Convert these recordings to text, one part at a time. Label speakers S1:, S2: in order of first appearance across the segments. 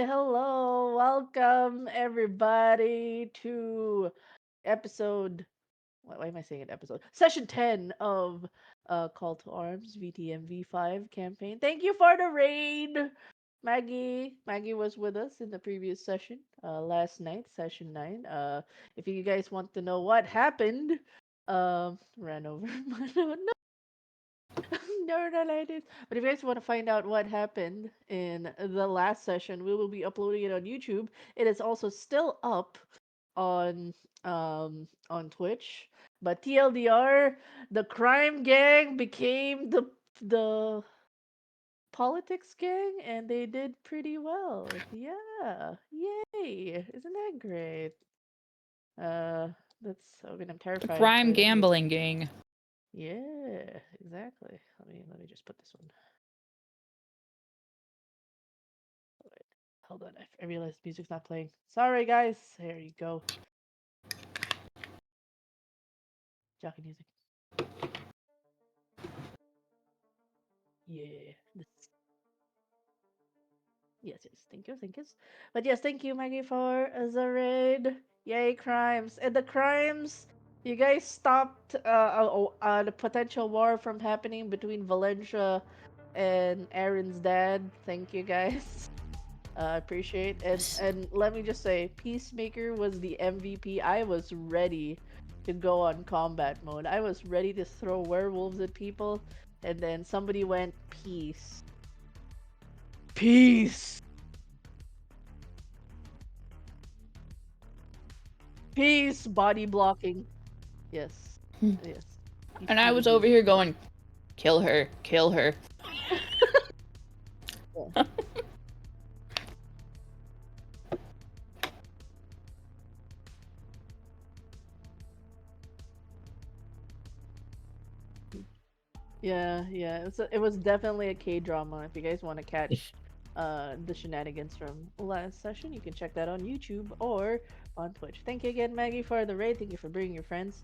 S1: hello. Welcome everybody to episode why am I saying it episode? Session 10 of Call to Arms VTM V5 campaign. Thank you for the raid. Maggie was with us in the previous session, last night, session 9. If you guys want to know what happened, ran over. No, no, no, I did. But if you guys want to find out what happened in the last session, we will be uploading it on YouTube. It is also still up on Twitch. But TLDR, the crime gang became the politics gang, and they did pretty well. Yeah, yay! Isn't that great? Uh, I mean, I'm
S2: The
S1: terrified
S2: crime
S1: for the.
S2: gambling gang.
S1: Yeah, exactly. Let me just put this one. Wait, hold on. I realized music's not playing. Sorry, guys. There you go. Jockey music. Yeah. Yes. Thank you. But yes, thank you, Maggie, for the raid. Yay, crimes. And the crimes, you guys stopped the potential war from happening between Valencia and Aaron's dad. Thank you, guys. Appreciate. And let me just say, Peacemaker was the MVP. I was ready to go on combat mode. I was ready to throw werewolves at people, and then somebody went peace. Peace. Peace. Body blocking. Yes. Yes. He
S2: And I was
S1: cheated
S2: over
S1: you.
S2: here going, kill her, kill her.
S1: Yeah. Yeah. It was definitely a K drama. If you guys want to catch the shenanigans from last session, you can check that on YouTube or on Twitch. Thank you again, Maggie, for the raid. Thank you for bringing your friends.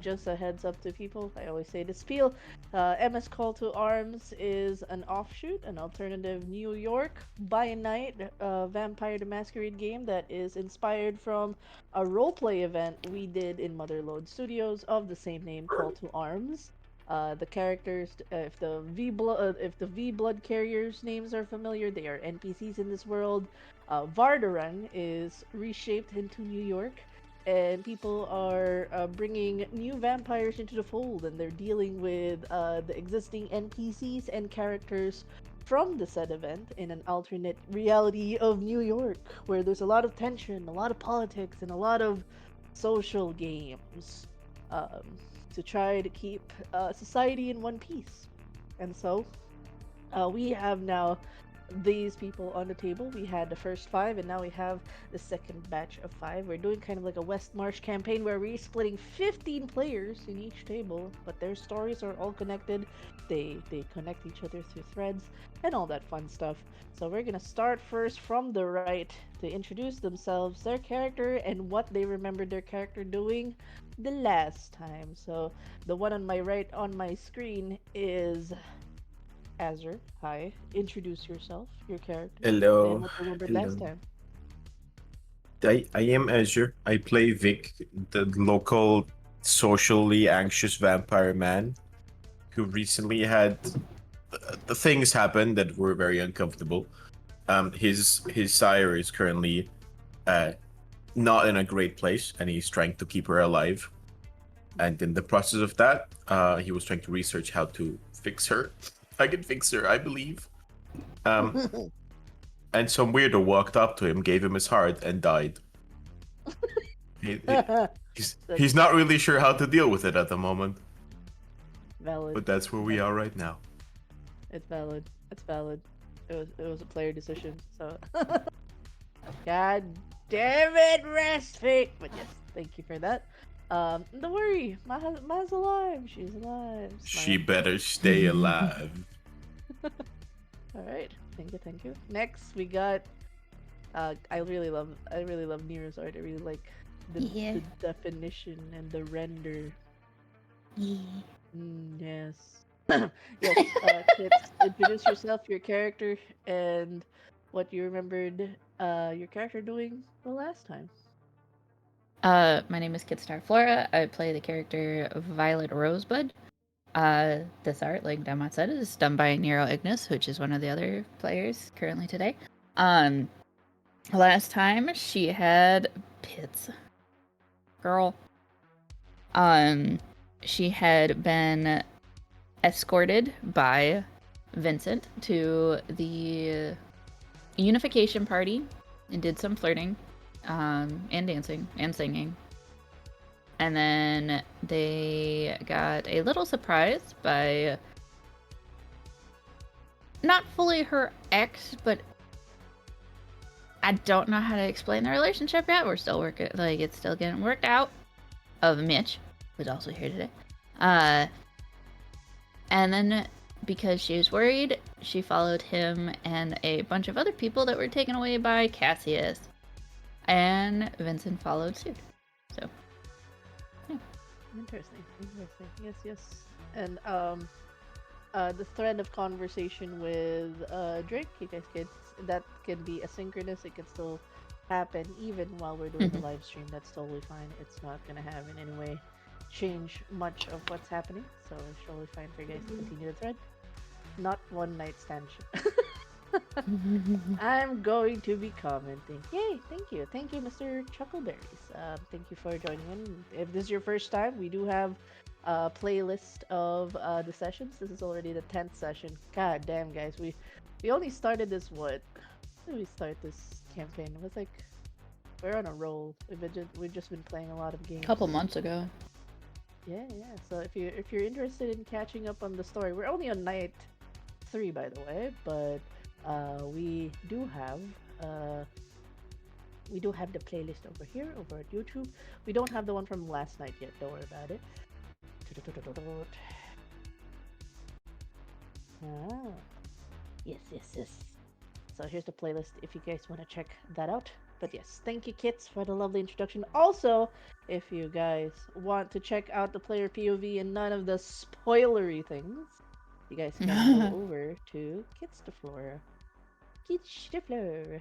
S1: Just a heads up to people. I always say this spiel. MS Call to Arms is an offshoot, an alternative New York by night Vampire the Masquerade game that is inspired from a roleplay event we did in Motherlode Studios of the same name, Call to Arms. The characters, if the V blood carriers names are familiar, they are NPCs in this world. Vardaran is reshaped into New York, and people are bringing new vampires into the fold, and they're dealing with the existing NPCs and characters from the said event in an alternate reality of New York, where there's a lot of tension, a lot of politics, and a lot of social games. Um, to try to keep society in one piece. And so we have now these people on the table. We had the first five, and now we have the second batch of five. We're doing kind of like a West March campaign where we're splitting 15 players in each table, but their stories are all connected. They connect each other through threads and all that fun stuff. So we're gonna start first from the right to introduce themselves, their character, and what they remember their character doing the last time. So the one on my right on my screen is Azure. Hi. Introduce yourself, your character, and
S3: Hello,
S1: what you remembered last
S3: hello.
S1: time.
S3: I am Azure. I play Vic, the local socially anxious vampire man who recently had the things happen that were very uncomfortable. His sire is currently uh, not in a great place, and he's trying to keep her alive. And in the process of that, he was trying to research how to fix her. I can fix her, I believe. Um, and some weirdo walked up to him, gave him his heart, and died. He, he's
S1: That's
S3: not really sure how to deal with it at the moment,
S1: valid.
S3: but that's where we
S1: Valid.
S3: are right now.
S1: It's valid. It's valid. It was a player decision. So God damn it, rest fate. But yes, thank you for that. Don't worry, Ma's alive. She's alive.
S3: She
S1: Smile.
S3: better stay alive.
S1: All right. Thank you. Next, we got. I really love Nero's art. I really like
S2: Yeah.
S1: the definition and the render.
S2: Yeah.
S1: Yes. Yes. Kids, introduce yourself, your character, and what you remembered your character doing the last time.
S2: My name is Kidstar Flora. I play the character Violet Rosebud. This art, like Damat said, is done by Nero Ignis, which is one of the other players currently today. Um, Last time she had pits. Girl. Um, she had been escorted by Vincent to the unification party and did some flirting, and dancing and singing. And then they got a little surprised by not fully her ex, but I don't know how to explain the relationship yet. We're still working, like, it's still getting worked out. Of Mitch, who's also here today. And then because she was worried, she followed him and a bunch of other people that were taken away by Cassius. And Vincent followed suit. So, yeah.
S1: Interesting. Interesting. Yes, yes. And the thread of conversation with Drake, you guys can that can be asynchronous. It can still happen even while we're doing the
S2: Mhm.
S1: live stream. That's totally fine. It's not gonna have in any way change much of what's happening. So it's totally fine for you guys to continue the thread. Not one night stand. I'm going to be commenting. Yay! Thank you, Mr. Chuckleberries. Thank you for joining in. If this is your first time, we do have a playlist of the sessions. This is already the 10th session. God damn, guys, we only started this what? When did we start this campaign? It was like we're on a roll. We've just been playing a lot of games.
S2: Couple months ago.
S1: Yeah, yeah. So if you're interested in catching up on the story, we're only on night 3, by the way, but we do have uh, the playlist over here over at YouTube. We don't have the one from last night yet. Don't worry about it. Ah, yes, yes, yes. So here's the playlist if you guys want to check that out. But yes, thank you, Kits, for the lovely introduction. Also, if you guys want to check out the player POV and none of the spoilery things, you guys can go over to Kits the Floor. Kits the Floor.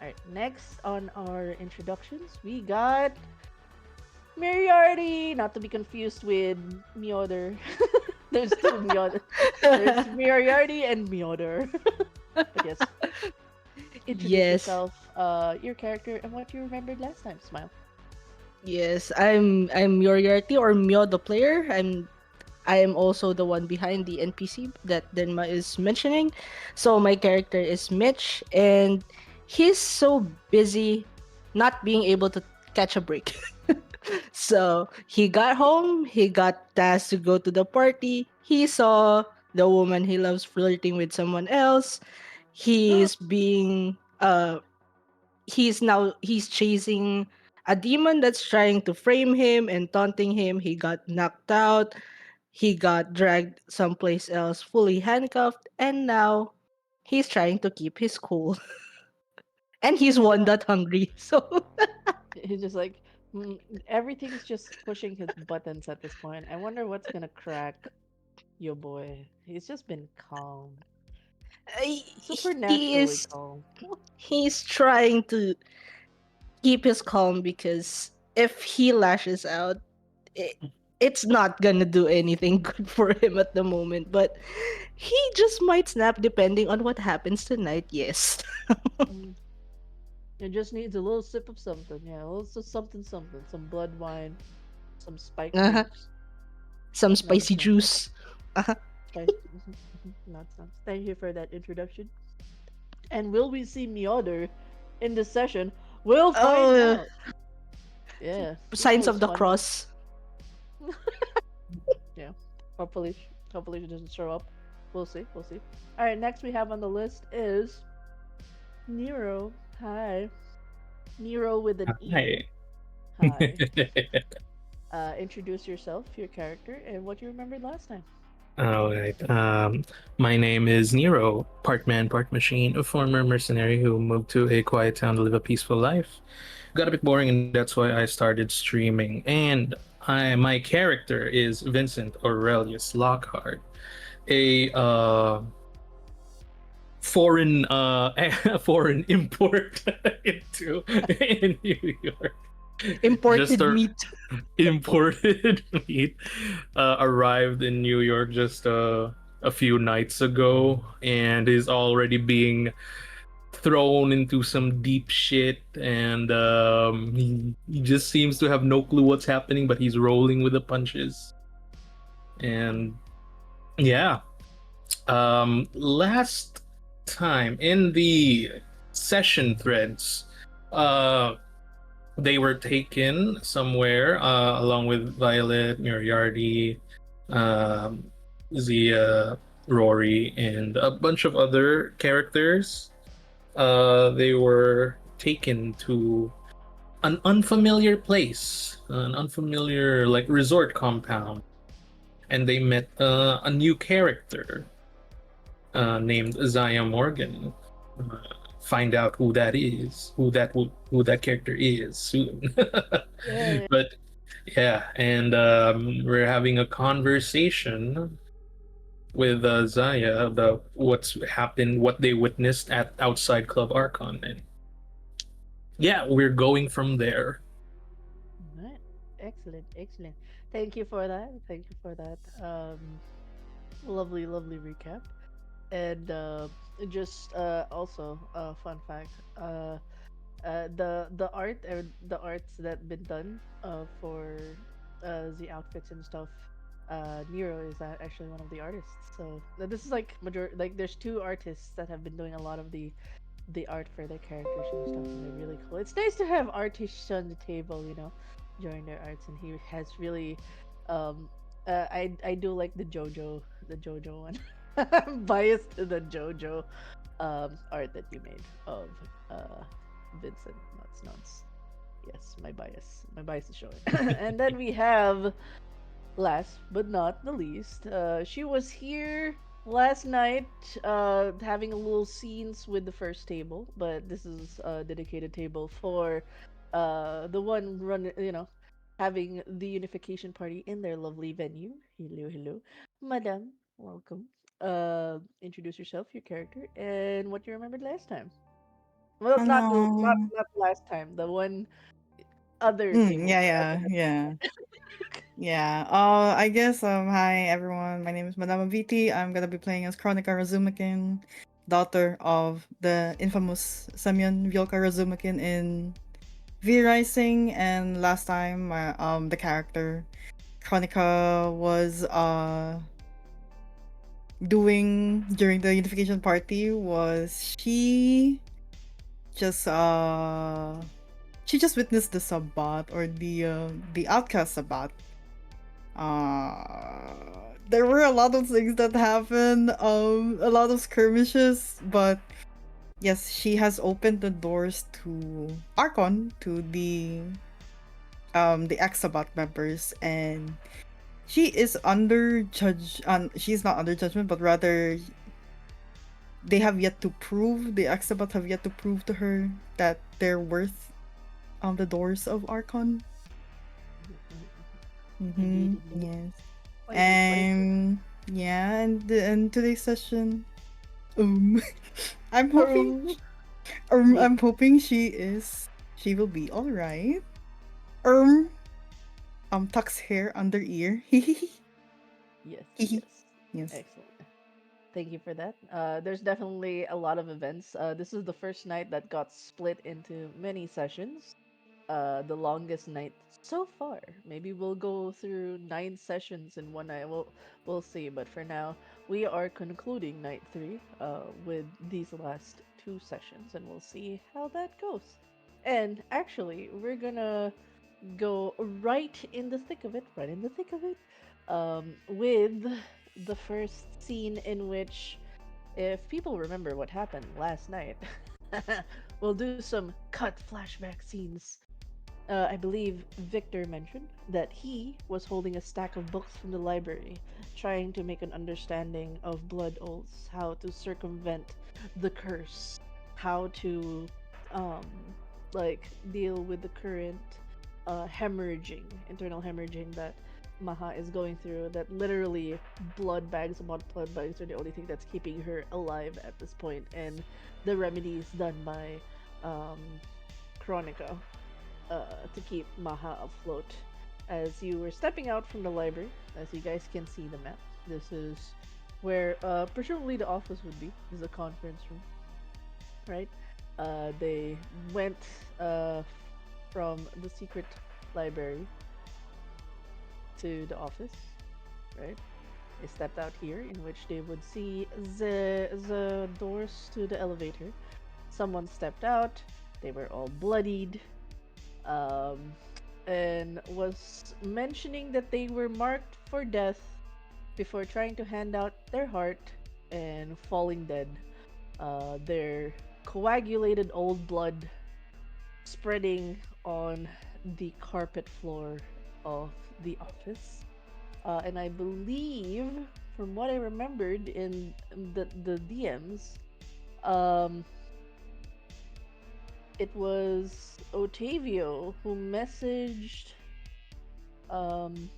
S1: Alright, next on our introductions, we got Miriarty, not to be confused with Mioder. There's two Mioder. There's Miriarty and Mioder. But yes, introduce
S4: Yes,
S1: yourself, your character, and what you remembered last time. Smile.
S4: yes. I'm Yoriarty or Mio the player. I am also the one behind the NPC that Denma is mentioning. So my character is Mitch, and he's so busy not being able to catch a break. So he got home, he got tasked to go to the party. He saw the woman he loves flirting with someone else. He's being he's chasing a demon that's trying to frame him and taunting him. He got knocked out. He got dragged someplace else, fully handcuffed, and now he's trying to keep his cool. And he's one
S1: Yeah,
S4: that hungry. So
S1: he's just like everything's just pushing his buttons at this point. I wonder what's gonna crack your boy. He's just been calm,
S4: he
S1: supernaturally
S4: is
S1: calm.
S4: he's trying to keep his calm because if he lashes out, it, it's not gonna do anything good for him at the moment. But he just might snap depending on what happens tonight. Yes.
S1: Mm, it just needs a little sip of something. Yeah, a little something, something. Some blood wine, some spiked
S4: Uh-huh.
S1: drinks.
S4: Some
S1: Nice,
S4: spicy
S1: nice.
S4: juice. Uh-huh.
S1: Spice. Nonsense. Thank you for that introduction. And will we see Mjolnir in this session? We'll find
S4: Oh,
S1: out. Yeah, it's
S4: signs
S1: always
S4: of the
S1: fun.
S4: cross.
S1: Yeah. Hopefully, hopefully she doesn't show up. We'll see. We'll see. All right. Next we have on the list is Nero. Hi, Nero with an E.
S5: Hi.
S1: Hi. Introduce yourself, your character, and what you remembered last time.
S5: All right. My name is Nero, part man, part machine, a former mercenary who moved to a quiet town to live a peaceful life. Got a bit boring, and that's why I started streaming. And my character is Vincent Aurelius Lockhart, a foreign import into in New York. Just
S4: Imported
S5: a
S4: meat.
S5: imported meat arrived in New York just a few nights ago and is already being thrown into some deep shit, and he just seems to have no clue what's happening, but he's rolling with the punches. And yeah, last time in the session threads, uh they were taken somewhere along with Violet, Moriarty, um, Zia, Rory, and a bunch of other characters. They were taken to an unfamiliar place, an unfamiliar like resort compound, and they met a new character named Zaya Morgan. Uh, find out who that is, who that character is soon.
S1: Yeah.
S5: But yeah, and we're having a conversation with Zaya about what's happened, what they witnessed at outside Club Archon, and yeah, we're going from there.
S1: Right. Excellent, excellent. Thank you for that. Thank you for that. Lovely, lovely recap. And just also fun fact. The art or the arts that been done for the outfits and stuff. Nero is actually one of the artists. So this is like major. Like there's two artists that have been doing a lot of the art for their characters and stuff, and they're really cool. It's nice to have artists on the table, during their arts, and he has really, um, I do like the JoJo one. I'm biased to the JoJo, art that you made of, Vincent Nuts Nuts. Yes, my bias is showing. And then we have, last but not the least, she was here last night, having a little scenes with the first table, but this is a dedicated table for the one run, having the unification party in their lovely venue. Hello, hello, Madame. Welcome. Introduce yourself, your character, and what you remembered last time. Well, not the not
S6: Hello.
S1: not last time. The one other table.
S6: Yeah,
S1: The
S6: yeah,
S1: other.
S6: yeah. Yeah. I guess hi everyone. My name is Madame VT. I'm gonna be playing as Chronica Razumakin, daughter of the infamous Semyon Vyolka Razumakin in V Rising, and last time the character Chronica was doing during the unification party was just uh she just witnessed the Sabbat or the outcast Sabbat. There were a lot of things that happened, a lot of skirmishes, but yes, she has opened the doors to Archon, to the ex-Sabbat members, and she is under judge she's not under judgment, but rather they have yet to prove the ex-Sabbat have yet to prove to her that they're worth the doors of Archon.
S1: Indeed,
S6: Mm-hmm.
S1: indeed.
S6: Yes.
S1: What is it?
S6: And yeah, and today's session, um, I'm hoping,
S1: Um, Make
S6: I'm hoping she will be all right. Um, tucks hair under ear.
S1: Yes, yes.
S6: Yes.
S1: Excellent. Thank you for that. There's definitely a lot of events. This is the first night that got split into many sessions. The longest night so far. Maybe we'll go through 9 sessions in one night. We'll see. But for now, we are concluding night three with these last 2 sessions, and we'll see how that goes. And actually, we're gonna go right in the thick of it, right in the thick of it, with the first scene in which, if people remember what happened last night, we'll do some cut flashback scenes. I believe Victor mentioned that he was holding a stack of books from the library, trying to make an understanding of blood oaths, how to circumvent the curse, how to, um, like, deal with the current hemorrhaging, internal hemorrhaging that Maha is going through, that literally blood bags upon blood bags are the only thing that's keeping her alive at this point, and the remedies done by um, Chronica to keep Maha afloat. As you were stepping out from the library, as you guys can see the map, this is where presumably the office would be. This is a conference room, right? They went uh, from the secret library to the office, right? They stepped out here, in which they would see the doors to the elevator. Someone stepped out. They were all bloodied, um, and was mentioning that they were marked for death before trying to hand out their heart and falling dead. Their coagulated old blood spreading on the carpet floor of the office. And I believe, from what I remembered in the DMs, um, it was Otavio who messaged, um,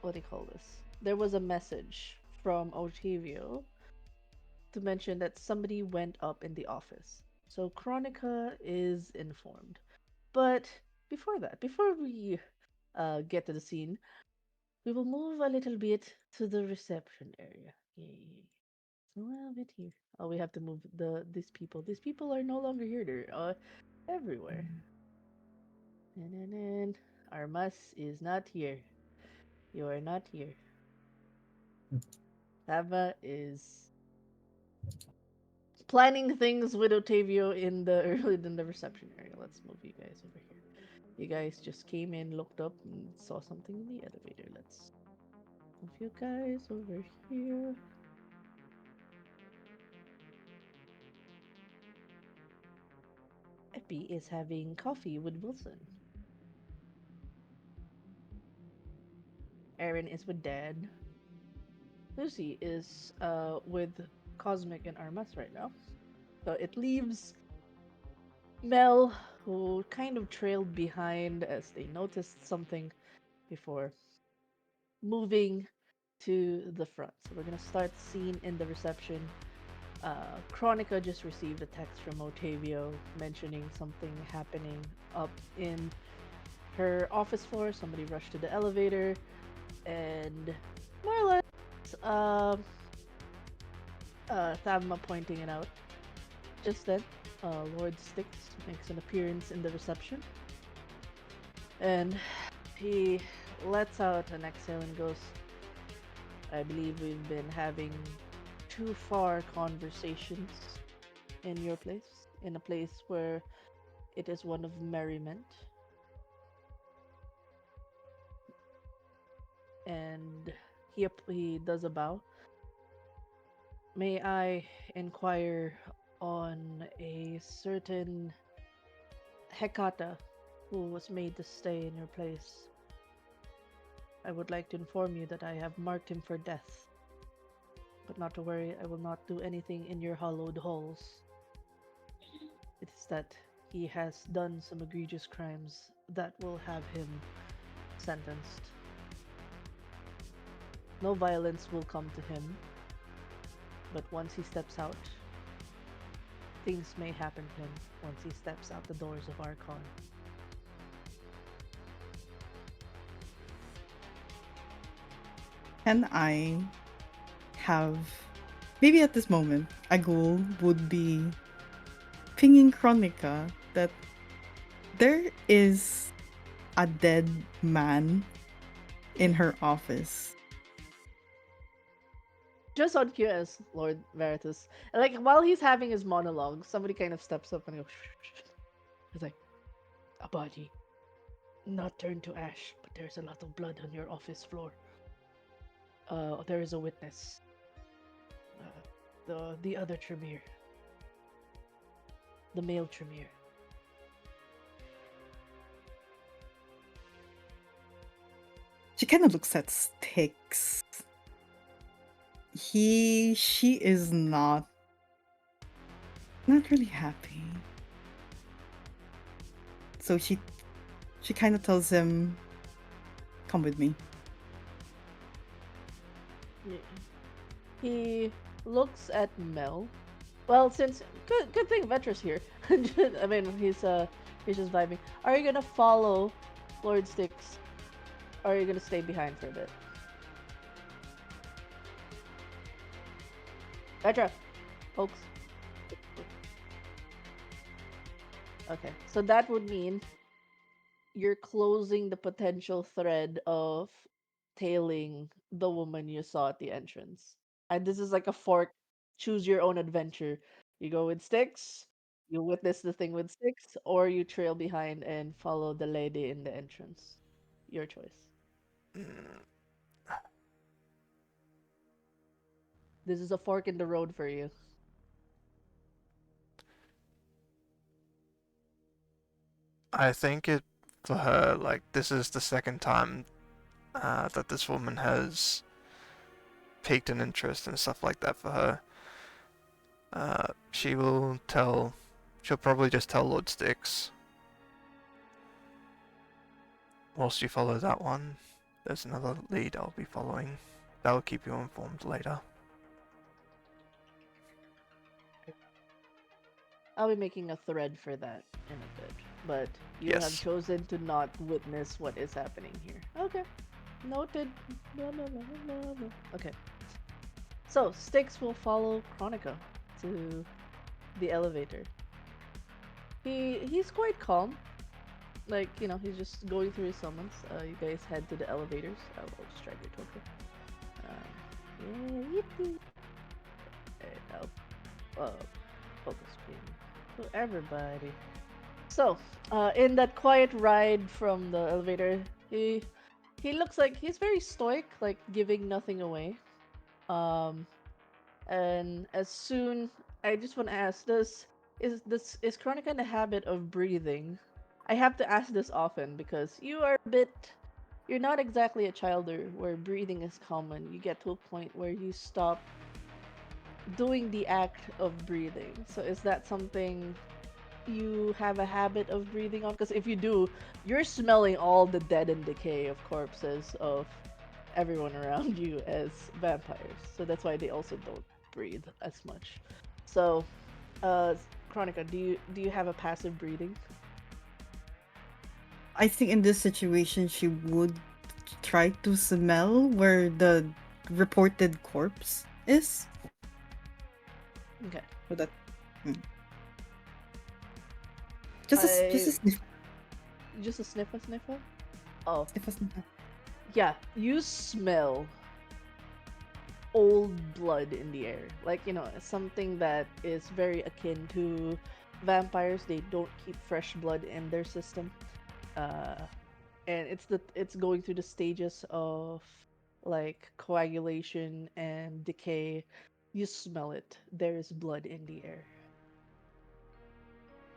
S1: what do you call this? There was a message from Otavio to mention that somebody went up in the office. So Chronica is informed. But before that, before we get to the scene, we will move a little bit to the reception area. Yay. A little bit here. Oh, we have to move these people. These people are no longer here. They're everywhere. And Armas is not here. You are not here. Sava is planning things with Otavio in the early in the reception area. Let's move you guys over here. You guys just came in, looked up, and saw something in the elevator. Let's move you guys over here. Epi is having coffee with Wilson. Aaron is with Dad. Lucy is with Cosmic and Armas right now. So it leaves Mel, who kind of trailed behind as they noticed something before moving to the front. So we're gonna start the scene in the reception. Chronica just received a text from Otavio mentioning something happening up in her office floor. Somebody rushed to the elevator, and more or less, Thavma pointing it out. Just then, Lord Styx makes an appearance in the reception, and he lets out an exhale and goes, I believe we've been having too far conversations in your place, in a place where it is one of merriment. And he does a bow. May I inquire on a certain Hecata who was made to stay in your place? I would like to inform you that I have marked him for death. But not to worry, I will not do anything in your hallowed halls. It is that he has done some egregious crimes that will have him sentenced. No violence will come to him, but once he steps out, things may happen to him once he steps out the doors of Archon.
S6: Can I have, maybe at this moment, Agul would be pinging Chronica that there is a dead man in her office.
S1: Just on cue as Lord Veritas. And like while he's having his monologue, somebody kind of steps up and goes, it's like, a body. Not turned to ash, but there's a lot of blood on your office floor. There is a witness. The other Tremere. The male Tremere.
S6: She kind of looks at Styx. She is not really happy. So she kind of tells him, come with me.
S1: Yeah. He looks at Mel. Well, since good thing Vetra's here. I mean, he's just vibing. Are you gonna follow Lord Styx, or are you gonna stay behind for a bit? Vetra, folks. Okay, so that would mean you're closing the potential thread of tailing the woman you saw at the entrance. And this is like a fork, choose your own adventure. You go with Styx, you witness the thing with Styx, or you trail behind and follow the lady in the entrance. Your choice. This is a fork in the road for you.
S7: I think it for her, like, this is the second time that this woman has piqued an interest and stuff like that for her. She will tell. She'll probably just tell Lord Styx. Whilst you follow that one, there's another lead I'll be following. That will keep you informed later.
S1: I'll be making a thread for that in a bit. But you have
S7: Yes.
S1: chosen to not witness what is happening here. Okay. Noted. Blah, blah, blah, blah, blah. Okay. So, Styx will follow Chronica to the elevator. He's quite calm. Like, he's just going through his summons. You guys head to the elevators. I'll just drag your token. Yeah, yippee. And I'll focus beam to everybody. So, in that quiet ride from the elevator, he looks like he's very stoic, like giving nothing away. Um, and as soon I just want to ask is Chronica in the habit of breathing? I have to ask this often because you're not exactly a childer where breathing is common. You get to a point where you stop doing the act of breathing. So is that something you have a habit of breathing on? Because if you do, you're smelling all the dead and decay of corpses of everyone around you as vampires. So that's why they also don't breathe as much. So, uh, Chronica, do you have a passive breathing?
S6: I think in this situation, she would try to smell where the reported corpse is.
S1: Okay.
S6: So that just a
S1: I
S6: sniff.
S1: just a sniffer. Oh,
S6: Sniff a sniff.
S1: yeah. You smell old blood in the air. Like, something that is very akin to vampires. They don't keep fresh blood in their system. Uh, and it's going through the stages of like coagulation and decay. You smell it. There is blood in the air.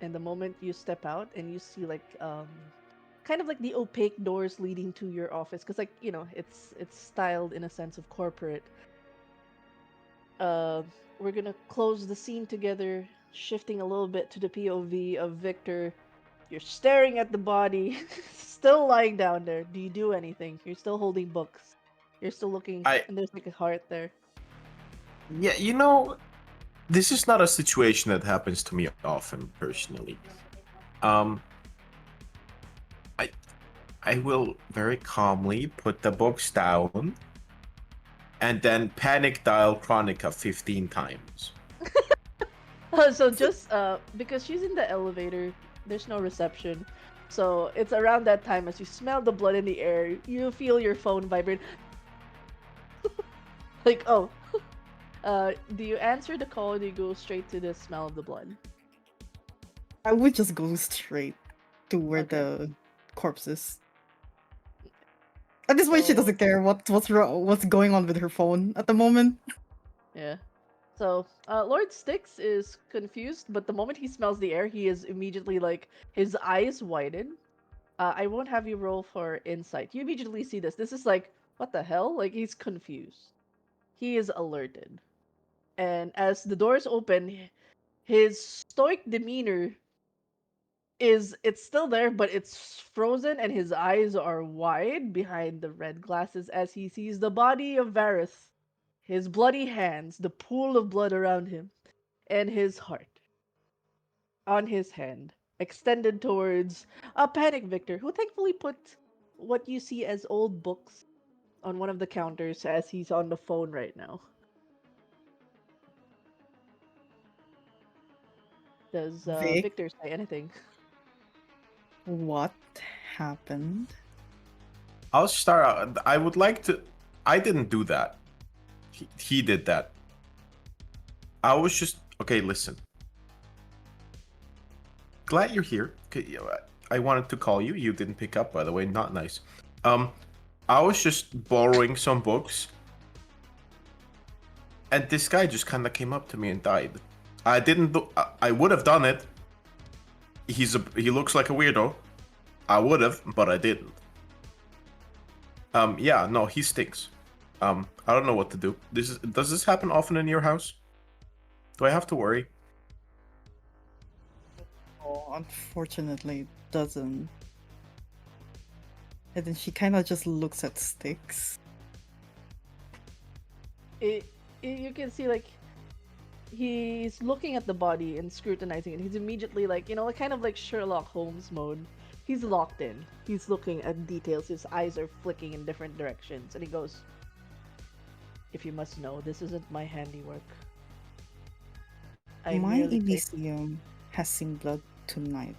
S1: And the moment you step out and you see like kind of like the opaque doors leading to your office, because like it's styled in a sense of corporate. uh, we're gonna close the scene together, shifting a little bit to the POV of Victor. You're staring at the body, still lying down there. Do you do anything? You're still holding books. You're still looking,
S3: I
S1: and there's like a heart there.
S3: Yeah, this is not a situation that happens to me often personally. Um, I I will very calmly put the books down and then panic dial Chronica 15 times.
S1: So just because she's in the elevator, there's no reception. So it's around that time as you smell the blood in the air, you feel your phone vibrate. Like, oh, do you answer the call or do you go straight to the smell of the blood?
S6: I would just go straight to where
S1: Okay.
S6: the corpse is. At this point, she
S1: So
S6: doesn't care what's going on with her phone at the moment.
S1: yeah. So Lord Styx is confused, but the moment he smells the air, he is immediately like his eyes widen. I won't have you roll for insight. You immediately see this. This is like, what the hell? Like he's confused. He is alerted. And as the doors open, his stoic demeanor it's still there, but it's frozen, and his eyes are wide behind the red glasses as he sees the body of Varys, his bloody hands, the pool of blood around him, and his heart on his hand, extended towards a panic Victor, who thankfully put what you see as old books on one of the counters as he's on the phone right now. Does
S6: Vic,
S1: Victor say anything?
S6: what happened?
S3: I'll start out. I would like to. I didn't do that. He did that. I was just okay. Listen, glad you're here. Okay, I wanted to call you. You didn't pick up, by the way. Not nice. Um, I was just borrowing some books, and this guy just kind of came up to me and died. I didn't do. I would have done it. He looks like a weirdo. I would have, but I didn't. Yeah, no, he stinks. I don't know what to do. Does this happen often in your house? Do I have to worry?
S6: Oh, unfortunately, it doesn't. And then she kind of just looks at Sticks.
S1: You can see like he's looking at the body and scrutinizing it. He's immediately like, kind of like Sherlock Holmes mode. He's locked in. He's looking at details. His eyes are flicking in different directions. And he goes, "If you must know, this isn't my handiwork. I
S6: My
S1: merely play."
S6: Elysium has seen blood tonight.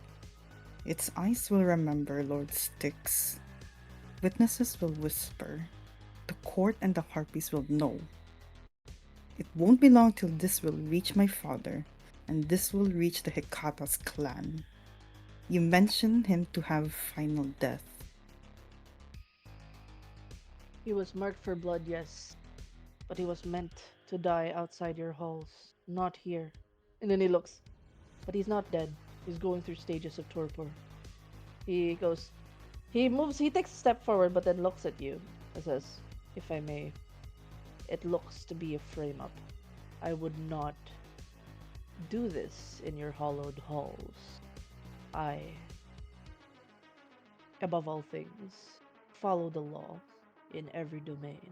S6: Its eyes will remember Lord Styx. Witnesses will whisper. The court and the harpies will know. It won't be long till this will reach my father, and this will reach the Hecate's clan. You mentioned him to have final death.
S1: He was marked for blood, yes. But he was meant to die outside your halls, not here. And then he looks. But he's not dead. He's going through stages of torpor. He goes. He moves. He takes a step forward, but then looks at you and says, "If I may, it looks to be a frame up. I would not do this in your hallowed halls. I, above all things, follow the law in every domain.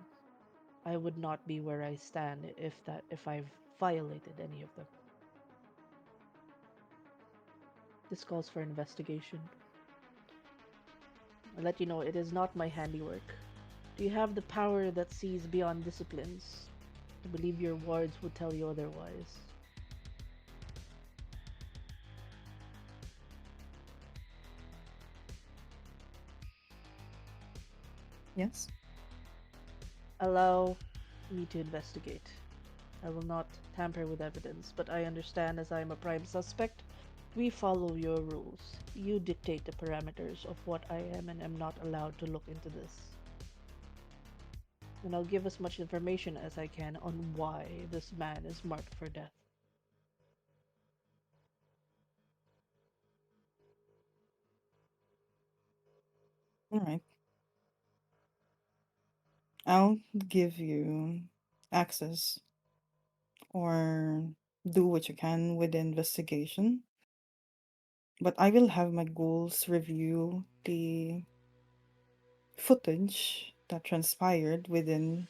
S1: I would not be where I stand if I've violated any of them. This calls for investigation. I let you know it is not my handiwork. Do you have the power that sees beyond disciplines? I believe your wards would tell you otherwise."
S6: Yes?
S1: "Allow me to investigate. I will not tamper with evidence, but I understand as I am a prime suspect, we follow your rules. You dictate the parameters of what I am and am not allowed to look into this. And I'll give as much information as I can on why this man is marked for death."
S6: Alright. I'll give you access or do what you can with the investigation. But I will have my ghouls review the footage that transpired within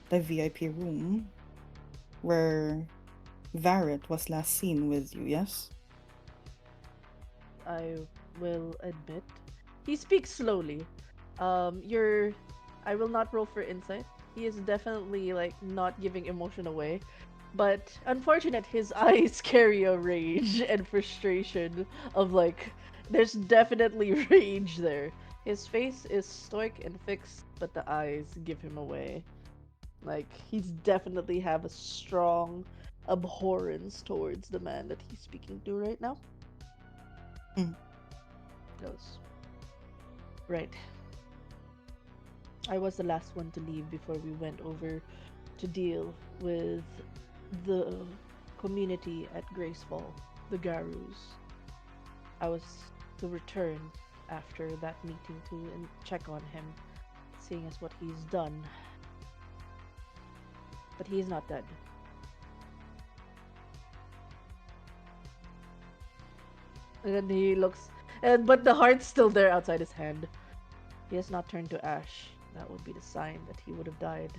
S6: the VIP room where Varret was last seen with you, yes?
S1: I will admit. He speaks slowly. You're. I will not roll for insight. He is definitely like not giving emotion away, but unfortunate his eyes carry a rage and frustration of like. There's definitely rage there. His face is stoic and fixed, but the eyes give him away. Like he's definitely have a strong abhorrence towards the man that he's speaking to right now.
S6: Mm.
S1: Goes. Right. I was the last one to leave before we went over to deal with the community at Gracefall, the Garus. I was to return after that meeting to and check on him, seeing as what he's done. But he's not dead. And then he looks. And but the heart's still there outside his hand. He has not turned to ash. That would be the sign that he would have died.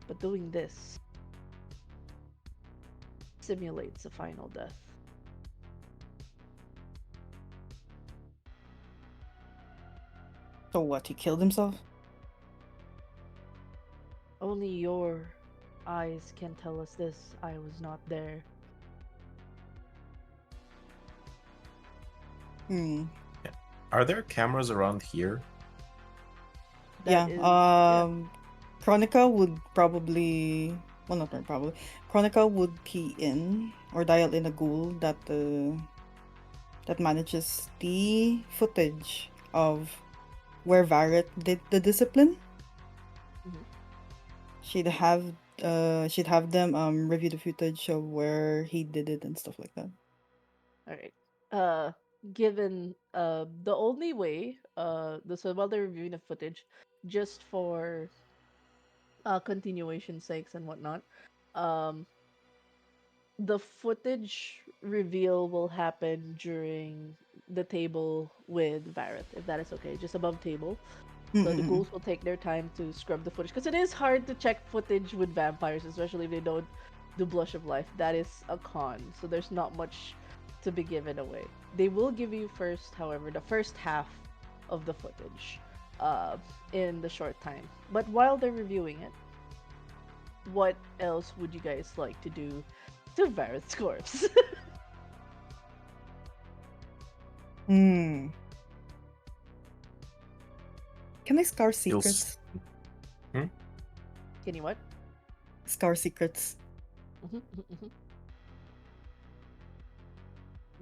S1: But doing this simulates a final death.
S6: So what? He killed himself?
S1: Only your eyes can tell us this. I was not there.
S6: Hmm.
S3: Are there cameras around here?
S1: That
S6: Yeah.
S1: is, yeah.
S6: Chronica would probably. Well, not probably. Chronica would key in or dial in a ghoul that manages the footage of where Varret did the discipline.
S1: Mhm.
S6: She'd have them review the footage of where he did it and stuff like that.
S1: All right. Uh, given the only way so while they're reviewing the footage, just for continuation sakes and whatnot, um, the footage reveal will happen during the table with Vareth, if that is okay, just above table. So the
S6: Mm-mm.
S1: ghouls will take their time to scrub the footage because it is hard to check footage with vampires, especially if they don't do Blush of Life. That is a con, so there's not much to be given away. They will give you first, however, the first half of the footage uh, in the short time. But while they're reviewing it, what else would you guys like to do to Vareth's corpse?
S6: Hmm. Can I scar
S3: Feels.
S6: secrets?
S3: Hmm?
S1: Can you what?
S6: Scar secrets.
S1: Mhm, mhm, mhm.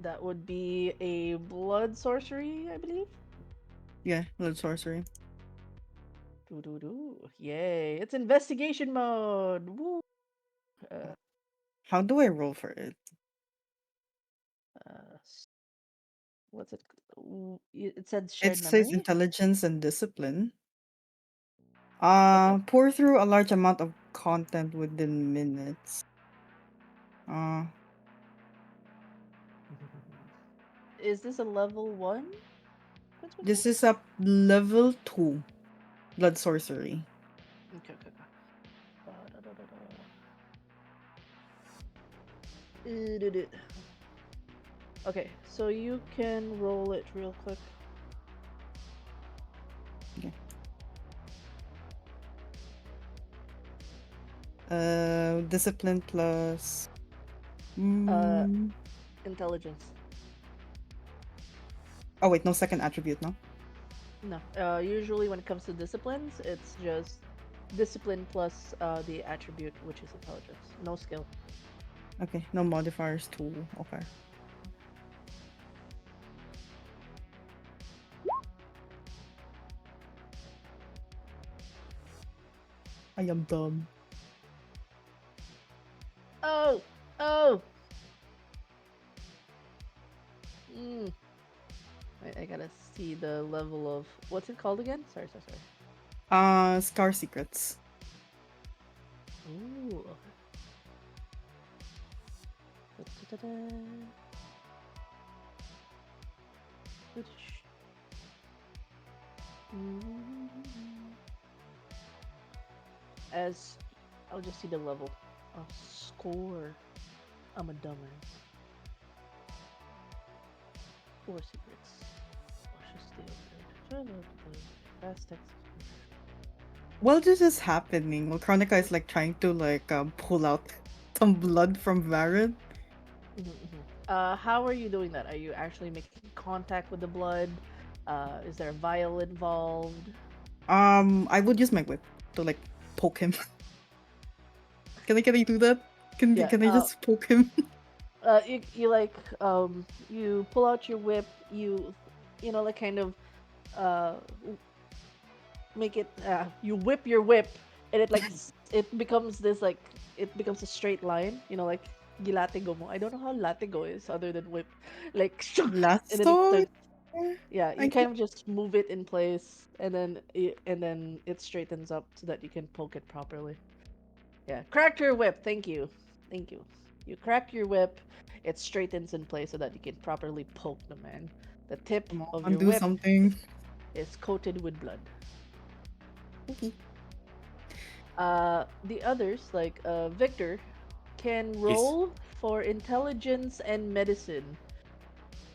S1: That would be a blood sorcery, I believe.
S6: Yeah, blood sorcery.
S1: Doo doo doo. Yay! It's investigation mode. Woo. Uh,
S6: How do I roll for it?
S1: s- what's it? It said
S6: It
S1: shared
S6: says
S1: memory.
S6: intelligence and discipline.
S1: Okay.
S6: Pour through a large amount of content within minutes. Uh,
S1: Is this a level one?
S6: this is a level 2 blood sorcery.
S1: Okay, okay, okay. Da, da, da, da. Doo, doo. Okay, so you can roll it real quick.
S6: Okay. Discipline plus.
S1: Uh,
S6: Mm,
S1: intelligence.
S6: oh wait, no second attribute, no.
S1: No. Usually when it comes to disciplines, it's just discipline plus the attribute, which is intelligence. No skill.
S6: Okay, no modifiers too. Okay. I am dumb.
S1: Oh! Oh! Mm. Wait, I gotta see the level of what's it called again? Sorry, sorry, sorry.
S6: Scar secrets.
S1: Ooh. Da-da-da-da. As I'll just see the level of score. I'm a dumbass. Four secrets. Luscious steel. Fast text.
S6: While this is happening, while Chronica is like trying to like pull out some blood from Varen.
S1: How are you doing that? Are you actually making contact with the blood? Is there a vial involved?
S6: I would use my whip to like poke him. Can I do that?
S1: Yeah.
S6: Can I just poke him?
S1: You like you pull out your whip. You know, like kind of uh make it. You whip your whip, and it like it becomes this like it becomes a straight line. You know, like gilatigo mo. I don't know how latigo is other than whip, like and then it
S6: Lasso?
S1: turns. Yeah,
S6: I
S1: you
S6: guess.
S1: kind of just move it in place, and then it straightens up so that you can poke it properly. Yeah, crack your whip. Thank you, thank you. You crack your whip, it straightens in place so that you can properly poke the man. The tip
S6: Come
S1: of
S6: on,
S1: your
S6: do
S1: whip
S6: something.
S1: is coated with blood.
S6: Okay.
S1: The others, like Victor, can
S3: Yes.
S1: roll for intelligence and medicine.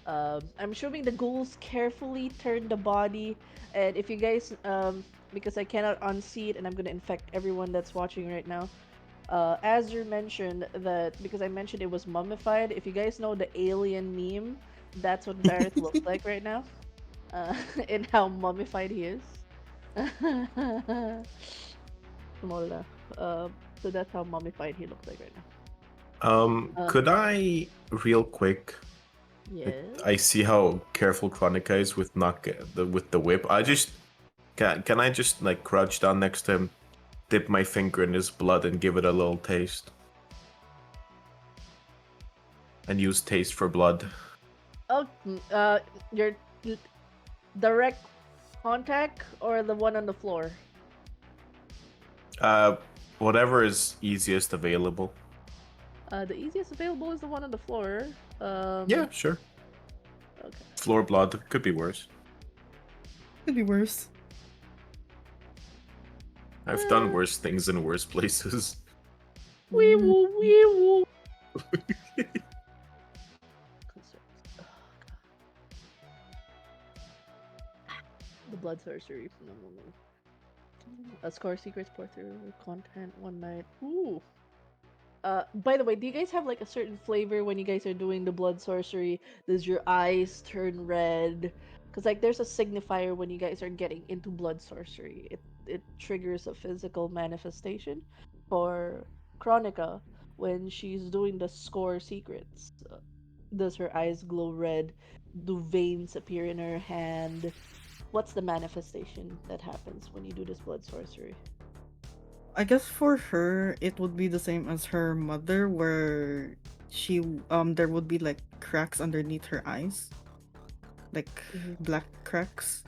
S1: I'm assuming the ghouls carefully turn the body, and if you guys, because I cannot unsee it, and I'm gonna infect everyone that's watching right now. Azure mentioned that because I mentioned it was mummified. If you guys know the alien meme, that's what Vareth looks like right now, and how mummified he is. Mola. So that's how mummified he looks like right now.
S3: Could I real quick?
S1: Yes.
S3: I see how careful Chronica is with with the whip. I just can I just like crouch down next to him, dip my finger in his blood, and give it a little taste, and use taste for blood.
S1: Oh, your direct contact or the one on the floor?
S3: Uh, whatever is easiest available.
S1: The easiest available is the one on the floor.
S3: Yeah, sure.
S1: Okay.
S3: Floor blood could be worse.
S6: Could be worse.
S3: I've done worse things in worse places.
S1: Wee woo, wee woo. Concerns. The blood sorcery. No, no, no. A score secrets pour through content one night. Ooh. By the way, do you guys have like a certain flavor when you guys are doing the blood sorcery? Does your eyes turn red? Because like there's a signifier when you guys are getting into blood sorcery. It triggers a physical manifestation. For Chronica, when she's doing the score secrets, does her eyes glow red? Do veins appear in her hand? What's the manifestation that happens when you do this blood sorcery?
S6: I guess for her, it would be the same as her mother, where she there would be like cracks underneath her eyes, like
S1: Mhm.
S6: black cracks,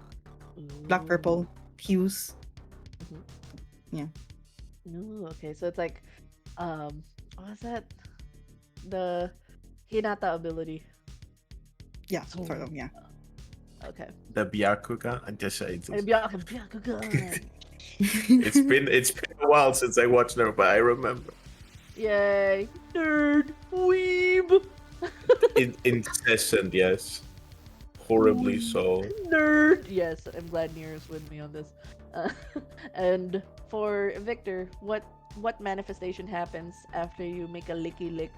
S6: black
S1: Ooh.
S6: purple hues.
S1: Mhm.
S6: Yeah,
S1: Ooh, okay, so it's like, what was that? The Hinata ability.
S6: yeah,
S1: Oh,
S6: sort of. Yeah.
S1: okay.
S3: The Byakugan. I just
S1: And Byakugan.
S3: it's been a while since I watched Naruto, but I remember.
S1: Yay. Nerd. Weeb.
S3: Incessant, yes. Horribly so.
S1: Nerd. Yes, I'm glad Nero's with me on this. Uh, and for Victor, what manifestation happens after you make a licky lick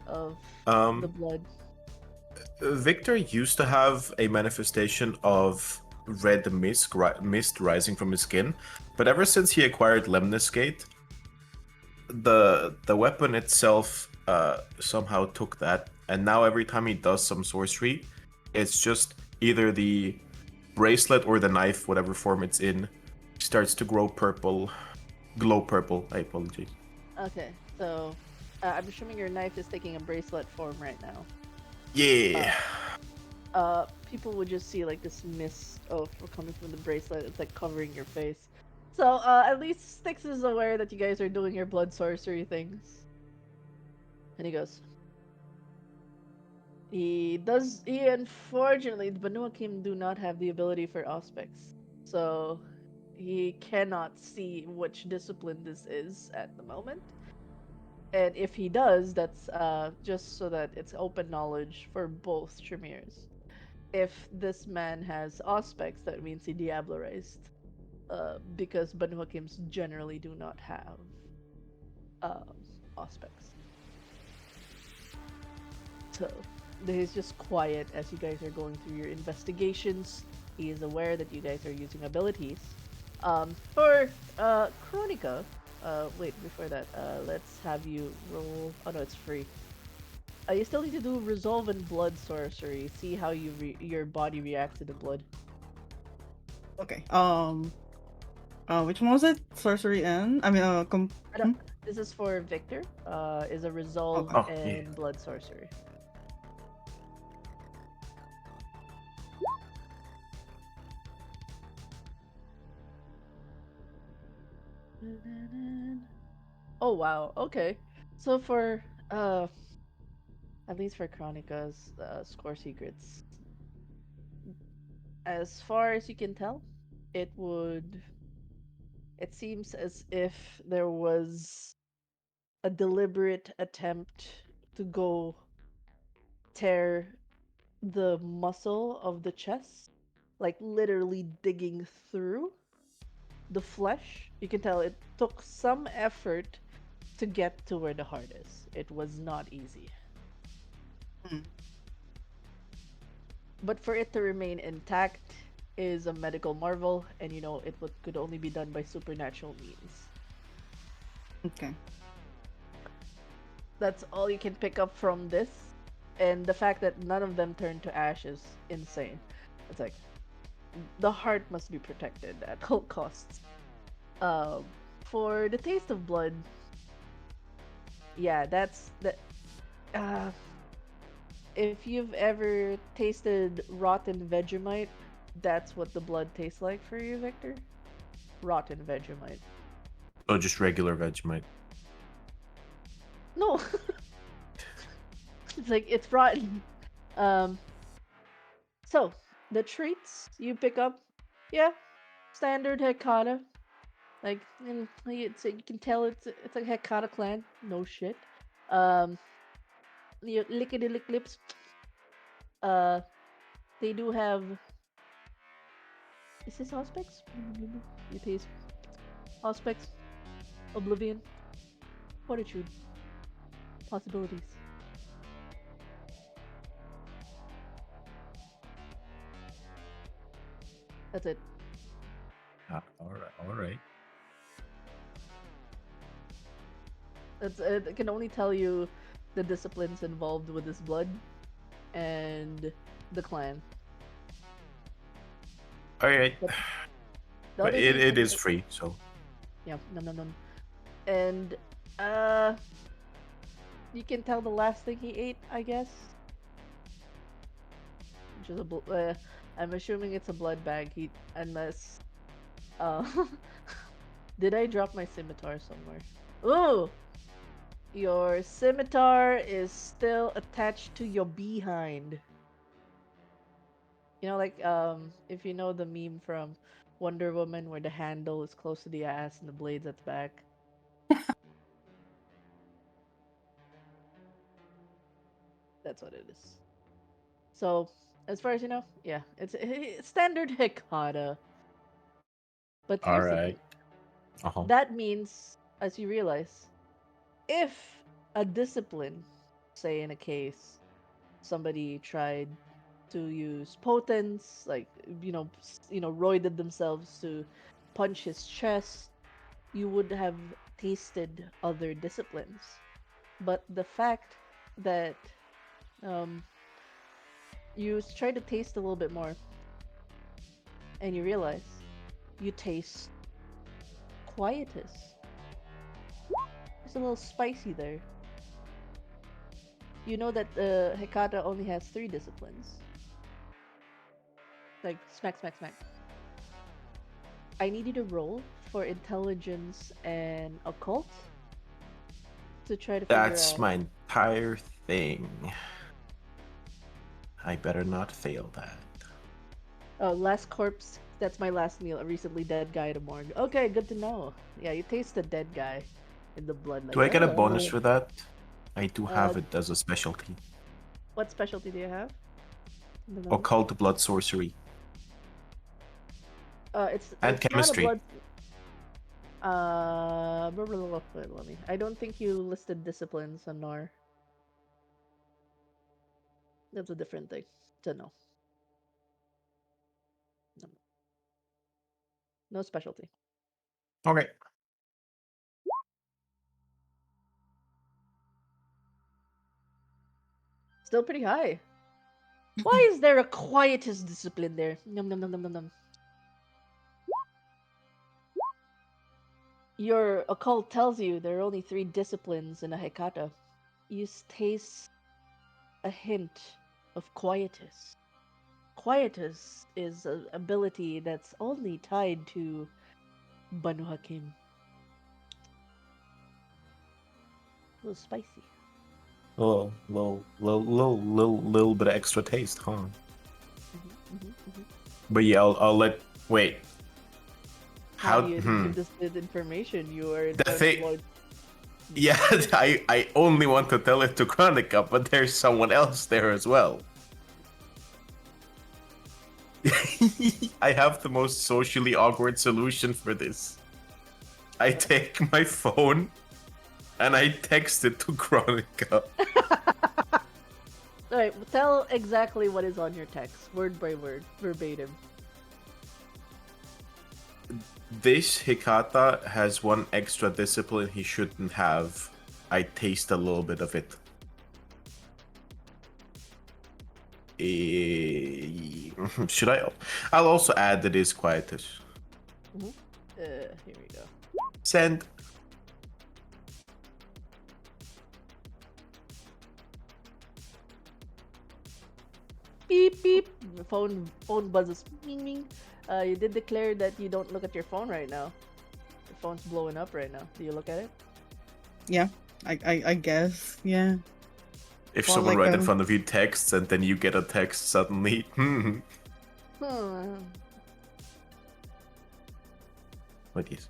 S1: of the
S3: Um,
S1: blood?
S3: Victor used to have a manifestation of red mist rising from his skin, but ever since he acquired Lemniscate, the weapon itself somehow took that, and now every time he does some sorcery, it's just either the bracelet or the knife, whatever form it's in, starts to glow purple. I apologize.
S1: Okay, so I'm assuming your knife is taking a bracelet form right now.
S3: Yeah.
S1: Uh, People would just see like this mist of coming from the bracelet. It's like covering your face. So at least Styx is aware that you guys are doing your blood sorcery things. And he goes, he unfortunately, the Banu Hakim do not have the ability for aspects. So he cannot see which discipline this is at the moment. And if he does, that's just so that it's open knowledge for both Tremiers. If this man has aspects, that means he diablerized. Because Banu Hakims generally do not have um, aspects. So he's just quiet as you guys are going through your investigations. He is aware that you guys are using abilities. For Chronica, wait, before that, let's have you roll. Oh no, it's free. You still need to do resolve and blood sorcery. See how your body reacts to the blood.
S6: Okay. Which one was it? Sorcery and I mean,
S1: I don't, this is for Victor. Is a resolve
S6: Okay.
S3: Oh yeah.
S1: and blood sorcery. Oh wow. Okay. So at least for Chronica's score secrets, As far as you can tell, it would. It seems as if there was a deliberate attempt to go tear the muscle of the chest, like literally digging through the flesh. You can tell it took some effort to get to where the heart is. It was not easy.
S6: Hmm.
S1: But for it to remain intact is a medical marvel, and could only be done by supernatural means.
S6: Okay.
S1: That's all you can pick up from this. And the fact that none of them turned to ash is insane. It's like the heart must be protected at all costs. Um, for the taste of blood, yeah, that's that. Uh, if you've ever tasted rotten Vegemite, that's what the blood tastes like for you, Victor. Rotten Vegemite.
S3: Oh, just regular Vegemite.
S1: No, it's rotten. Um, so the treats you pick up, yeah, standard Hekata. You can tell it's a Hekata clan. No shit. Um, lickety lick lips. Uh, they do have. Is this Auspex? You taste Auspex, Oblivion, Fortitude, possibilities. That's it.
S3: All right, all right.
S1: It can only tell you the disciplines involved with this blood and the clan.
S3: All right.
S1: But the
S3: But
S1: other
S3: it,
S1: things,
S3: it is free, so
S1: yeah, no. And uh, you can tell the last thing he ate, I guess, which is I'm assuming it's a blood bag. Unless, uh, did I drop my scimitar somewhere? Ooh, your scimitar is still attached to your behind. If you know the meme from Wonder Woman where the handle is close to the ass and the blade's at the back. That's what it is. So, as far as you know, yeah, it's standard Hikata. But
S3: all
S1: here's the
S3: right.
S1: thing.
S3: Uh-huh.
S1: That means, as you realize, if a discipline, say in a case, somebody tried to use potence, roided themselves to punch his chest, you would have tasted other disciplines. But the fact that um, you try to taste a little bit more and you realize you taste quietus. It's a little spicy there. You know that Hekata only has 3 disciplines. Like, smack, smack, smack. I need you to roll for intelligence and occult to try to figure
S3: That's
S1: out.
S3: my entire thing. I better not fail that.
S1: Oh, last corpse. That's my last meal. A recently dead guy at a morgue. Okay, good to know. Yeah, you taste the dead guy in the blood.
S3: Do
S1: Like,
S3: I get a bonus
S1: oh.
S3: for that? I do
S1: Uh,
S3: have it as a specialty.
S1: what specialty do you have? No.
S3: Occult blood sorcery and
S1: It's not a
S3: chemistry.
S1: blood. Wait, let me. I don't think you listed disciplines on NAR. That's a different thing. So no, no, no specialty.
S3: Okay.
S1: Still pretty high. Why is there a quietist discipline there? Num num num num num num. Your occult tells you there are only 3 disciplines in a Hekata. You taste a hint of quietus. Quietus is an ability that's only tied to Banu Hakim. A little spicy.
S3: Little bit of extra taste, huh?
S1: Mhm.
S3: But yeah, I'll let. Wait.
S1: How do
S3: How?
S1: you give this information? You are in
S3: The
S1: front of
S3: thing.
S1: Lord.
S3: Yeah, I only want to tell it to Chronica, but there's someone else there as well. I have the most socially awkward solution for this. I take my phone and I text it to Chronica.
S1: Alright, tell exactly what is on your text, word by word, verbatim.
S3: This Hikata has one extra discipline he shouldn't have. I taste a little bit of it. Should I? I'll also add that is quietus.
S1: Here we go.
S3: Send.
S1: Beep beep. The phone buzzes. Ming ming. You did declare that you don't look at your phone right now. Your phone's blowing up right now. Do you look at it?
S6: Yeah, I guess. Yeah.
S3: If
S6: Well,
S3: someone
S6: like,
S3: right in front of you texts and then you get a text suddenly. What is?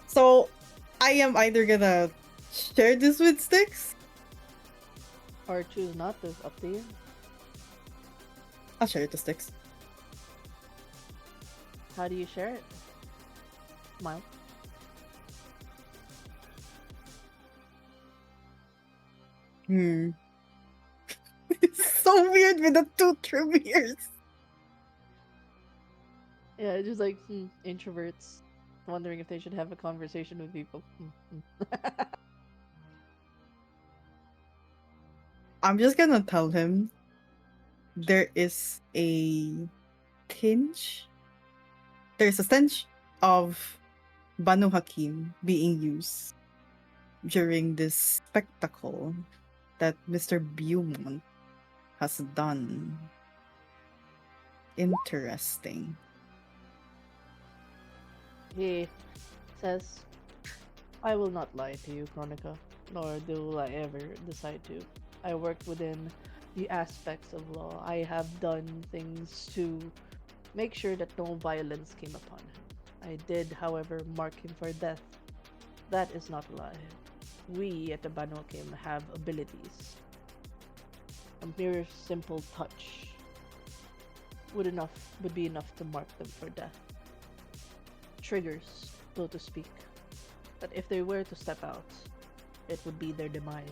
S6: So, I am either gonna share this with Sticks.
S1: Or choose not to. Up to you.
S6: I'll share it to Sticks.
S1: How do you share it? Smile.
S6: It's so weird with the two trivia.
S1: Yeah, it's just like introverts wondering if they should have a conversation with people.
S6: I'm just gonna tell him there is a tinge. There's a stench of Banu Hakim being used during this spectacle that Mr. Beaumont has done. Interesting.
S1: He says, I will not lie to you, Chronica, nor will I ever decide to. I work within the aspects of law. I have done things to make sure that no violence came upon him. I did, however, mark him for death. That is not a lie. We at the Banokim have abilities. A mere simple touch would be enough to mark them for death. Triggers, so to speak. That if they were to step out, it would be their demise.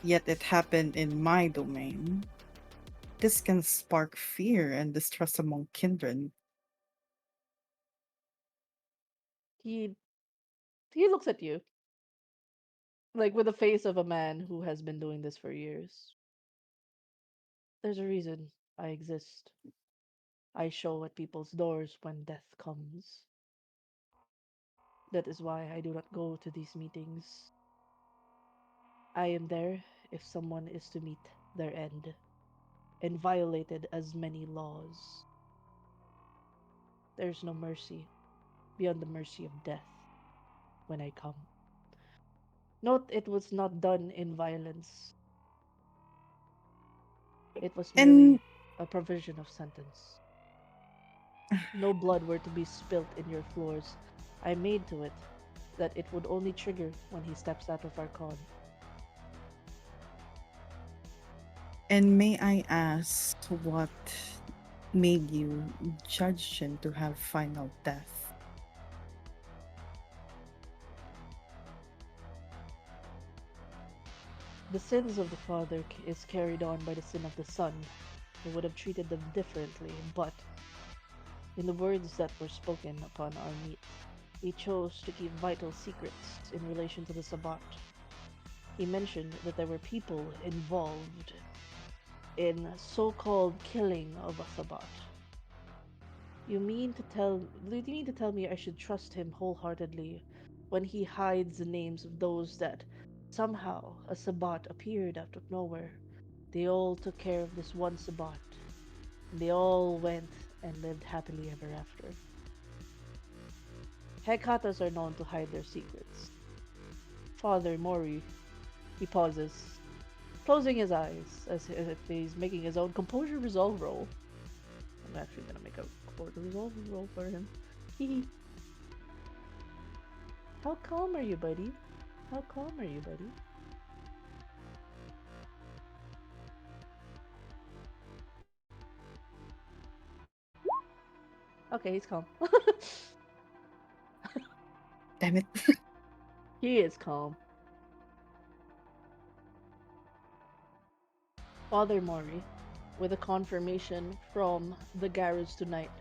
S6: Yet it happened in my domain. This can spark fear and distrust among kindred.
S1: He looks at you like with the face of a man who has been doing this for years. There's a reason I exist. I show at people's doors when death comes. That is why I do not go to these meetings. I am there if someone is to meet their end and violated as many laws. There's no mercy beyond the mercy of death when I come. Note it was not done in violence. It was
S6: And
S1: merely a provision of sentence. No blood were to be spilt in your floors. I made to it that it would only trigger when he steps out of our con.
S6: may I ask what made you judge him to have final death?
S1: The sins of the father is carried on by the sin of the son. He would have treated them differently, but in the words that were spoken upon our meet, he chose to keep vital secrets in relation to the Sabbat. He mentioned that there were people involved in so-called killing of a Sabbat. Do you mean to tell me I should trust him wholeheartedly when he hides the names of those that somehow a Sabbat appeared out of nowhere? They all took care of this one Sabbat, and they all went and lived happily ever after. Hekatas are known to hide their secrets. Father Mori, he pauses, closing his eyes as if he's making his own composure resolve roll. I'm actually gonna make a composure resolve roll for him. Hee. How calm are you, buddy? How calm are you, buddy? Okay, he's calm.
S6: Damn it.
S1: He is calm. Father Mori, with a confirmation from the Garus tonight,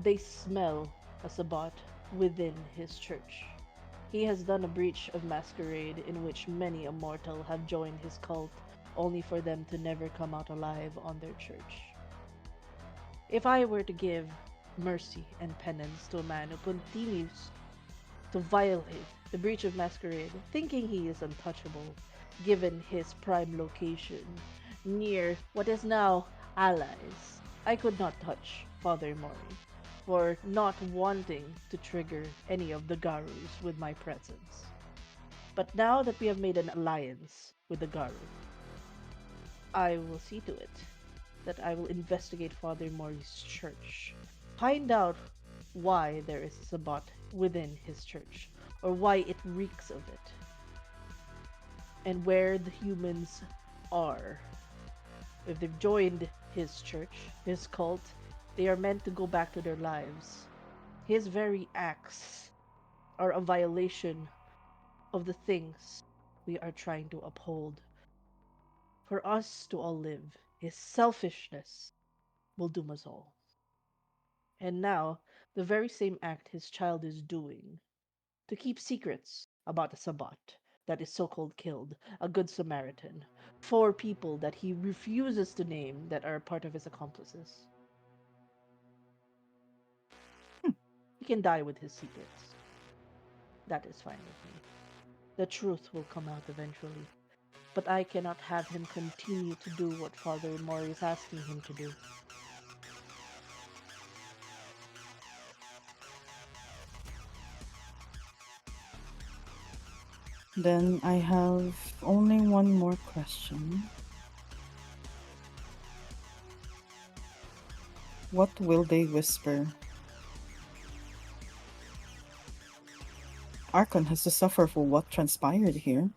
S1: they smell a Sabbat within his church. He has done a breach of masquerade in which many a mortal have joined his cult, only for them to never come out alive on their church. If I were to give mercy and penance to a man who continues to violate the breach of masquerade, thinking he is untouchable, given his prime location near what is now allies, I could not touch Father Mori for not wanting to trigger any of the Garus with my presence. But now that we have made an alliance with the Garu, I will see to it that I will investigate Father Mori's church, find out why there is a Sabbat within his church, or why it reeks of it, and where the humans are. If they've joined his church, his cult, they are meant to go back to their lives. His very acts are a violation of the things we are trying to uphold. For us to all live, his selfishness will doom us all. And now, the very same act his child is doing to keep secrets about a Sabbat that is so called killed, a good Samaritan, four people that he refuses to name that are part of his accomplices. He can die with his secrets. That is fine with me. The truth will come out eventually. But I cannot have him continue to do what Father Mori is asking him to do.
S6: Then I have only one more question. What will they whisper? Archon has to suffer for what transpired here.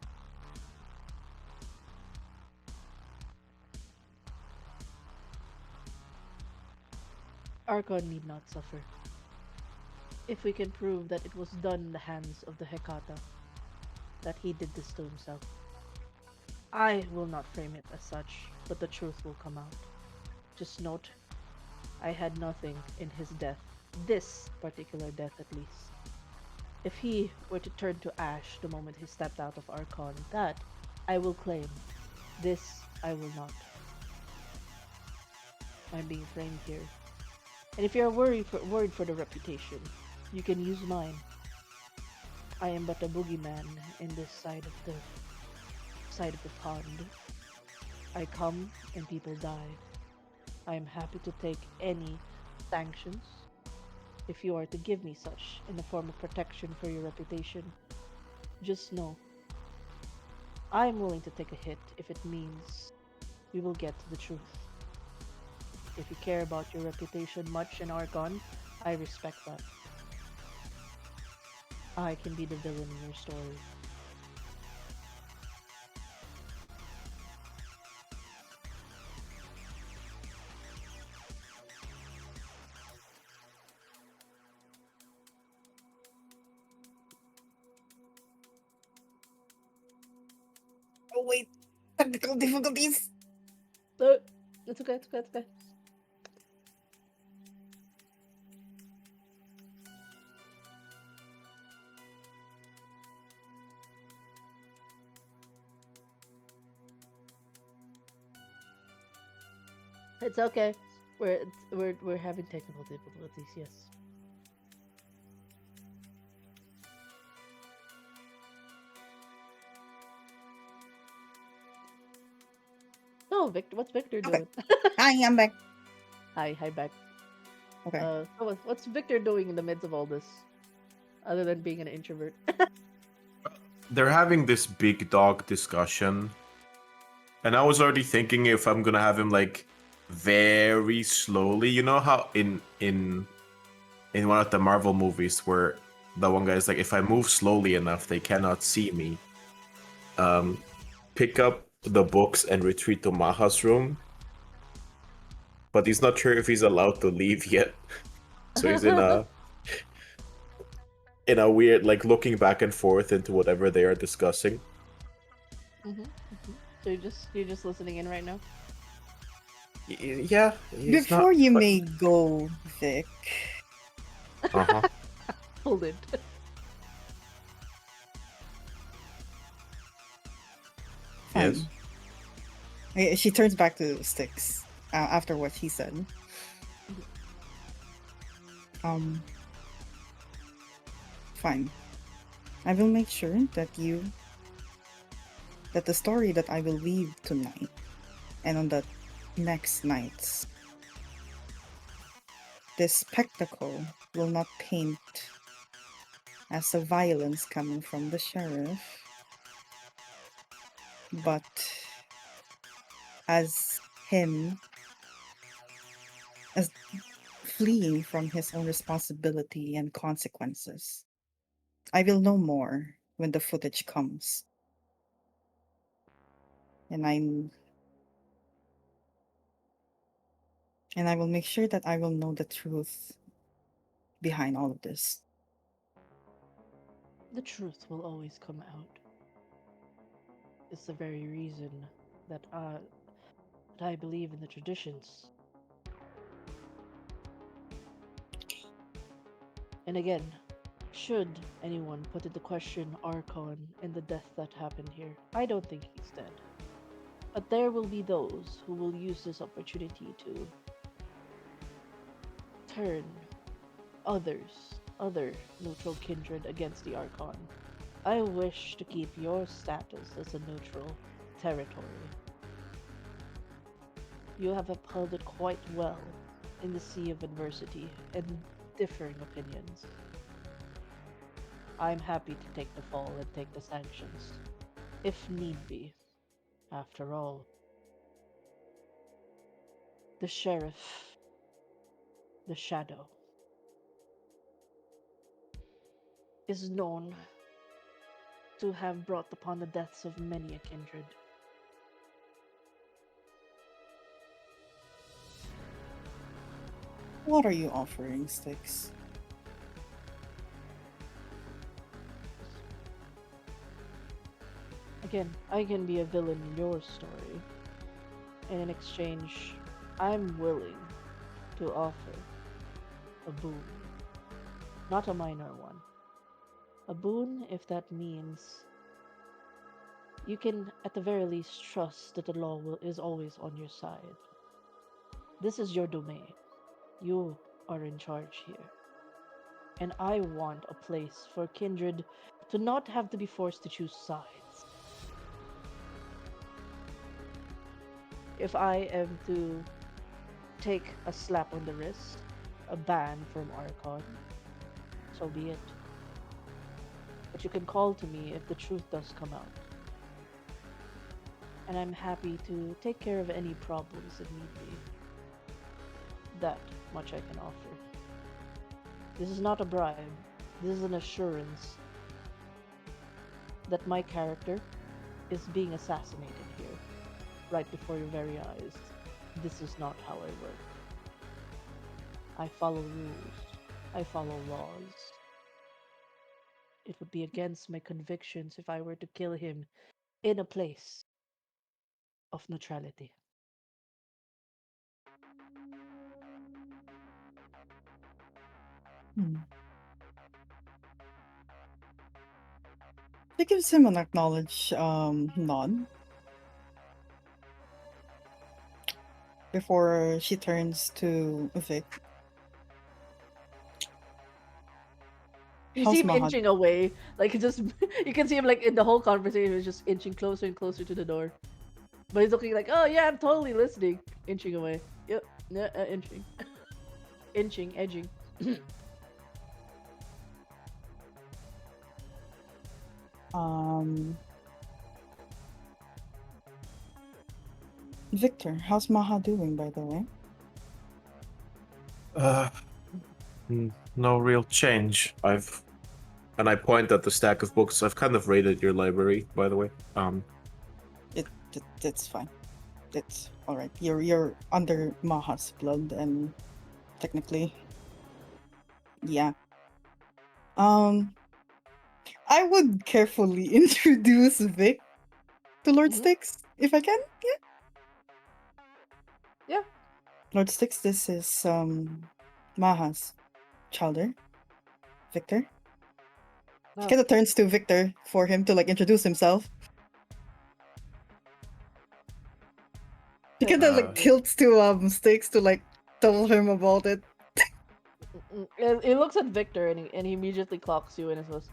S1: Archon need not suffer. If we can prove that it was done in the hands of the Hekata, that he did this to himself. I will not frame it as such, but the truth will come out. Just note, I had nothing in his death, this particular death at least. If he were to turn to ash the moment he stepped out of Archon, that I will claim. This I will not. I'm being framed here. And if you're worried for the reputation, you can use mine. I am but a boogeyman in this side of the pond. I come and people die. I am happy to take any sanctions if you are to give me such in the form of protection for your reputation. Just know, I am willing to take a hit if it means we will get to the truth. If you care about your reputation much in Archon, I respect that. I can be the villain in your story.
S6: Oh wait, technical difficulties.
S1: It's okay, it's okay, it's okay. It's okay. We're having technical difficulties, yes. Oh, Victor, what's Victor
S6: Okay.
S1: doing?
S6: Hi, I'm back.
S1: Hi, back.
S6: Okay.
S1: So what's Victor doing in the midst of all this, other than being an introvert?
S3: They're having this big dog discussion And I was already thinking if I'm gonna have him like very slowly. You know how in one of the Marvel movies where the one guy's like, if I move slowly enough, they cannot see me. Pick up the books and retreat to Maha's room. But he's not sure if he's allowed to leave yet. So he's in a weird, like, looking back and forth into whatever they are discussing.
S1: So you're just listening in right now.
S3: Yeah, he's
S6: Before
S3: not.
S6: you may go, Vic,
S3: Uh-huh.
S1: Hold it.
S3: Yes.
S6: fine. She turns back to Sticks after what he said. Fine. I will make sure that the story that I will weave tonight and on the next nights, this spectacle will not paint as a violence coming from the sheriff, but as him as fleeing from his own responsibility and consequences. I will know more when the footage comes. And I will make sure that I will know the truth behind all of this.
S1: The truth will always come out. It's the very reason that I believe in the traditions. And again, should anyone put into question Archon and the death that happened here, I don't think he's dead. But there will be those who will use this opportunity to turn other neutral kindred against the Archon. I wish to keep your status as a neutral territory. You have upheld it quite well in the sea of adversity and differing opinions. I'm happy to take the fall and take the sanctions, if need be. After all, the sheriff, the shadow, is known to have brought upon the deaths of many a kindred.
S6: What are you offering, Sticks?
S1: Again, I can be a villain in your story, and in exchange, I'm willing to offer a boon. Not a minor one. A boon if that means you can at the very least trust that the is always on your side. This is your domain. You are in charge here. And I want a place for kindred to not have to be forced to choose sides. If I am to take a slap on the wrist, a ban from Archon, so be it. But you can call to me if the truth does come out. And I'm happy to take care of any problems if need be. That much I can offer. This is not a bribe. This is an assurance that my character is being assassinated here, right before your very eyes. This is not how I work. I follow rules. I follow laws. It would be against my convictions if I were to kill him in a place of neutrality.
S6: She gives him an acknowledged nod before she turns to Vic.
S1: You see
S6: How's
S1: him
S6: Mahad?
S1: inching away, like he just you can see him like in the whole conversation, he's just inching closer and closer to the door. But he's looking like, oh yeah, I'm totally listening. Inching away. Yep, yeah, inching, inching, edging.
S6: Um, Victor, how's Maha doing, by the way?
S3: Uh, no real change. And I point at the stack of books. I've kind of raided your library, by the way.
S6: It's fine. It's all right. You're under Maha's blood, and technically, yeah. I would carefully introduce Vic to Lord
S1: Mhm.
S6: Styx if I can. Yeah.
S1: Yeah.
S6: Lord Styx, this is Maha's childer, Victor. He
S1: Oh,
S6: kind of turns to Victor for him to like introduce himself. He kind of like tilts to Styx to like tell him about it.
S1: He looks at Victor and he immediately clocks you and says,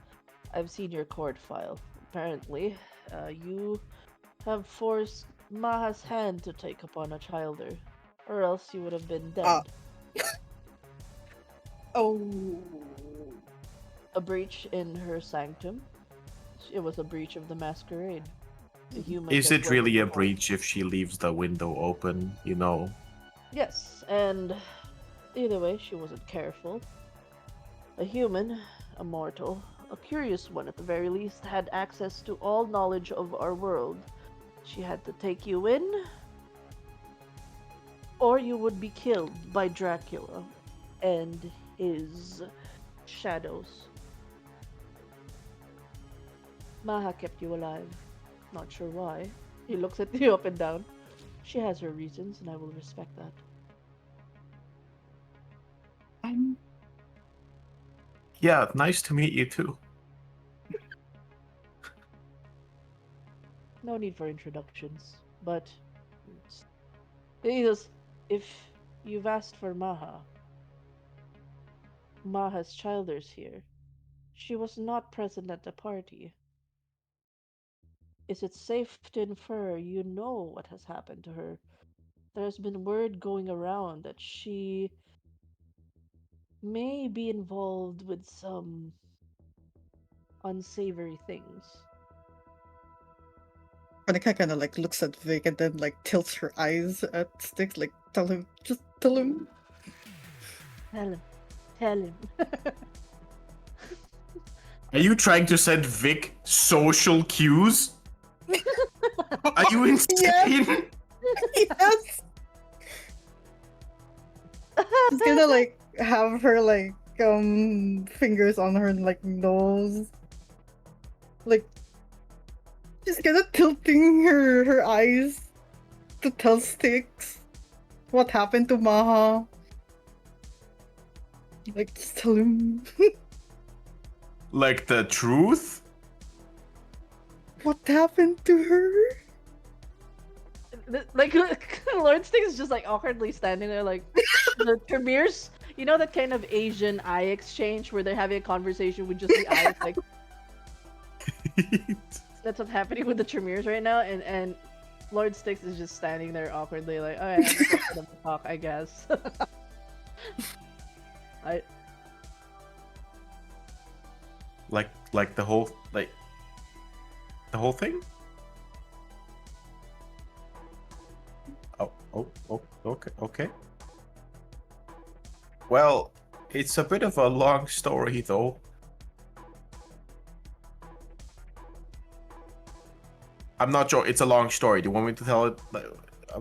S1: "I've seen your court file. Apparently, you have forced Maha's hand to take upon a childer, or else you would have been
S6: Ah.
S1: dead.
S6: Oh.
S1: A breach in her sanctum. It was a breach of the masquerade. The humans
S3: Is
S1: have
S3: it really a
S1: broken the
S3: breach if she leaves the window open? You know.
S1: Yes, and either way, she wasn't careful. A human, a mortal, a curious one at the very least, had access to all knowledge of our world. She had to take you in, or you would be killed by Dracula and his shadows. Maha kept you alive. Not sure why. He looks at you up and down. She has her reasons, and I will respect that.
S3: Yeah, nice to meet you too.
S1: No need for introductions, but Jesus, if you've asked for Maha, Maha's childers here. She was not present at the party. Is it safe to infer you know what has happened to her? There's been word going around that she may be involved with some unsavory things.
S6: Veronica kind of like looks at Vic and then like tilts her eyes at Styx, like tell him, just tell him.
S1: Tell him. Tell him.
S3: Are you trying to send Vic social cues? Are you insane?
S6: Yes. Yes. She's gonna like have her like fingers on her like nose, like she's gonna tilting her eyes to tell Styx what happened to Maha. Like just tell him
S3: Like the truth?
S6: what happened to her.
S1: Like Lord Styx is just like awkwardly standing there, like the Tremors. You know that kind of Asian eye exchange where they're having a conversation with just the eyes, like that's what's happening with the Tremors right now, and Lord Styx is just standing there awkwardly, like, oh yeah, I'm just let them talk, I guess. I
S3: like the whole thing? Oh, okay. Well, it's a bit of a long story though. I'm not sure. It's a long story. Do you want me to tell it?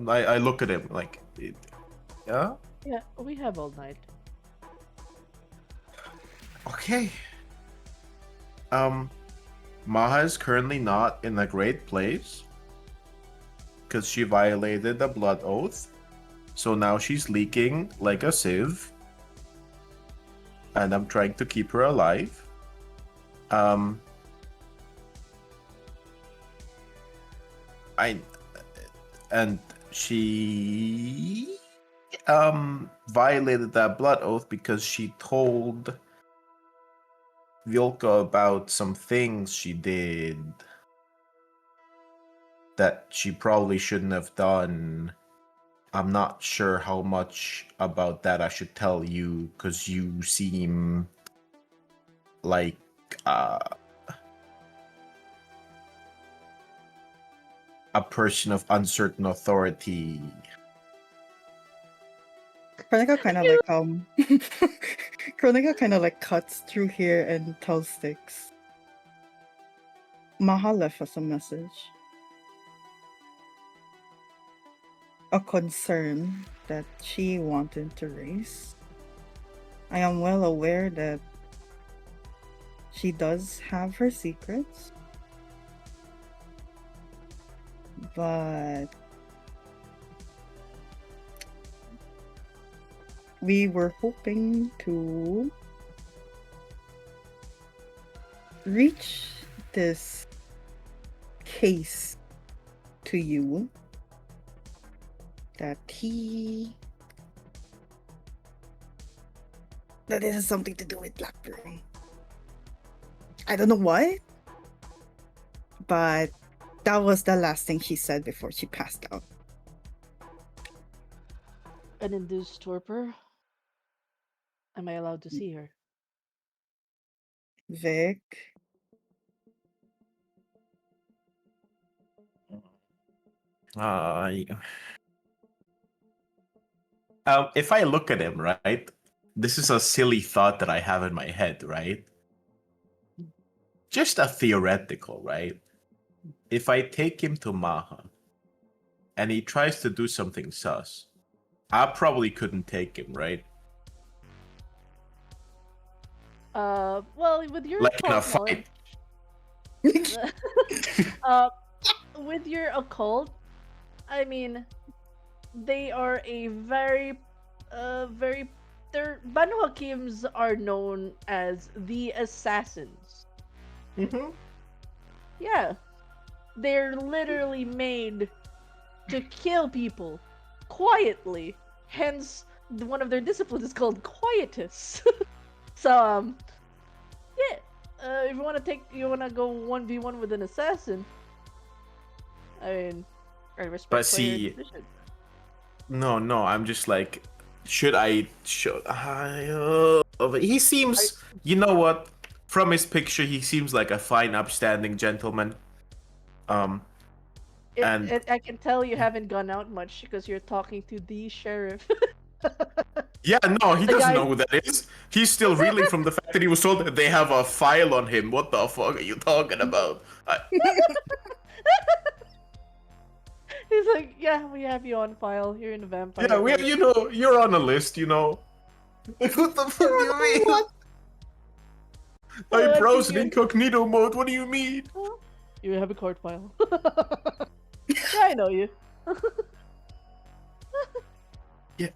S3: I look at him like, yeah.
S1: yeah, we have all night.
S3: Okay. Maha is currently not in a great place because she violated the blood oath. So now she's leaking like a sieve. And I'm trying to keep her alive. And she violated that blood oath because she told Vilka about some things she did that she probably shouldn't have done. I'm not sure how much about that I should tell you because you seem like a person of uncertain authority.
S6: Chronica kind of like Chronica kind of like cuts through here and tells Styx. Maha left us a message. A concern that she wanted to raise. I am well aware that she does have her secrets, but we were hoping to reach this case to you that it has something to do with Blackburn. I don't know what, but that was the last thing she said before she passed out.
S1: An induced torpor? Am I allowed to see her?
S6: Vic,
S3: If I look at him, right, this is a silly thought that I have in my head, right? Just a theoretical, right? If I take him to Maha and he tries to do something sus, I probably couldn't take him, right?
S1: Well, with your
S3: Like in a
S1: occult
S3: fight.
S1: knowledge, with your occult, I mean, they are a very, their Banu Hakims are known as the assassins.
S3: Mm-hmm.
S1: Yeah, they're literally made to kill people quietly. Hence, one of their disciplines is called quietus. So, yeah. If you wanna go 1v1 with an assassin, I mean, I respect
S3: But
S1: your
S3: see,
S1: decision.
S3: no, I'm just like, should I show? He seems, you know what? From his picture, he seems like a fine, upstanding gentleman. And
S1: I can tell you haven't gone out much because you're talking to the sheriff.
S3: yeah, no, he
S1: The
S3: doesn't
S1: guy-
S3: know who that is. He's still reeling from the fact that he was told that they have a file on him. What the fuck are you talking about?
S1: He's like, yeah, we have you on file. You're in the vampire.
S3: Yeah,
S1: Court."
S3: you're on a list, Like, what the fuck do you mean? I
S1: What do
S3: browse in
S1: you-
S3: incognito mode. What do you mean?
S1: You have a court file. Yeah, I know you.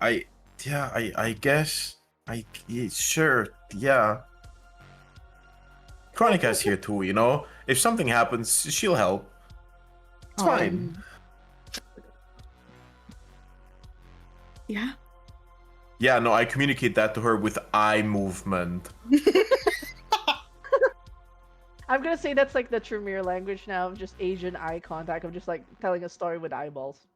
S3: I guess. Sure, yeah. Chronica's here too, If something happens, she'll help. It's fine.
S6: Yeah.
S3: Yeah, no, I communicate that to her with eye movement.
S1: I'm gonna say that's like the Tremere language now of just Asian eye contact. I'm just like telling a story with eyeballs.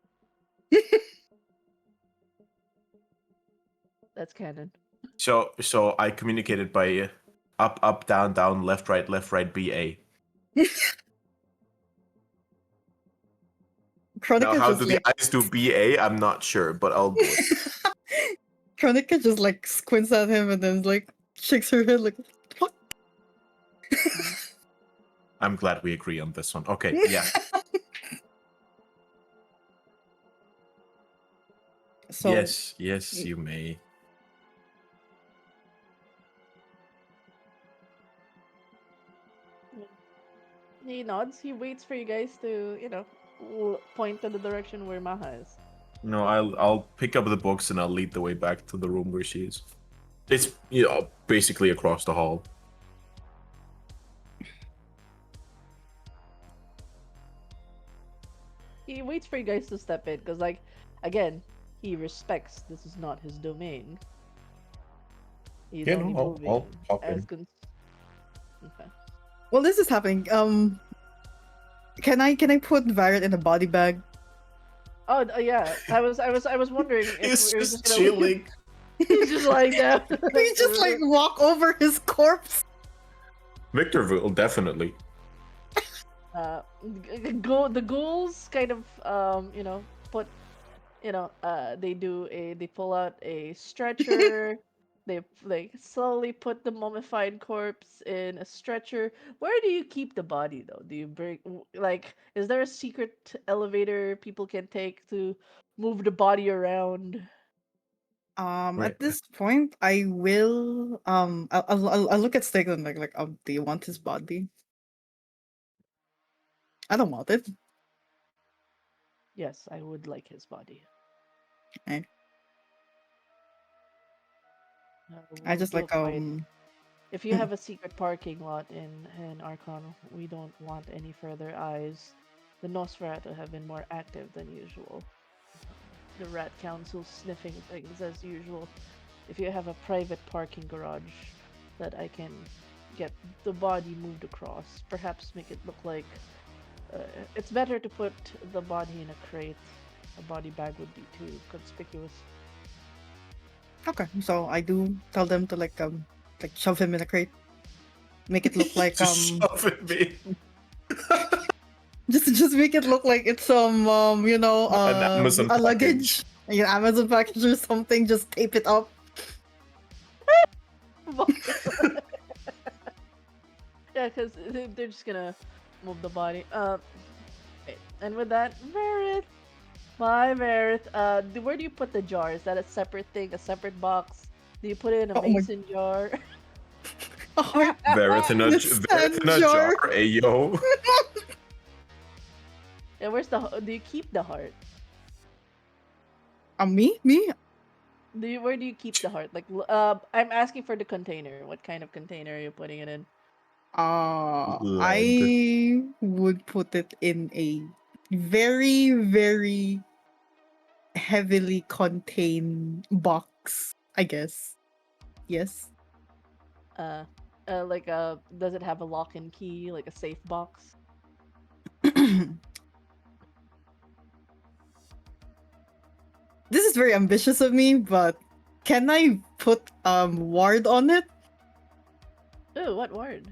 S1: That's canon.
S3: So I communicated by up, down, left, right, BA.
S6: Chronica
S3: Now, how
S6: just
S3: do the eyes do BA? I'm not sure, but I'll do it.
S6: Chronica just like squints at him and then like shakes her head like, what?
S3: I'm glad we agree on this one. Okay, yeah.
S6: So
S3: yes, you may.
S1: He nods. He waits for you guys to, point to the direction where Maha is.
S3: No, I'll pick up the books and I'll lead the way back to the room where she is. It's basically across the hall.
S1: He waits for you guys to step in, because, like, again, he respects this is not his domain. He's
S3: Yeah,
S1: only
S3: no, I'll
S1: moving
S3: hop
S1: as
S3: in.
S6: while this is happening, can I put Varret in a body bag?
S1: Oh yeah, I was wondering if
S3: He's
S1: we were
S3: just
S1: gonna-
S3: chilling.
S1: He's just lying down.
S6: We just like walk over his corpse.
S3: Victor will definitely.
S1: The ghouls kind of put they pull out a stretcher. They like slowly put the mummified corpse in a stretcher. Where do you keep the body though? Do you like, is there a secret elevator people can take to move the body around?
S3: Right.
S6: At this point, I will I'll look at Stig and do you want his body? I don't want it.
S1: Yes, I would like his body.
S6: Eh. I
S1: We'll
S6: just
S1: do a
S6: like
S1: quiet. If you have a secret parking lot in Archon, we don't want any further eyes. The Nosferatu have been more active than usual. The Rat Council sniffing things as usual. If you have a private parking garage that I can get the body moved across, perhaps make it look like it's better to put the body in a crate. A body bag would be too conspicuous.
S6: okay. So I do tell them to shove him in a crate. Make it look like
S3: Just shove it in.
S6: just make it look like it's
S3: An Amazon
S6: a
S3: package.
S6: luggage, like an Amazon package or something. Just tape it up.
S1: Yeah, because they're just gonna move the body. Okay. And with that, Verith, my Verith, where do you put the jar? Is that a separate thing, a separate box? Do you put it in a
S6: Oh my
S1: mason jar?
S6: a heart
S3: Verith in
S6: in a
S3: Verith in
S6: sand
S3: a jar,
S6: jar.
S3: ayo.
S1: Yeah, do you keep the heart?
S6: Me?
S1: Where do you keep the heart? Like, I'm asking for the container. What kind of container are you putting it in?
S3: Lead.
S6: I would put it in a very, very heavily contained box, I guess. Yes.
S1: Uh, does it have a lock and key, like a safe box?
S6: This is very ambitious of me, but can I put ward on it?
S1: Ooh, what word?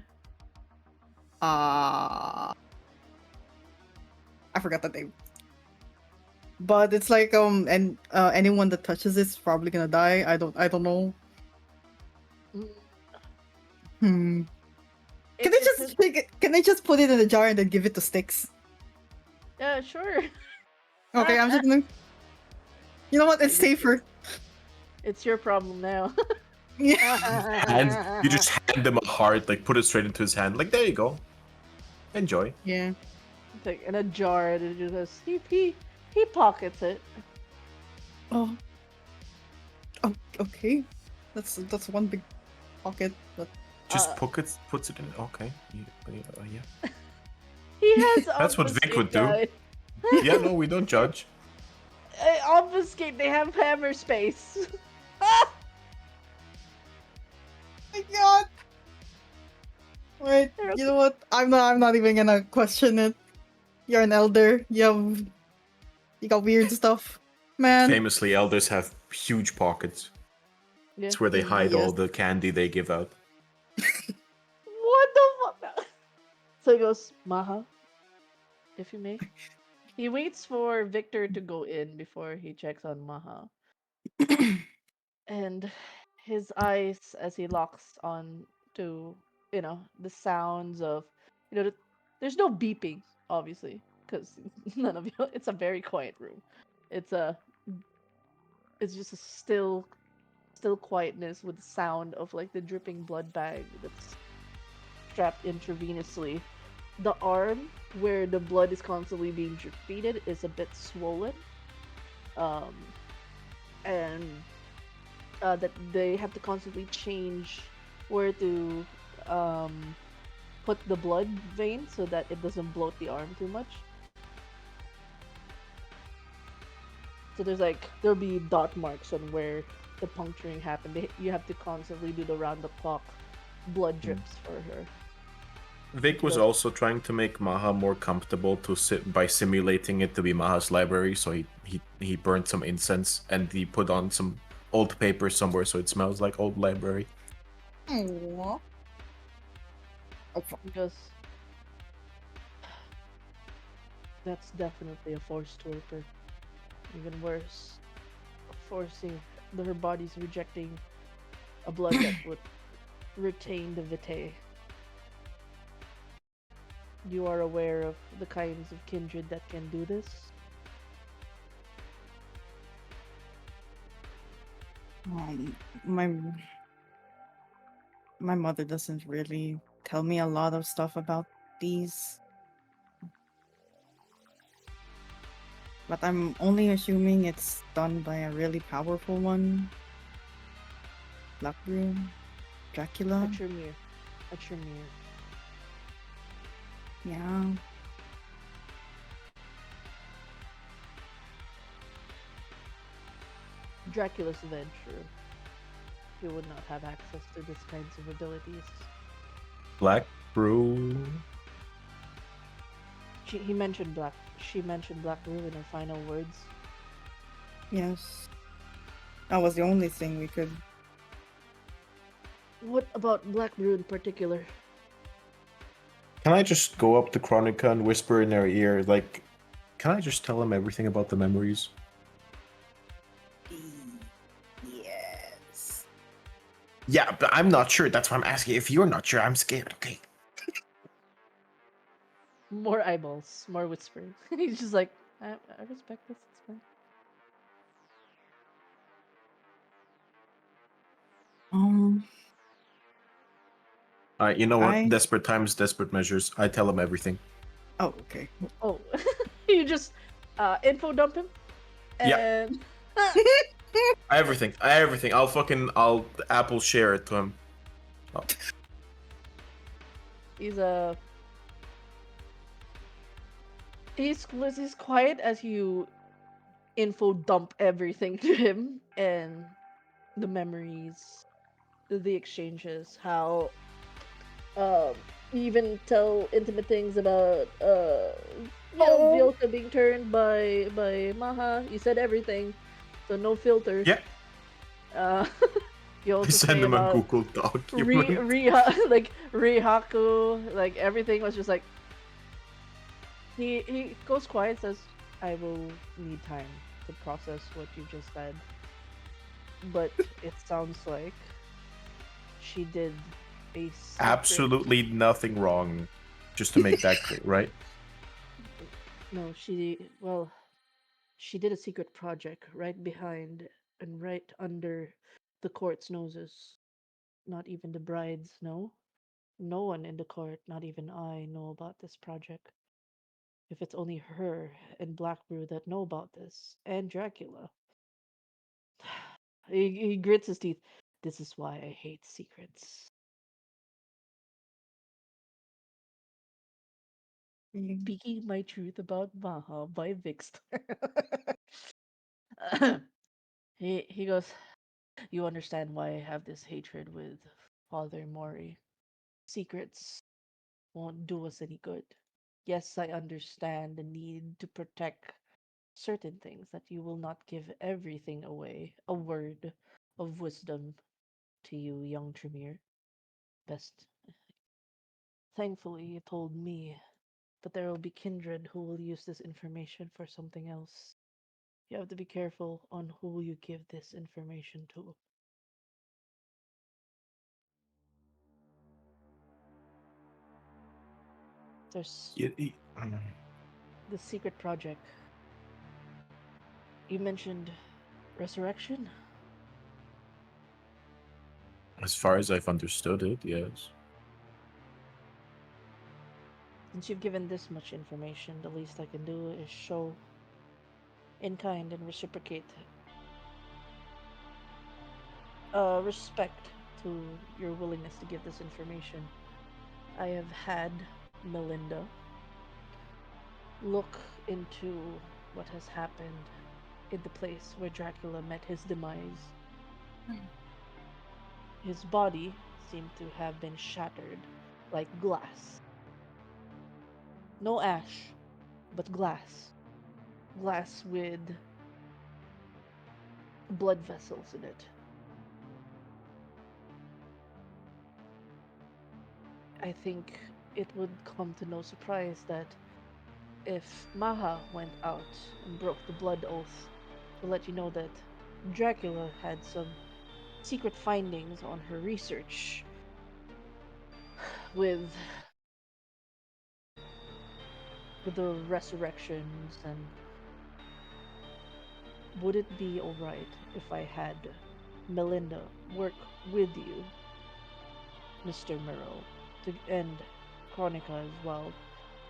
S6: I forgot the name. But it's like and anyone that touches it's probably gonna die. I don't know.
S1: Mm,
S6: Hmm. Can
S1: It,
S6: I
S1: it's
S6: just take it? Can I just put it in a jar and then give it to Sticks?
S1: yeah, sure.
S6: Okay, I'm just gonna. You know what? It's
S1: I guess
S6: safer.
S1: it's your problem now.
S6: Yeah.
S3: And you just hand him a heart, like put it straight into his hand. Like, there you go. Enjoy.
S6: Yeah.
S1: It's like in a jar, and it just says, he pockets it.
S6: Oh. Oh. Okay. That's one big pocket, but
S3: Just
S1: Uh,
S3: puts it in. Okay. Yeah.
S1: He has
S3: That's what Vic
S1: obfuscate,
S3: would do.
S1: guys.
S3: Yeah, no, we don't judge.
S1: Obfuscate. They have hammer space. Ah!
S6: my god. Wait,
S1: They're
S6: you know what? I'm not even gonna question it. You're an elder. You got weird stuff. Man.
S3: Famously, elders have huge pockets.
S1: Yeah.
S3: It's where they hide
S6: Yes.
S3: all the candy they give out.
S1: What the fuck? So he goes, Maha, if you may. He waits for Victor to go in before he checks on Maha. And his eyes, as he locks on to, the sounds of, there's no beeping, obviously, because none of you, it's a very quiet room. It's a, it's just a still quietness with the sound of like the dripping blood bag that's strapped intravenously. The arm where the blood is constantly being drip feeded is a bit swollen. Um, and that they have to constantly change where to put the blood vein so that it doesn't bloat the arm too much. So there'll be dot marks on where the puncturing happened. You have to constantly do the round the clock blood drips for her.
S3: Vic was
S1: Yes.
S3: also trying to make Maha more comfortable to sit by simulating it to be Maha's library, so he burned some incense and he put on some old paper somewhere so it smells like old library.
S6: Aww. Oh, fuck.
S1: He goes, That's definitely a forced torpor. Even worse, forcing her body's rejecting a blood that would retain the vitae. You are aware of the kinds of kindred that can do this?
S6: Um, my my mother doesn't really tell me a lot of stuff about these, but I'm only assuming it's done by a really powerful one. Black Room,
S1: A
S6: Dracula.
S1: Tremere. A Tremere.
S6: Yeah.
S1: Dracula's adventurer. He would not have access to these kinds of abilities.
S3: Black Brew.
S1: He mentioned Black. She mentioned Black Brew in her final words.
S6: Yes. That was the only thing we could.
S1: What about Black Brew in particular?
S3: Can I just go up to Chronica and whisper in their ear, like, can I just tell them everything about the memories?
S6: Yes.
S3: Yeah, but I'm not sure. That's why I'm asking. If you're not sure, I'm scared. Okay.
S1: More eyeballs, more whispering. He's just like, I respect this. It's fine.
S6: Um.
S3: You know what?
S6: I.
S3: Desperate times, desperate measures. I tell them everything.
S6: Oh, okay.
S1: Oh, you just info dump him,
S3: Yeah.
S1: and
S3: Everything. Everything. I'll Apple share it to him. Oh.
S1: he's he's quiet as you info dump everything to him and the memories, the exchanges, how um you even tell intimate things about Vilka being turned by Maha. You said everything, so no filter.
S3: Yeah.
S1: Uh, you
S3: I
S1: also
S3: send
S1: say
S3: him a
S1: about
S3: Google document.
S1: like Rihaku, like everything was just like he goes quiet, says, "I will need time to process what you just said," but it sounds like she did a secret.
S3: Absolutely nothing wrong. Just to make that clear, right?
S1: No, she did a secret project right behind and right under the court's noses. Not even the brides know. No one in the court, not even I, know about this project. If it's only her and Blackbrew that know about this, and Dracula. He grits his teeth. This is why I hate secrets.
S6: Mm.
S1: Speaking my truth about Maha by Vixter. he goes, you understand why I have this hatred with Father Mori. Secrets won't do us any good. Yes, I understand the need to protect certain things, that you will not give everything away. A word of wisdom to you, young Tremere. Best. Thankfully, you told me, but there will be kindred who will use this information for something else. You have to be careful on who you give this information to. There's the secret project. You mentioned resurrection?
S3: As far as I've understood it, yes.
S1: Since you've given this much information, the least I can do is show in kind and reciprocate respect to your willingness to give this information. I have had Melinda look into what has happened in the place where Dracula met his demise. His body seemed to have been shattered like glass. No ash, but glass. Glass with blood vessels in it. I think it would come to no surprise that if Maha went out and broke the blood oath to let you know that Dracula had some secret findings on her research with the resurrections, and would it be alright if I had Melinda work with you, Mr. Murrow, and Chronica as well,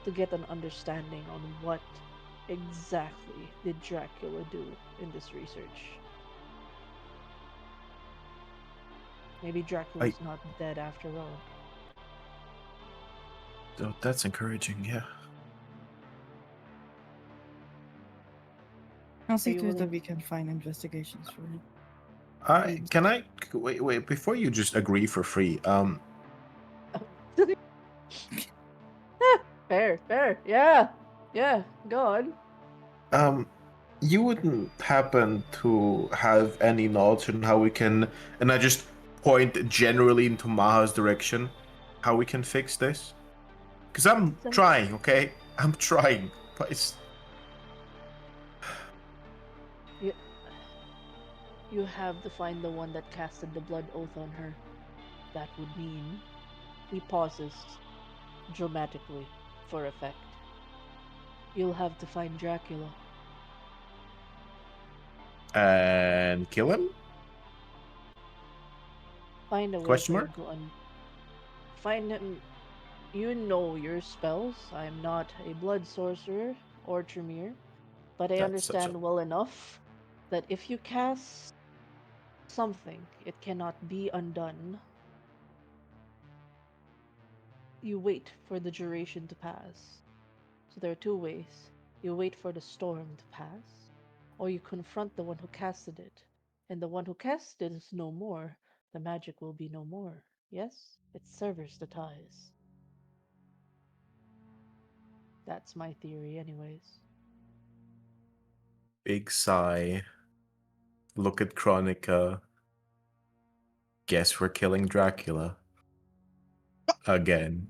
S1: to get an understanding on what exactly did Dracula do in this research? Maybe Dracula's not dead after all.
S3: Oh, that's encouraging. Yeah.
S6: I'll see
S1: you
S6: to it that
S1: willing-
S6: we can find investigations for it.
S3: Can I wait before you just agree for free?
S1: Fair. Yeah, go on.
S3: You wouldn't happen to have any knowledge on how we can, and I just point generally into Maha's direction, how we can fix this? Because I'm trying, okay? I'm trying, but it's
S1: You have to find the one that casted the blood oath on her. That would mean he pauses dramatically for effect. You'll have to find Dracula.
S3: and kill him?
S1: Find a way
S3: Question
S1: for
S3: mark?
S1: him to find him. You know your spells. I'm not a blood sorcerer or Tremere, but I
S3: That's such a
S1: understand well enough that if you cast something, it cannot be undone. You wait for the duration to pass. So there are two ways. You wait for the storm to pass, or you confront the one who casted it. And the one who casted it is no more. The magic will be no more. Yes? It severs the ties. That's my theory, anyways.
S3: big sigh. Look at Chronica. Guess we're killing Dracula. Again.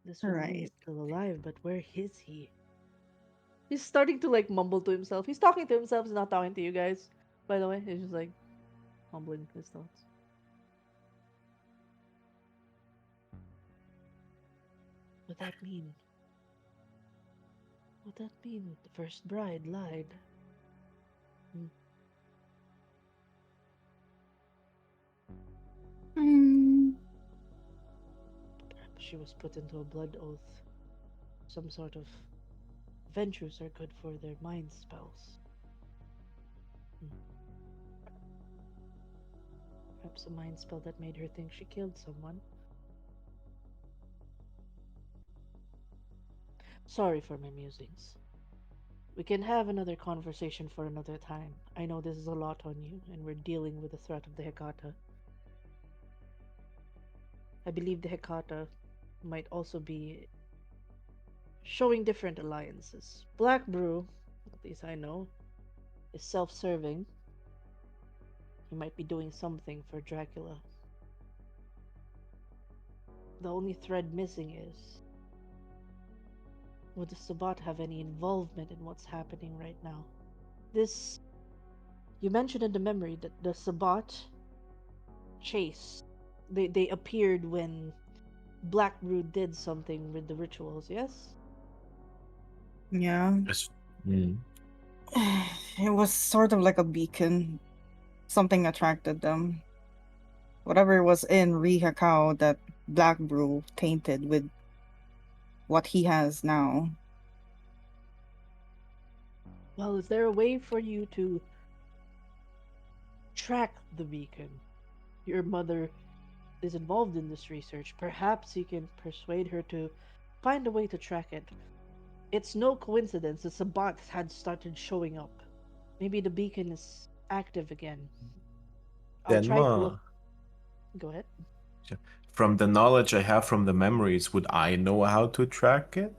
S1: This woman is
S6: Right.
S1: still alive, but where is he? He's starting to like mumble to himself. He's talking to himself, he's not talking to you guys. By the way, he's just like mumbling his thoughts. What that mean? What that mean? The first bride lied.
S6: Hmm.
S1: Perhaps she was put into a blood oath. Some sort of ventures are good for their mind spells. Perhaps a mind spell that made her think she killed someone. Sorry for my musings. We can have another conversation for another time. I know this is a lot on you, and we're dealing with the threat of the Hekata. I believe the Hekata might also be showing different alliances. Black Brew, at least I know, is self-serving. He might be doing something for Dracula. The only thread missing is, would the Sabbat have any involvement in what's happening right now? This, you mentioned in the memory that the Sabbat chase, they appeared when Black Brood did something with the rituals, yes?
S6: Yeah.
S3: Yes. Mm.
S6: It was sort of like a beacon. Something attracted them. Whatever was in Rihakao that Black Brew tainted with what he has now.
S1: Well, is there a way for you to track the beacon? Your mother is involved in this research. Perhaps you can persuade her to find a way to track it. It's no coincidence the Sabbat had started showing up. Maybe the beacon is active again. I'll try to look.
S3: Denma,
S1: Go ahead.
S3: from the knowledge I have from the memories, would I know how to track it?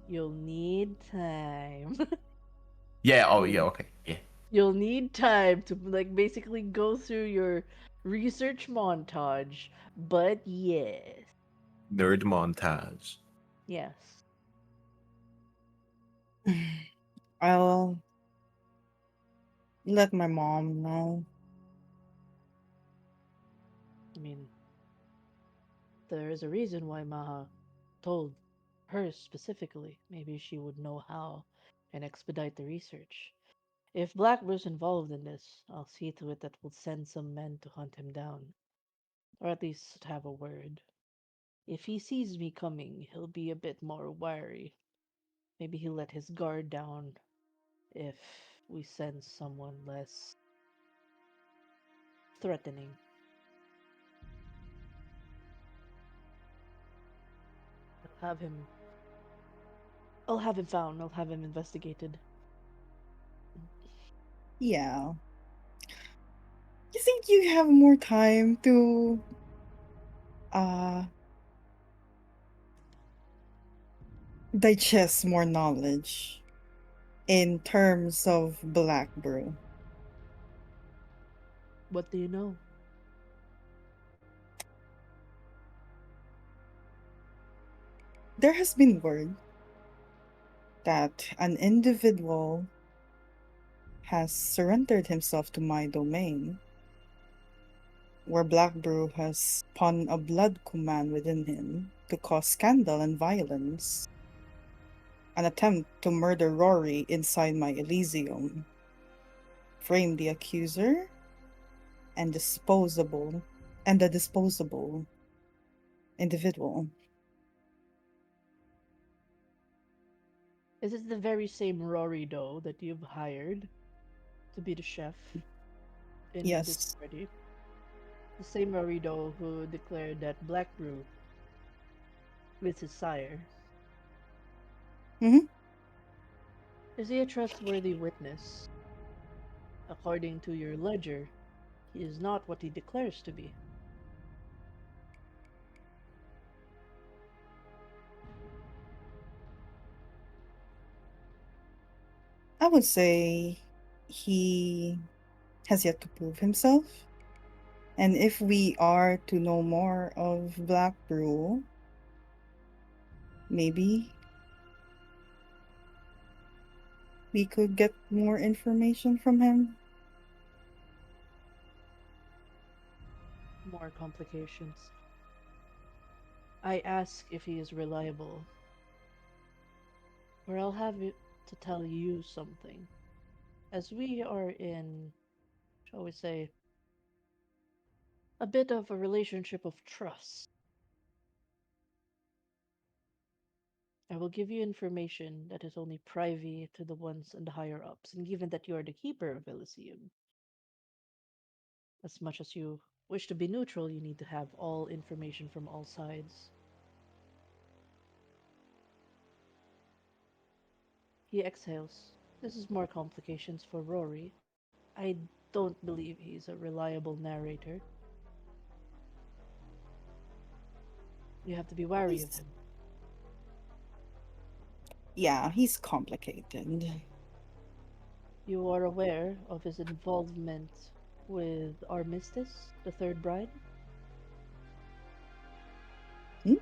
S1: You'll need time.
S3: Yeah, oh yeah, okay. Yeah.
S1: You'll need time to like basically go through your Research montage, but yes.
S3: Nerd montage.
S1: Yes.
S6: I'll let my mom know.
S1: I mean, there is a reason why Maha told her specifically. Maybe she would know how and expedite the research. If Black was involved in this, I'll see to it that we'll send some men to hunt him down, or at least have a word. If he sees me coming, he'll be a bit more wary. Maybe he'll let his guard down if we send someone less threatening. I'll have him. I'll have him found. I'll have him investigated.
S6: Yeah. You think you have more time to uh digest more knowledge in terms of Black Brew?
S1: What do you know?
S6: There has been word that an individual has surrendered himself to my domain, where Black Brew has spun a blood command within him to cause scandal and violence, an attempt to murder Rory inside my Elysium, frame the accuser, and disposable and the disposable individual.
S1: Is it the very same Rory Doe that you've hired to be the chef in this
S6: Yes.
S1: party? The same Rory Doe who declared that Black Brew is his sire.
S6: Hmm.
S1: Is he a trustworthy witness? According to your ledger, he is not what he declares to be.
S6: I would say he has yet to prove himself. And if we are to know more of Black Brew, maybe we could get more information from him.
S1: More complications. I ask if he is reliable, or I'll have it to tell you something. As we are in, shall we say, a bit of a relationship of trust, I will give you information that is only private to the ones and the higher ups, and given that you are the keeper of Elysium, as much as you wish to be neutral, you need to have all information from all sides. He exhales. This is more complications for Rory. I don't believe he's a reliable narrator. You have to be wary of
S6: He's,
S1: him.
S6: yeah, he's complicated.
S1: You are aware of his involvement with Armistice, the third bride?
S6: Hmm?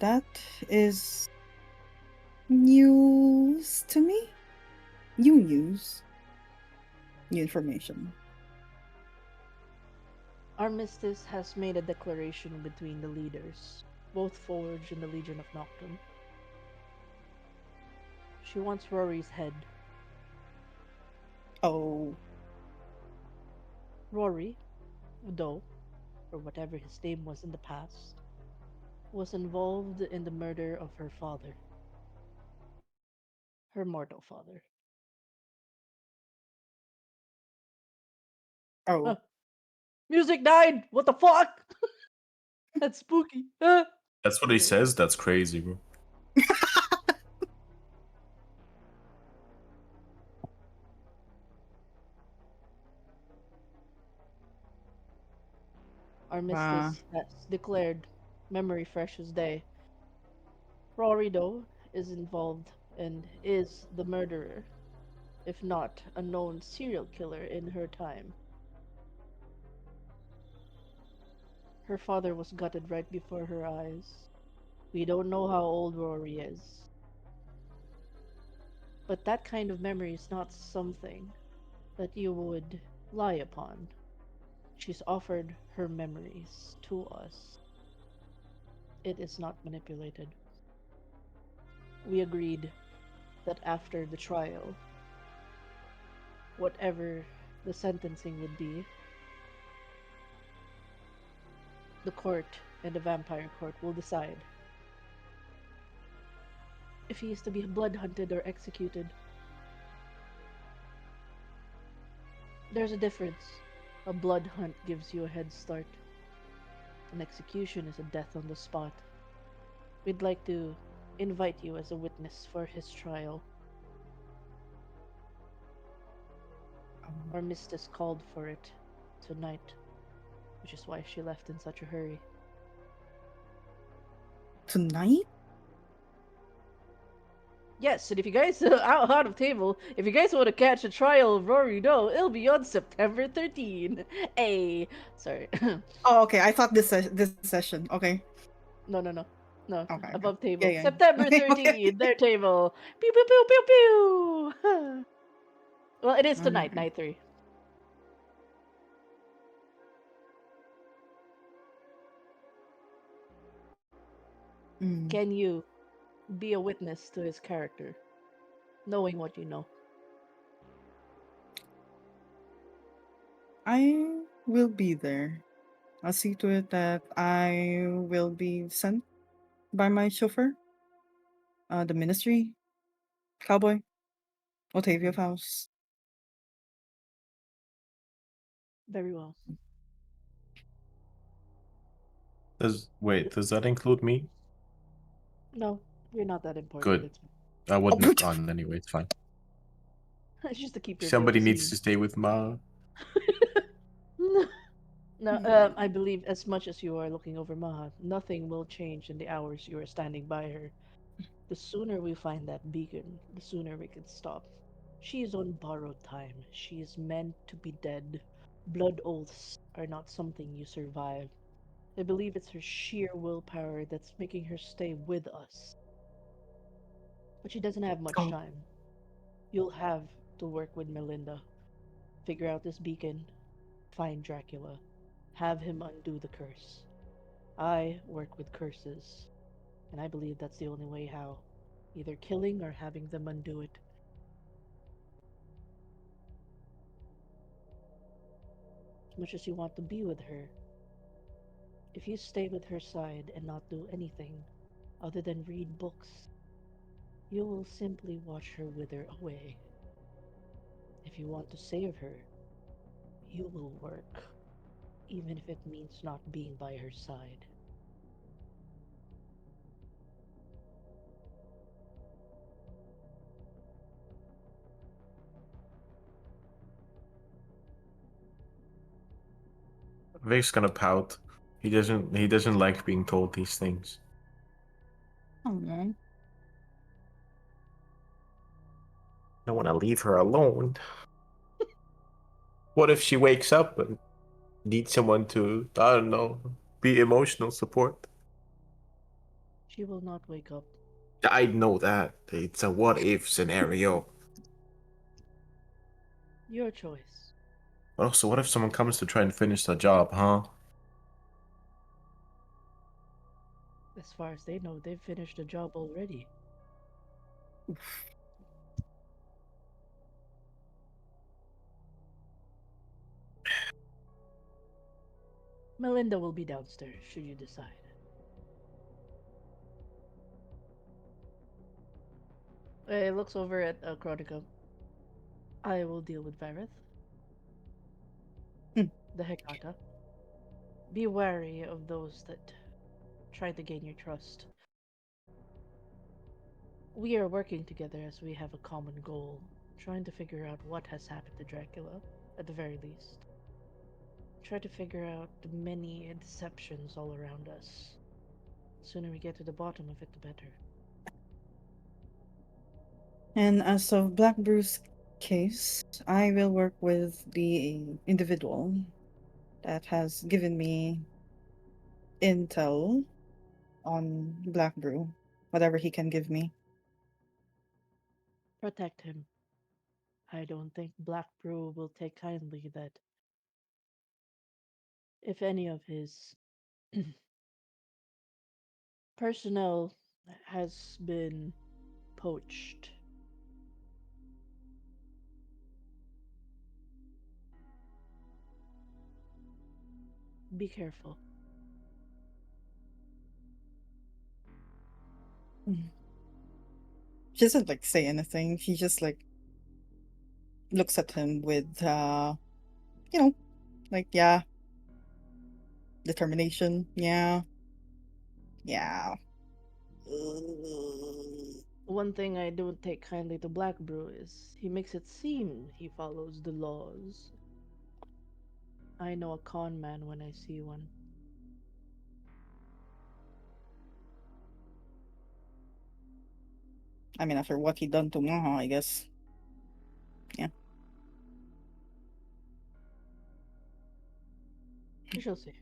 S6: That is news to me. New news, new information.
S1: Armistice has made a declaration between the leaders, both Forge and the Legion of Noctum. She wants Rory's head.
S6: Oh,
S1: Rory, though, or whatever his name was in the past, was involved in the murder of her father, her mortal father.
S6: oh,
S1: Huh. Music died! What the fuck? That's spooky.
S3: That's what he
S1: Anyway,
S3: says. That's crazy, bro.
S6: wow.
S1: Armistice has declared, memory fresh as day. Rory, though, is involved and is the murderer, if not a known serial killer in her time. Her father was gutted right before her eyes. We don't know how old Rory is, but that kind of memory is not something that you would lie upon. She's offered her memories to us. It is not manipulated. We agreed that after the trial, whatever the sentencing would be, the court and the vampire court will decide if he is to be blood hunted or executed. There's a difference. A blood hunt gives you a head start. An execution is a death on the spot. We'd like to invite you as a witness for his trial. Our mistress called for it tonight, which is why she left in such a hurry.
S6: Tonight?
S1: Yes, and if you guys out of table, if you guys want to catch a trial of Rory Doe, it'll be on September 13. Hey, sorry.
S6: Oh, okay. I thought this session. Okay.
S1: No, no, no. No,
S6: Okay. Okay.
S1: above
S6: Yeah.
S1: table.
S6: Yeah.
S1: September
S6: Okay.
S1: 13, their table. Pew, pew, pew, pew, pew. Well, it is tonight,
S6: Okay.
S1: night 3.
S6: Mm.
S1: Can you be a witness to his character, knowing what you know?
S6: I will be there. I'll see to it that I will be sent by my chauffeur, the ministry, cowboy, Otavia Faust.
S1: Very well.
S3: Does that include me?
S1: No, you're not that important.
S3: Good.
S1: It's
S3: I wouldn't have
S6: Oh,
S3: gone anyway. It's fine.
S1: it's just to keep your
S3: Somebody
S1: feelings
S3: needs
S1: seen.
S3: to stay with Ma.
S1: No,
S6: mm.
S1: I believe as much as you are looking over Maha, nothing will change in the hours you are standing by her. The sooner we find that beacon, the sooner we can stop. She is on borrowed time. She is meant to be dead. Blood oaths are not something you survive. I believe it's her sheer willpower that's making her stay with us. But she doesn't have much
S6: Oh,
S1: time. You'll have to work with Melinda, figure out this beacon, find Dracula, have him undo the curse. I work with curses, and I believe that's the only way how. Either killing or having them undo it. As much as you want to be with her, if you stay with her side and not do anything other than read books, you will simply watch her wither away. If you want to save her, you will work, even if it means not being by her side.
S3: Vic's gonna pout. He doesn't like being told these things.
S6: oh man.
S3: I don't want to leave her alone. What if she wakes up and needs someone to, I don't know, be emotional support?
S1: She will not wake up.
S3: I know that. It's a what if scenario.
S1: Your choice.
S3: But also, what if someone comes to try and finish the job, huh?
S1: As far as they know, they've finished the job already. Melinda will be downstairs, should you decide. Looks over at Chronica. I will deal with Vareth,
S6: Hmm.
S1: the Hekata. Be wary of those that try to gain your trust. We are working together as we have a common goal, trying to figure out what has happened to Dracula, at the very least. Try to figure out the many deceptions all around us. The sooner we get to the bottom of it, the better.
S6: And as of Black Bruce case, I will work with the individual that has given me intel on Black Brew, whatever he can give me.
S1: Protect him. I don't think Black Brew will take kindly that if any of his personnel has been poached. Be careful.
S6: She doesn't like say anything. She just like looks at him with you know, like yeah, determination. Yeah. Yeah.
S1: One thing I don't take kindly to Black Brew is he makes it seem he follows the laws. I know a con man when I see one.
S6: I mean, after what he done to Maha, I guess. Yeah.
S1: We shall see.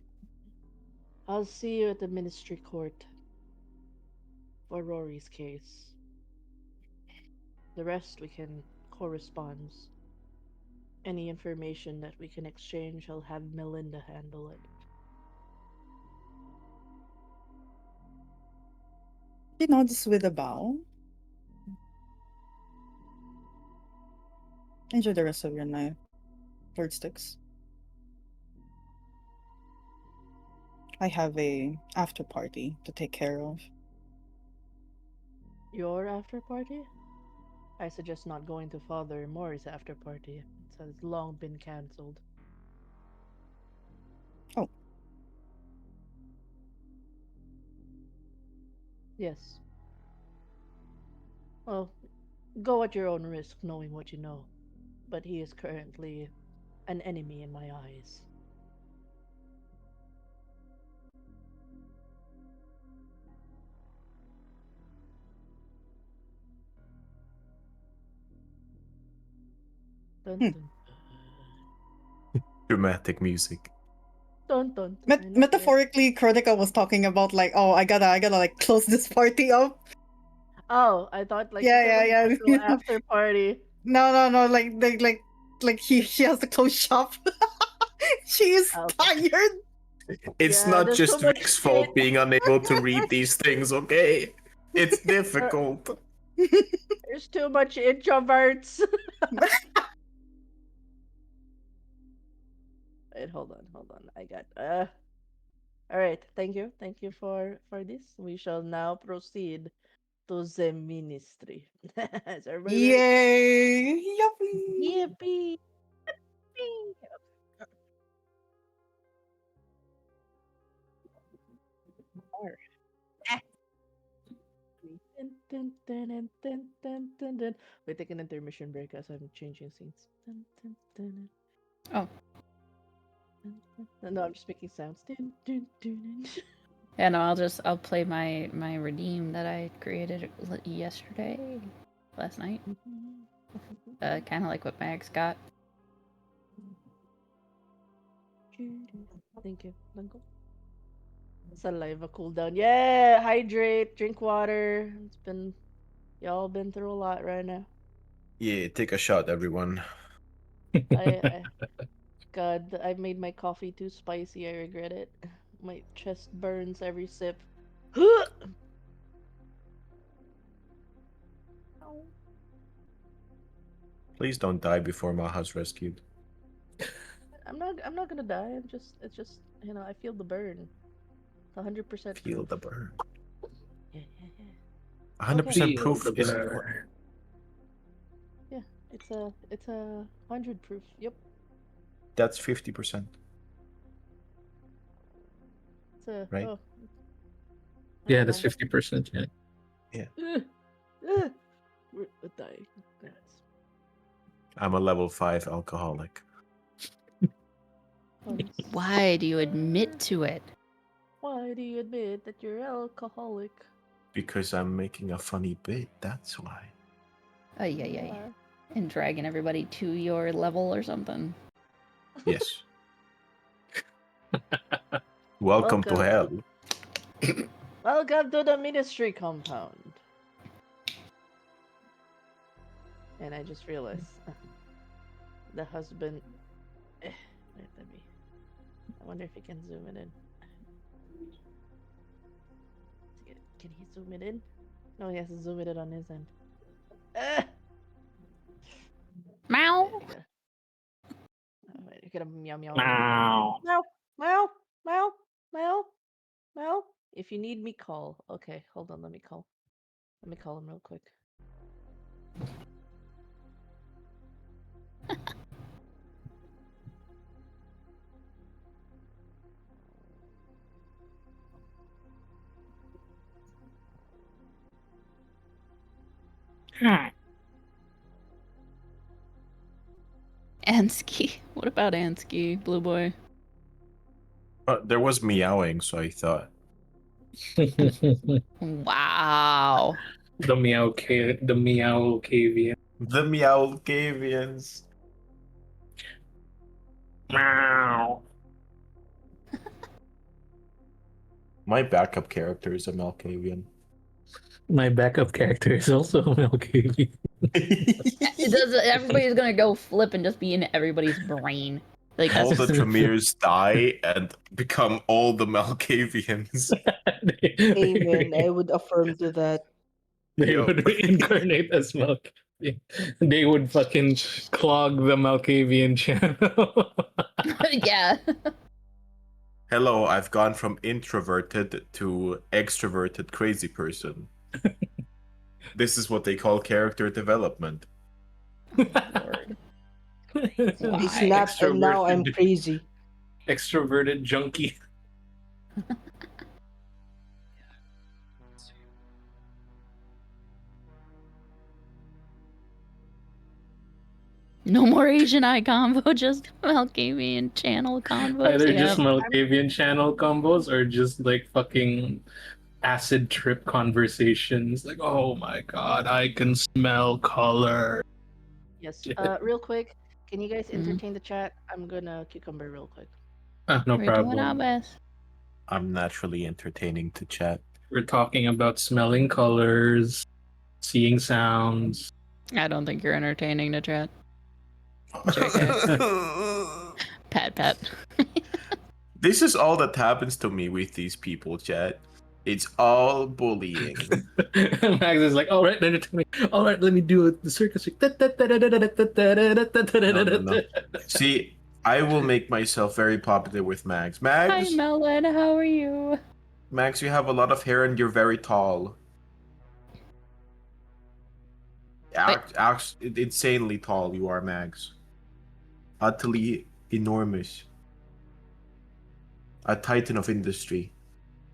S1: I'll see you at the Ministry Court for Rory's case. The rest we can correspond. Any information that we can exchange, I'll have Melinda handle it.
S6: She nods with a bow. Enjoy the rest of your night, Lord Sticks. I have a after party to take care of.
S1: Your after party? I suggest not going to Father Moore's after party. It has long been cancelled.
S6: Oh.
S1: Yes. Well, go at your own risk knowing what you know. But he is currently an enemy in my eyes. Dun
S6: Hmm.
S1: dun
S3: Dramatic music.
S1: dun dun dun. I know, right?
S6: Metaphorically, Chronica was talking about like, oh, I gotta like close this party up.
S1: Oh, I thought like it's
S6: Yeah,
S1: an
S6: yeah,
S1: actual
S6: yeah.
S1: after party.
S6: No. Like she has to close shop. She is
S1: Oh, okay.
S6: tired.
S3: It's
S1: Yeah,
S3: not
S1: there's so
S3: just
S1: much
S3: Vic's
S1: shit.
S3: fault being unable to read these things, okay? It's difficult.
S1: There's too much introverts. Wait, hold on. I got all right, thank you for this. We shall now proceed to the ministry. Is everybody ready?
S6: Yay! Yuppie!
S1: Yippee! Yippee! Alright. Dun, dun, dun, dun, dun, dun, dun, dun. We take an intermission break as I'm changing scenes. Dun, dun, dun,
S2: Oh,
S1: dun, dun, dun. No, I'm just making sounds. Dun, dun, dun, dun.
S2: yeah, no, I'll play my redeem that I created yesterday, last night. Kind of like what Max got.
S1: Thank you, Uncle. Saliva cooldown. Yeah, hydrate, drink water. Y'all been through a lot right now.
S3: Yeah, take a shot, everyone.
S1: I God, I made my coffee too spicy. I regret it. My chest burns every sip.
S3: Please don't die before Maha's rescued.
S1: I'm not gonna die. It's just, I feel the burn. It's 100%
S3: Feel
S1: proof.
S3: the burn.
S1: Yeah, yeah, yeah.
S3: 100%
S5: Feel
S3: proof
S5: the
S3: is.
S5: burn.
S1: Yeah, it's a 100 proof. Yep.
S3: That's 50%,
S1: It's a
S3: right?
S1: I
S5: Yeah,
S1: don't
S5: that's
S1: know.
S5: 50%. Yeah.
S3: Yeah.
S1: We're dying. Yes.
S3: I'm a level 5 alcoholic.
S2: Why do you admit to it?
S1: Why do you admit that you're alcoholic?
S3: Because I'm making a funny bit, that's why.
S2: Ay,
S1: You
S2: ay, ay.
S1: are.
S2: And dragging everybody to your level or something.
S3: Yes. Welcome to hell.
S1: Welcome to the ministry compound. And I just realized the husband. Wait, let me. I wonder if he can zoom it in. Can he zoom it in? No, he has to zoom it in on his end.
S2: Meow.
S1: You gotta meow meow.
S5: Meow.
S1: Meow meow meow meow meow. If you need me, call. Okay, hold on. Let me call. Let me call him real quick.
S2: Ansky. What about Ansky, Blue Boy?
S3: There was meowing, so I thought.
S2: Wow.
S5: The meow cavian.
S3: The Meowcavians.
S5: Meow.
S3: My backup character is a Malkavian.
S5: My backup character is also a meow cavian.
S2: It does. Everybody's gonna go flip and just be in everybody's brain. Like
S3: All
S2: that's
S3: the Tremiers die and become all the Malkavians.
S4: Amen. I would affirm to that.
S5: They
S3: Yo.
S5: would reincarnate as Malkavian. They would fucking clog the Malkavian channel.
S2: yeah.
S3: Hello, I've gone from introverted to extroverted crazy person. This is what they call character development.
S2: Lord.
S4: I
S2: Why?
S4: snapped and now I'm
S5: Extroverted.
S4: crazy.
S5: Extroverted junkie.
S2: No more Asian eye convo, just Malkavian channel convos.
S5: Either
S2: Yeah.
S5: just Malkavian channel combos or just like fucking acid trip conversations. Like, oh my god, I can smell color.
S1: Yes. Real quick, can you guys
S2: Mhm.
S1: entertain the chat? I'm gonna cucumber real quick.
S5: No
S2: We're doing our
S5: problem.
S2: best.
S3: I'm naturally entertaining to chat.
S5: We're talking about smelling colors, seeing sounds.
S2: I don't think you're entertaining to chat. Pat.
S3: This is all that happens to me with these people, chat. It's all bullying.
S5: Max is like, all right, entertain me. All right, let me do the circus.
S3: No. See, I will make myself very popular with Max.
S2: Hi,
S3: Max,
S2: Melon. How are you?
S3: Max, you have a lot of hair and you're very tall. Insanely tall you are, Max. Utterly enormous. A titan of industry.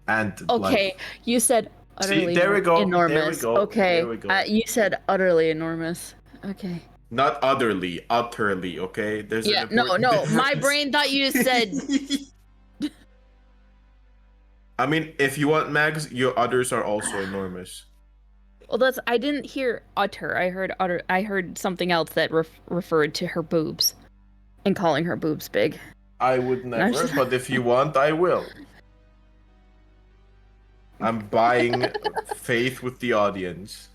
S3: And
S2: Okay,
S3: like,
S2: you said utterly
S3: see, there we go.
S2: enormous.
S3: There we go.
S2: Okay,
S3: There we go.
S2: you said utterly enormous. Okay.
S3: Not utterly, okay? There's
S2: Yeah,
S3: an important
S2: no.
S3: difference.
S2: My brain thought you said.
S3: I mean, if you want Mags, your udders are also enormous.
S2: Well, I didn't hear utter. I heard utter. I heard something else that referred to her boobs, and calling her boobs big.
S3: I would never, but if you want, I will. I'm buying faith with the audience.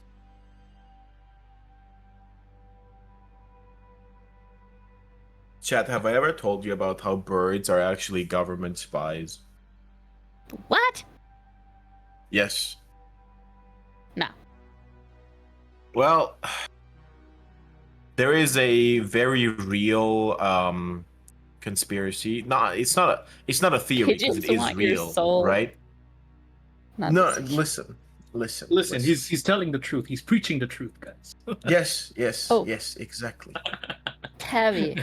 S3: Chat, have I ever told you about how birds are actually government spies?
S2: What?
S3: Yes.
S2: No.
S3: Well, there is a very real conspiracy. No, it's not a theory because it
S2: Pigeons
S3: is
S2: want your
S3: real,
S2: soul.
S3: right?
S2: Not
S3: No,
S2: the same.
S3: listen.
S5: He's telling the truth. He's preaching the truth, guys.
S3: Yes,
S2: Oh.
S3: yes, exactly.
S2: Tavi,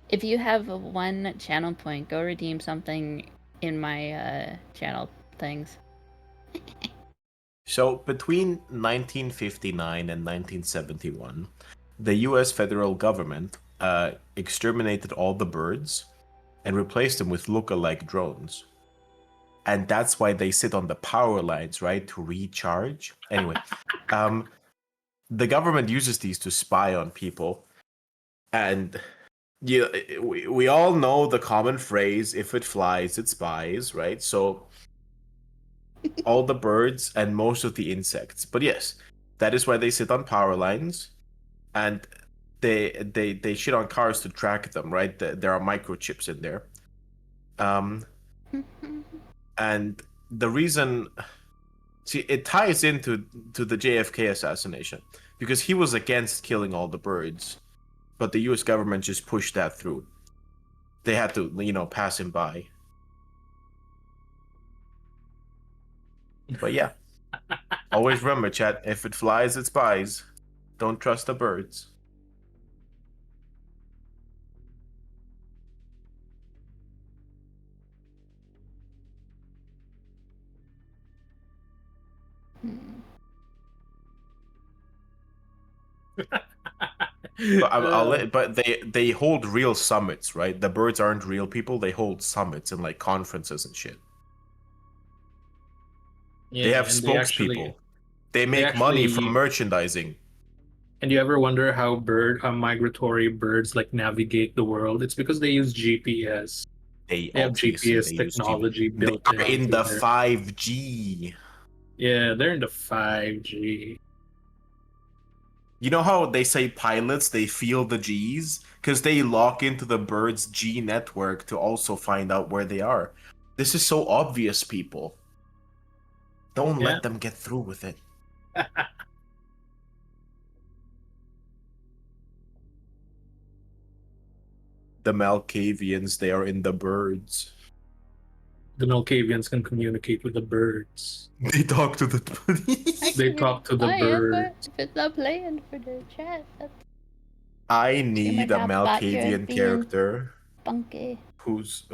S2: if you have one channel point, go redeem something in my channel things.
S3: So, between 1959 and 1971, the US federal government exterminated all the birds and replaced them with look-alike drones. And that's why they sit on the power lines, right, to recharge. Anyway, the government uses these to spy on people. And Yeah, we all know the common phrase, if it flies, it spies, right? So all the birds and most of the insects. But yes, that is why they sit on power lines and they shit on cars to track them, right? There are microchips in there. And the reason, see, it ties into the JFK assassination because he was against killing all the birds, but the U.S. government just pushed that through. They had to, pass him by. But yeah, always remember, chat. If it flies, it spies. Don't trust the birds. But they hold real summits, right? The birds aren't real people. They hold summits and like conferences and shit.
S5: Yeah,
S3: They have
S5: and
S3: spokespeople. They make money from merchandising.
S5: And you ever wonder how migratory birds like navigate the world? It's because they use GPS.
S3: They
S5: have
S3: obviously
S5: GPS
S3: they use
S5: technology
S3: GPS. They
S5: built
S3: are in the
S5: their...
S3: 5G.
S5: Yeah, they're in the 5G.
S3: You know how they say pilots, they feel the G's? Because they lock into the bird's G network to also find out where they are. This is so obvious, people. Don't let them get through with it. The Malkavians, they are in the birds.
S5: The Malkavians can communicate with the birds.
S3: They talk to the...
S5: They talk to the birds.
S2: If it's not playing for the chat, that's
S3: I need a Malkavian
S2: being
S3: character
S2: funky.
S3: whose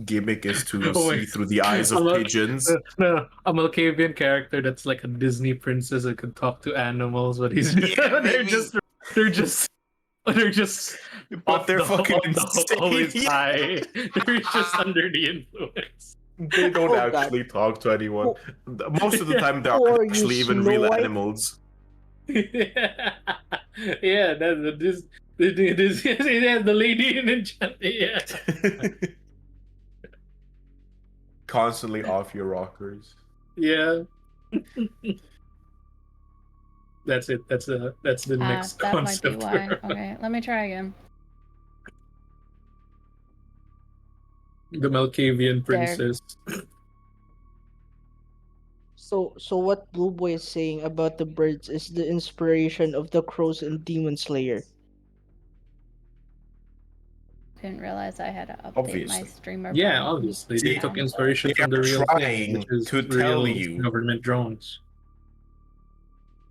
S3: gimmick is to
S5: Oh,
S3: see
S5: wait.
S3: through the eyes of pigeons.
S5: No, a Malkavian character that's like a Disney princess that can talk to animals, but he's they're just
S3: But they're fucking
S5: always
S3: insane.
S5: high. They're just under the influence.
S3: They don't actually talk to anyone. Most of the time, they're
S4: Or
S3: not actually
S4: you
S3: even
S4: Snow
S3: real
S4: White.
S3: animals.
S5: Yeah, this yeah, the lady in enchant. Yeah.
S3: Constantly off your rockers.
S5: Yeah. That's it. That's the next
S2: That
S5: concept.
S2: might be why. Okay, let me try again.
S5: The Malkavian princess.
S4: So what Blue Boy is saying about the birds is the inspiration of the crows and Demon Slayer.
S2: Didn't realize I had to update my
S3: Obviously.
S2: streamer.
S5: Yeah, obviously. They took inspiration from the real thing, which is
S3: to tell
S5: real
S3: you.
S5: government drones.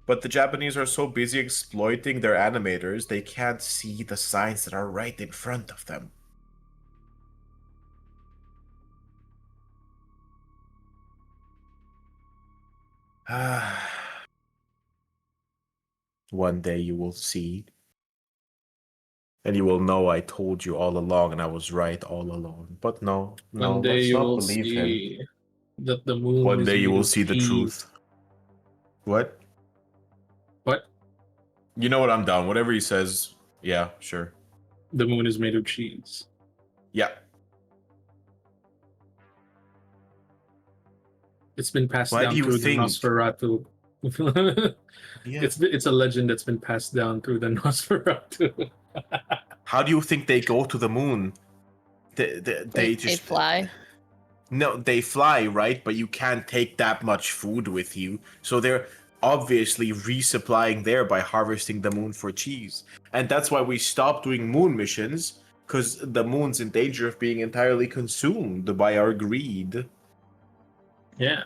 S3: But the Japanese are so busy exploiting their animators, they can't see the signs that are right in front of them. One day you will see. And you will know I told you all along and I was right all along. But no,
S5: One day
S3: let's
S5: you
S3: not
S5: will
S3: believe
S5: see
S3: him.
S5: that the moon
S3: One
S5: is
S3: day you
S5: made
S3: will
S5: of
S3: see the
S5: cheese.
S3: truth. What?
S5: What?
S3: You know what, I'm down. Whatever he says, yeah, sure.
S5: The moon is made of cheese.
S3: Yeah.
S5: It's been passed
S3: Why
S5: down
S3: do you
S5: through the
S3: think?
S5: Nosferatu.
S3: Yeah.
S5: It's a legend that's been passed down through the Nosferatu.
S3: How do you think they go to the moon? They just
S2: fly.
S3: No, they fly, right? But you can't take that much food with you. So they're obviously resupplying there by harvesting the moon for cheese. And that's why we stopped doing moon missions, because the moon's in danger of being entirely consumed by our greed.
S5: Yeah.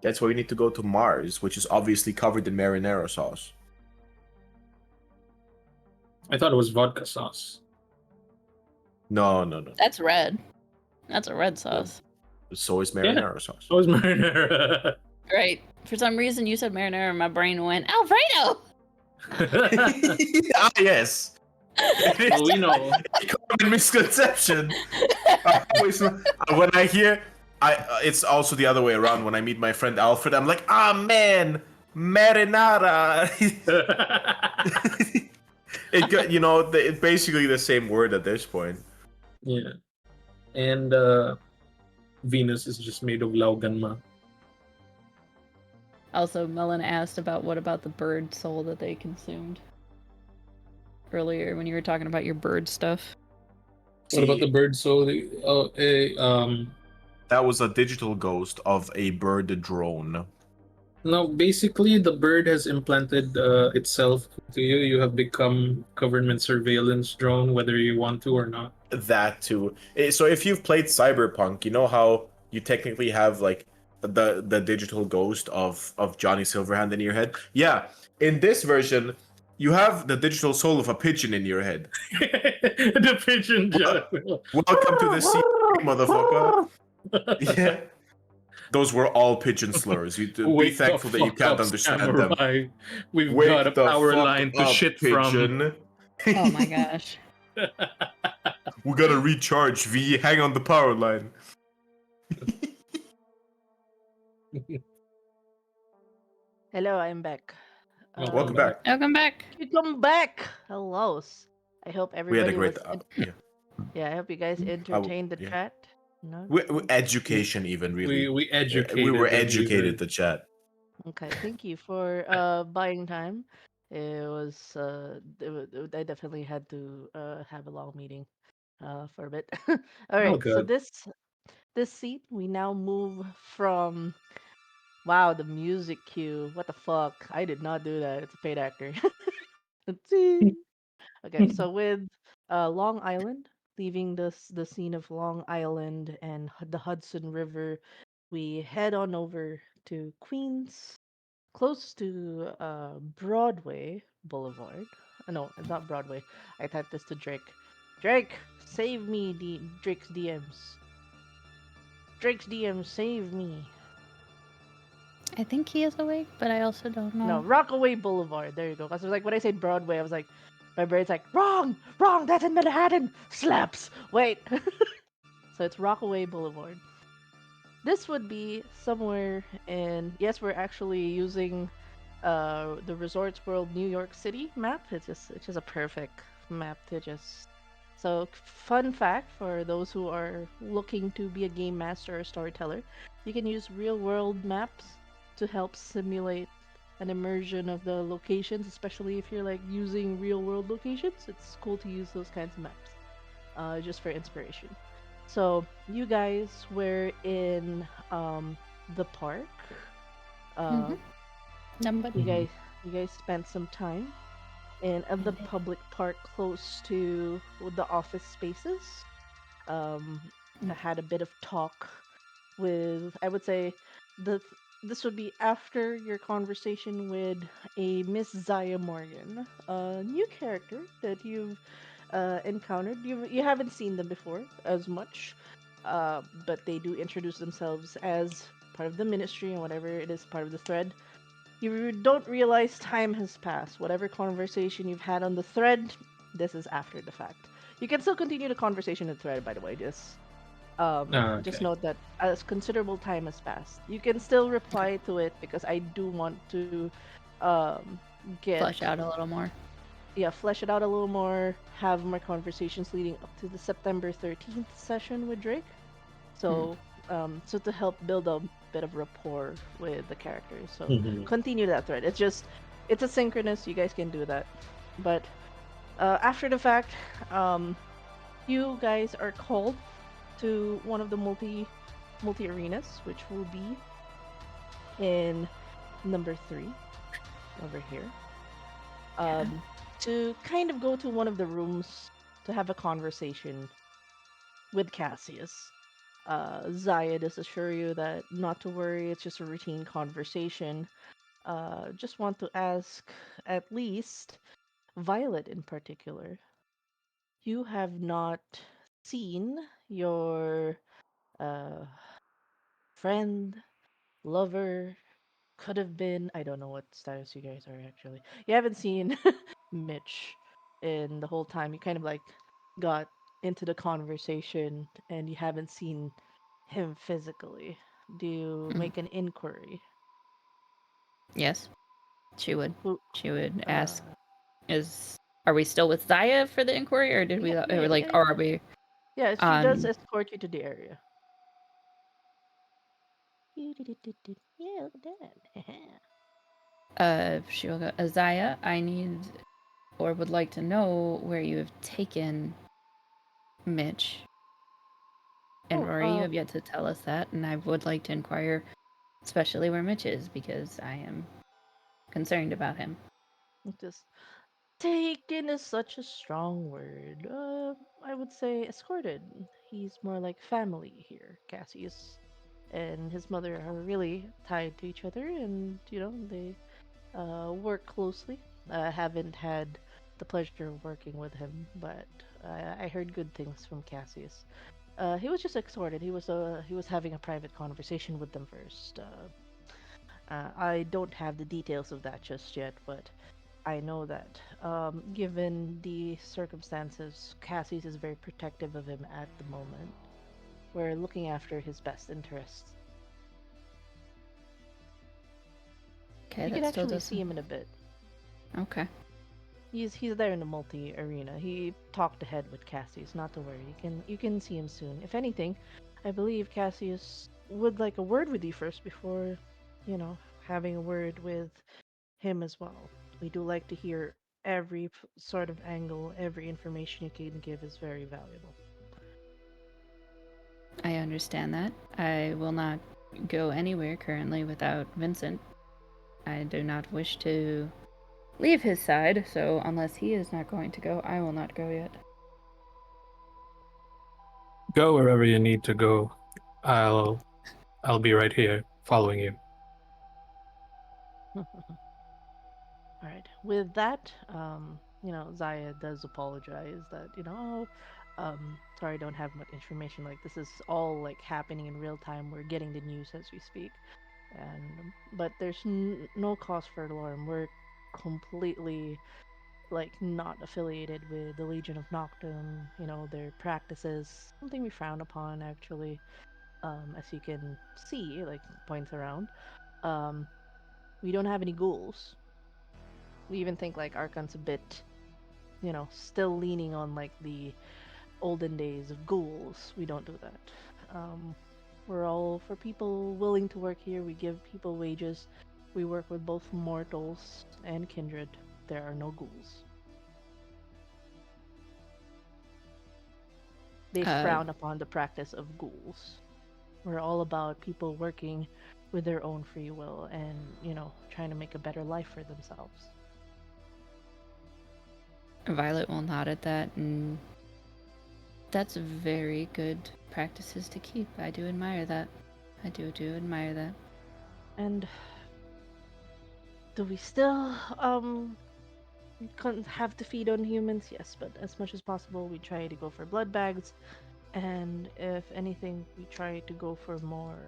S3: That's why we need to go to Mars, which is obviously covered in marinara sauce.
S5: I thought it was vodka sauce.
S3: No.
S2: That's red. That's a red sauce.
S3: So is marinara sauce.
S5: So is marinara.
S2: Right. For some reason, you said marinara, and my brain went Alfredo.
S3: Ah, yes.
S5: Well, we know.
S3: Common misconception. When I hear, it's also the other way around. When I meet my friend Alfred, I'm like, ah, man, Marinara. It got it's basically the same word at this point.
S5: Yeah. And Venus is just made of lauganma.
S2: Also, Melon asked about what about the bird soul that they consumed earlier when you were talking about your bird stuff.
S5: What about
S3: See,
S5: the bird soul? Oh,
S3: that was a digital ghost of a bird drone.
S5: no, basically the bird has implanted itself to you. You have become government surveillance drone, whether you want to or not.
S3: That too. So if you've played Cyberpunk, you know how you technically have like the digital ghost of Johnny Silverhand in your head. Yeah, in this version, you have the digital soul of a pigeon in your head.
S5: The pigeon
S3: Wel-
S5: general.
S3: Welcome to the sea, motherfucker. Yeah, those were all pigeon slurs. You be
S5: Wake the
S3: thankful that you
S5: fuck
S3: can't
S5: up,
S3: understand them.
S5: samurai. We've got a
S3: Wake the
S5: power
S3: fuck
S5: line to
S3: up,
S5: shit from.
S3: pigeon.
S2: Oh my gosh.
S3: We gotta recharge, V. Hang on the power line.
S1: Hello, I'm back.
S3: Welcome
S5: Welcome back.
S3: back.
S2: Welcome back.
S1: Welcome back. Hello. I hope
S3: We had a
S1: everybody
S3: great.
S1: was.
S3: Yeah.
S1: Yeah, I hope you guys entertained the
S3: Yeah.
S1: chat. No.
S3: Education, even really.
S5: We
S3: We were
S5: educated the
S3: educated
S5: user.
S3: the chat.
S1: Okay, thank you for buying time. It was I definitely had to have a long meeting for a bit. All
S5: Oh,
S1: right, so
S5: good.
S1: this seat we now move from wow, the music cue. What the fuck? I did not do that. It's a paid actor. Let's see. Okay, so with Long Island, leaving the scene of Long Island and the Hudson River, we head on over to Queens, close to Broadway Boulevard. No, it's not Broadway. I typed this to Drake. Drake, save me, Drake's DMs. Drake's DMs, save me.
S2: I think he is awake, but I also don't
S1: No,
S2: know.
S1: Rockaway Boulevard. There you go. Because like when I say Broadway, I was like, my brain's like, wrong, wrong. That's in Manhattan. Slaps. Wait. So it's Rockaway Boulevard. This would be somewhere in. Yes, we're actually using the Resorts World New York City map. It's just a perfect map to just. So fun fact for those who are looking to be a game master or storyteller, you can use real world maps to help simulate an immersion of the locations, especially if you're like using real world locations. It's cool to use those kinds of maps, just for inspiration. So you guys were in the park. Uh,
S2: Mm-hmm. Number.
S1: you guys you guys spent some time in the public park close to the office spaces. Um, I had a bit of talk with I would say the this would be after your conversation with a Miss Zaya Morgan, a new character that you've encountered. You haven't seen them before as much, but they do introduce themselves as part of the ministry and whatever it is part of the thread. You don't realize time has passed. Whatever conversation you've had on the thread, this is after the fact. You can still continue the conversation in the thread, by the way. Just
S5: Okay.
S1: note that as considerable time has passed, you can still reply to it because I do want to um, get
S2: Flesh out a little more.
S1: yeah, flesh it out a little more, have more conversations leading up to the September 13th session with Drake. So, so to help build a bit of rapport with the characters. So
S5: Mhm.
S1: continue that thread. It's a synchronous. You guys can do that. But after the fact, um, you guys are called to one of the multi arenas, which will be in number 3 over here. Um, to kind of go to one of the rooms to have a conversation with Cassius. Zaya does assure you that not to worry, it's just a routine conversation. Just want to ask, at least, Violet in particular, you have not seen your uh, friend, lover, could have been. I don't know what status you guys are actually. You haven't seen Mitch in the whole time. You kind of like got into the conversation and you haven't seen him physically. Do you
S2: Mm.
S1: make an inquiry?
S2: Yes. She would.
S1: Who?
S2: She would
S1: Uh,
S2: ask, are we still with Zaya for the inquiry, or did we,
S1: yeah, yeah,
S2: or
S1: yeah,
S2: like,
S1: yeah.
S2: or are we,
S1: Yeah, she does escort you to the area. Yeah, look at that.
S2: she will go, Zaya, I need, or would like to know where you have taken Mitch. And
S1: Oh,
S2: Rory, you have yet to tell us that, and I would like to inquire, especially where Mitch is, because I am concerned about him.
S1: just taken is such a strong word. I would say escorted. He's more like family here. Cassius and his mother are really tied to each other, and they work closely. I haven't had the pleasure of working with him, but I heard good things from Cassius. He was just exhorted. He was having a private conversation with them first. I don't have the details of that just yet, but I know that given the circumstances, Cassius is very protective of him at the moment. We're looking after his best interests.
S2: Okay,
S1: You can
S2: that still
S1: actually see
S2: doesn't.
S1: him in a bit.
S2: Okay.
S1: He's there in the multi arena. He talked ahead with Cassius. Not to worry. You can see him soon. If anything, I believe Cassius would like a word with you first before, having a word with him as well. We do like to hear every sort of angle, every information you can give is very valuable.
S2: I understand that. I will not go anywhere currently without Vincent. I do not wish to leave his side, so unless he is not going to go, I will not go yet.
S5: Go wherever you need to go. I'll I'll be right here following you.
S1: All right. With that, Zaya does apologize that, sorry, I don't have much information. Like, this is all like happening in real time. We're getting the news as we speak. But there's no cause for alarm. We're completely like not affiliated with the Legion of Noctum. Their practices, something we frown upon actually. As you can see, like points around. Um, we don't have any ghouls. We even think like Archon's a bit, still leaning on like the olden days of ghouls. We don't do that. Um, we're all for people willing to work here. We give people wages. We work with both mortals and kindred. There are no ghouls. They
S2: Uh,
S1: frown upon the practice of ghouls. We're all about people working with their own free will and, trying to make a better life for themselves.
S2: Violet will nod at that, and that's very good practices to keep. I do admire that. I do admire that.
S1: And do we still have to feed on humans? Yes, but as much as possible, we try to go for blood bags, and if anything, we try to go for more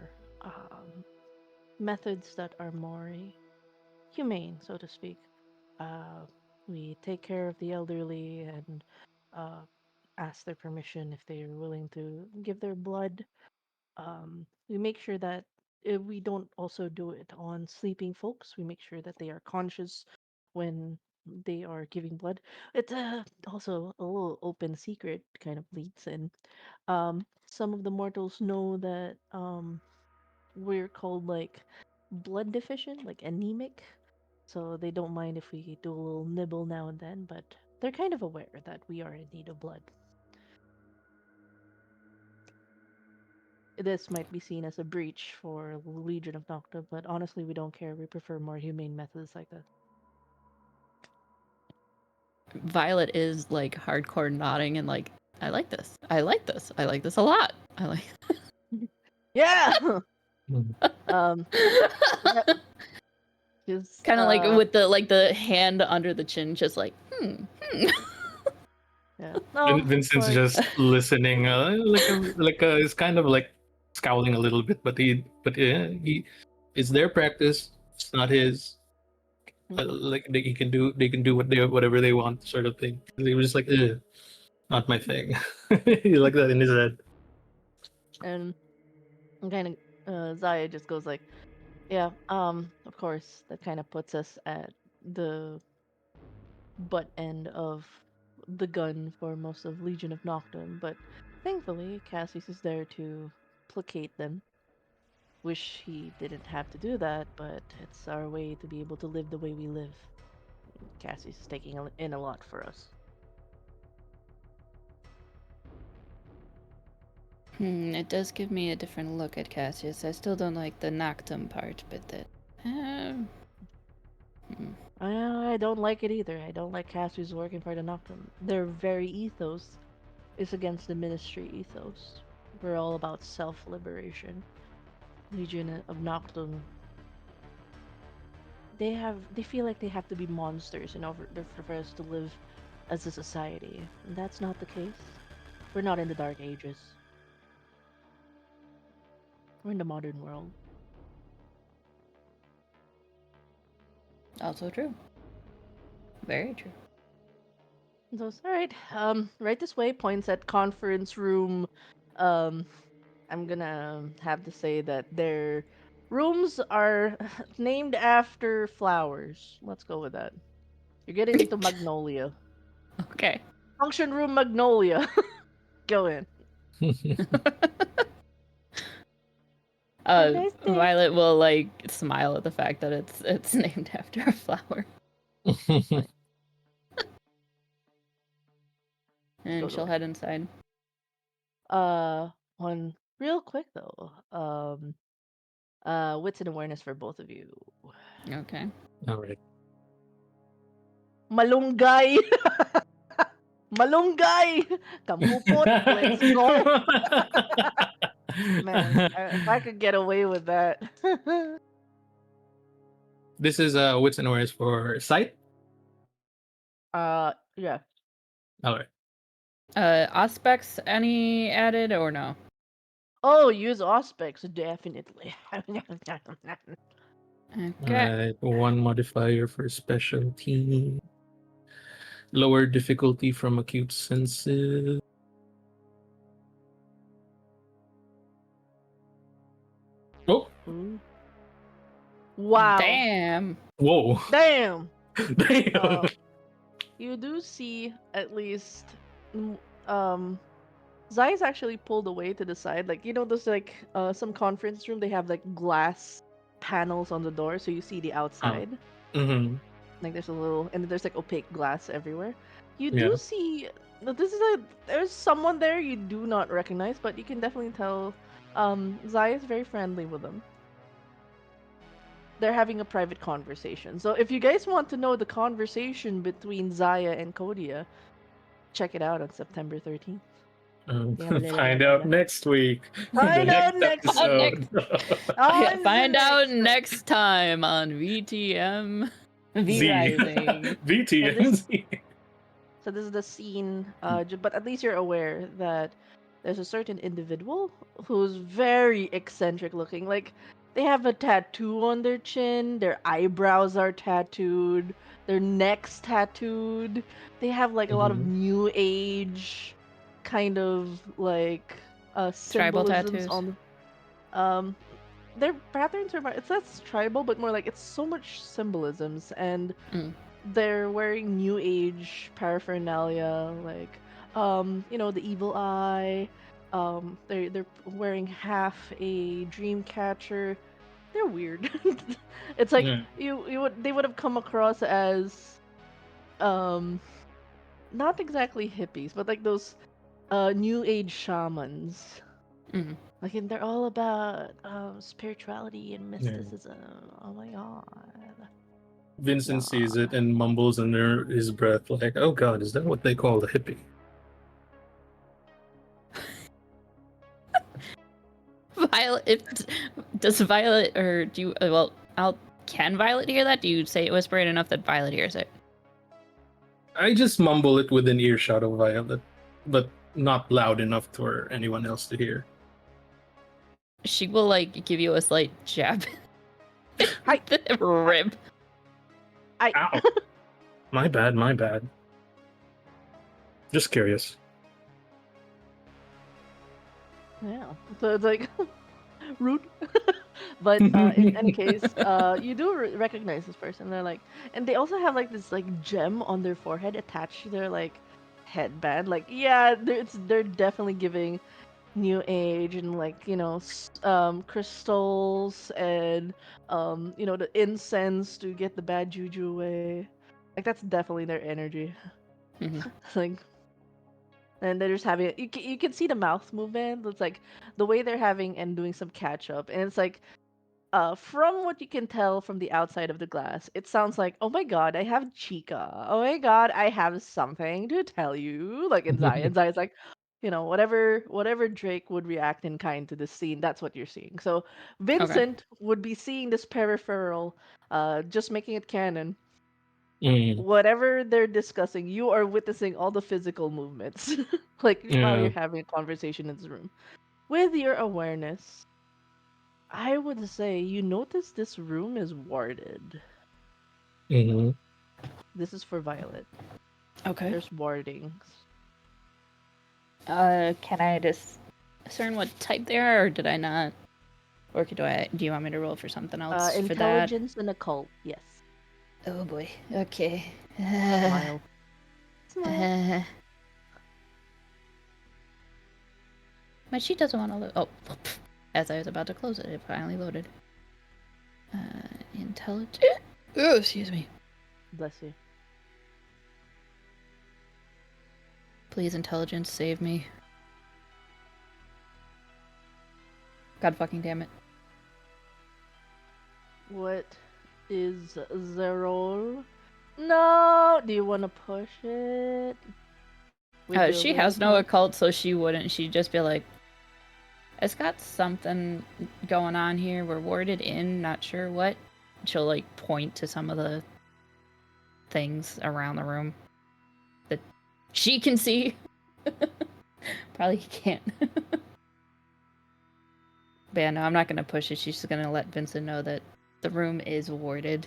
S1: methods that are more humane, so to speak. Uh, we take care of the elderly and uh, ask their permission if they are willing to give their blood. We make sure that we don't also do it on sleeping folks. We make sure that they are conscious when they are giving blood. It's also a little open secret kind of leads in. Some of the mortals know that we're called like blood deficient, like anemic. So they don't mind if we do a little nibble now and then, but they're kind of aware that we are in need of blood. This might be seen as a breach for Legion of Nocta, but honestly, we don't care. We prefer more humane methods like that.
S2: Violet is like hardcore nodding and like, I like this. I like this. I like this a lot. I like.
S1: Yeah.
S5: Hmm.
S1: um. Yep. Just
S2: Kind of like with the hand under the chin, just like
S1: yeah. No, of
S5: Vincent's
S1: course.
S5: just listening, he's kind of like scowling a little bit, he it's their practice. It's not his. Like they can do whatever they want, sort of thing. He was just like, ugh, not my thing. He like that in his head.
S1: And kind of Zaya just goes like, Yeah, of course, that kind of puts us at the butt end of the gun for most of Legion of Nocturne, but thankfully, Cassius is there to placate them. Wish he didn't have to do that, but it's our way to be able to live the way we live. Cassius is taking in a lot for us.
S2: It does give me a different look at Cassius. I still don't like the Noctum part, but that.
S1: I don't like it either. I don't like Cassius working for the Nocturne. Their very ethos is against the Ministry ethos. We're all about self-liberation. Legion of Nocturne, they feel like they have to be monsters in order for us to live as a society. And that's not the case. We're not in the Dark Ages. We're in the modern world.
S2: Also true. Very true.
S1: So it's all right. Right this way points at conference room. Um, I'm gonna have to say that their rooms are named after flowers. Let's go with that. You're getting into Magnolia.
S2: Okay.
S1: Function room Magnolia. Go in. Have a nice day.
S2: Violet will like smile at the fact that it's named after a flower, and
S1: Go
S2: she'll
S1: away.
S2: head inside.
S1: One real quick though. Wits and awareness for both of you.
S2: Okay.
S5: All right.
S1: Malunggay. Malunggay. Kampupot. Let's go. Man, if I could get away with that.
S5: This is wits and awareness for sight.
S1: Yeah.
S5: All right.
S2: Aspects any added or no?
S1: Oh, use aspects definitely.
S2: Okay.
S5: One modifier for specialty. Lower difficulty from acute senses. Oh,
S1: Ooh. Wow.
S2: Damn.
S5: whoa.
S1: Damn.
S5: Damn.
S1: You do see at least Zai's actually pulled away to the side. Like, you know, there's like some conference room, they have like glass panels on the door so you see the outside.
S5: Mm-hmm.
S1: Like there's a little and there's like opaque glass everywhere. You do
S5: Yeah.
S1: see this is there's someone there you do not recognize, but you can definitely tell Zai is very friendly with them. They're having a private conversation. So if you guys want to know the conversation between Zaya and Kodia, check it out on September 13th.
S5: Find out next week.
S1: Find
S5: The
S1: out
S5: next
S1: next
S5: episode.
S1: On
S2: Find
S1: the
S2: out
S1: next
S2: next time on VTM V
S5: Z.
S2: Rising.
S5: VTM.
S1: So this is the scene, but at least you're aware that there's a certain individual who's very eccentric looking. Like they have a tattoo on their chin, their eyebrows are tattooed, their necks tattooed. They have like a lot of
S5: Mhm.
S1: new age kind of like
S2: Tribal
S1: symbolisms
S2: tattoos.
S1: on um their patterns are it's less tribal but more like it's so much symbolisms and
S2: Mm.
S1: they're wearing new age paraphernalia like you know, the evil eye. They're wearing half a dream catcher. They're weird. It's like
S5: Yeah.
S1: you would they would have come across as um not exactly hippies but like those new age shamans.
S2: Mm.
S1: Like and they're all about spirituality and
S5: Yeah.
S1: mysticism. Oh my god.
S5: Vincent
S1: Yeah.
S5: sees it and mumbles under his breath, like, "Oh God, is that what they call a hippie?"
S2: Violet, does Violet or do you? Well, can Violet hear that? Do you say it whisper it enough that Violet hears it?
S5: I just mumble it within earshot of Violet, but not loud enough for anyone else to hear.
S2: She will like give you a slight jab.
S1: Hi.
S2: The rib.
S5: Ow! My bad, my bad. Just curious.
S1: Yeah. So it's like rude. But in any case, you do recognize this person. They're like, and they also have like this like gem on their forehead attached to their like headband. Like, yeah, they're definitely giving new age and like crystals and the incense to get the bad juju away. Like that's definitely their energy.
S2: Mhm.
S1: Like, and they're just having you can see the mouth movement. It's like the way they're having and doing some catch up, and it's like from what you can tell from the outside of the glass, it sounds like, oh my god, I have chica. Oh my god, I have something to tell you. Like in Zaya. And Zaya's like, whatever Drake would react in kind to this scene, that's what you're seeing. So
S2: Okay.
S1: Vincent would be seeing this peripheral, just making it canon.
S5: Mm,
S1: Whatever they're discussing, you are witnessing all the physical movements, like while
S5: yeah.
S1: you're having a conversation in this room. With your awareness, I would say you notice this room is warded.
S5: Hmm.
S1: This is for Violet.
S2: Okay.
S1: There's wardings.
S2: Can I just discern what type they are, or did I not? Or do you want me to roll for something else for that?
S1: Intelligence and occult, yes.
S2: Oh boy. Okay.
S1: Smile. Smile.
S2: Uh, my sheet doesn't want to load. Oh, as I was about to close it, it finally loaded. Intelligence. Oh, excuse me.
S1: Bless you.
S2: Please, intelligence, save me. God fucking damn it.
S1: What is the roll? No! Do you want to push it? With your
S2: She has no
S1: willpower?
S2: occult, so she wouldn't. She'd just be like, it's got something going on here. We're warded in, not sure what. She'll like point to some of the things around the room that she can see. Probably can't. But yeah, no, I'm not gonna push it. She's just gonna let Vincent know that the room is warded,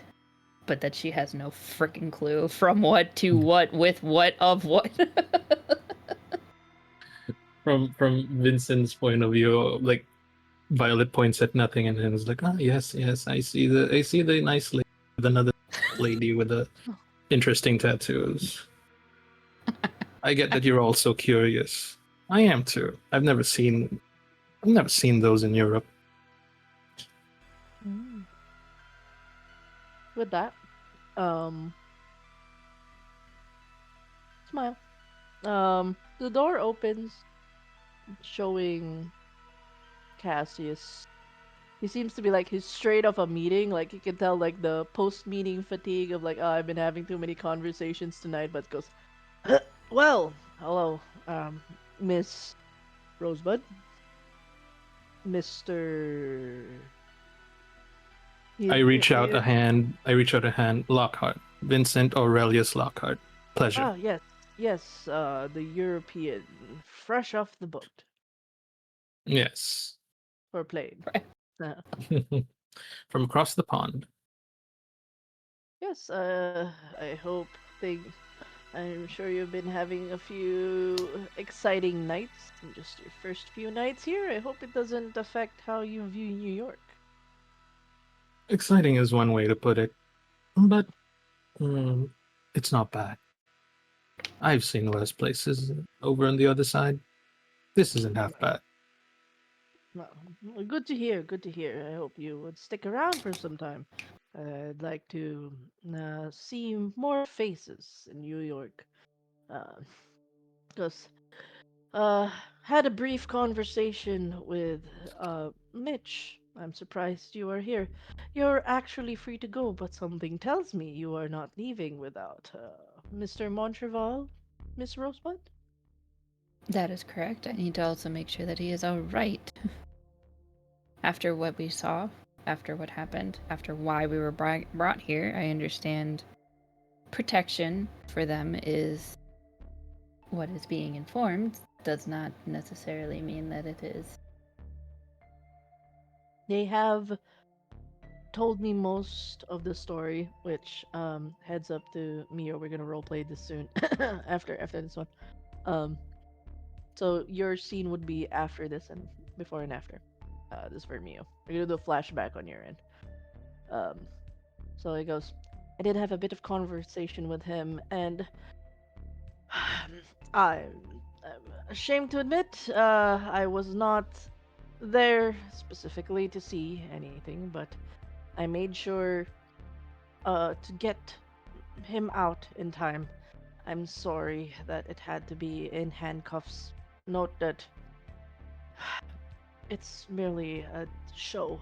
S2: but that she has no freaking clue from what to what with what of what.
S5: From Vincent's point of view, like Violet points at nothing and then is like, "Ah, yes, yes, I see the nice lady with another lady with the interesting tattoos. I get that you're also curious. I am too. I've never seen those in Europe."
S1: Mm. With that, um, smile. The door opens, showing Cassius. He seems to be like he's straight off a meeting. Like you can tell, like the post-meeting fatigue of like, oh, I've been having too many conversations tonight. But goes, well, hello, Miss Rosebud, Mister.
S5: I
S1: You, you,
S5: reach out a
S1: you,
S5: hand. I reach out a hand. Lockhart. Vincent Aurelius Lockhart. Pleasure.
S1: ah, yes, yes, the European, fresh off the boat
S5: Yes.
S1: or plane.
S5: From across the pond.
S1: Yes, I hope things. I'm sure you've been having a few exciting nights, just your first few nights here. I hope it doesn't affect how you view New York.
S5: Exciting is one way to put it, but it's not bad. I've seen worse places over on the other side. This isn't half bad.
S1: Well, good to hear. Good to hear. I hope you would stick around for some time. I'd like to see more faces in New York. Because uh, had a brief conversation with Mitch. I'm surprised you are here. You're actually free to go, but something tells me you are not leaving without Mr. Montreval, Miss Rosebud.
S2: That is correct. I need to also make sure that he is alright. After what we saw, after what happened, after why we were brought here, I understand protection for them is what is being informed, does not necessarily mean that it is.
S1: They have told me most of the story, which heads up to me, or we're gonna roleplay this soon after this one. Um, so your scene would be after this and before and after. This for Mew. We're gonna do a flashback on your end. Um, so he goes, I did have a bit of conversation with him, and I'm ashamed to admit, I was not there specifically to see anything, but I made sure to get him out in time. I'm sorry that it had to be in handcuffs. Note that it's merely a show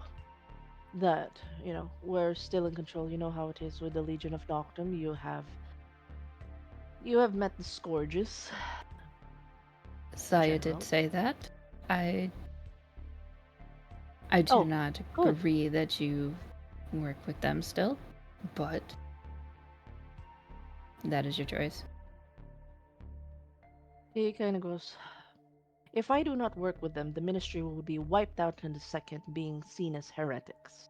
S1: that, we're still in control. You know how it is with the Legion of Noctum. You have met the Scourges,
S2: Saya did
S1: General.
S2: say that. I I do
S1: Oh,
S2: not
S1: good.
S2: agree that you work with them still, but that is your choice.
S1: He kind of goes, if I do not work with them, the Ministry will be wiped out in a second, being seen as heretics.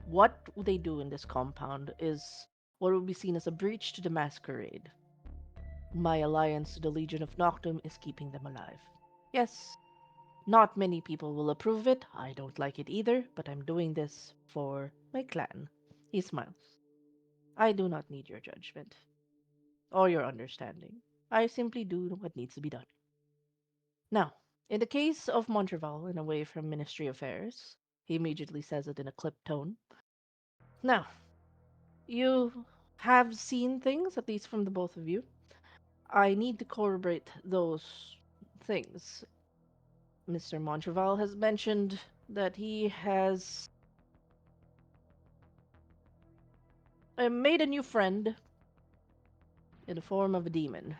S1: What they do in this compound is what will be seen as a breach to the masquerade. My alliance to the Legion of Noctum is keeping them alive. Yes, not many people will approve it. I don't like it either, but I'm doing this for my clan. He smiles. I do not need your judgment or your understanding. I simply do what needs to be done. Now, in the case of Montreval and away from Ministry Affairs, he immediately says it in a clipped tone. Now, you have seen things, at least from the both of you. I need to corroborate those things. Mr. Montreval has mentioned that he has made a new friend in the form of a demon,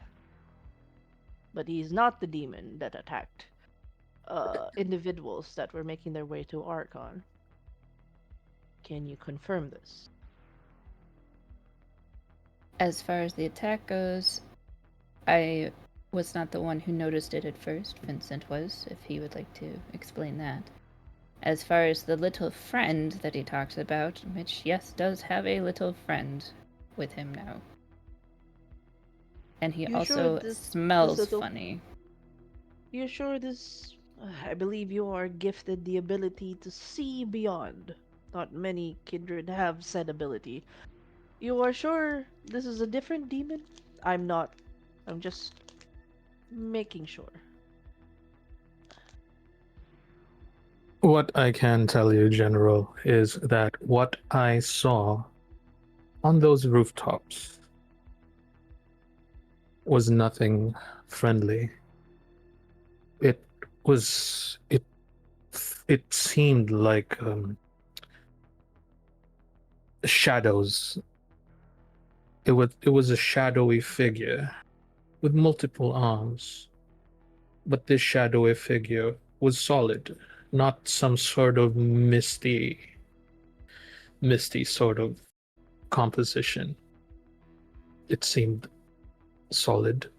S1: but he's not the demon that attacked individuals that were making their way to Archon. Can you confirm this?
S2: As far as the attack goes, I was not the one who noticed it at first. Vincent was, if he would like to explain that. As far as the little friend that he talks about, Mitch, yes, does have a little friend with him now. And he
S1: You sure
S2: also
S1: this
S2: smells
S1: little
S2: funny.
S1: You sure this I believe you are gifted the ability to see beyond. Not many kindred have said ability. You are sure this is a different demon? I'm not. I'm just making sure.
S5: What I can tell you, General, is that what I saw on those rooftops was nothing friendly. It was it seemed like shadows. It was a shadowy figure with multiple arms, but this shadowy figure was solid, not some sort of misty sort of composition. It seemed solid,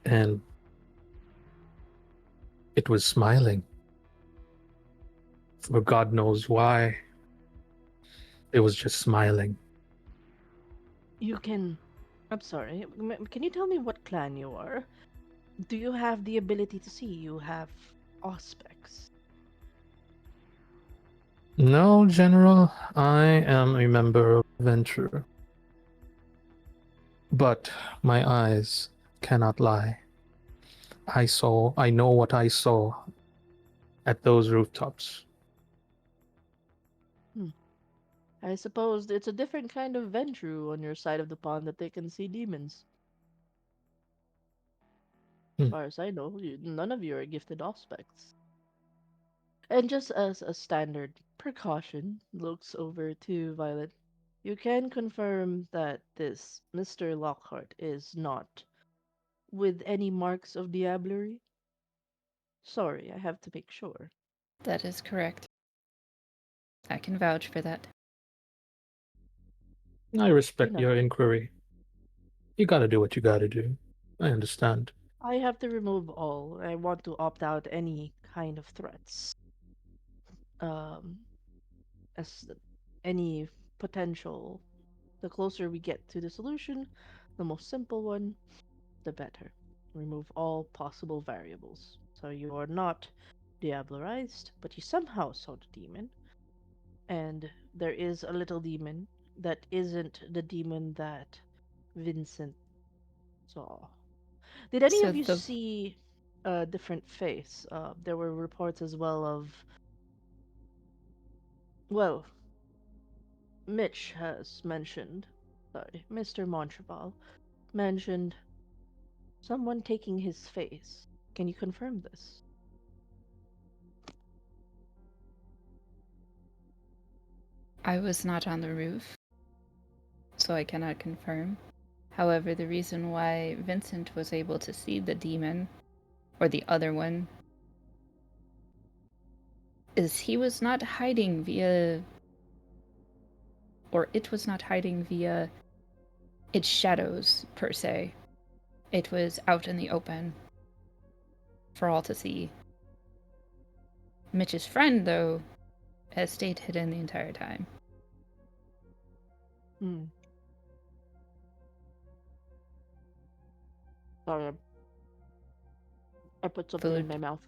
S5: and it was smiling. For God knows why, it was just smiling.
S1: You can. I'm sorry. Can you tell me what clan you are? Do you have the ability to see? You have aspects.
S5: No, General, I am a member of Venture, but my eyes cannot lie. I know what I saw at those rooftops.
S1: Hmm. I suppose it's a different kind of Ventru on your side of the pond that they can see demons. As
S5: Hmm.
S1: far as I know, none of you are gifted aspects. And just as a standard precaution, looks over to Violet. You can confirm that this Mr. Lockhart is not with any marks of diablerie? Sorry, I have to make sure.
S2: That is correct. I can vouch for that.
S5: I
S1: Do
S5: respect
S1: not.
S5: your inquiry. You gotta do what you gotta do. I understand.
S1: I have to remove all. I want to opt out any kind of threats. Um, as any potential. The closer we get to the solution, the most simple one, the better. Remove all possible variables. So you are not. diablerized, but you somehow saw the demon. And there is a little demon that isn't the demon that Vincent saw. Did any
S2: So
S1: of you
S2: the
S1: see a different face? There were reports as well of, well, Mitch has mentioned, sorry, Mr. Montreval mentioned someone taking his face. Can you confirm this?
S2: I was not on the roof, so I cannot confirm. However, the reason why Vincent was able to see the demon, or the other one, is he was not hiding via, or it was not hiding via its shadows, per se. It was out in the open for all to see. Mitch's friend, though, has stayed hidden the entire time.
S1: Hmm. Sorry, I put something in
S2: Food.
S1: my mouth.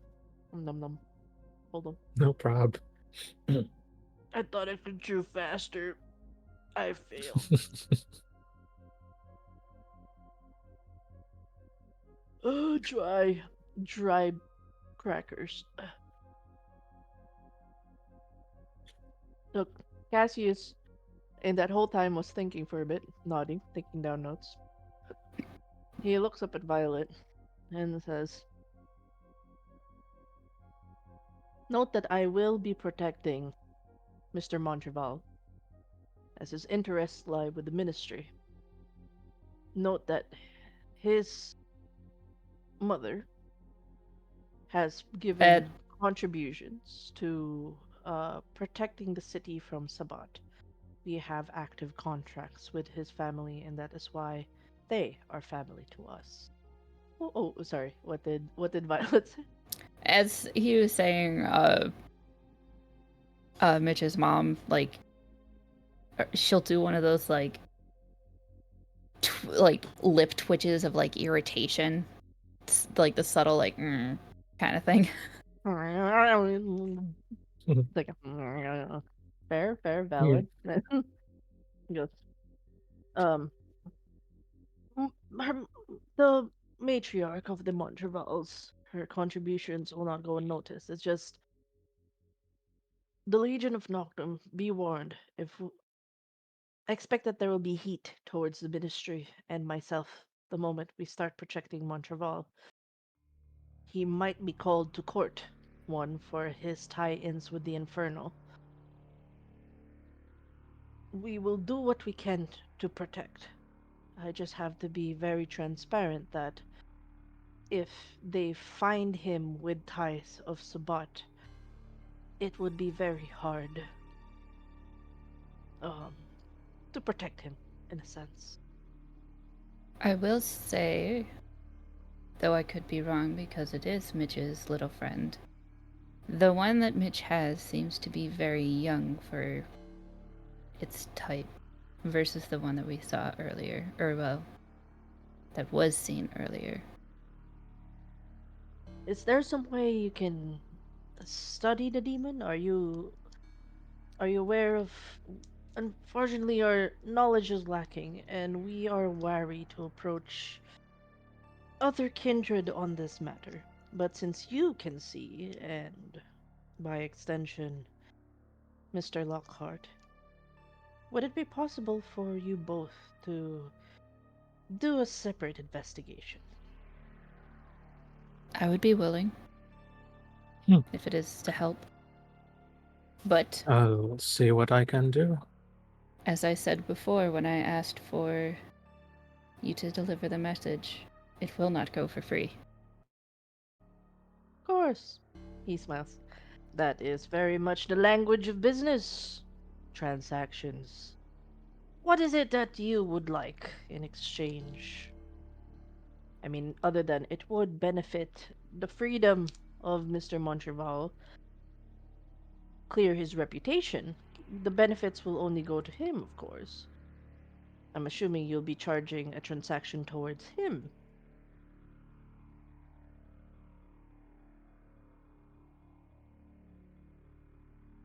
S1: Num num. Hold on.
S5: No prob.
S1: I thought I could chew faster. I failed. Oh, dry crackers. Look, Cassius, in that whole time, was thinking for a bit, nodding, taking down notes. He looks up at Violet and says, "Note that I will be protecting Mr. Montreval, as his interests lie with the Ministry. Note that his mother has
S2: That
S1: given contributions to protecting the city from Sabat. We have active contracts with his family, and that is why they are family to us." Sorry. What did Violet say?
S2: as he was saying, Mitch's mom, like, she'll do one of those, like, like lip twitches of like irritation, like the subtle like kind of thing.
S1: Like fair, valid. He goes, um, the matriarch of the Montrevals, her contributions will not go unnoticed. It's just the Legion of Noctum. Be warned, if I expect that there will be heat towards the Ministry and myself the moment we start protecting Montreval. He might be called to court, one for his tie-ins with the Infernal. We will do what we can to protect. I just have to be very transparent that if they find him with ties of Sabat, it would be very hard um, to protect him, in a sense.
S2: I will say, though I could be wrong because it is Mitch's little friend, the one that Mitch has seems to be very young for its type versus the one that we saw earlier, or well, that was seen earlier.
S1: Is there some way you can study the demon? Are you aware of? Unfortunately, our knowledge is lacking, and we are wary to approach other kindred on this matter. But since you can see, and by extension, Mr. Lockhart, would it be possible for you both to do a separate investigation?
S2: I would be willing
S5: Hmm.
S2: if it is to help. But
S5: I'll see what I can do.
S2: as I said before when I asked for you to deliver the message, it will not go for free.
S1: Of course, he smiles. That is very much the language of business. Transactions. What is it that you would like in exchange? I mean, other than it would benefit the freedom of Mr. Montreval, clear his reputation. The benefits will only go to him, of course. I'm assuming you'll be charging a transaction towards him.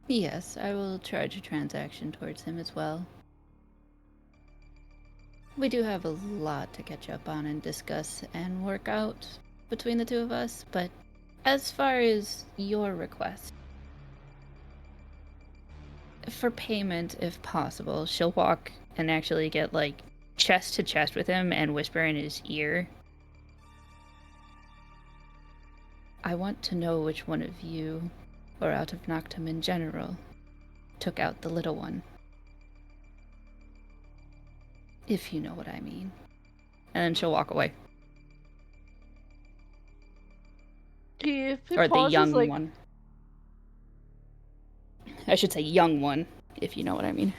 S2: Yes, I will charge a transaction towards him as well. We do have a lot to catch up on and discuss and work out between the two of us, but as far as your request, for payment, if possible, she'll walk and actually get, like, chest to chest with him and whisper in his ear. I want to know which one of you, or out of Noctum in general, took out the little one. If you know what I mean. And then she'll walk away.
S1: If he
S2: Or the
S1: pauses,
S2: young
S1: like,
S2: one. I should say young one, if you know what I mean.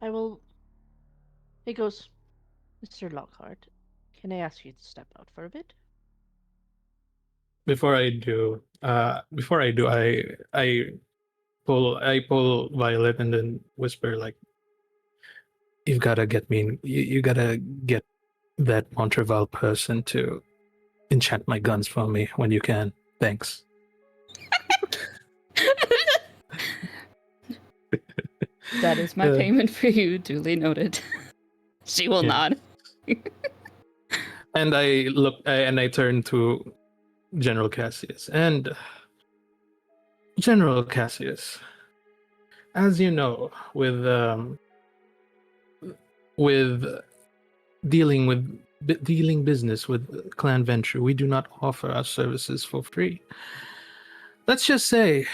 S1: I will. He goes, Mr. Lockhart, can I ask you to step out for a bit?
S5: Before I do, I pull Violet and then whisper like, "You've got to get me. You gotta get that Montreval person to enchant my guns for me when you can. Thanks."
S2: That is my payment for you, duly noted. She will nod.
S5: And I look and I turn to General Cassius. And General Cassius, as you know, with dealing business with Clan Venture, we do not offer our services for free. Let's just say,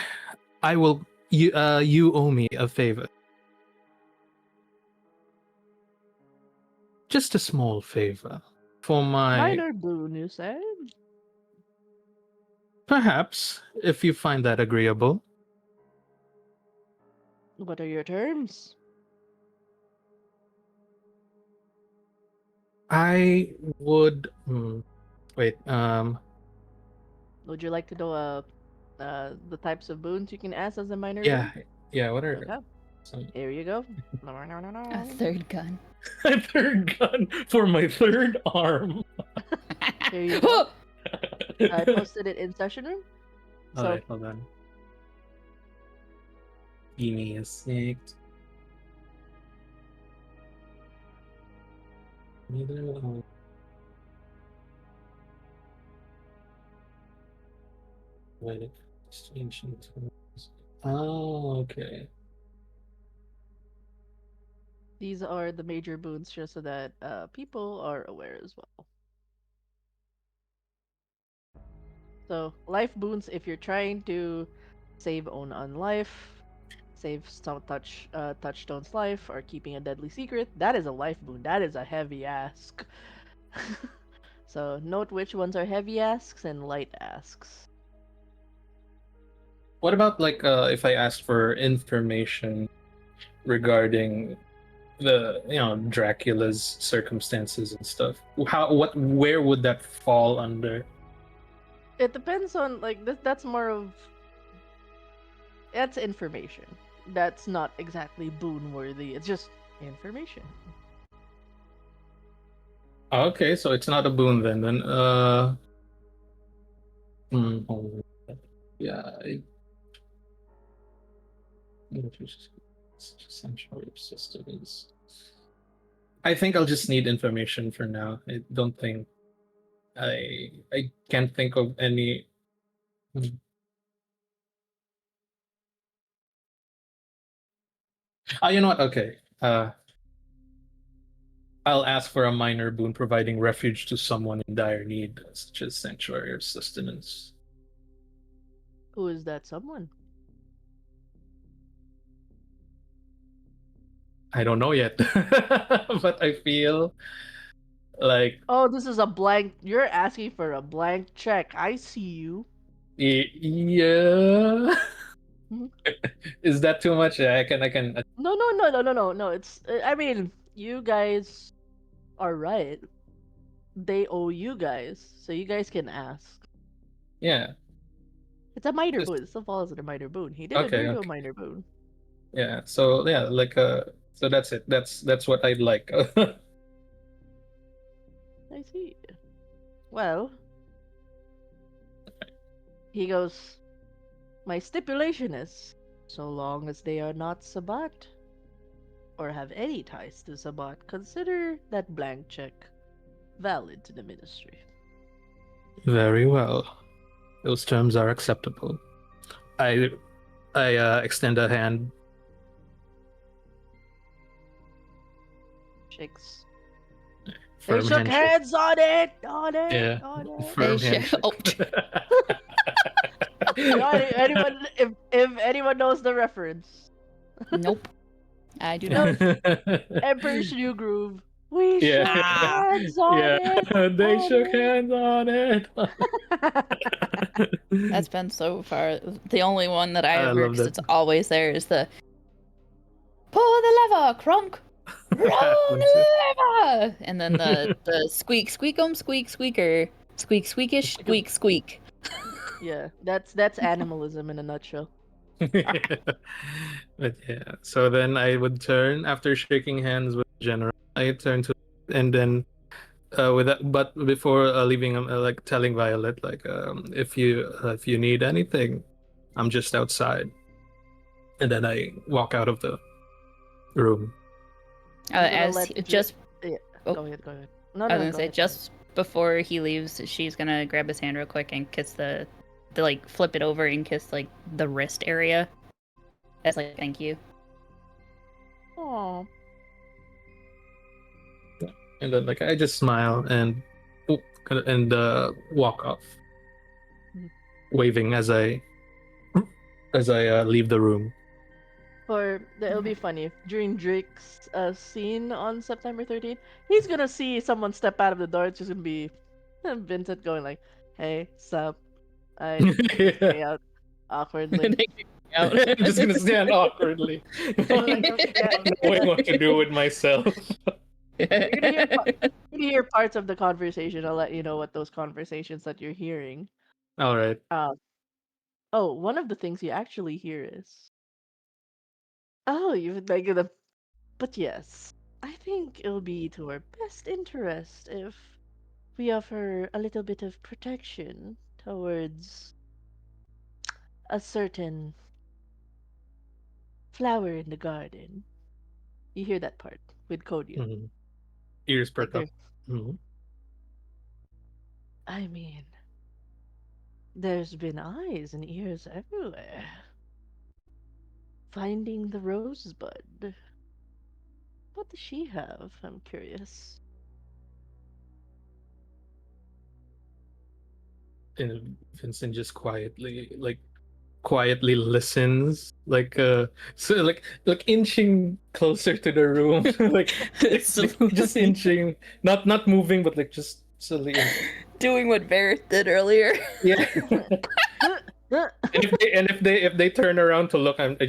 S5: you owe me a favor. Just a small favor for my
S1: Minor boon, you said?
S5: perhaps, if you find that agreeable.
S1: What are your terms?
S5: I would wait.
S1: Would you like to know the types of boons you can ask as a minor
S5: Yeah,
S1: boon?
S5: yeah. What are
S1: Okay.
S5: some
S1: Here you go.
S2: A third gun.
S5: a third gun for my third arm?
S1: Here you go. I posted it in session room. So
S5: Alright, hold on. Give me a sec. Wait, ancient tools. Oh, okay.
S1: these are the major boons just so that people are aware as well. So life boons if you're trying to save own on life, save touchstone's life, or keeping a deadly secret, that is a life boon. That is a heavy ask. So note which ones are heavy asks and light asks.
S5: What about like if I asked for information regarding Dracula's circumstances and stuff? Where would that fall under?
S1: It depends on like that's more of that's information. That's not exactly boon worthy. It's just information.
S5: Okay, so it's not a boon then. Hold on. Yeah, essential systems. I think I'll just need information for now. I don't think I can't think of any. You know what? Okay. I'll ask for a minor boon providing refuge to someone in dire need, such as sanctuary or sustenance.
S1: Who is that someone?
S5: I don't know yet, but I feel like
S1: Oh, this is a blank. You're asking for a blank check. I see you.
S5: yeah.
S1: Mhm.
S5: Is that too much? I can.
S1: No, no, no, no, no, no, no. It's. I mean, you guys are right. They owe you guys, so you guys can ask.
S5: Yeah.
S1: It's a minor
S5: Just
S1: boon. It still falls under minor boon. He did
S5: okay.
S1: agree to a
S5: Okay.
S1: minor boon.
S5: Yeah. So yeah, like so that's it. That's what I'd like.
S1: I see. Well, he goes, My stipulation is, so long as they are not Sabat or have any ties to Sabat, consider that blank check valid to the ministry.
S5: Very well. Those terms are acceptable. I I extend a hand.
S1: Shakes. They
S5: Firm
S1: shook
S5: handshake.
S1: hands on it, on it,
S5: Yeah,
S1: on it.
S2: They
S5: firm
S2: should.
S5: handshake.
S2: Oh,
S1: Anyone, if anyone knows the reference,
S2: nope. I do
S1: no,
S2: not.
S1: it's Emperor's New Groove. We
S5: Yeah,
S1: shook
S2: Ah,
S1: hands on
S5: yeah.
S1: it,
S5: They
S1: on
S5: shook hands on it.
S2: that's been so far. The only one that I
S5: I
S2: have heard,
S5: love
S2: because
S5: that.
S2: it's always there, is the pull the lever, crunk, roll
S5: One, two.
S2: the lever, and then the squeak, squeakum, squeak, squeaker, squeak, squeakish, squeak, squeak.
S1: Yeah, that's animalism in a nutshell.
S5: But yeah, so then I would turn after shaking hands with the general. I turn to and then with that, but before leaving, I'm like telling Violet like if you need anything, I'm just outside. And then I walk out of the room.
S1: I'm gonna
S2: As
S1: let Dri-
S2: just,
S1: yeah,
S2: oh,
S1: go ahead, go ahead. No,
S2: I was
S1: no,
S2: gonna
S1: go
S2: say,
S1: ahead, go ahead.
S2: just before he leaves, she's gonna grab his hand real quick and kiss the like flip it over and kiss like the wrist area as like thank you.
S1: Aw.
S5: And then like I just smile and walk off,
S1: Mhm.
S5: waving as I leave the room.
S1: Or it'll be funny if during Drake's scene on September 13th, he's gonna see someone step out of the door. It's just gonna be Vincent going like, "Hey, sup?" I just
S5: Yeah.
S1: hang out awkwardly.
S2: They kick me out.
S5: I'm just gonna stand awkwardly,
S1: Like, yeah,
S5: not knowing what to do with myself.
S1: you're gonna hear you're gonna hear parts of the conversation. I'll let you know what those conversations that you're hearing.
S5: All right.
S1: Uh, oh, one of the things you actually hear is, "Oh, you've like the," but yes, I think it'll be to our best interest if we offer a little bit of protection towards a certain flower in the garden. You hear that part with Kodia.
S5: Mhm. Ears
S1: Like
S5: perk
S1: there,
S5: up. Mhm.
S1: I mean, there's been eyes and ears everywhere. Finding the rosebud. What does she have? I'm curious.
S5: And Vincent just quietly listens, like inching closer to the room, like just
S2: Slowly.
S5: inching, not moving, but like just slowly inching.
S2: Doing what Vareth did earlier.
S5: Yeah. And if they turn around to look, I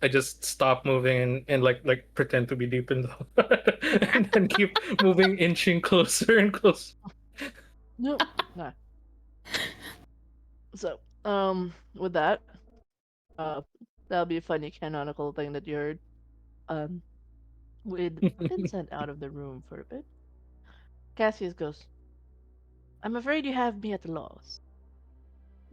S5: just stop moving and like pretend to be deep in thought, and then keep moving, inching closer and closer.
S1: No. Nah. So, with that, uh, that'll be a funny canonical thing that you heard. Um, with Vincent out of the room for a bit, Cassius goes, "I'm afraid you have me at a loss.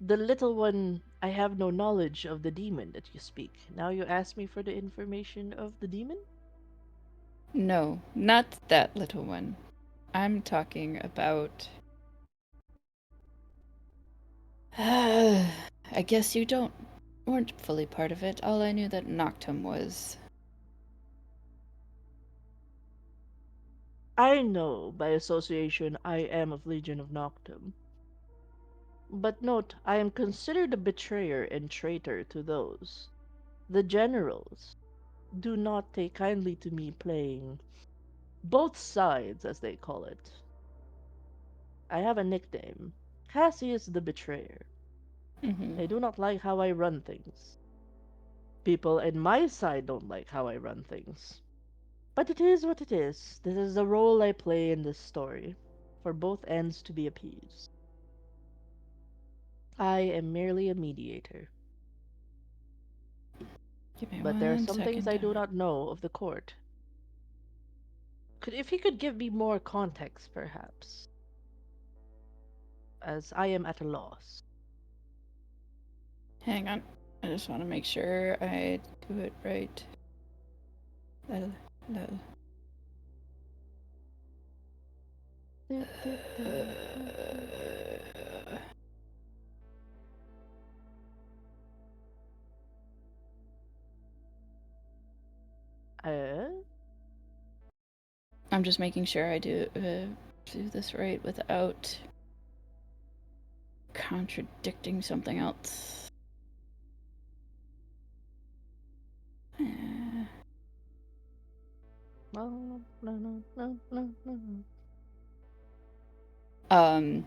S1: The little one, I have no knowledge of the demon that you speak. Now you ask me for the information of the demon?
S2: No, not that little one. I'm talking about. I guess you weren't fully part of it. All I knew that Noctum was.
S1: I know by association I am of Legion of Noctum. But note, I am considered a betrayer and traitor to those. The generals do not take kindly to me playing both sides, as they call it. I have a nickname. Cassius the Betrayer.
S2: Mm-hmm.
S1: They do not like how I run things. People in my side don't like how I run things. But it is what it is. This is the role I play in this story, for both ends to be appeased. I am merely a mediator.
S2: Give me
S1: But there are
S2: one
S1: some things
S2: second.
S1: I do not know of the court. If you could give me more context, perhaps, as I am at a loss.
S2: Hang on. I just want to make sure I do it right. Lel, lel.
S1: Uh,
S2: I'm just making sure I do this right without contradicting something else.
S1: no, no, no, no, no, no.
S2: Um.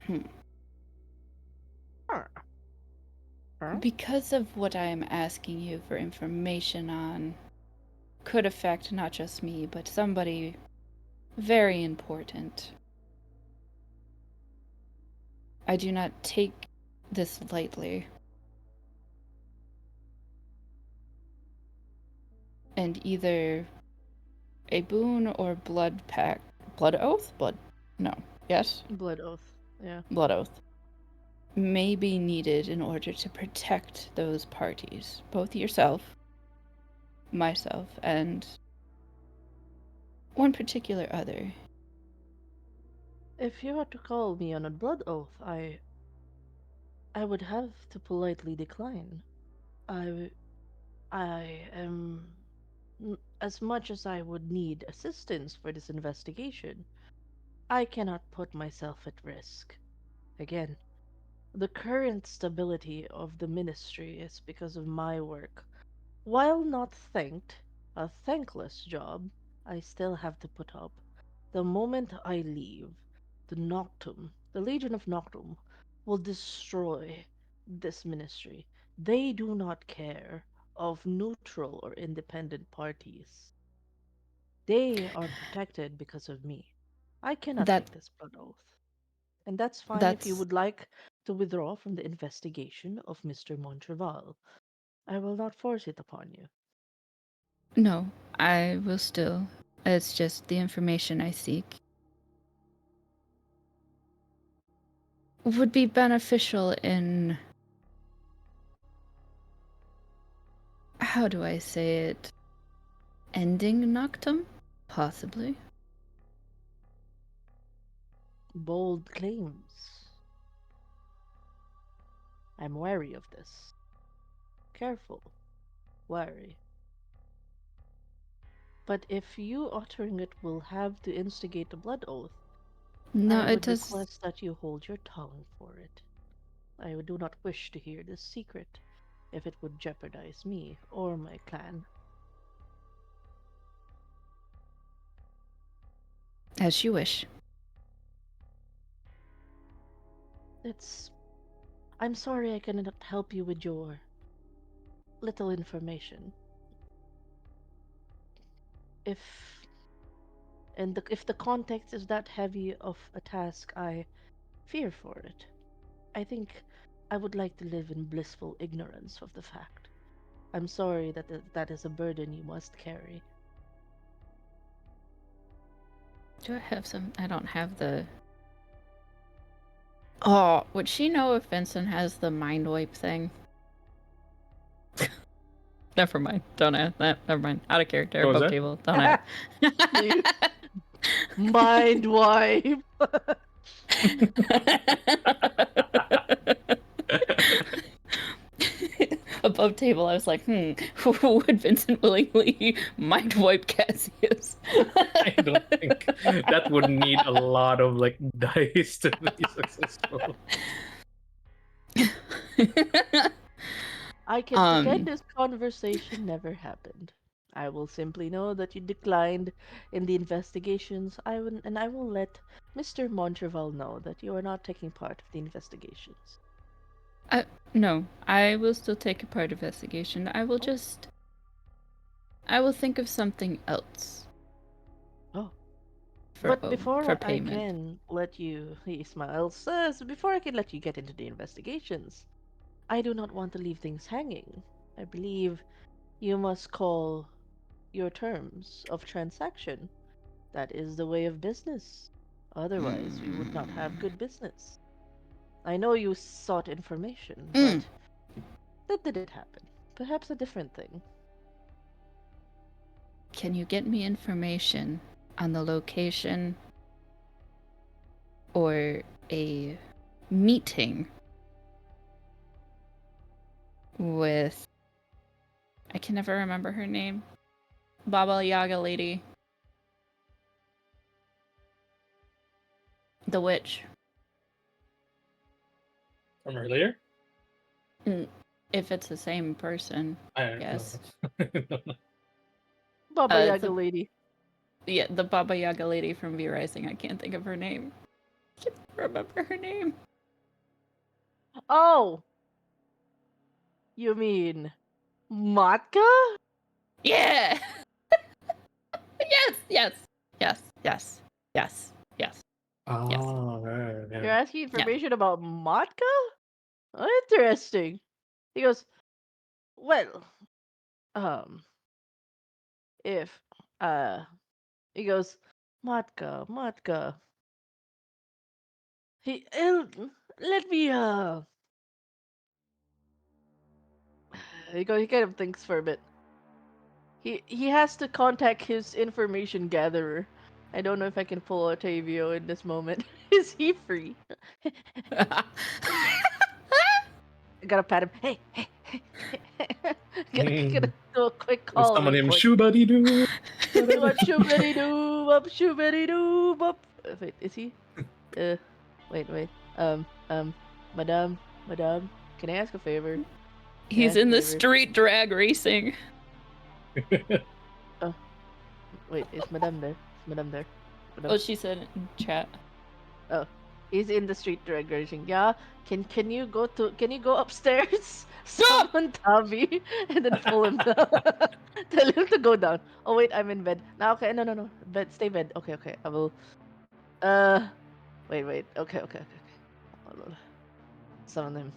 S2: Hmm.
S1: Huh. Huh?
S2: Because of what I am asking you for information on could affect not just me, but somebody very important. I do not take this lightly. And either a boon or blood pact. Blood oath? Blood. No. Yes?
S1: Blood oath. Yeah.
S2: Blood oath. May be needed in order to protect those parties. Both yourself, myself, and one particular other.
S1: If you were to call me on a blood oath, I would have to politely decline. I I am as much as I would need assistance for this investigation, I cannot put myself at risk. Again, the current stability of the ministry is because of my work. While not thanked, a thankless job, I still have to put up. The moment I leave, the Legion of Noctum, will destroy this ministry. They do not care of neutral or independent parties. They are protected because of me. I cannot
S2: That
S1: take this blood oath. And that's fine if you
S2: that's
S1: would like to withdraw from the investigation of Mr. Montreval. I will not force it upon you.
S2: no, I will still. It's just the information I seek would be beneficial in, how do I say it? Ending Noctum? Possibly.
S1: Bold claims. I'm wary of this. Careful, wary. But if you uttering it will have to instigate a blood oath,
S2: No,
S1: I
S2: it
S1: would
S2: does.
S1: request that you hold your tongue for it. I do not wish to hear this secret if it would jeopardize me or my clan.
S2: As you wish.
S1: It's. I'm sorry I cannot help you with your little information. If if the context is that heavy of a task, I fear for it. I think I would like to live in blissful ignorance of the fact. I'm sorry that that is a burden you must carry.
S2: Do I have some? I don't have the. Oh, would she know if Vincent has the mind wipe thing? Never mind. Don't ask that. Never mind. Out of character.
S5: What was
S2: Above
S5: that?
S2: table. Don't ask.
S1: Mind wipe.
S2: Above table, I was like, would Vincent willingly mind wipe Cassius?
S5: I don't think that would need a lot of like dice to be successful.
S1: I can pretend this conversation never happened. I will simply know that you declined in the investigations. I will let Mr. Montreval know that you are not taking part of the investigations.
S2: No, I will still take a part of investigation.
S1: Oh,
S2: I will think of something else
S1: oh.
S2: for
S1: But before I
S2: payment.
S1: can let you, he smiles, says, before I can let you get into the investigations, I do not want to leave things hanging. I believe you must call your terms of transaction. That is the way of business. Otherwise, we would not have good business. I know you sought information,
S2: Mm.
S1: but that didn't happen. Perhaps a different thing.
S2: Can you get me information on the location or a meeting with, I can never remember her name, Baba Yaga lady, the witch.
S5: From earlier?
S2: If it's the same person,
S5: I don't
S2: yes.
S5: know.
S1: Baba Yaga
S2: the-
S1: lady.
S2: Yeah, the Baba Yaga lady from V Rising. I can't think of her name. I can't remember her name.
S1: Oh! You mean Matka?
S2: Yeah. Yes.
S5: Oh, right,
S1: You're
S5: yeah.
S1: asking information about Matka? Oh, interesting. He goes, well, um, if, uh, he goes, Matka. Let me, he kind of thinks for a bit. He has to contact his information gatherer. I don't know if I can pull Otavio in this moment. Is he free? I gotta pat him. Hey. Gonna do a quick
S5: Let's
S1: call
S5: summon
S1: real
S5: him.
S1: quick.
S5: Shoo-buddy-doo.
S1: What shoobity doo up. Wait, is he? Wait. Madame, can I ask a favor? Can I
S2: He's
S1: ask a
S2: in the
S1: favor?
S2: street drag racing.
S1: Wait, is Madame there? Madame.
S2: Oh, she said in chat.
S1: Oh, he's in the street drag racing. Yeah, can you go upstairs? Summon Tavi and then pull him down. Tell him to go down. Oh wait, I'm in bed. Now okay, no. Bed, stay bed. Okay. I will wait. Okay. Hold on. Summon him.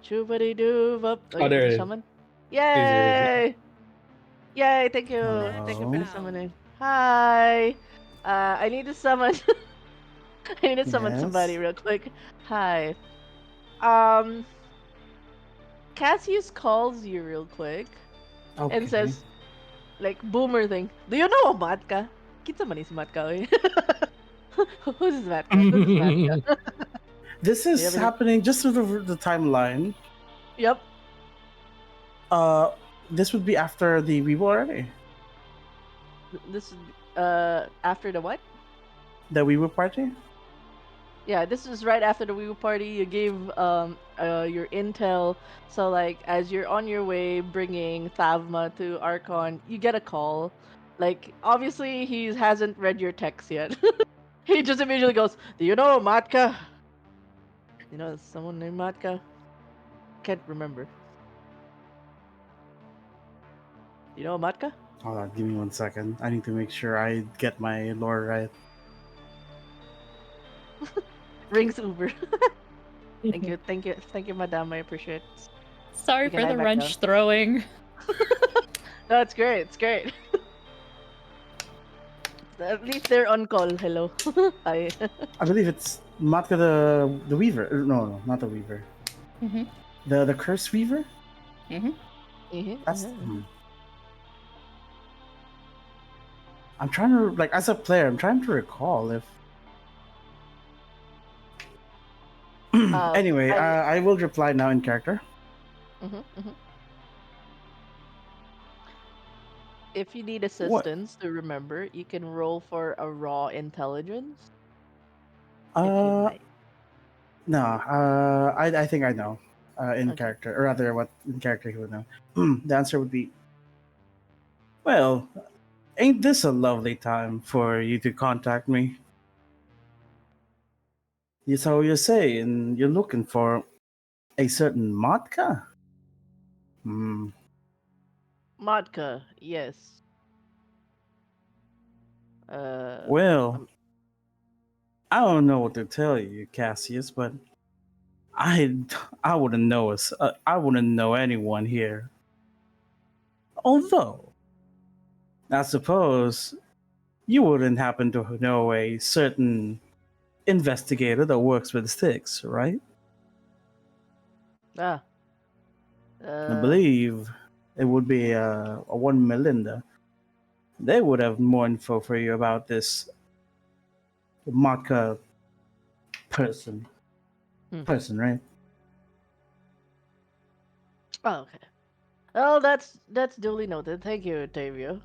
S1: Choobity doo up. Oh,
S5: Oh,
S1: did
S5: there
S1: you
S5: it is.
S1: summon?
S5: He's here.
S1: Yay! Yay, thank you. Thank you for the
S8: Hello.
S1: summoning. Hi. I need to summon I need to summon somebody
S8: Yes.
S1: real quick. Hi. Um, Cassius calls you real quick and
S8: Okay.
S1: says, like, boomer thing. Do you know Matka? Kita man is Matka, eh? Who's this Matka? Who's this Matka?
S8: This
S1: Do you
S8: is
S1: have any?
S8: happening just through the timeline.
S1: Yep.
S8: Uh, this would be after the Weibo already.
S1: This is after the what?
S8: The Weibo party.
S1: Yeah, this is right after the Wii U party. You gave your intel. So like as you're on your way bringing Thavma to Archon, you get a call. Like obviously he hasn't read your text yet. He just immediately goes, "Do you know Matka? You know someone named Matka? Can't remember. You know Matka?"
S8: Hold on, give me 1 second. I need to make sure I get my lore right.
S1: Rings Uber. Thank you, madam. I appreciate it.
S2: Sorry
S1: You can
S2: for
S1: lie
S2: the
S1: back
S2: wrench
S1: down.
S2: throwing.
S1: No, it's great. It's great. At least they're on call. Hello. Hi.
S8: I believe it's Matka the Weaver. No, not the Weaver.
S2: Mm-hmm.
S8: The Curse Weaver.
S1: Mhm,
S8: That's.
S1: mhm.
S8: I'm trying to as a player. I'm trying to recall if. Anyway, I will reply now in character.
S1: Mhm. If you need
S8: What?
S1: assistance to remember, you can roll for a raw intelligence if you'd
S8: Uh,
S1: like.
S8: no. I think I know. In
S1: Okay.
S8: character, or rather, what in character he would know. The answer would be, well, ain't this a lovely time for you to contact me? So you say, and you're looking for a certain Matka? Hmm.
S1: Modka, yes.
S8: Well,
S1: Um,
S8: I don't know what to tell you, Cassius, but I I wouldn't know us. I wouldn't know anyone here. Although, I suppose you wouldn't happen to know a certain investigator that works with sticks, right?
S1: Ah,
S8: I
S1: uh,
S8: believe it would be a one Melinda. They would have more info for you about this Maka person.
S1: hmm.
S8: Person, right?
S1: Oh, okay. Oh, that's duly noted. Thank you, Tavio.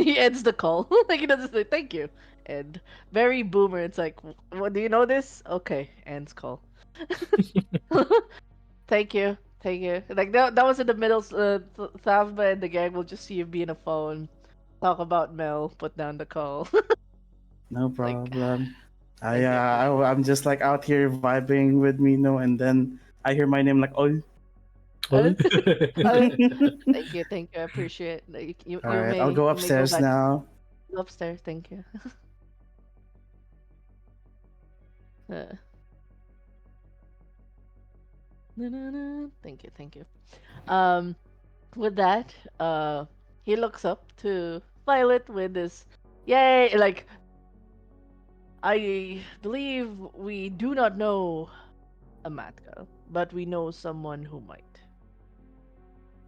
S1: He ends the call. Like he doesn't say thank you. And very boomer. It's like, what do you know this? Okay, ends call. Thank you, thank you. Like that was in the middle. Thavma and the gang will just see you be in a phone, talk about Mel, put down the call.
S8: No
S1: Like,
S8: problem.
S1: thank you, I appreciate it.
S8: I'm just like out here vibing with Mino, and then I hear my name like, oh.
S1: Uh,
S5: Well,
S1: uh, thank you, I appreciate it. Like,
S8: All right, I'll go
S1: you may go
S8: upstairs
S1: back
S8: now.
S1: upstairs. Thank you. Uh, thank you, thank you. Um, with that, he looks up to Violet with this, yay! Like, I believe we do not know a Matka, but we know someone who might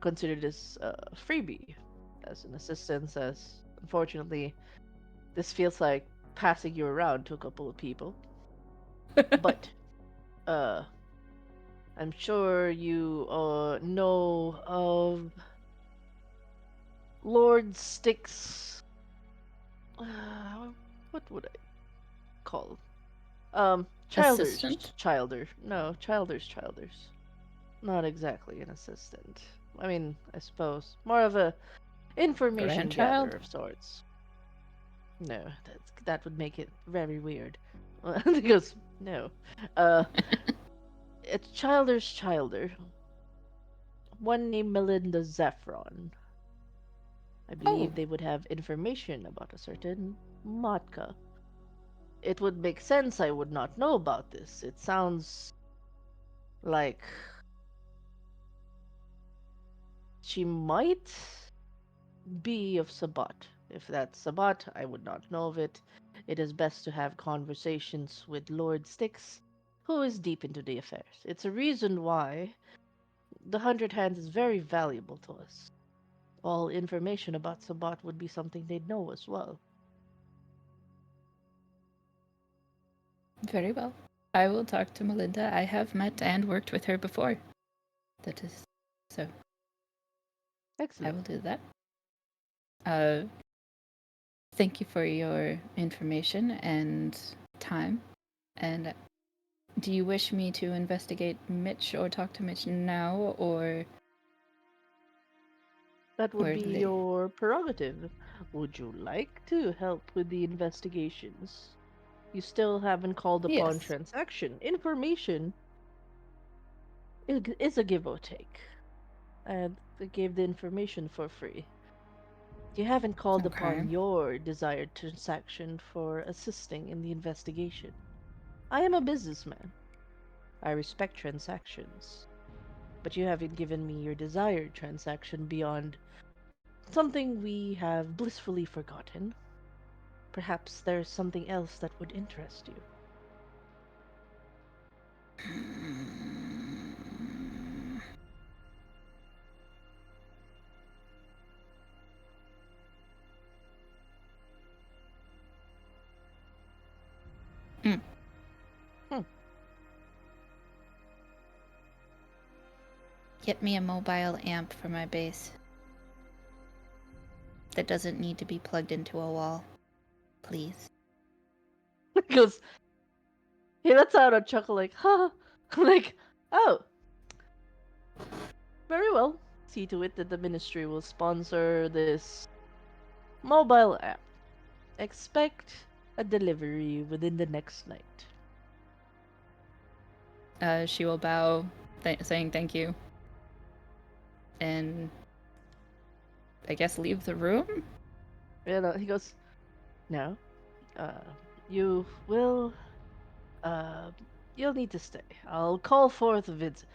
S1: consider this a freebie as an assistance. As unfortunately, this feels like passing you around to a couple of people, but uh, I'm sure you know of Lord Styx. What would I call?
S2: Assistant?
S1: Childers. Not exactly an assistant. I mean, I suppose more of a information gatherer
S2: Grandchild?
S1: of sorts. No, that would make it very weird. He goes, no. Uh, it's Childer. One named Melinda Zephron. I
S2: Oh,
S1: believe they would have information about a certain Matka. It would make sense I would not know about this. It sounds like she might be of Sabat. If that's Sabat, I would not know of it. It is best to have conversations with Lord Styx, who is deep into the affairs. It's a reason why the Hundred Hands is very valuable to us. All information about Sabat would be something they'd know as well.
S2: very well. I will talk to Melinda. I have met and worked with her before. That is so. I
S1: Excellent.
S2: will do that. Uh, Thank you for your information and time. And do you wish me to investigate Mitch or talk to Mitch now
S1: That would
S2: or
S1: be
S2: later?
S1: your prerogative. Would you like to help with the investigations? You still haven't called upon
S2: Yes.
S1: transaction. Information is a give or take. And they gave the information for free. You haven't called
S2: Okay.
S1: upon your desired transaction for assisting in the investigation. I am a businessman. I respect transactions. But you haven't given me your desired transaction beyond something we have blissfully forgotten. Perhaps there's something else that would interest you.
S2: Mm.
S1: Hmm.
S2: Get me a mobile amp for my base that doesn't need to be plugged into a wall, please.
S1: Because he lets out a chuckle like, ha! Like, oh, very well. See to it that the ministry will sponsor this mobile app. Expect a delivery within the next night.
S2: She will bow, saying thank you, and I guess leave the room.
S1: He goes, no, uh, you will, uh, you'll need to stay. I'll call forth Vince.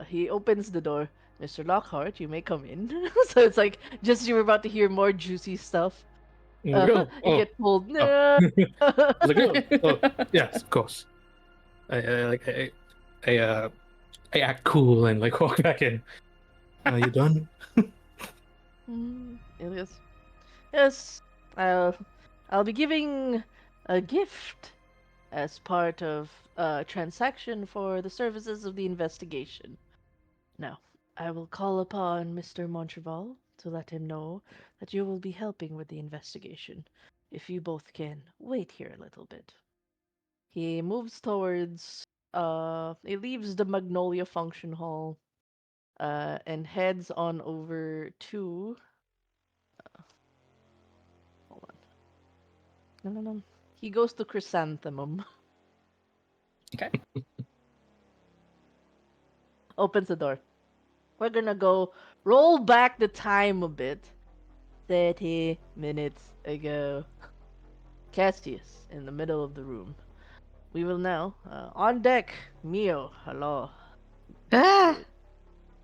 S1: He opens the door. Mr. Lockhart, you may come in. So it's like, just you were about to hear more juicy stuff.
S5: I'm like, oh,
S1: You
S5: oh,
S1: get pulled.
S5: oh.
S1: No.
S5: I was like, oh, yes, of course. I like I I act cool and like walk back in. Are you done?
S1: Elias. Yes, I'll I'll be giving a gift as part of a transaction for the services of the investigation. Now, I will call upon Mr. Montreval to let him know that you will be helping with the investigation. If you both can wait here a little bit. He moves towards he leaves the Magnolia Function Hall and heads on over to hold on. No no no. He goes to Chrysanthemum.
S2: Okay.
S1: Opens the door. We're gonna go roll back the time a bit. 30 minutes ago. Castius in the middle of the room. We will now, on deck, Mio, hello.
S4: Ah,
S1: Th-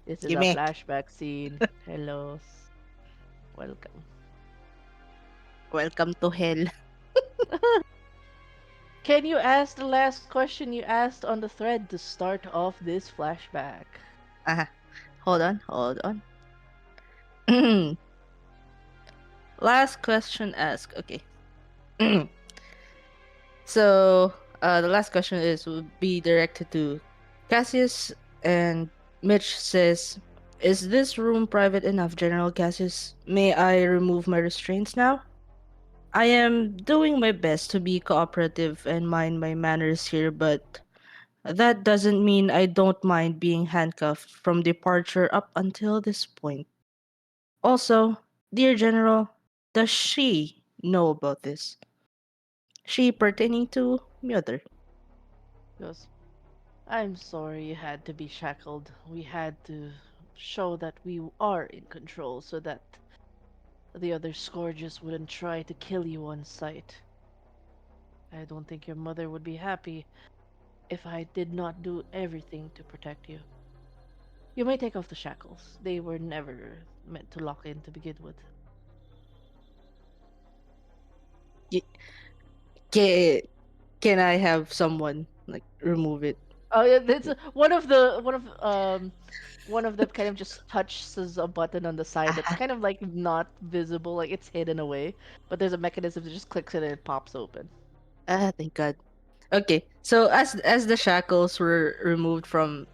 S1: This is a
S4: gimme.
S1: flashback scene. Hello. Welcome.
S4: Welcome to hell.
S1: Can you ask the last question you asked on the thread to start off this flashback?
S4: Ah, hold on. Last question asked. Okay. So, the last question is would be directed to Cassius, and Mitch says, "Is this room private enough, General Cassius? May I remove my restraints now? I am doing my best to be cooperative and mind my manners here, but that doesn't mean I don't mind being handcuffed from departure up until this point. Also, dear General, does she know about this? She pertaining to Mother."
S1: Goes, I'm sorry you had to be shackled. We had to show that we are in control so that the other scourges wouldn't try to kill you on sight. I don't think your mother would be happy if I did not do everything to protect you. You may take off the shackles. They were never meant to lock in to begin with.
S4: Y- Can, can I have someone like remove it?
S1: Oh, yeah, that's one of them kind of just touches a button on the side that's
S4: Ah,
S1: kind of like not visible, like it's hidden away, but there's a mechanism that just clicks it and it pops open.
S4: thank God. Okay, so as the shackles were removed from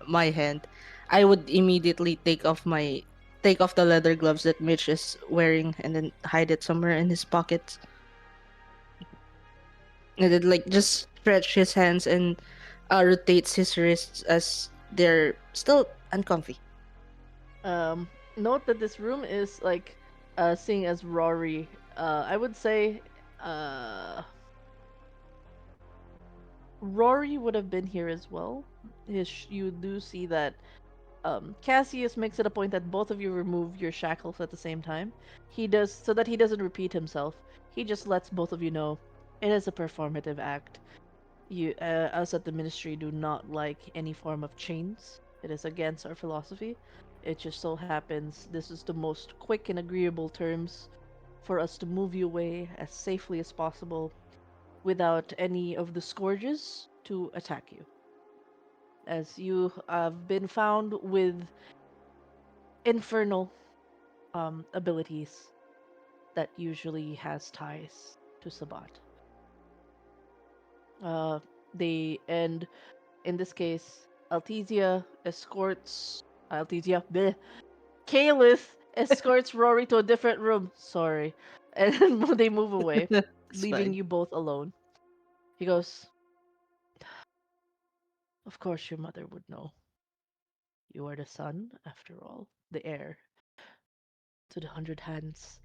S4: my hand, I would immediately take off the leather gloves that Mitch is wearing and then hide it somewhere in his pockets. And then like just stretch his hands and rotates his wrists as they're still uncomfy.
S1: Note that this room is like seeing as Rory. I would say uh Rory would have been here as well. You do see that Cassius makes it a point that both of you remove your shackles at the same time. He does so that he doesn't repeat himself. He just lets both of you know it is a performative act. Us at the ministry do not like any form of chains. It is against our philosophy. It just so happens this is the most quick and agreeable terms for us to move you away as safely as possible without any of the scourges to attack you. As you have been found with infernal abilities that usually has ties to Sabat. Uh, they and in this case, Altizia escorts Altizia. Bleh, Kaelith escorts Rory to a different room. Sorry, and they move away,
S4: It's
S1: leaving
S4: fine.
S1: you both alone. He goes, "Of course, your mother would know. You are the son, after all, the heir to the 100 Hands.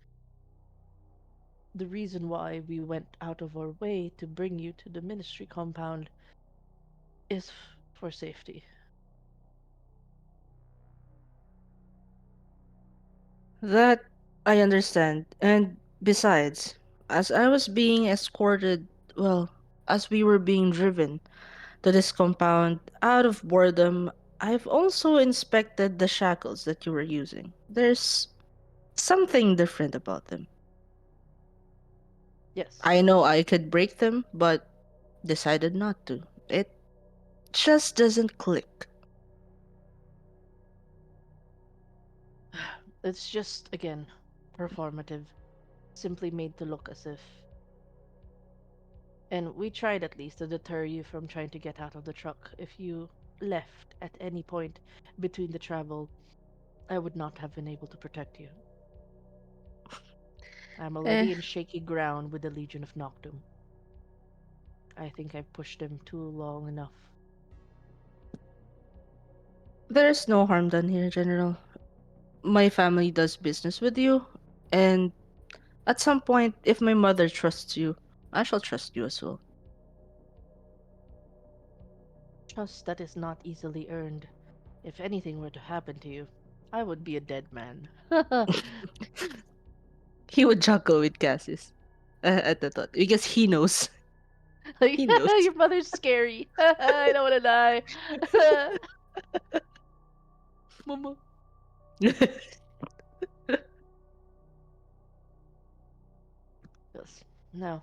S1: The reason why we went out of our way to bring you to the ministry compound is for safety."
S4: That I understand. And besides, as I was being escorted, well, as we were being driven to this compound out of boredom, I've also inspected the shackles that you were using. There's something different about them.
S1: Yes.
S4: I know I could break them, but decided not to. It just doesn't click.
S1: It's just, again, performative. Simply made to look as if. And we tried at least to deter you from trying to get out of the truck. If you left at any point between the travel, I would not have been able to protect you. I'm
S4: Eh,
S1: already in shaky ground with the Legion of Noctum. I think I've pushed them too long enough.
S4: there's no harm done here, General. My family does business with you, and at some point, if my mother trusts you, I shall trust you as well.
S1: Trust that is not easily earned. If anything were to happen to you, I would be a dead man.
S4: He would chuckle with Cassius at the thought because he knows.
S1: Like,
S4: He knows.
S1: your mother's scary. I don't want to die. Mama. Yes. No.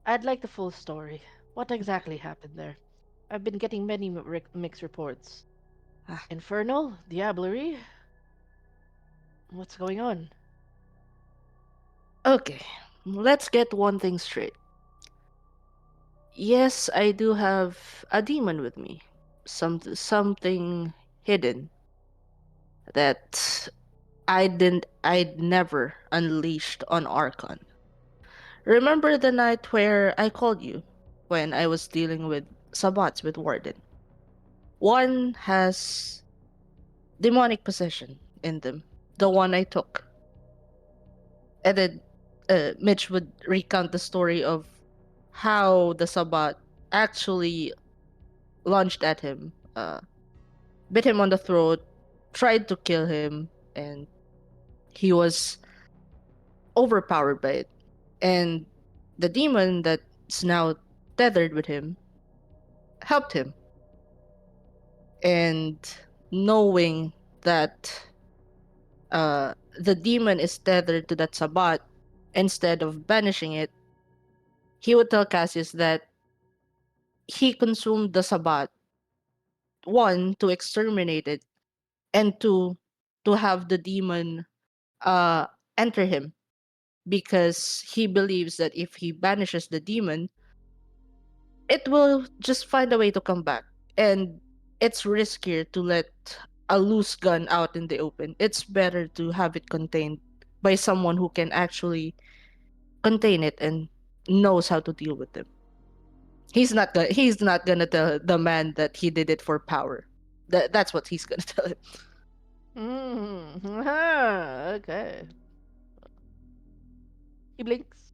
S1: I'd like the full story. What exactly happened there? I've been getting many mixed reports.
S4: Ah,
S1: Infernal? Diablerie? What's going on?
S4: okay, let's get one thing straight. Yes, I do have a demon with me. Something hidden that I'd never unleashed on Archon. Remember the night where I called you when I was dealing with Sabbats with Warden? One has demonic possession in them. The one I took. And then Mitch would recount the story of how the Sabbat actually lunged at him, bit him on the throat, tried to kill him, and he was overpowered by it. And the demon that's now tethered with him helped him. And knowing that the demon is tethered to that Sabbat, instead of banishing it, he would tell Cassius that he consumed the Sabbat, one, to exterminate it, and two, to have the demon uh, enter him because he believes that if he banishes the demon, it will just find a way to come back. And it's riskier to let a loose gun out in the open. It's better to have it contained by someone who can actually contain it and knows how to deal with them. He's not gonna tell the man that he did it for power. That's what he's gonna tell him.
S1: Mm. Okay. He blinks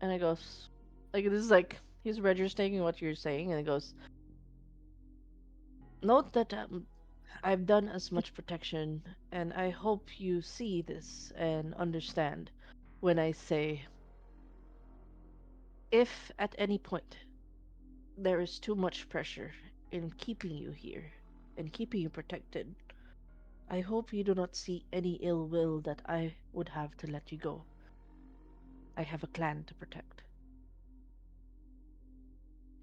S1: and it goes, like, this is like, he's registering what you're saying, and it goes, note that I've done as much protection, and I hope you see this and understand when I say, if at any point there is too much pressure in keeping you here and keeping you protected, I hope you do not see any ill will that I would have to let you go. I have a clan to protect.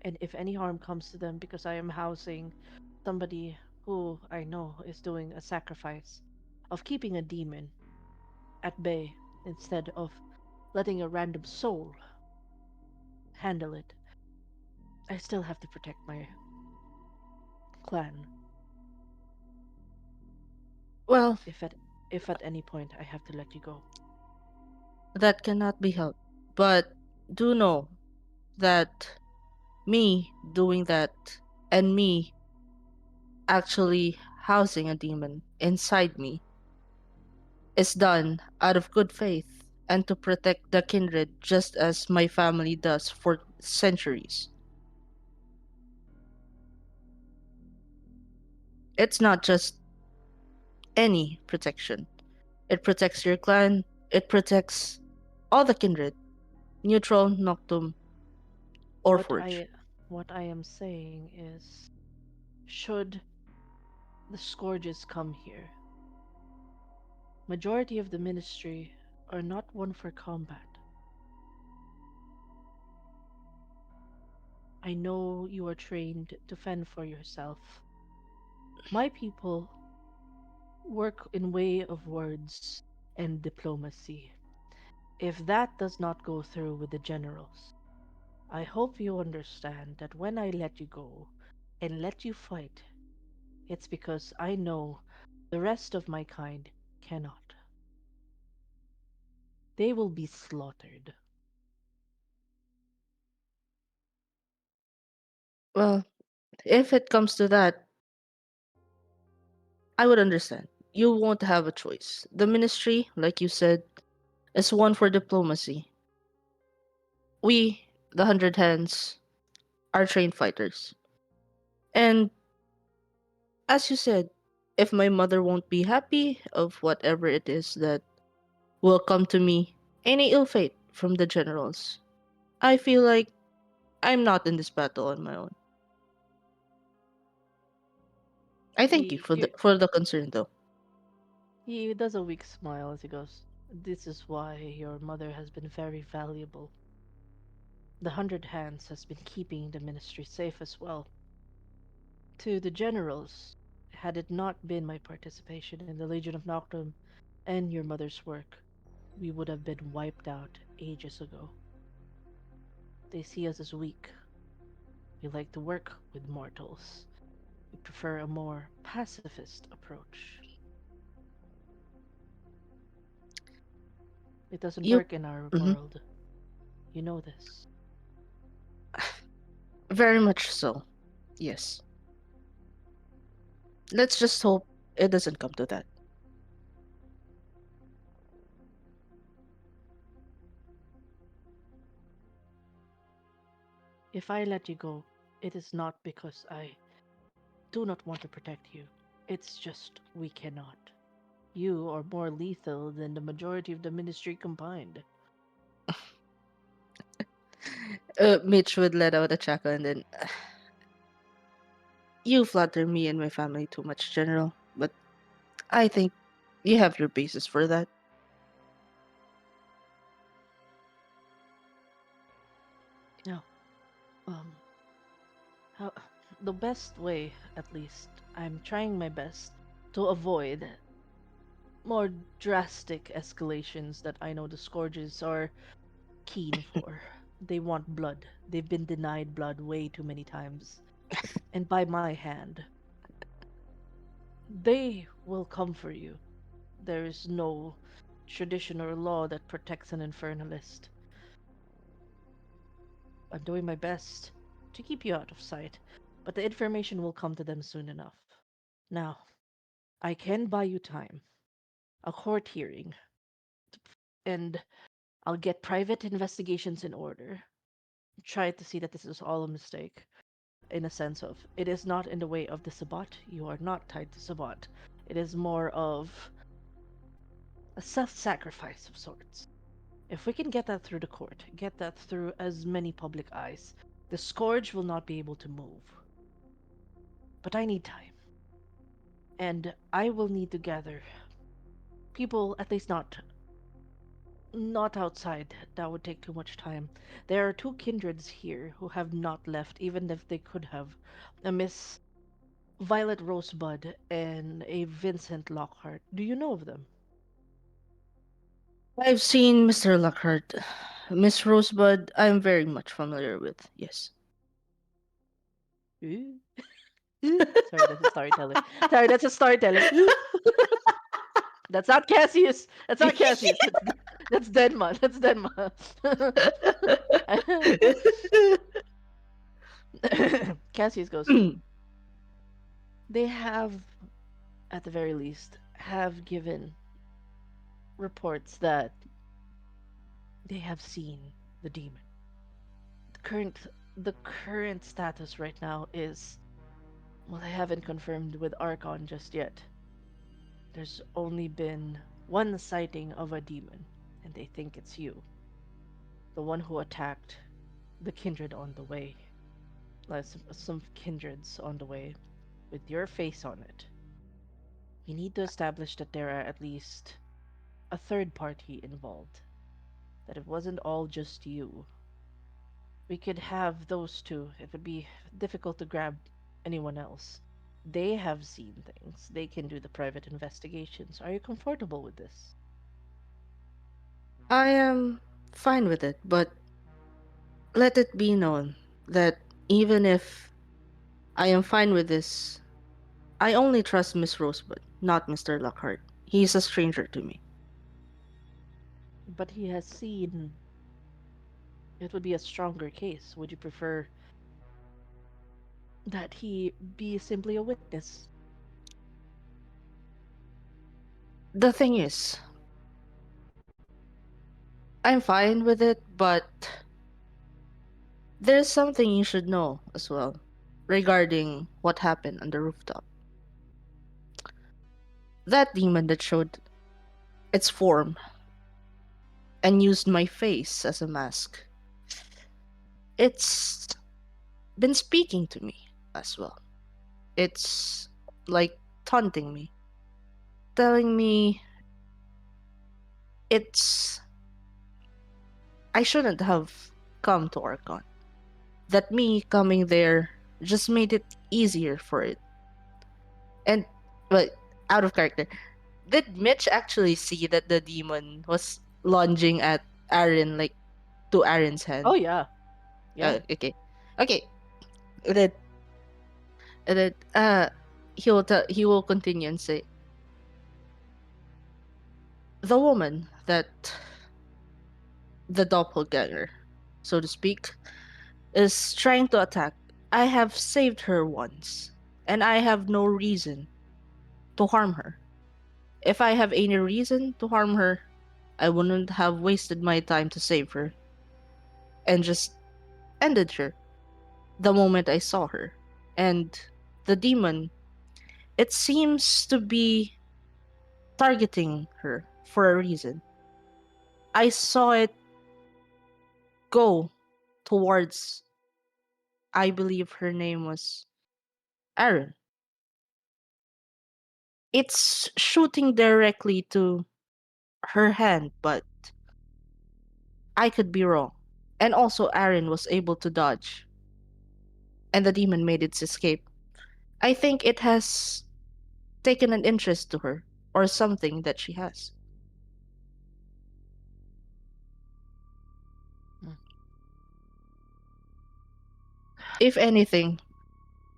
S1: And if any harm comes to them because I am housing somebody who I know is doing a sacrifice of keeping a demon at bay instead of letting a random soul handle it, I still have to protect my clan.
S4: Well,
S1: If at if at any point I have to let you go.
S4: that cannot be helped. But do know that me doing that and me actually housing a demon inside me is done out of good faith and to protect the kindred just as my family does for centuries. It's not just any protection. It protects your clan, it protects all the kindred, neutral, noctum, or
S1: What
S4: forge.
S1: I what I am saying is, should the scourges come here, majority of the ministry are not one for combat. I know you are trained to fend for yourself. My people work in way of words and diplomacy. If that does not go through with the generals, I hope you understand that when I let you go and let you fight, it's because I know the rest of my kind cannot. They will be slaughtered.
S4: Well, if it comes to that, I would understand. You won't have a choice. The ministry, like you said, is one for diplomacy. We, the Hundred Hands, are trained fighters. And as you said, if my mother won't be happy of whatever it is that will come to me, any ill fate from the generals, I feel like I'm not in this battle on my own. I thank you
S1: He
S4: for the
S1: he
S4: for the concern though.
S1: he does a weak smile as he goes, "This is why your mother has been very valuable. The Hundred Hands has been keeping the ministry safe as well. To the generals, had it not been my participation in the Legion of Nocturne and your mother's work, we would have been wiped out ages ago. They see us as weak. We like to work with mortals. We prefer a more pacifist approach. It doesn't
S4: You
S1: work in our
S4: mhm,
S1: world. You know this.
S4: very much so. Yes. Let's just hope it doesn't come to that.
S1: If I let you go, it is not because I do not want to protect you. It's just we cannot. You are more lethal than the majority of the ministry combined.
S4: Mitch would let out a chuckle and then, you flatter me and my family too much, General. But I think you have your basis for that.
S1: No. Um, how, the best way, at least, I'm trying my best to avoid more drastic escalations that I know the Scourges are keen for. They want blood. They've been denied blood way too many times. And by my hand, they will come for you. There is no tradition or law that protects an infernalist. I'm doing my best to keep you out of sight, but the information will come to them soon enough. Now, I can buy you time, a court hearing, and I'll get private investigations in order. Try to see that this is all a mistake, in a sense of it is not in the way of the Sabbat. You are not tied to Sabbat. It is more of a self sacrifice of sorts. If we can get that through the court, get that through as many public eyes, the scourge will not be able to move. But I need time. And I will need to gather people, at least not outside. That would take too much time. There are two kindreds here who have not left, even if they could have. A Miss Violet Rosebud and a Vincent Lockhart. Do you know of them?
S4: I've seen Mr. Lockhart. Miss Rosebud, I'm very much familiar with. Yes.
S1: Ooh. Ooh. Sorry, that's a storytelling. Sorry, that's a storytelling. Ooh. That's not Cassius. That's not Cassius. That's Denma. That's Denma. Cassius goes. They have, at the very least, have given reports that they have seen the demon. The current the current status right now is, well, I haven't confirmed with Archon just yet. There's only been one sighting of a demon, and they think it's you, the one who attacked the kindred on the way. Like some kindreds on the way with your face on it. We need to establish that there are at least a third party involved. That it wasn't all just you. We could have those two. It would be difficult to grab anyone else. They have seen things. They can do the private investigations. Are you comfortable with this?
S4: I am fine with it, but let it be known that even if I am fine with this, I only trust Miss Rosebud, not Mr. Lockhart. He is a stranger to me.
S1: But he has seen. It would be a stronger case. Would you prefer that he be simply a witness?
S4: The thing is, I'm fine with it, but there's something you should know as well regarding what happened on the rooftop. That demon that showed its form and used my face as a mask, it's been speaking to me as well. It's like taunting me, telling me it's I shouldn't have come to Orcon. That me coming there just made it easier for it. And but out of character, did Mitch actually see that the demon was lunging at Aaron, like to Aaron's hand?
S1: Oh yeah, yeah.
S4: Okay, okay. Then then he will continue and say, the woman that the doppelganger, so to speak, is trying to attack. I have saved her once, and I have no reason to harm her. If I have any reason to harm her, I wouldn't have wasted my time to save her and just ended her the moment I saw her. And the demon, it seems to be targeting her for a reason. I saw it go towards, I believe her name was Aaron. It's shooting directly to her hand, but I could be wrong. And also, Aaron was able to dodge, and the demon made its escape. I think it has taken an interest to her, or something that she has.
S1: Hmm.
S4: If anything,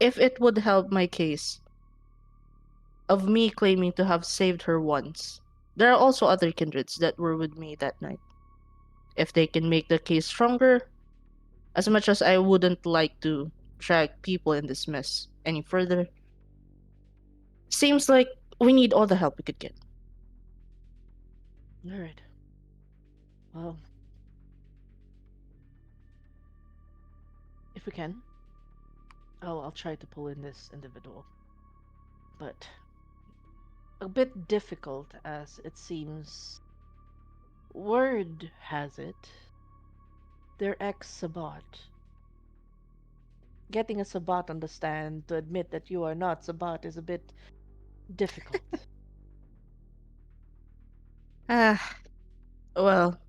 S4: if it would help my case of me claiming to have saved her once, there are also other kindreds that were with me that night. If they can make the case stronger, as much as I wouldn't like to drag people in this mess any further, seems like we need all the help we could get.
S1: All right. Well, if we can, I'll try to pull in this individual, but a bit difficult as it seems. Word has it, they're ex-Sabat. Getting a Sabat on the stand to admit that you are not Sabat is a bit difficult.
S4: Ah, well,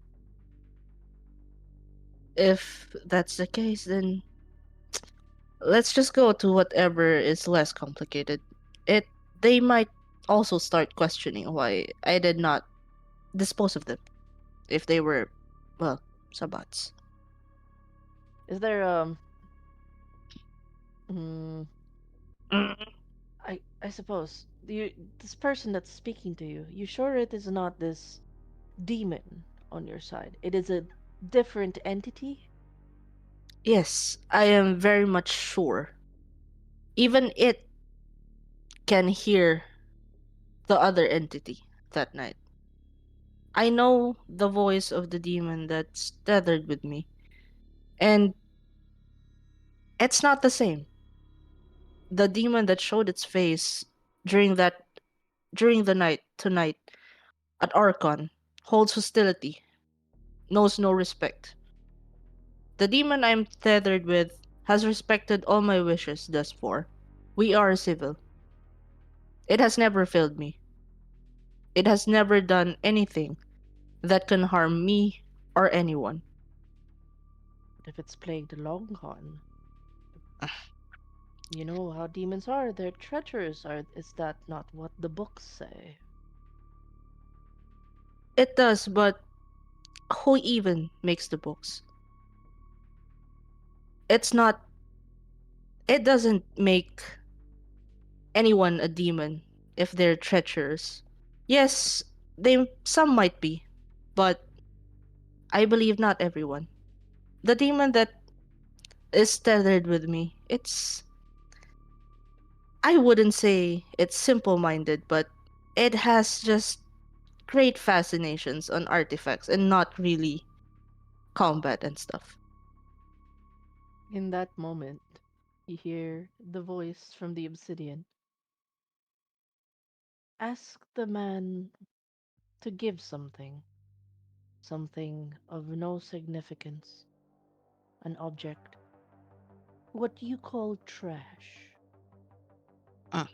S4: if that's the case, then let's just go to whatever is less complicated. It They might also start questioning why I did not dispose of them if they were, well, Sabats.
S1: Is there mm,
S4: Mm,
S1: I suppose this person that's speaking to you, you sure it is not this demon on your side? It is a different entity?
S4: yes, I am very much sure. Even it can hear the other entity that night. I know the voice of the demon that's tethered with me, and it's not the same. The demon that showed its face during that during the night tonight at Archon holds hostility, knows no respect. The demon I'm tethered with has respected all my wishes thus far. We are civil. It has never failed me. It has never done anything that can harm me or anyone.
S1: But if it's playing the long con, you know how demons are. They're treacherous. Is that not what the books say?
S4: It does, but who even makes the books? It's not. It doesn't make anyone a demon if they're treacherous. Yes, they some might be, but I believe not everyone. The demon that is tethered with me, I wouldn't say it's simple-minded, but it has just great fascinations on artifacts and not really combat and stuff.
S1: In that moment, you hear the voice from the obsidian. Ask the man to give something, something of no significance, an object, what you call trash.
S4: Mm.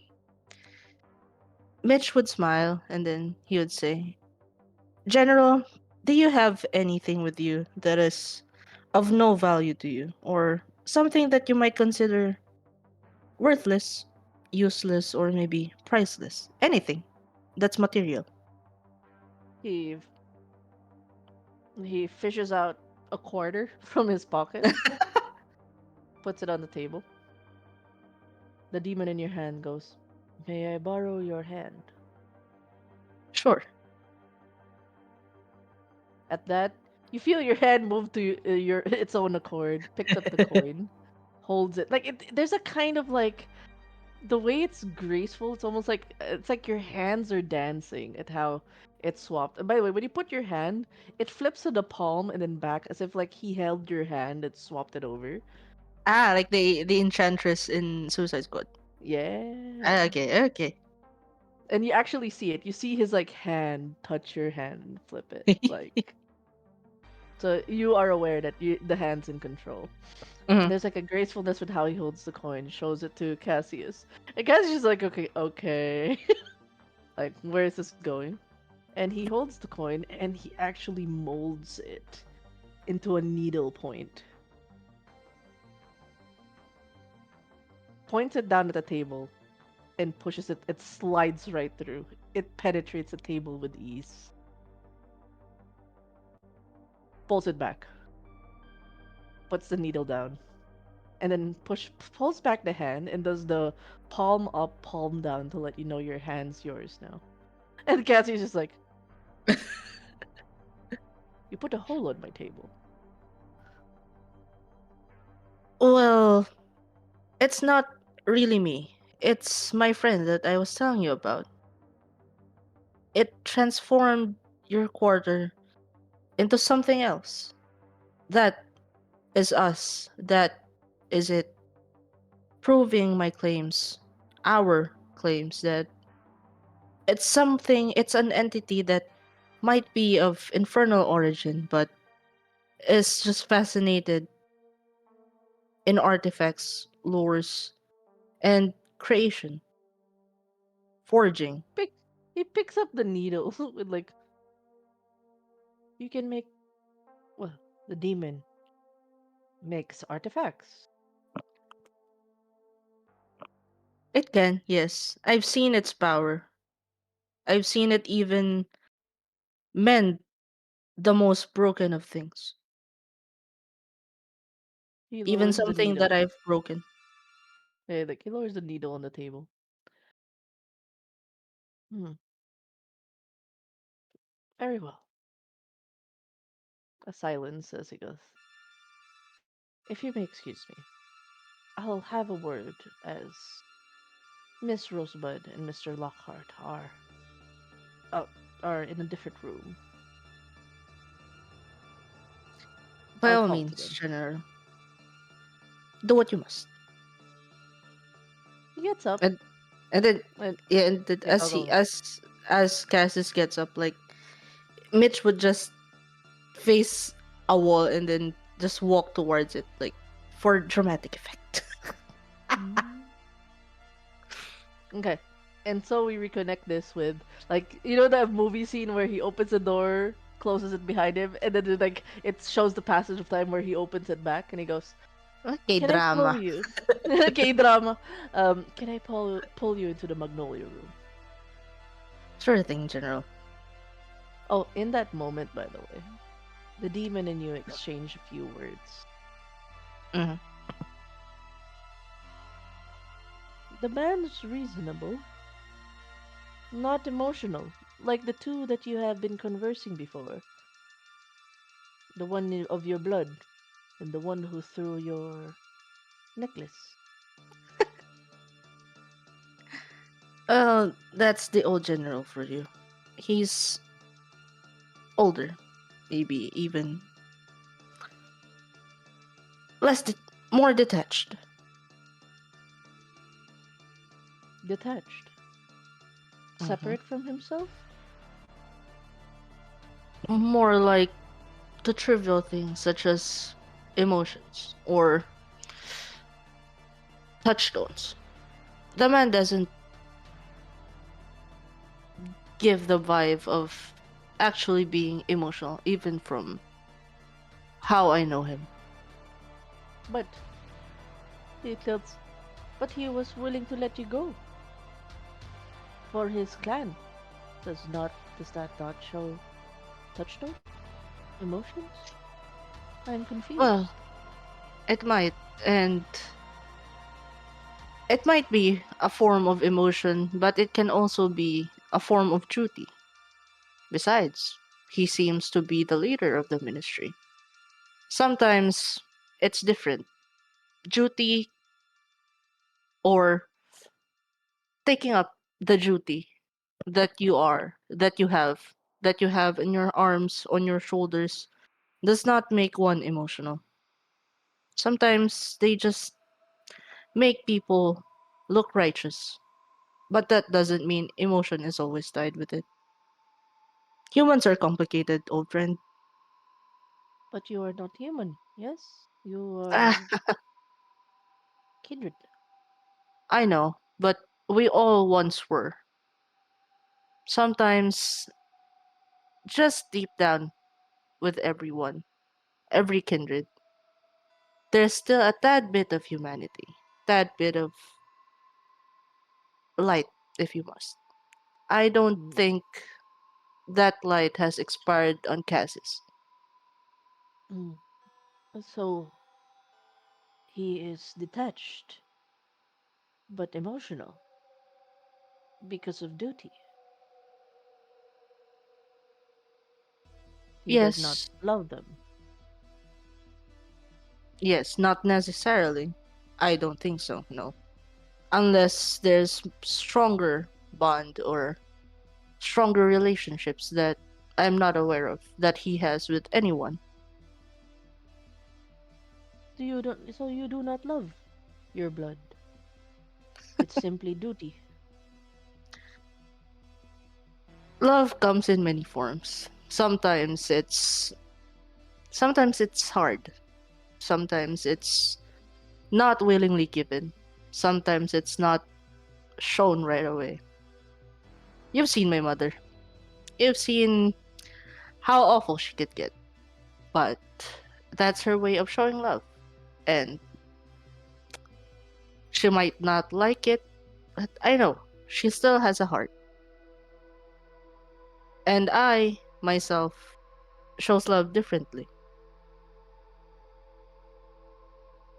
S4: Mitch would smile and then he would say, General, do you have anything with you that is of no value to you, or something that you might consider worthless, useless, or maybe priceless? Anything that's material.
S1: He he fishes out a quarter from his pocket, puts it on the table. The demon in your hand goes, "May I borrow your hand?"
S4: Sure.
S1: At that, you feel your hand move to your its own accord, picks up the coin, holds it. Like there's a kind of like the way it's graceful. It's like your hands are dancing at how it's swapped. And by the way, when you put your hand, it flips to the palm and then back as if like he held your hand and swapped it over.
S4: Like the enchantress in Suicide Squad.
S1: Yeah.
S4: Okay, okay.
S1: And you actually see it. You see his like hand touch your hand and flip it. Like so you are aware that the hand's in control. And
S4: Mhm.
S1: there's like a gracefulness with how he holds the coin, shows it to Cassius. And Cassius is like, okay, okay. Like, where is this going? And he holds the coin and he actually molds it into a needle point. Points it down at the table and pushes it. It slides right through. It penetrates the table with ease. Pulls it back. Puts the needle down. And then pulls back the hand and does the palm up, palm down to let you know your hand's yours now. And Cassie's just like, you put a hole on my table.
S4: Well, it's not really me. It's my friend that I was telling you about. It transformed your quarter into something else. That is us. That is it. Proving my claims, our claims, that it's an entity that might be of infernal origin, but is just fascinated in artifacts, lures, and creation, forging.
S1: Pick, he picks up the needle with like, you can make, well, the demon makes artifacts.
S4: It can, yes. I've seen its power. I've seen it even mend the most broken of things.
S1: He
S4: Even
S1: lowers the
S4: something that
S1: needle.
S4: I've broken.
S1: Yeah, like he lowers the needle on the table. Hmm, very well. A silence as he goes. If you may excuse me, I'll have a word as Miss Rosebud and Mr. Lockhart uh, are in a different room.
S4: By
S1: I'll
S4: all
S1: call to
S4: means,
S1: them.
S4: General, do what you must.
S1: He gets up
S4: And then
S1: and
S4: yeah, and then
S1: yeah, go go.
S4: as Cassis gets up, like Mitch would just face a wall and then just walk towards it, like for dramatic effect.
S1: Mm. Okay. And so we reconnect this with like you know that movie scene where he opens the door closes it behind him, and then like it shows the passage of time where he opens it back, and he goes,
S4: Okay,
S1: "Can I pull
S4: drama.
S1: you?" K drama. Can I pull you into the Magnolia room?
S4: Sure thing, General.
S1: Oh, in that moment, by the way, the demon and you exchange a few words.
S4: Hmm.
S1: The man's reasonable, not emotional, like the two that you have been conversing before. The one of your blood, and the one who threw your necklace.
S4: That's the old general for you. He's older, maybe even less, more detached.
S1: Detached.
S4: Hmm.
S1: Separate from himself?
S4: More like the trivial things such as emotions or touchstones. The man doesn't give the vibe of actually being emotional, even from how I know him.
S1: But he tells, but he was willing to let you go for his clan. Does that not show touchstone? Emotions? I'm
S4: Well,
S1: confused.
S4: it might, and it might be a form of emotion, but it can also be a form of duty. Besides, he seems to be the leader of the ministry. Sometimes it's different. Duty or taking up the duty that you have in your arms, on your shoulders, does not make one emotional. Sometimes they just make people look righteous, but that doesn't mean emotion is always tied with it. Humans are complicated, old friend.
S1: But you are not human, yes? You
S4: Ah,
S1: are kindred.
S4: I know, but we all once were. Sometimes, just deep down with everyone, every kindred, there's still a tad bit of humanity, tad bit of light, if you must. I don't
S1: Mm.
S4: think that light has expired on Cassis.
S1: Mm. So he is detached, but emotional because of duty. He does not
S4: Yes,
S1: love them.
S4: yes, not necessarily. I don't think so, no. Unless there's stronger bond or stronger relationships that I'm not aware of that he has with anyone.
S1: So you do not love your blood. It's simply duty.
S4: Love comes in many forms. Sometimes it's hard. Sometimes it's not willingly given. Sometimes it's not shown right away. You've seen my mother. You've seen how awful she could get. But that's her way of showing love. And she might not like it, but I know she still has a heart. And I, myself, shows love differently.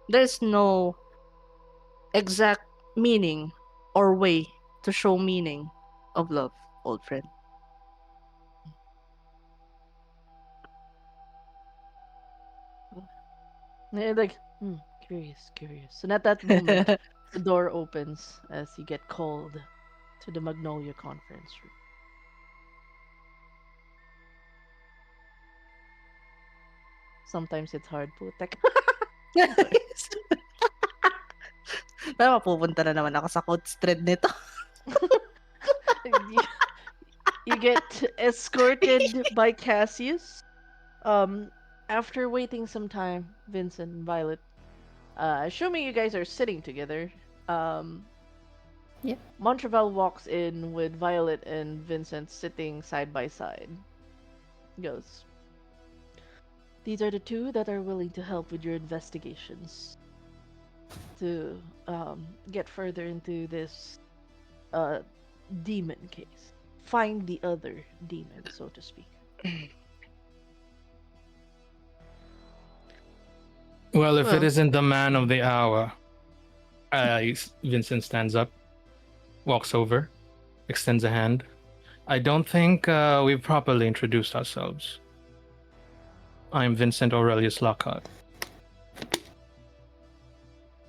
S4: There's no exact meaning or way to show meaning of love, old friend.
S1: And like, curious, curious. And at that moment, the door opens as you get called to the Magnolia conference room. Sometimes it's hard, putek. Sorry.
S4: Pero mapupunta na naman ako sa coach thread nito.
S1: you, you get escorted by Cassius. Um, After waiting some time, Vincent and Violet, assuming you guys are sitting together, um,
S2: Yep.
S1: Montreval walks in with Violet and Vincent sitting side by side. Goes. These are the two that are willing to help with your investigations to get further into this uh, demon case. Find the other demon, so to speak.
S5: Well, if it
S4: Well,
S5: isn't the man of the hour, Vincent stands up, walks over, extends a hand. I don't think we've properly introduced ourselves. I'm Vincent Aurelius Lockhart.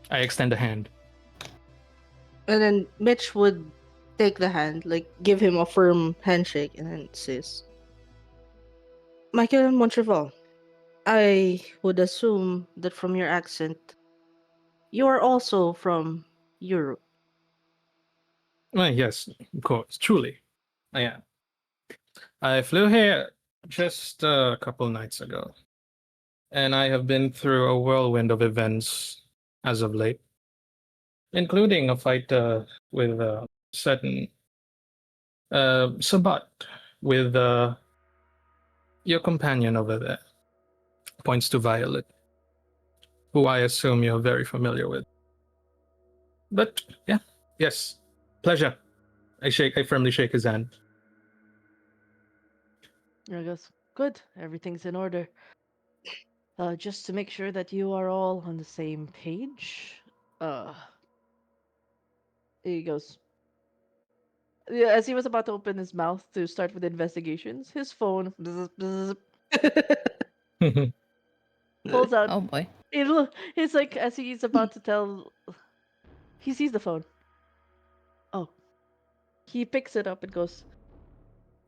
S5: I extend a hand.
S4: and then Mitch would take the hand, like give him a firm handshake, and then says, Michael Montreval, I would assume that from your accent, you are also from Europe.
S5: Well, yes, of course, truly, I am. I flew here just a couple nights ago, and I have been through a whirlwind of events as of late, including a fight with a certain Sabat, with your companion over there. Points to Violet, who I assume you're very familiar with. But yeah, yes, pleasure. I firmly shake his hand.
S1: I goes, good, everything's in order. Just to make sure that you are all on the same page. Uh, he goes, yeah, as he was about to open his mouth to start with investigations, his phone bzz, bzz, pulls out.
S2: Oh boy.
S1: He's like, as he's about to tell, he sees the phone. Oh, he picks it up and goes,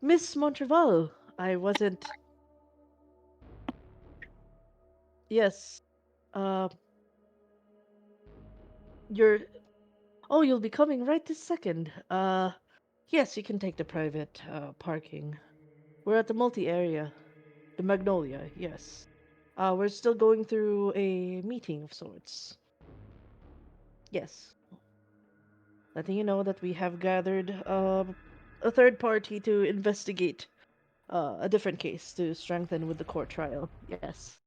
S1: Miss Montreval, I wasn't. Yes, uh, you're. Oh, you'll be coming right this second. Yes, you can take the private parking. We're at the multi area, the Magnolia. Yes. We're still going through a meeting of sorts. Yes, letting you know that we have gathered a third party to investigate a different case to strengthen with the court trial. Yes.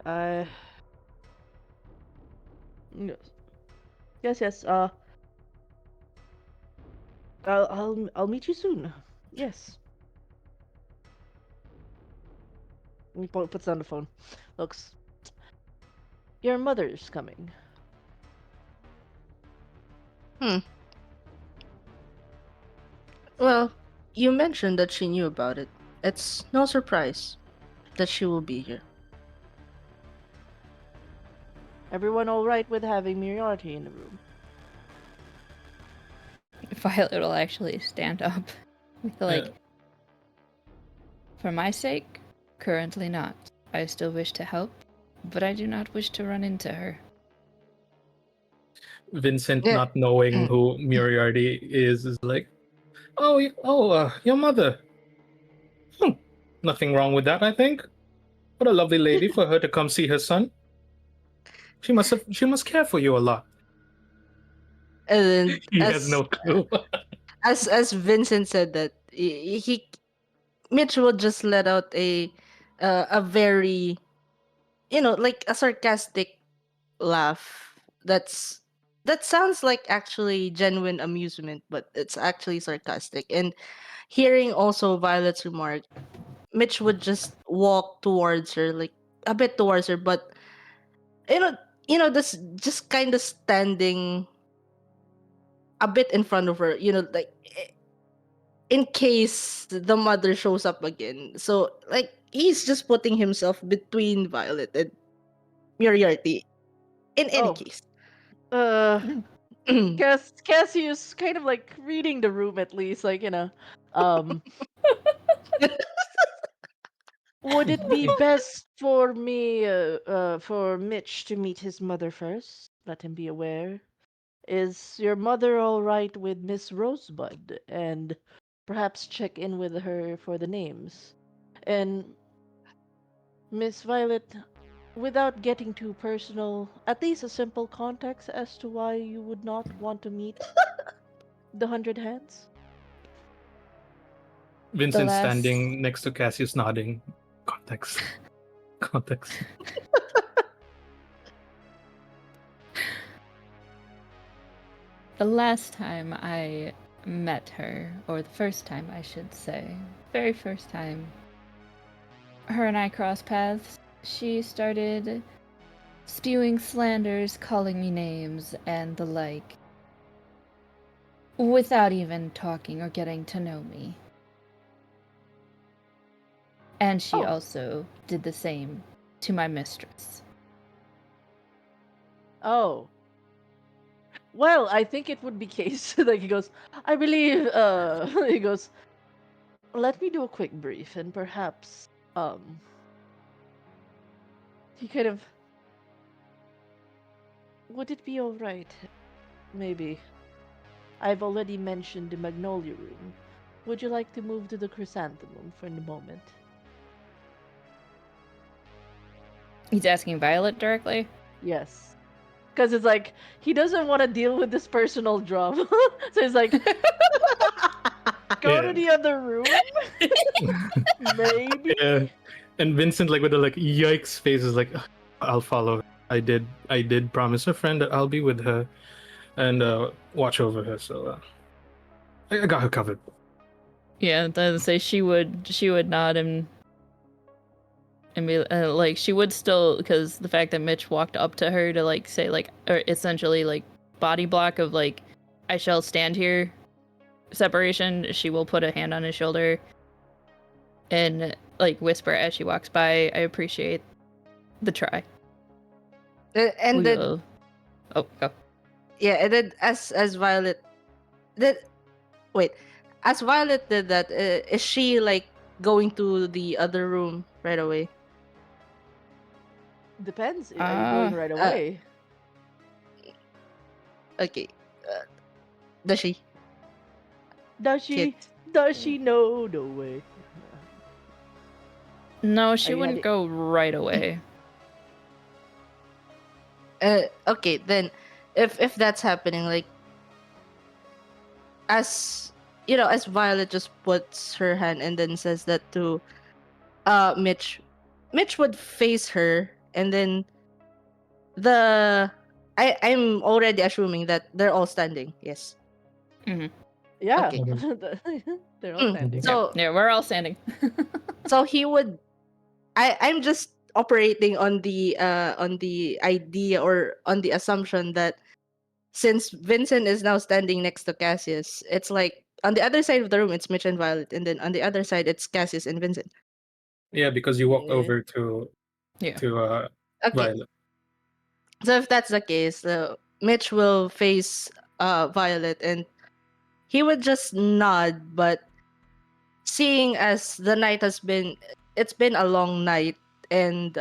S1: Uh, yes, yes, yes. I'll meet you soon. Yes. He puts down the phone. Looks. Your mother's coming.
S4: Hmm. Well, you mentioned that she knew about it. It's no surprise that she will be here.
S1: Everyone all right with having Moriarty in the room?
S2: Violet will actually stand up. Like, for my sake, currently not. I still wish to help, but I do not wish to run into her.
S5: Vincent,
S4: Yeah.
S5: not knowing who Moriarty is like, your mother. Hmm. Nothing wrong with that, I think. What a lovely lady for her to come see her son. She must care for you a lot.
S4: And then
S5: He has no clue.
S4: as Vincent said that he Mitch would just let out a very, like a sarcastic laugh. That sounds like actually genuine amusement, but it's actually sarcastic. And hearing also Violet's remark, Mitch would just walk towards her, like a bit towards her, but you know, this just kind of standing a bit in front of her, like in case the mother shows up again. So like he's just putting himself between Violet and Moriarty. In any
S1: Oh,
S4: case.
S1: uh,
S4: Hmm.
S1: Cassius kind of like reading the room at least, like um, would it be best for me, for Mitch to meet his mother first? Let him be aware. Is your mother all right with Miss Rosebud? And perhaps check in with her for the names. And Miss Violet, without getting too personal, at least a simple context as to why you would not want to meet the Hundred Hands?
S5: Vincent
S2: last-
S5: standing next to Cassius nodding. Context. Context.
S2: The last time I met her, or the first time I should say, very first time her and I crossed paths, she started spewing slanders, calling me names, and the like, without even talking or getting to know me. And she also did the same to my mistress.
S1: Oh. Well, I think it would be case like he goes, I believe he goes, let me do a quick brief and perhaps he kind of would it be alright? Maybe. I've already mentioned the Magnolia Room. Would you like to move to the Chrysanthemum for the moment?
S2: He's asking Violet directly?
S1: Yes. Because it's like, he doesn't want to deal with this personal drama. So he's like, go to the other room? Maybe?
S5: Yeah. And Vincent, like with a like yikes face, is like, I'll follow. I did promise a friend that I'll be with her and watch over her. So I got her covered.
S2: Yeah, then say she would nod and be like, she would still, because the fact that Mitch walked up to her to like say like, or essentially like body block of like, I shall stand here separation, she will put a hand on his shoulder and like whisper as she walks by, I appreciate the try.
S4: And
S2: We
S4: then
S2: will... Oh, go.
S4: yeah, and then as Violet did, wait, as Violet did that, is she like going to the other room right away?
S1: Depends. Are you going right away?
S4: Okay, does she?
S1: Does she?
S4: Kit.
S1: Does she? No, no way.
S2: No, she
S1: Are you
S2: wouldn't
S1: heading-
S2: go right away.
S4: Okay, then if that's happening, like as as Violet just puts her hand and then says that to Mitch, Mitch would face her, and then I'm already assuming that they're all standing. Yes.
S1: Yeah.
S4: Okay.
S1: They're all standing.
S4: So
S2: Yeah, we're all standing.
S4: so he would. I'm just operating on the idea or on the assumption that since Vincent is now standing next to Cassius, it's like on the other side of the room it's Mitch and Violet, and then on the other side it's Cassius and Vincent.
S5: Yeah, because you walked
S1: Yeah.
S5: over to
S2: Yeah.
S4: Okay.
S5: Violet.
S4: So if that's the case, Mitch will face Violet, and he would just nod, but seeing as the night it's been a long night, and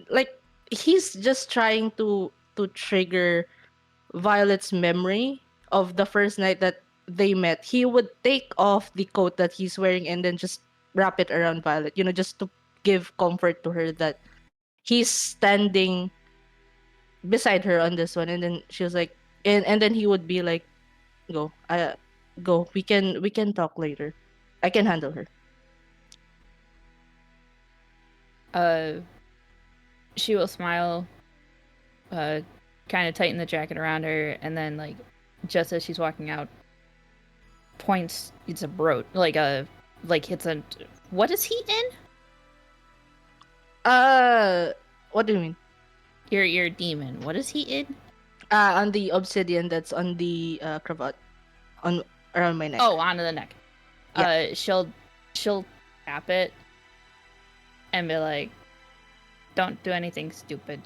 S4: like he's just trying to trigger Violet's memory of the first night that they met. He would take off the coat that he's wearing and then just wrap it around Violet, just to give comfort to her that he's standing beside her on this one. And then she was like, and then he would be like, go, we can talk later, I can handle her.
S2: She will smile, kind of tighten the jacket around her, and then like just as she's walking out, points. It's a brooch, like it's a. What is he in?
S4: What do you mean?
S2: Your demon. What is he in?
S4: On the obsidian that's on the cravat on around my neck.
S2: Oh, onto the neck.
S4: Yeah.
S2: She'll tap it and be like, "Don't do anything stupid."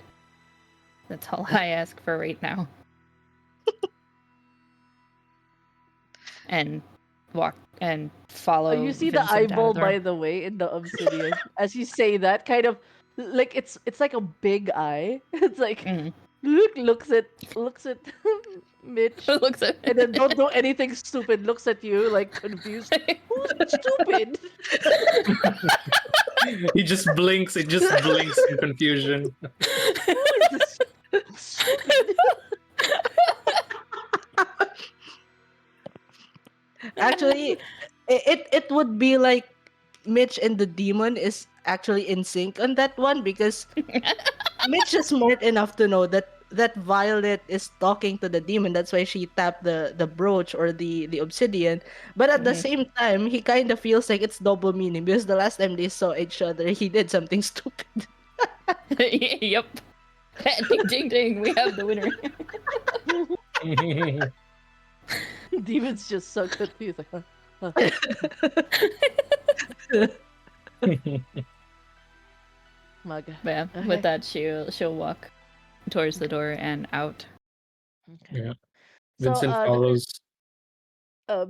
S2: That's all I ask for right now. And walk and follow.
S1: Oh, you see
S2: Vincent
S1: the
S2: out of
S1: eyeball,
S2: the room.
S1: by the way, in the obsidian. As you say that, kind of like it's like a big eye. It's like
S2: Mhm.
S1: looks at Mitch,
S2: Looks at
S1: and then don't do anything stupid. Looks at you like confused. Who's stupid?
S5: He just blinks. It just blinks in confusion.
S1: Who is this stupid?
S4: Actually, it would be like Mitch and the demon is actually in sync on that one because Mitch is smart enough to know that Violet is talking to the demon. That's why she tapped the brooch or the obsidian. But at the
S2: Mhm.
S4: same time, he kind of feels like it's double meaning because the last time they saw each other, he did something stupid.
S2: Yep. Ding ding ding. We have the winner.
S1: Demon's just so confused. Like, huh, Mug.
S2: But yeah, with
S1: Okay.
S2: that, she'll walk towards the door and out.
S1: Okay.
S5: Yeah.
S1: So
S5: Vincent
S1: there's
S5: follows.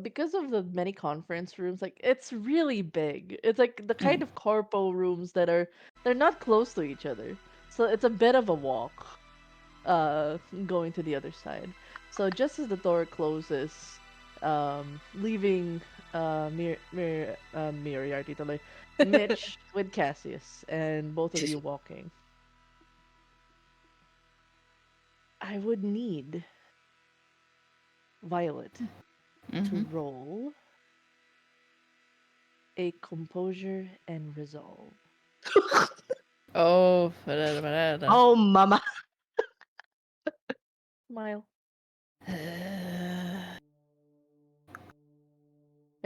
S1: because of the many conference rooms, like it's really big. It's like the kind
S2: Mm.
S1: of corpo rooms that they're not close to each other. So it's a bit of a walk going to the other side. So just as the door closes, leaving Moriarty to like Mitch with Cassius and both of you walking. I would need Violet to
S2: Mm-hmm.
S1: roll a composure and resolve.
S2: Oh, ba-da-da-ba-da-da.
S4: Oh, mama.
S1: Smile.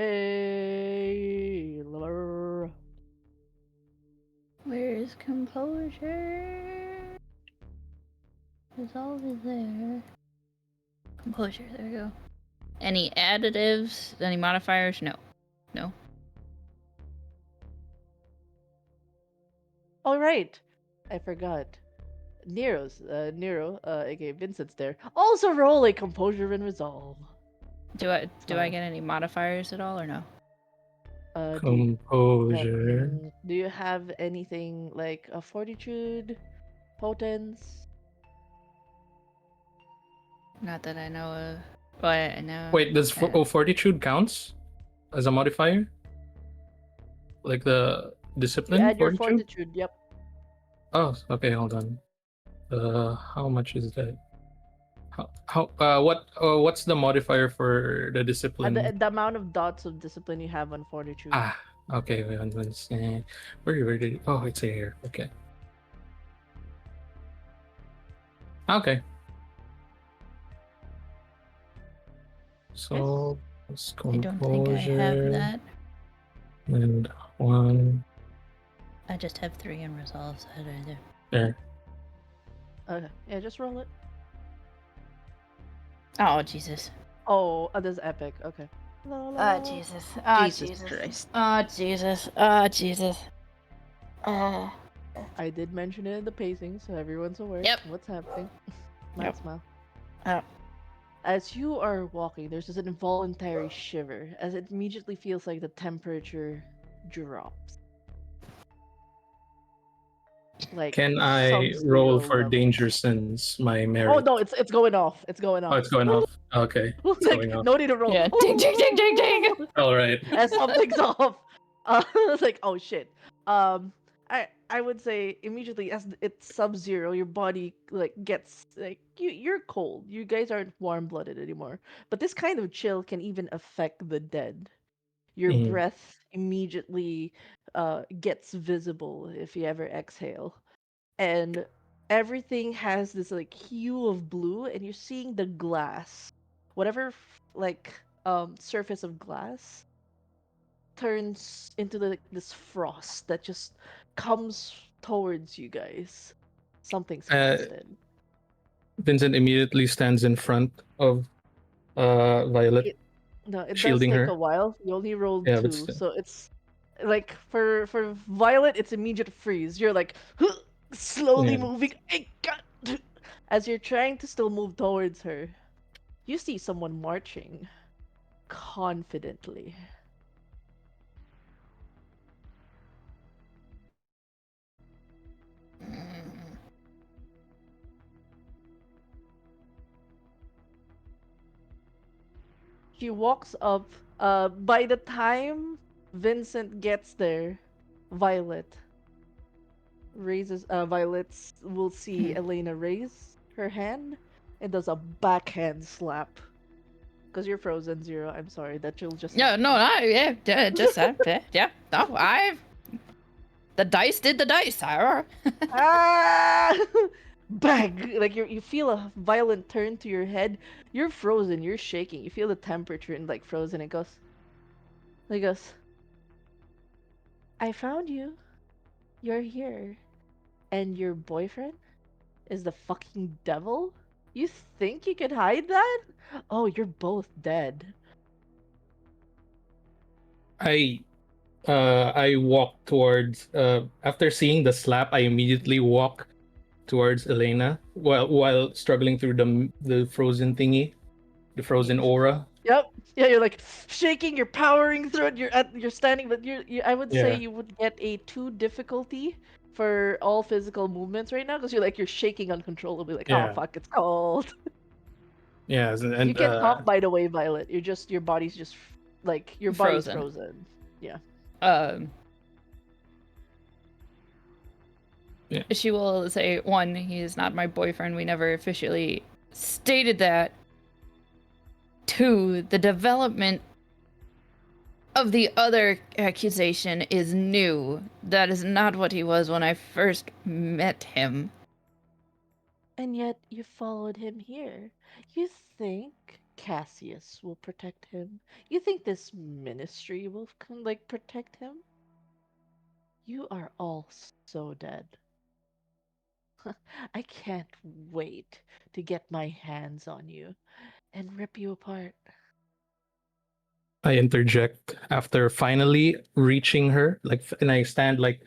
S1: Hey,
S2: Where's composure? Resolve is there. Composure, there we go. Any additives? Any modifiers? No. No.
S1: all right. I forgot. Nero, aka Vincent's there. Also roll a composure and resolve.
S2: Do I
S1: Smile.
S2: get any modifiers at all or no?
S1: Do you,
S5: Composure.
S1: do you have anything like a fortitude, potence?
S2: Not that I know of. But I know.
S5: Wait, does
S2: Uh,
S5: fortitude counts as a modifier? Like the
S1: You
S5: discipline
S1: add your
S5: fortitude?
S1: fortitude. Yep.
S5: Oh, okay, hold on. How much is that? What's the modifier for the discipline?
S1: The amount of dots of discipline you have on fortitude.
S5: Ah, okay, wait, where did oh, it's here. Okay. Okay.
S1: Okay.
S5: So it's
S2: I don't think I have
S5: composure
S2: that.
S5: and one
S2: I just have 3 in resolve, so how do I do?
S5: there.
S1: Okay. Yeah, just roll it.
S2: Oh, Jesus.
S1: Oh, that's epic. Okay. La, la,
S2: Oh,
S1: la.
S2: Jesus. Oh,
S4: Jesus
S2: Jesus.
S4: Christ.
S2: Oh, Jesus. Oh, Jesus. Uh,
S1: I did mention it in the pacing, so everyone's aware
S2: Yep.
S1: what's happening. Smile,
S2: Yep.
S1: smile.
S2: Oh.
S1: As you are walking, there's just an involuntary shiver, as it immediately feels like the temperature drops. Like
S5: Can I roll
S1: sub-zero
S5: for danger
S1: levels.
S5: since my
S1: Oh
S5: merit?
S1: no, it's going off. It's going
S5: Oh,
S1: off.
S5: it's going off. Okay, it's
S1: Like
S5: going off.
S1: no need to roll.
S2: Yeah. Ding, ding, ding, ding, ding.
S5: All right.
S1: As something's off. It's like oh shit. Um, I would say immediately as it's sub-zero, your body like gets like you're cold. You guys aren't warm-blooded anymore. But this kind of chill can even affect the dead. Your
S5: Mhm.
S1: breath immediately gets visible if you ever exhale, and everything has this like hue of blue, and you're seeing the glass, whatever like surface of glass turns into like this frost that just comes towards you guys. Something's
S5: Uh,
S1: frosted.
S5: Vincent immediately stands in front of Violet,
S1: It, no, it does
S5: shielding
S1: take a
S5: her.
S1: while. You only rolled
S5: Yeah, but
S1: two,
S5: still.
S1: so it's like for Violet, it's immediate freeze. You're like slowly
S5: Yeah.
S1: moving. I got as you're trying to still move towards her. You see someone marching confidently. She walks up. By the time Vincent gets there, Violet raises. Violet's will see
S2: Hmm.
S1: Elena raise her hand and does a backhand slap Because you're frozen, Zero. I'm sorry. That will just
S2: Yeah, no,
S1: happen.
S2: yeah, just yeah. No, the dice did the dice.
S1: Ah! Bang! Like you feel a violent turn to your head. You're frozen. You're shaking. You feel the temperature and like frozen. It goes. I found you. You're here. And your boyfriend is the fucking devil? You think you could hide that? Oh, you're both dead.
S5: I I walk towards after seeing the slap, I immediately walk towards Elena while struggling through the frozen thingy, the frozen aura.
S1: Yep. Yeah, you're like shaking, you're powering through it, you're standing, but I would say
S5: Yeah.
S1: you would get a 2 difficulty for all physical movements right now because you're shaking uncontrollably, like, oh
S5: Yeah.
S1: fuck, it's cold.
S5: Yeah,
S1: You
S5: and
S1: can't talk by the way, Violet. Your body's just like your body's
S2: Frozen.
S1: frozen. Yeah.
S2: Um,
S5: yeah.
S2: she will say, one, he is not my boyfriend. We never officially stated that. Two, the development of the other accusation is new. That is not what he was when I first met him.
S1: And yet you followed him here. You think Cassius will protect him? You think this ministry will protect him? You are all so dead. I can't wait to get my hands on you and rip you apart.
S5: I interject after finally reaching her, and I stand like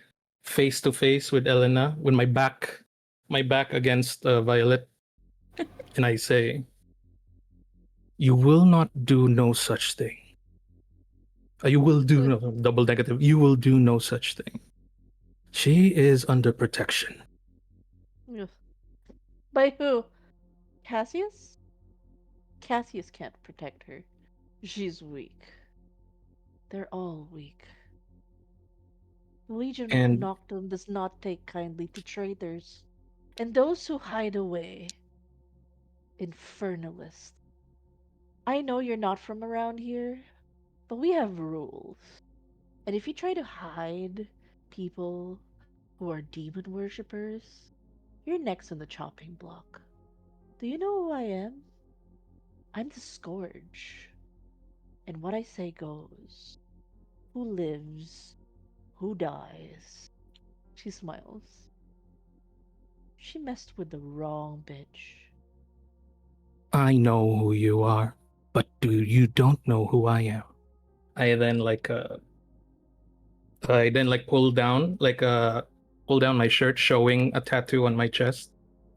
S5: face to face with Elena, with my back against Violet, and I say, "You will not do no such thing. You will do no double negative. You will do no such thing. She is under protection."
S1: Ugh. By who? Cassius? Cassius can't protect her. She's weak. They're all weak. The Legion of
S5: And
S1: Noctum does not take kindly to traitors and those who hide away. Infernalists. I know you're not from around here, but we have rules. And if you try to hide people who are demon worshippers, you're next on the chopping block. Do you know who I am? I'm the Scourge. And what I say goes. Who lives? Who dies? She smiles. She messed with the wrong bitch.
S5: I know who you are, but you don't know who I am. I then pull down my shirt, showing a tattoo on my chest,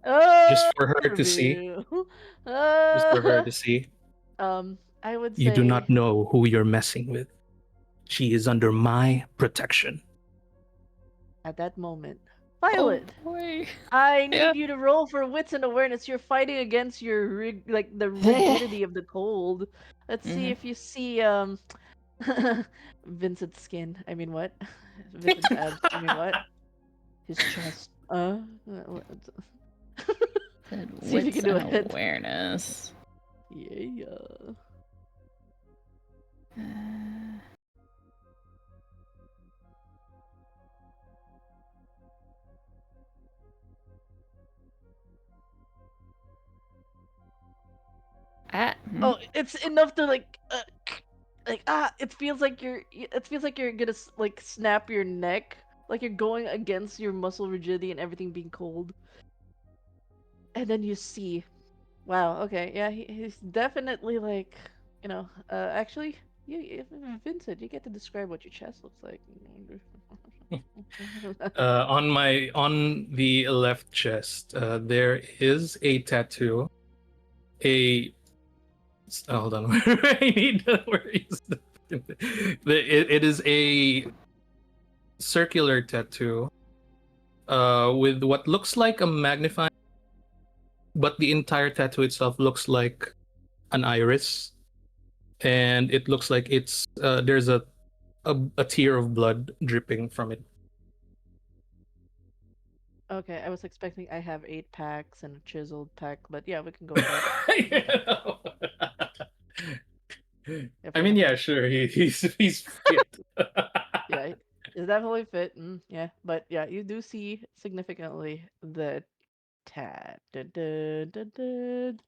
S5: just
S1: Oh,
S5: for her to see.
S1: review.
S5: Just for her
S1: Uh,
S5: to see.
S1: I would
S5: You do
S1: say
S5: not know who you're messing with. She is under my protection.
S1: at that moment,
S2: Oh
S1: Violet,
S2: boy.
S1: I
S2: Yeah.
S1: need you to roll for wits and awareness. You're fighting against the rigidity of the cold. Let's see
S2: Mhm.
S1: if you see Vincent's skin. I mean what? Vincent's abs. I mean what? His chest.
S2: Said
S1: See if you
S2: wits
S1: can do
S2: and
S1: it.
S2: awareness.
S1: Yeah.
S2: Uh,
S1: Oh, it's enough to it feels like you're gonna snap your neck, like you're going against your muscle rigidity and everything being cold. And then you see, wow, okay, yeah, he's definitely actually, Vincent, you get to describe what your chest looks like.
S5: On the left chest, there is a tattoo. A hold on, I need to where is it is a circular tattoo, with what looks like a magnifying, but the entire tattoo itself looks like an iris, and it looks like there's a tear of blood dripping from it.
S1: Okay, I was expecting I have 8 packs and a chiseled pack, but yeah, we can go with that.
S5: I mean, yeah, sure. He's fit.
S1: Yeah, it's definitely fit. Yeah, but yeah, you do see significantly the tat. Dun, dun, dun, dun.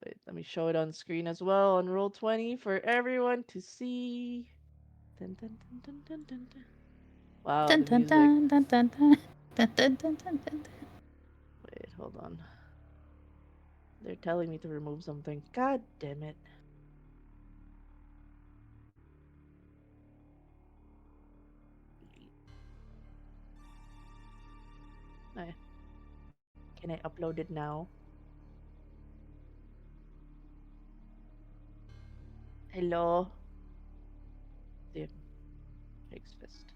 S1: Wait, let me show it on screen as well on roll 20 for everyone to see. Dun, dun, dun, dun, dun, dun, dun. Wow,
S2: Dun,
S1: the
S2: dun,
S1: music.
S2: dun, dun, dun, dun. Dun, dun, dun, dun, dun.
S1: Wait, hold on. They're telling me to remove something. God damn it. I- Can I upload it now? Hello? Damn. Shakes fist.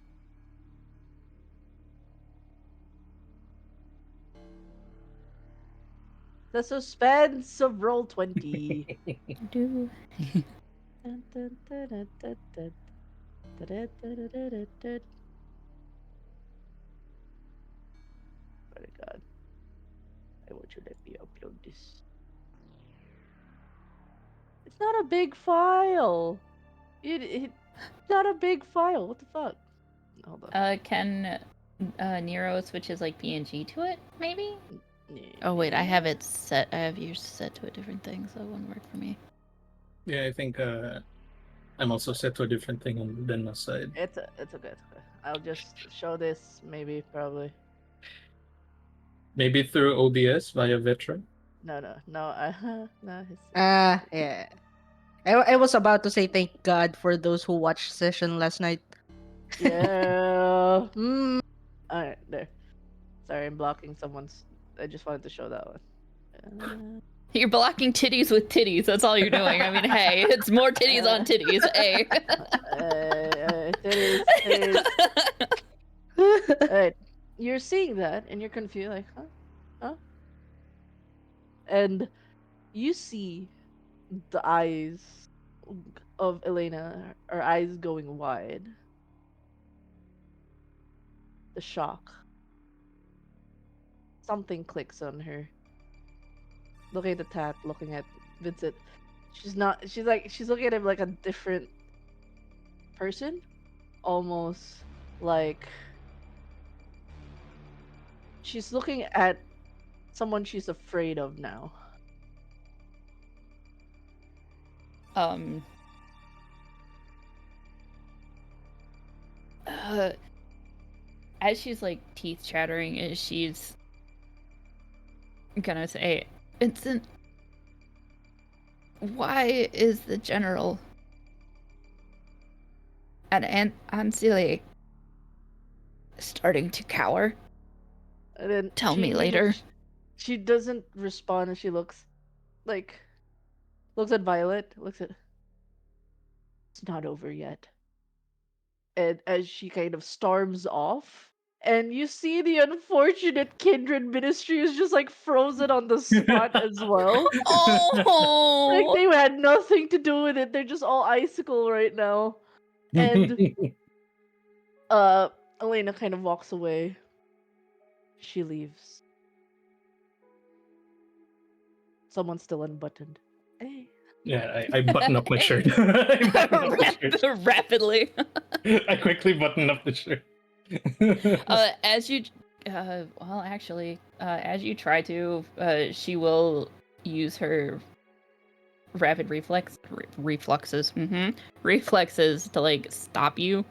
S1: The suspense of roll 20.
S2: Do.
S1: Dun, dun, dun, dun, dun, dun. Dun, dun, dun, dun, dun, dun, dun. Oh my god. I want you to let me upload this. It's not a big file. It's not a big file. What the fuck? Hold on.
S2: Can Nero switch his like PNG to it? Maybe.
S1: Yeah.
S2: Oh wait, I have it set. I have yours set to a different thing, so it wouldn't work for me.
S5: Yeah, I think I'm also set to a different thing on Denma's side.
S1: It's okay. It's okay. I'll just show this. Maybe. Probably.
S5: Maybe through OBS via Vetra.
S1: No. No.
S4: Yeah. I was about to say thank God for those who watched session last night.
S1: Yeah. All right. There. Sorry, I'm blocking someone's. I just wanted to show that one.
S2: You're blocking titties with titties. That's all you're doing. I mean, hey, it's more titties on titties. Hey.
S1: Titties. Alright, you're seeing that and you're confused, like, huh? And you see the eyes of Elena, her eyes going wide. The shock. Something clicks on her. Looking at the tat, looking at Vincent. She's looking at him like a different person. Almost like she's looking at someone she's afraid of now.
S2: Um. As she's like teeth chattering, as she's gonna say, Vincent, why is the general and Ancile starting to cower?
S1: And then
S2: Tell me later.
S1: She doesn't respond and she like looks at Violet, looks at it's not over yet. And as she kind of storms off, and you see the unfortunate kindred ministry is just like frozen on the spot as well. Like
S2: Oh.
S1: they had nothing to do with it. They're just all icicle right now. And Elena kind of walks away. She leaves. Someone's still unbuttoned. Hey.
S5: Yeah, I button up my shirt. I button up the shirt.
S2: Rapidly.
S5: I quickly button up the shirt.
S2: As you, well, actually, as you try to, she will use her rapid reflexes to like stop you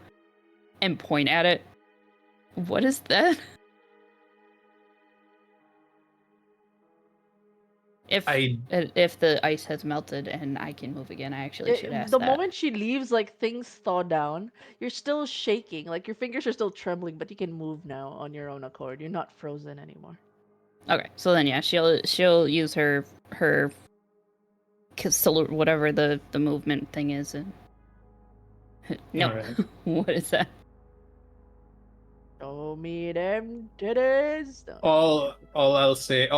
S2: and point at it. What is that? If the ice has melted and I can move again, I actually should ask
S1: The
S2: that.
S1: moment she leaves, like things thaw down. You're still shaking, like your fingers are still trembling, but you can move now on your own accord. You're not frozen anymore.
S2: Okay, so then yeah, she'll use her whatever the movement thing is. And no,
S5: Alright.
S2: what is that?
S1: Show me them titties. No.
S5: All I'll say,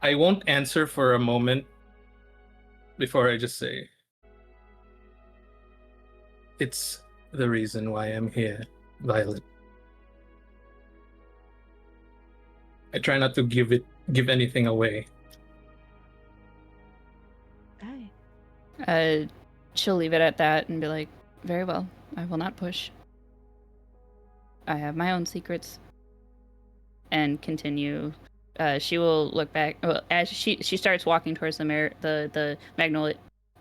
S5: I won't answer for a moment before I just say it's the reason why I'm here, Violet. I try not to give anything away.
S1: Hey.
S2: Uh, she'll leave it at that and be like, "Very well, I will not push. I have my own secrets." And continue. She will look back as she starts walking towards the magnolia.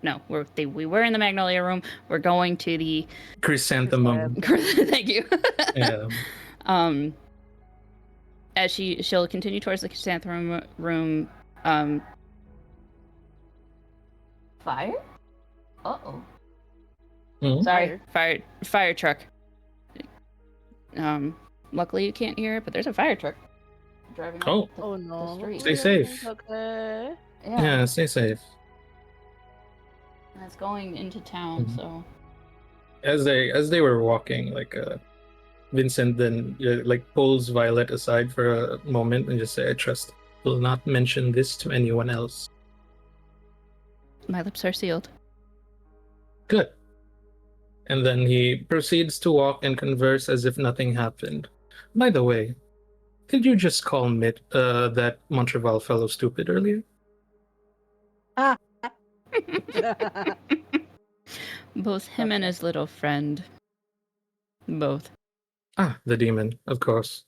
S2: No, we were in the magnolia room. We're going to the
S5: Chrysanthemum.
S2: Thank you.
S5: Yeah.
S2: As she'll continue towards the chrysanthemum room. Fire? Uh-oh.
S5: Mhm.
S2: Sorry, fire truck. Luckily you can't hear it, but there's a fire truck driving
S5: Oh.
S2: up
S1: Oh
S2: the
S1: no.
S2: street.
S5: Stay
S1: Everything's
S5: safe.
S1: okay.
S5: Yeah, stay safe.
S2: And it's going into town,
S5: Mhm.
S2: so
S5: As they were walking, like Vincent then like pulls Violet aside for a moment and just say, "I trust. Will not mention this to anyone else."
S2: my lips are sealed.
S5: Good. And then he proceeds to walk and converse as if nothing happened. By the way, did you just call that Montreval fellow stupid earlier?
S2: Both him and his little friend. Both.
S5: Ah, the demon, of course.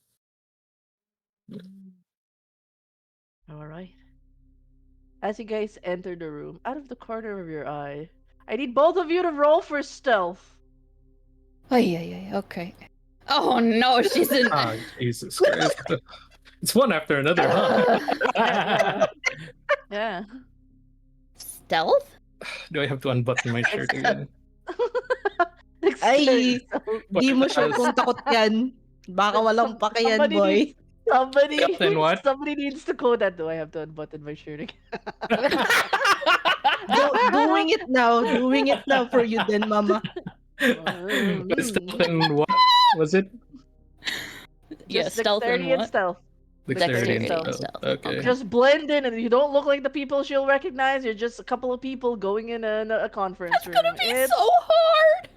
S1: All right. As you guys enter the room, out of the corner of your eye, I need both of you to roll for stealth.
S2: Oh yeah, okay. Oh no, she's in.
S5: Ah, Jesus Christ. It's one after another, huh?
S1: Yeah. Yeah.
S2: Stealth?
S5: Do I have to unbutton my shirt again?
S1: Dexterity.
S4: Ay, di mo sure
S5: As
S4: kung takot yan. Baka walang pake yan,
S1: Somebody needs
S4: boy.
S1: somebody
S5: Captain what?
S1: somebody needs to code that. Do I have to unbutton my shirt again?
S4: Doing it now for you then, mama.
S5: But stealth and what was it?
S2: Yeah,
S1: Just
S2: stealth and
S1: dexterity and
S2: what?
S1: stealth.
S5: Dexterity and
S2: Dexterity and
S5: stealth.
S2: stealth.
S5: Okay.
S1: Just blend in, and you don't look like the people she'll recognize. You're just a couple of people going in a conference
S2: That's gonna
S1: room.
S2: be
S1: It's,
S2: so hard.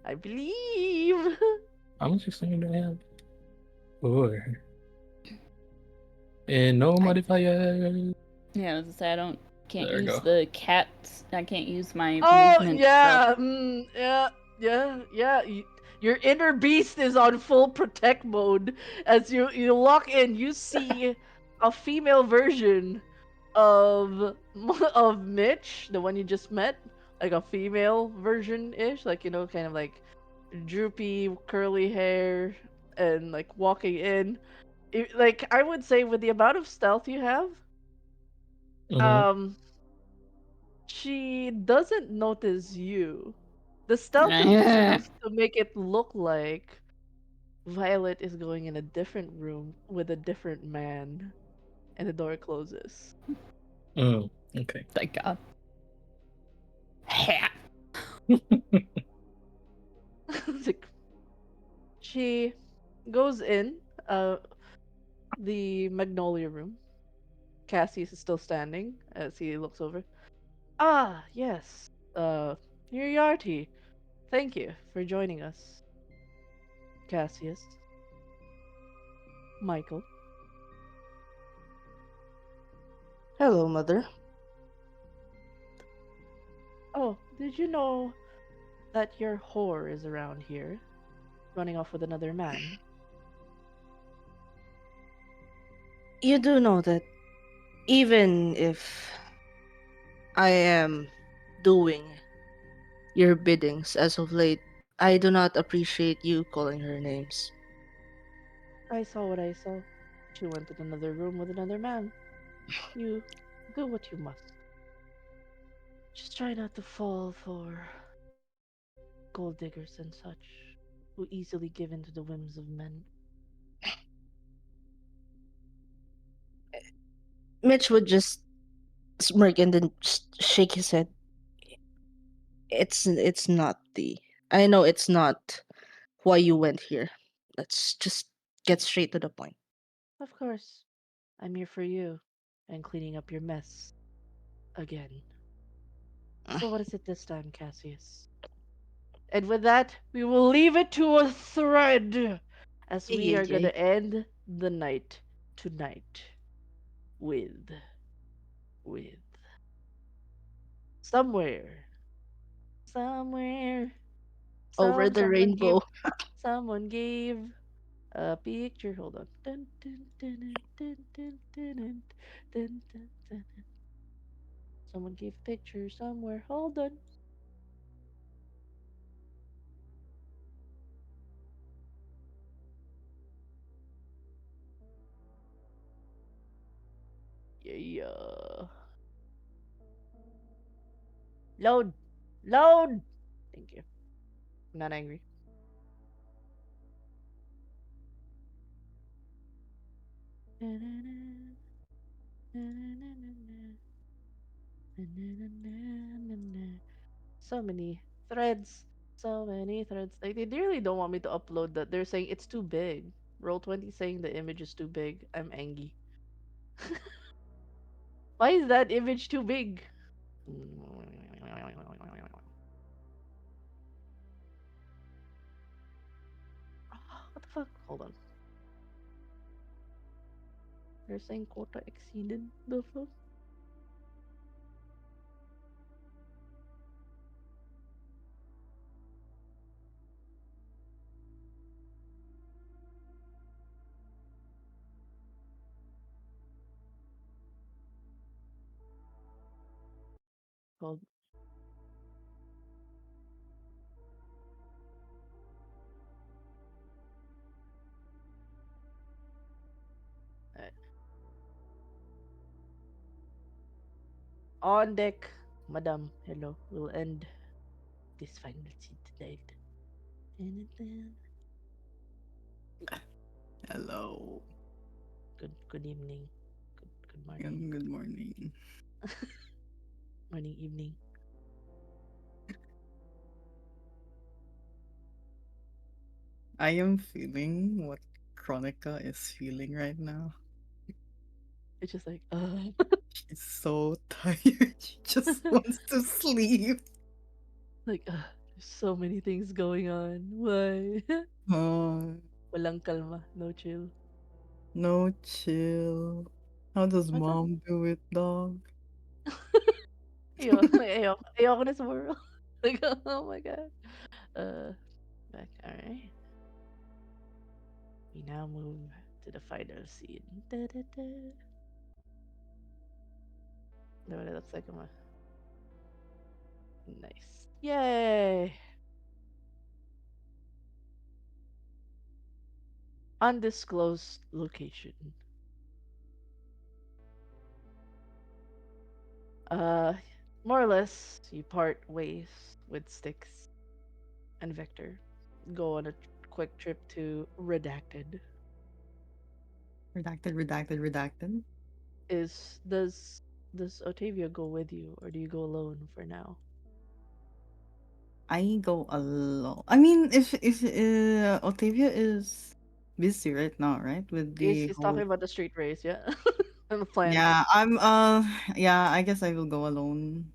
S1: I believe.
S5: How much experience do I have? 4. And no modifier.
S2: Yeah, as I say, can't
S5: There we
S2: use
S5: go.
S2: the cats. I can't use my
S1: Oh
S2: movement
S1: yeah,
S2: stuff.
S1: yeah. Your inner beast is on full protect mode. As you lock in, you see a female version of of Mitch, the one you just met, like a female version ish, like kind of like droopy curly hair and like walking in. Like I would say, with the amount of stealth you have,
S5: Mhm.
S1: um, she doesn't notice you. The stealth is just
S2: Yeah.
S1: enough to make it look like Violet is going in a different room with a different man, and the door closes.
S5: Okay.
S2: Thank God. Ha.
S1: It's like, she goes in the magnolia room. Cassius is still standing as he looks over. Ah, yes. Uriarty. Thank you for joining us, Cassius. Michael.
S4: Hello, mother.
S1: Oh, did you know that your whore is around here, running off with another man?
S4: You do know that even if I am doing your biddings as of late, I do not appreciate you calling her names.
S1: I saw what I saw. She went in another room with another man. You do what you must. Just try not to fall for gold diggers and such, who easily give in to the whims of men.
S4: Mitch would just smirk and then just shake his head. It's not the. I know it's not why you went here. Let's just get straight to the point.
S1: Of course, I'm here for you and cleaning up your mess again. So what is it this time, Cassius? And with that, we will leave it to a thread as we are going
S4: Yay.
S1: to end the night tonight with Somewhere, somewhere,
S4: Over the rainbow.
S1: someone gave a picture. Hold on. Dun, dun, dun, dun, dun, dun, dun, dun, dun, dun, dun. Someone gave a picture somewhere. Hold on. Yeah, yeah. Load, load. Thank you. I'm not angry. So many threads. So many threads. Like they really don't want me to upload that. They're saying it's too big. Roll20 saying the image is too big. I'm angry. Why is that image too big? What the fuck? Hold on. They're saying quota exceeded. The fuck? Hold. Alright. On deck, madam. Hello. We'll end this final scene tonight. Dun-dun-dun.
S6: Hello.
S1: Good evening. Good morning.
S6: Good morning.
S1: Morning, evening.
S6: I am feeling what Chronica is feeling right now.
S1: It's just like,
S6: She's so tired. She just wants to sleep.
S1: like, there's so many things going on. Why?
S6: Oh,
S1: Walang kalma, no chill.
S6: no chill. How does
S1: What's up?
S6: mom do it, dog?
S1: Ayoko na sa world. Like, oh my god. Uh, back. All right. We now move to the final scene. Da, da, da. No, it looks like I'm a nice. Yay! Undisclosed location. Uh, more or less, you part ways with Styx and Victor. Go on a quick trip to Redacted.
S6: Redacted, redacted, redacted.
S1: Is does Otavia go with you, or do you go alone for now?
S6: I go alone. I mean, if Otavia is busy right now, right, with
S1: Yes,
S6: the
S1: he's
S6: whole.
S1: talking about the street race, yeah, and the plan.
S6: Yeah, yeah, I guess I will go alone.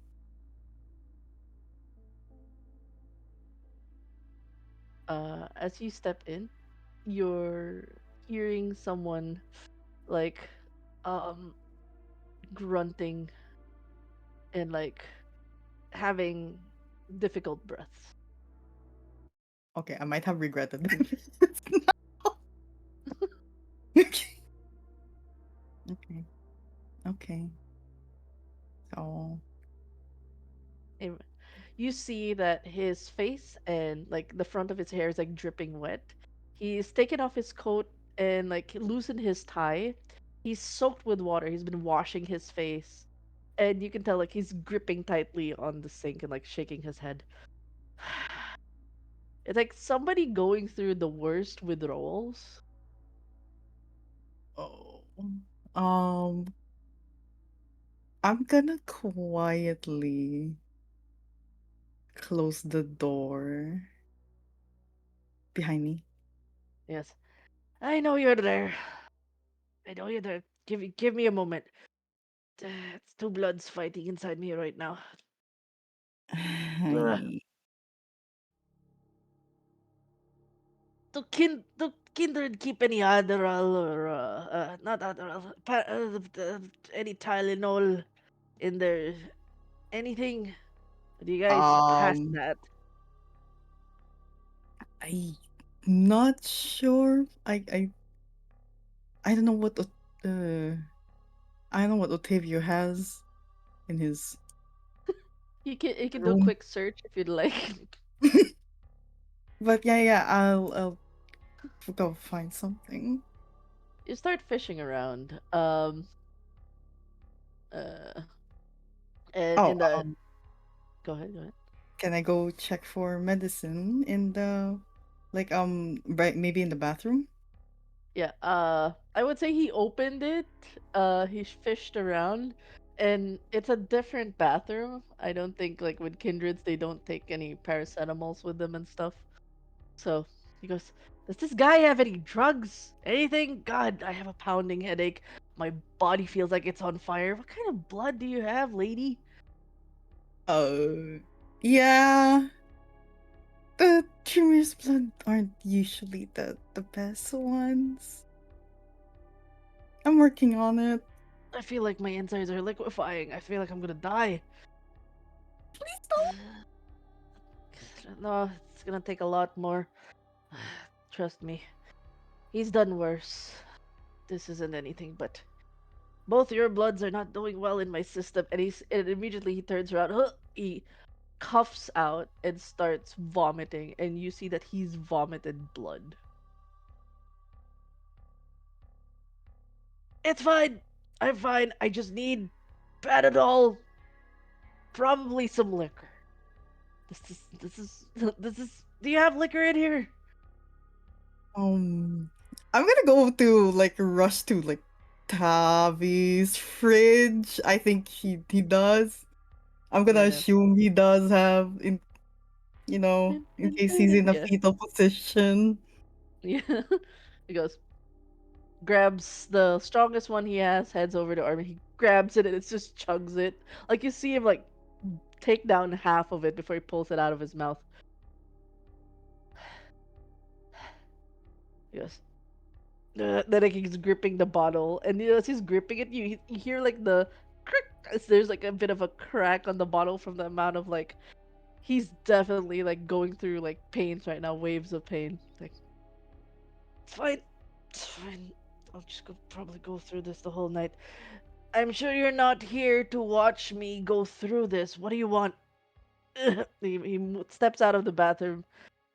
S1: As you step in, you're hearing someone like um grunting and like having difficult breaths.
S6: Okay, I might have regretted this now. Okay. Okay. Okay. So,
S1: And you see that his face and like the front of his hair is like dripping wet. He's taken off his coat and like loosened his tie. He's soaked with water. He's been washing his face. And you can tell like he's gripping tightly on the sink and like shaking his head. It's like somebody going through the worst withdrawals.
S6: oh, um, I'm gonna quietly close the door behind me.
S1: Yes. I know you're there. I know you're there. Give me a moment. It's two bloods fighting inside me right now. Ugh. Do kindred keep any Adderall or not Adderall, any Tylenol in their Anything? Do you guys past
S6: Um,
S1: that?
S6: I not sure. I don't know what I don't know what Otavio has in his
S1: You can do a
S6: room.
S1: quick search if you'd like.
S6: But yeah, I'll go find something.
S1: You start fishing around. Uh, and
S6: Oh,
S1: in the go ahead, go ahead.
S6: can I go check for medicine in the right, maybe in the bathroom?
S1: Yeah. I would say he opened it. He fished around, and it's a different bathroom. I don't think like with kindreds they don't take any paracetamols with them and stuff. So he goes, "Does this guy have any drugs? Anything? God, I have a pounding headache. My body feels like it's on fire. What kind of blood do you have, lady?"
S6: Yeah. The tumors blood aren't usually the best ones. I'm working on it.
S1: I feel like my insides are liquefying. I feel like I'm gonna die.
S6: Please don't.
S1: No, it's gonna take a lot more. Trust me. He's done worse. This isn't anything but both your bloods are not doing well in my system. And immediately he turns around. Huh, he coughs out and starts vomiting, and you see that he's vomited blood. It's fine. I'm fine. I just need Panadol, probably some liquor. This is this is. Do you have liquor in here?
S6: I'm gonna go to rush to Tavi's fridge. I think he does. I'm gonna
S1: Yes.
S6: assume he does have in case he's in a
S1: Yes.
S6: fetal position.
S1: Yeah. He goes, grabs the strongest one he has, heads over to Armin. He grabs it and it just chugs it. Like you see him like take down half of it before he pulls it out of his mouth. He goes, then like, he's gripping the bottle, and as he's gripping it, you hear like the crick. There's like a bit of a crack on the bottle from the amount of like he's definitely like going through like pains right now, waves of pain. Like it's fine, it's fine. I'll just probably go through this the whole night. I'm sure you're not here to watch me go through this. What do you want? He steps out of the bathroom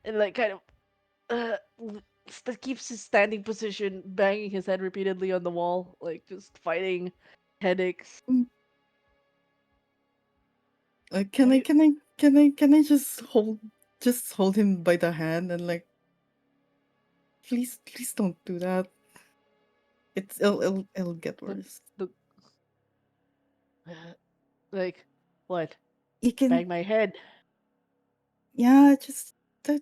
S1: and like kind of keeps his standing position, banging his head repeatedly on the wall, like just fighting headaches.
S6: Mm,
S1: What do you?
S6: can I just hold him by the hand and please don't do that. It'll get
S1: The,
S6: worse.
S1: the like what?
S6: You can
S1: Bang my head.
S6: yeah, uh,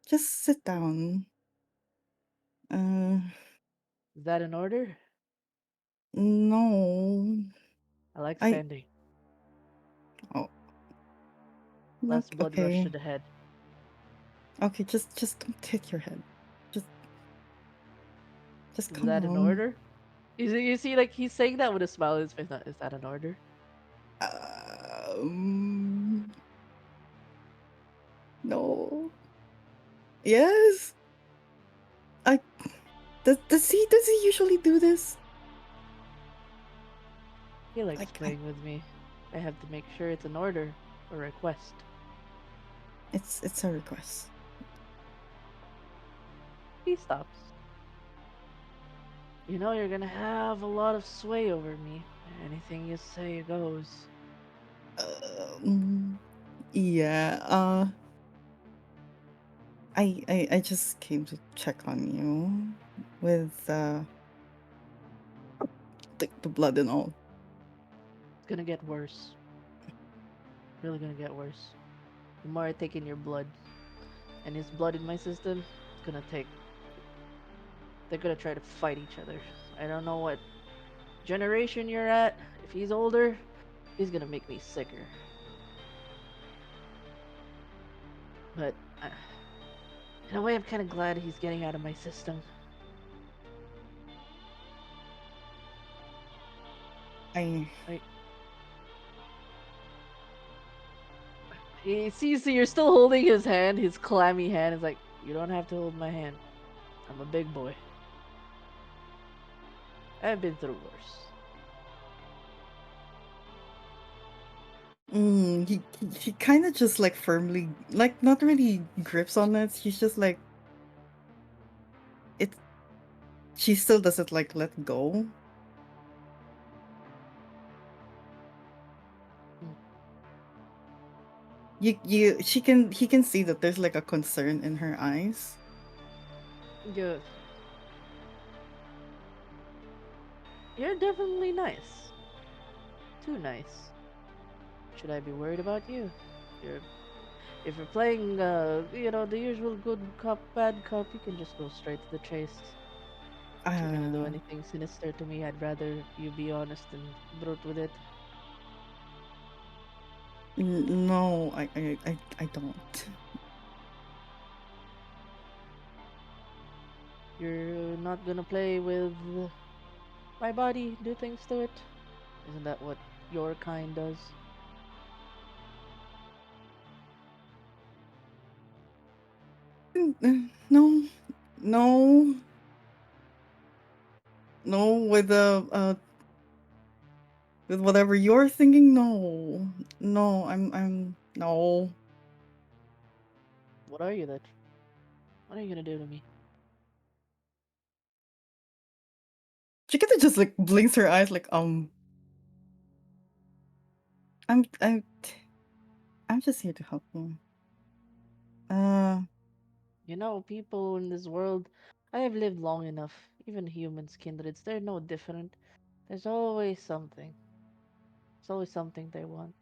S6: just sit down. Uh,
S1: Is that an order?
S6: no.
S1: I like
S6: I
S1: standing.
S6: oh
S1: Less blood rush to
S6: okay.
S1: the head.
S6: Okay, just don't hit your head. Just just
S1: Is
S6: come
S1: that an
S6: on.
S1: order? You see, like he's saying that with a smile on his face. Is that an order?
S6: Um, no. Yes. I does he usually do this?
S1: He likes
S6: Like I,
S1: playing with me. I have to make sure it's an order or request.
S6: it's a request.
S1: He stops. You know you're gonna have a lot of sway over me. Anything you say goes.
S6: Um, yeah. I just came to check on you with the blood and all.
S1: It's gonna get worse. Really gonna get worse. The more I take in your blood, and his blood in my system, it's gonna take. They're gonna try to fight each other. I don't know what generation you're at. If he's older, he's gonna make me sicker. But in a way, I'm kind of glad he's getting out of my system.
S6: I
S1: I He sees you're still holding his hand, his clammy hand. Is like, you don't have to hold my hand. I'm a big boy. I've been through worse.
S6: He kind of just like firmly, like not really grips on it. He's just like it. She still doesn't like let go.
S1: Mm.
S6: He can see that there's like a concern in her eyes.
S1: Good. You're definitely nice. Too nice. Should I be worried about you? You're if you're playing the usual good cop, bad cop, you can just go straight to the chase. If you're gonna do
S6: Uh,
S1: anything sinister to me, I'd rather you be honest and brute with it.
S6: no, I don't.
S1: You're not gonna play with my body, do things to it. Isn't that what your kind does?
S6: No, no, no. With whatever you're thinking, no, no. I'm no.
S1: What are you then? What are you gonna do to me?
S6: She kind of just like blinks her eyes, like I'm I'm I'm just here to help you. Uh,
S1: You know, people in this world, I have lived long enough. Even humans, kindreds, they're no different. There's always something. There's always something they want.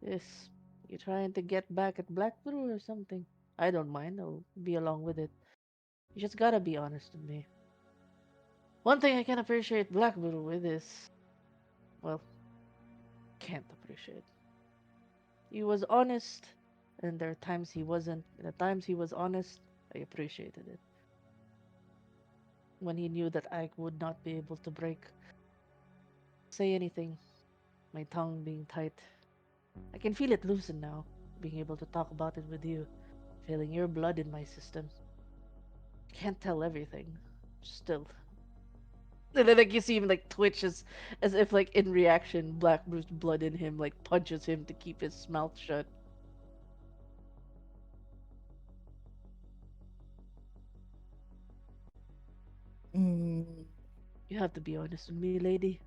S1: This, you trying to get back at Black Blue or something? I don't mind. I'll be along with it. You just gotta be honest with me. One thing I can appreciate Black Blue with is, well, can't appreciate. He was honest, and there are times he wasn't. And the times he was honest, I appreciated it. When he knew that I would not be able to say anything, my tongue being tight. I can feel it loosen now, being able to talk about it with you, feeling your blood in my system. Can't tell everything. Still. And then like you see him like twitches as if like in reaction Black Bruce blood in him like punches him to keep his mouth shut.
S6: mm,
S1: You have to be honest with me, lady.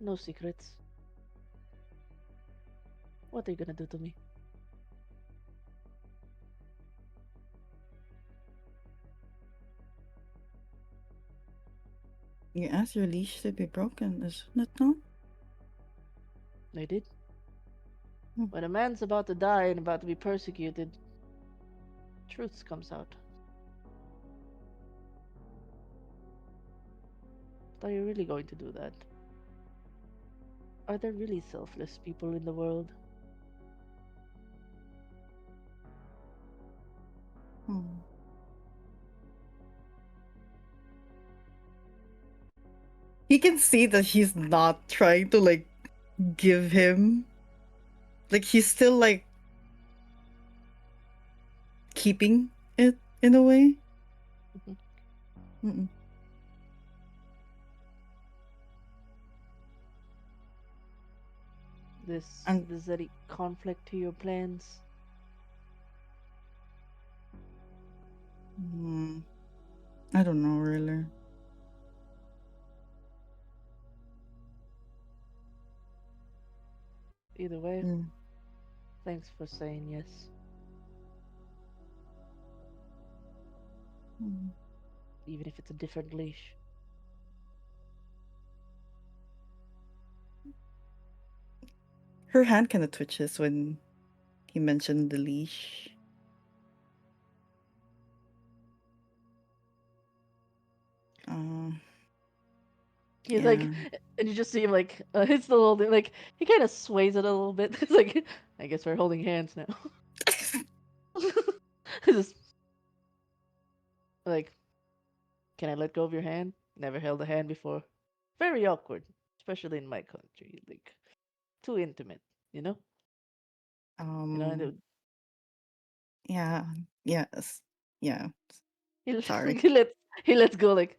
S1: No secrets. What are you gonna do to me?
S6: you asked your leash to be broken, isn't it? No.
S1: I did.
S6: Hmm.
S1: When a man's about to die and about to be persecuted, truth comes out. Are you really going to do that? Are there really selfless people in the world?
S6: Hmm. He can see that he's not trying to like give him, like he's still like keeping it in a way.
S1: Mhm.
S6: Mm-mm. And
S1: Does that conflict to your plans?
S6: mm, I don't know really.
S1: Either way,
S6: Mm.
S1: thanks for saying yes.
S6: Mm.
S1: Even if it's a different leash.
S6: Her hand kind of twitches when he mentioned the leash. Uh,
S1: He's like,
S6: yeah.
S1: and you just see him like, it's the little thing, like, he kind of sways it a little bit. It's like, I guess we're holding hands now. Just like, can I let go of your hand? Never held a hand before. Very awkward, especially in my country. Like, too intimate. You know, and
S6: Um. Yeah. Yes. Yeah.
S1: he
S6: Sorry.
S1: he lets go like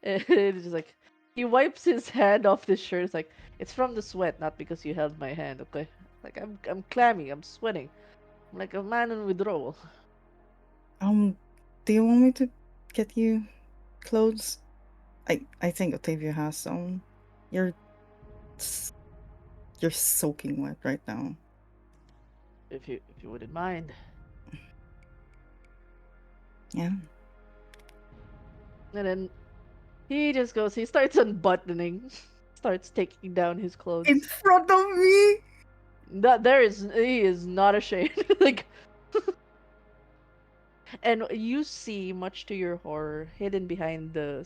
S1: it's just like he wipes his hand off his shirt. It's like it's from the sweat, not because you held my hand. Okay, like I'm clammy. I'm sweating. I'm like a man in withdrawal.
S6: Um. Do you want me to get you clothes? I think Octavia has some. You're s- you're soaking wet right now.
S1: If you wouldn't mind.
S6: Yeah.
S1: And then he just goes. He starts unbuttoning, starts taking down his
S6: In
S1: clothes.
S6: front of me.
S1: That there is he is not ashamed. Like, and you see, much to your horror, hidden behind the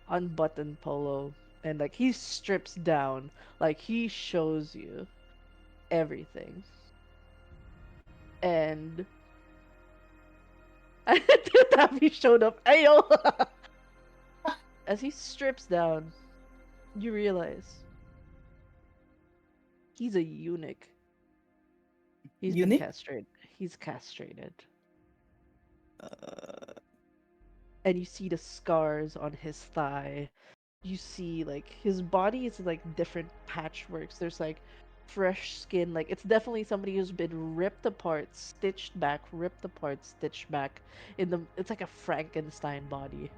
S1: unbuttoned polo, and like he strips down, like he shows you everything. And Taffy showed up. Ayo! As he strips down, you realize he's a eunuch. He's been
S6: Unique.
S1: castrated. He's castrated.
S6: Uh,
S1: And you see the scars on his thigh. You see like his body is like different patchworks. There's like fresh skin. Like it's definitely somebody who's been ripped apart, stitched back, ripped apart, stitched back. It's like a Frankenstein body.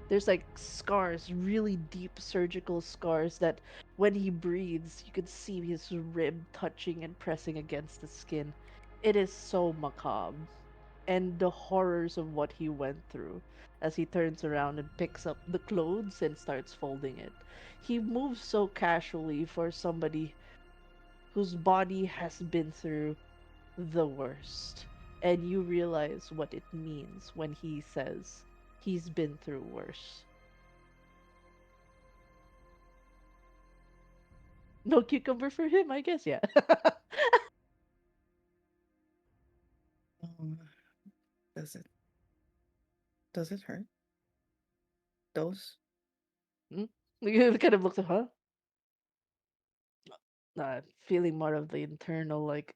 S1: There's like scars, really deep surgical scars that when he breathes, you can see his rib touching and pressing against the skin. It is so macabre. And the horrors of what he went through as he turns around and picks up the clothes and starts folding it. He moves so casually for somebody whose body has been through the worst. And you realize what it means when he says he's been through worse. No cucumber for him, I guess, yeah.
S6: um, does it hurt? Those?
S1: Hmm? He kind of looks at, huh? Feeling more of the internal, like,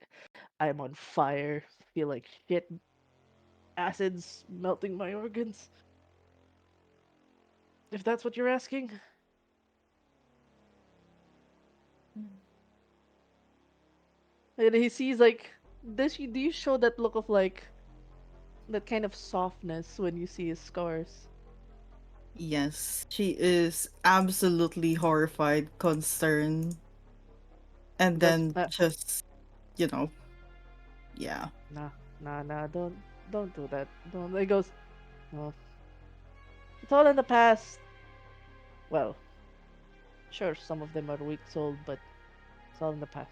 S1: I'm on fire, feel like shit, acids melting my organs. If that's what you're asking. And he sees, like, do you show that look of, like, that kind of softness when you see his scars?
S6: Yes, she is absolutely horrified, concerned, and
S1: He goes,
S6: then just, you know, yeah.
S1: nah, nah, don't do that. Don't. He goes, no, it's all in the past. Well, sure, some of them are weeks old, but it's all in the past.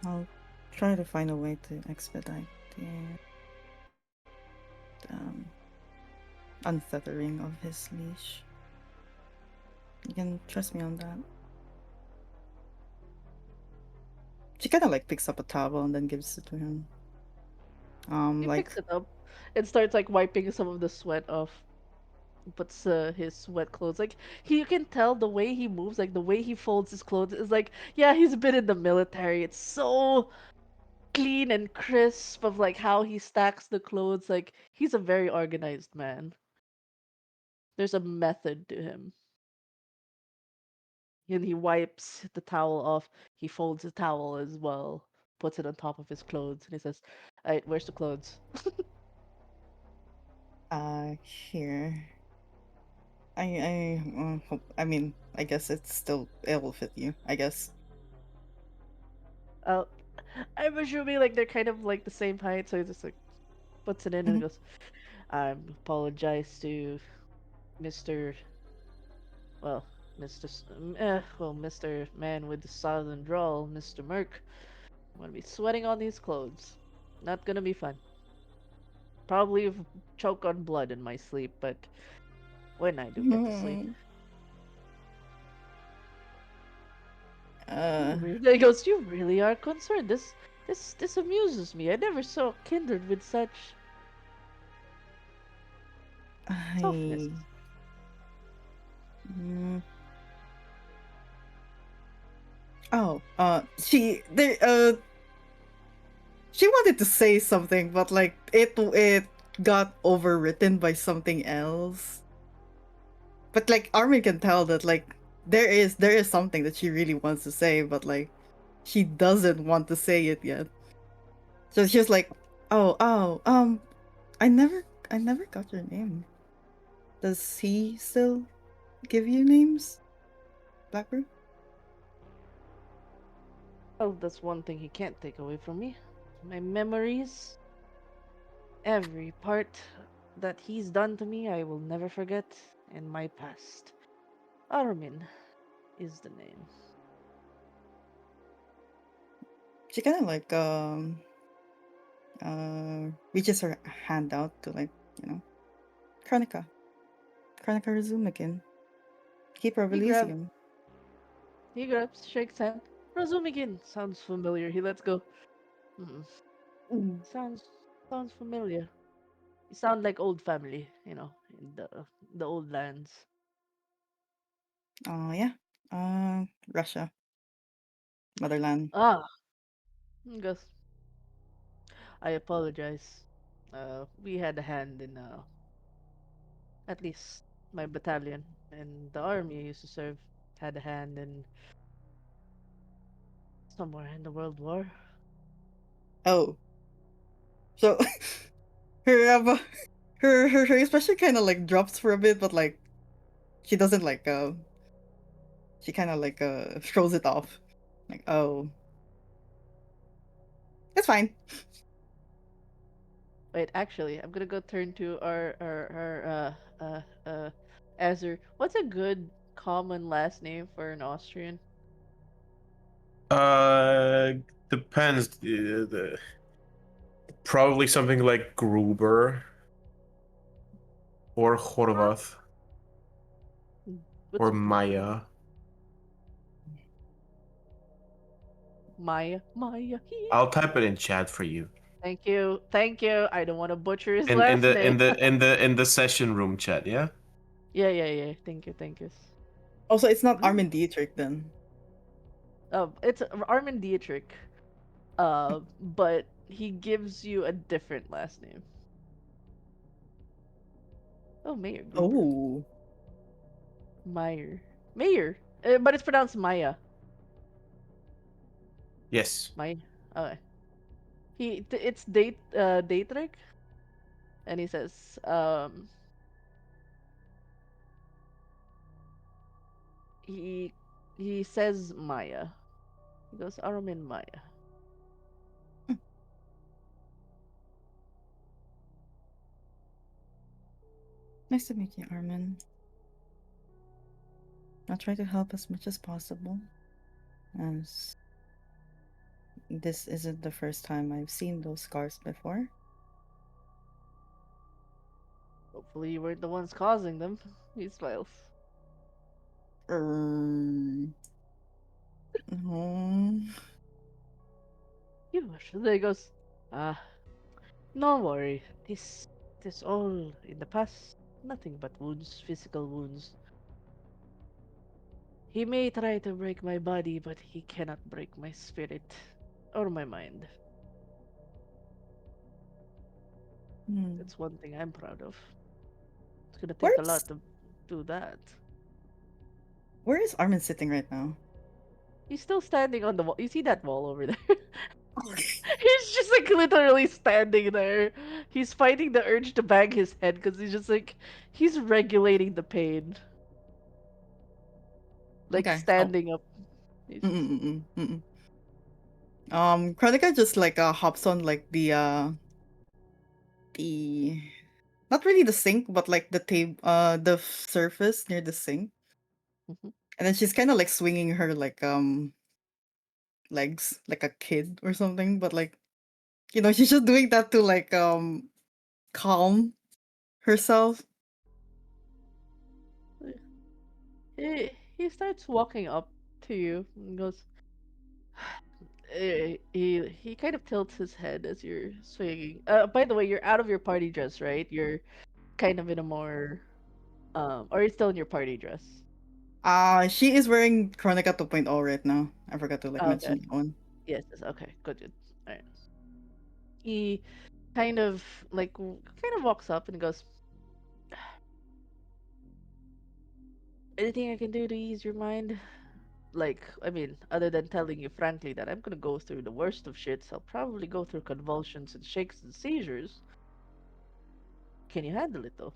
S6: I'll try to find a way to expedite the um, untethering of his leash. You can trust me on that. She kind of like picks up a towel and then gives it to him.
S1: He
S6: Like,
S1: picks it up and starts like wiping some of the sweat off. Puts his wet clothes. Like you can tell the way he moves, like the way he folds his clothes is like, yeah, he's been in the military. It's so clean and crisp of like how he stacks the clothes. Like he's a very organized man. There's a method to him. And he wipes the towel off. He folds the towel as well, puts it on top of his clothes, and he says, "All right, where's the clothes?"
S6: here. I mean, I guess it will fit you. I guess.
S1: Uh, I'm assuming like they're kind of like the same height, so he just like puts it in and
S6: Mhm.
S1: goes, "I apologize to Mister, well, Mister Man with the southern drawl, Mister Merc. I'm gonna be sweating on these clothes. Not gonna be fun. Probably choke on blood in my sleep, but when I do get to sleep."
S6: Uh,
S1: He goes, you really are concerned. This amuses me. I never saw kindred with such softness.
S6: I. Mm, oh, she wanted to say something, but like it got overwritten by something else. But like Armin can tell that like there is something that she really wants to say, but like she doesn't want to say it yet. So she's like, I never got your name. Does he still give you names, Blackbird?
S1: Oh, that's one thing he can't take away from me. My memories, every part that he's done to me, I will never forget in my past. Armin is the name.
S6: She kind of like reaches her hand out to like Chronica. Chronica resume again. Keep her
S1: He grabs,
S6: Elysium.
S1: he grabs, shakes hand. Razumigin sounds familiar. He lets go. Mm,
S6: Mm.
S1: sounds sounds familiar. You sound like old family, in the old lands.
S6: Yeah. Russia. Motherland.
S1: Ah, he goes. I apologize. We had a hand in at least my battalion and the army I used to serve had a hand in somewhere in the World War.
S6: Oh. So her her expression kind of like drops for a bit, but like she doesn't like she kind of like throws it off. Like, oh, it's fine.
S1: Wait, actually, I'm gonna go turn to Azur. What's a good common last name for an Austrian?
S3: Uh, depends. Probably something like Gruber or Horvath
S1: Mm, What's
S3: or
S1: Gruber?
S3: Maya.
S1: Maya. Maya.
S3: I'll type it in chat for you.
S1: Thank you. Thank you. I don't want to butcher his
S3: In
S1: last
S3: the
S1: name.
S3: in the in the in the session room chat, yeah?
S1: Yeah, yeah, yeah. Thank you. Thank you.
S6: Also, it's not
S1: Mm.
S6: Armin Dietrich then.
S1: It's Armin Dietrich. But he gives you a different last name. Oh, Mayor Gruber.
S6: Oh,
S1: Meyer. Mayor. But it's pronounced Maya.
S3: Yes.
S1: Maya. Okay. It's Dietrich, and he says he he says Maya. He goes Armin Maya.
S6: nice to meet you, Armin. I'll try to help as much as possible, as this isn't the first time I've seen those scars before.
S1: Hopefully you weren't the ones causing them. He smiles.
S6: No.
S1: You. There he goes. Ah, no worry. This all in the past. Nothing but wounds, physical wounds. He may try to break my body, but he cannot break my spirit or my mind.
S6: Hmm.
S1: That's one thing I'm proud of. It's gonna take a
S6: Where's
S1: lot to do that.
S6: where is Armin sitting right now?
S1: He's still standing on the wall. You see that wall over there? He's just like literally standing there. He's fighting the urge to bang his head because he's regulating the pain, like
S6: Okay. Oh.
S1: standing up. He's just
S6: Mm-mm-mm-mm. Chronica just like hops on like the not really the sink, but like the table, the surface near the sink,
S1: Mhm.
S6: and then she's kind of like swinging her like legs like a kid or something, but like she's just doing that to like calm herself.
S1: he he starts walking up to you and goes, He kind of tilts his head as you're swinging. By the way, you're out of your party dress, right? You're kind of in a more or you're still in your party dress.
S6: She is wearing Chronica 2.0 right now. I forgot to like
S1: Oh, okay.
S6: mention that one.
S1: Yes, yes. Okay. Good. Good. All right. He kind of kind of walks up and goes, "Anything I can do to ease your mind?" Like, I mean, other than telling you frankly that I'm gonna go through the worst of shits, I'll probably go through convulsions and shakes and seizures. Can you handle it though?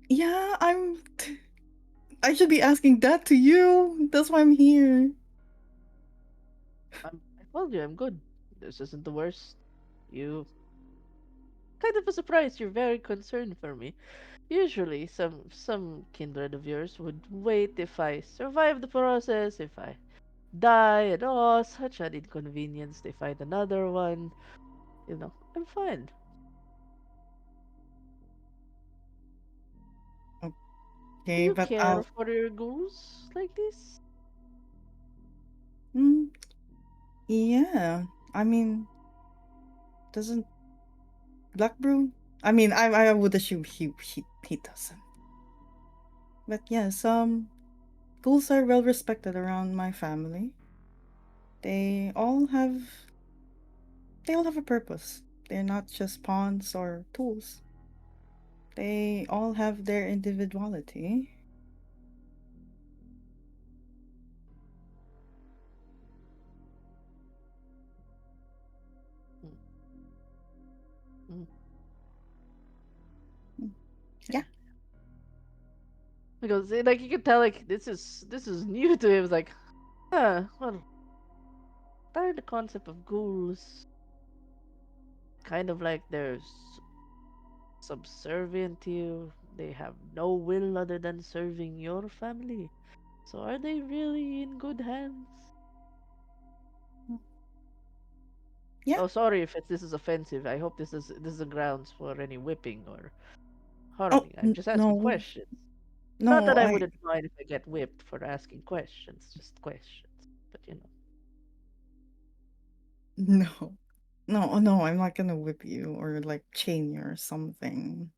S6: Yeah, I should be asking that to you. That's why I'm here.
S1: I told you I'm good. This isn't the worst. You kind of a surprise. You're very concerned for me. Usually, some kindred of yours would wait if I survive the process, if I die, and oh, such an inconvenience. They find another one. I'm fine. Do
S6: Okay,
S1: you
S6: but
S1: care for your ghouls like this?
S6: mm, yeah. I mean, doesn't Black Brew? I mean, I would assume he doesn't. But yes, ghouls are well respected around my family. They all have they all have a purpose. They're not just pawns or tools. They all have their individuality.
S1: Mm, mm,
S6: Mm,
S1: okay.
S6: yeah.
S1: Because like you can tell, like this is new to him. It's like, well, the concept of ghouls, kind of like they're subservient to you. They have no will other than serving your family. So are they really in good hands?
S6: Yeah.
S1: Oh, sorry if this is offensive. I hope this isn't grounds for any whipping or
S6: Oh
S1: harming. I'm just asking
S6: no.
S1: questions. Not
S6: No,
S1: that I
S6: I
S1: wouldn't mind if I get whipped for asking questions, just questions. But
S6: no. No, no, I'm not gonna whip you or like chain you or something.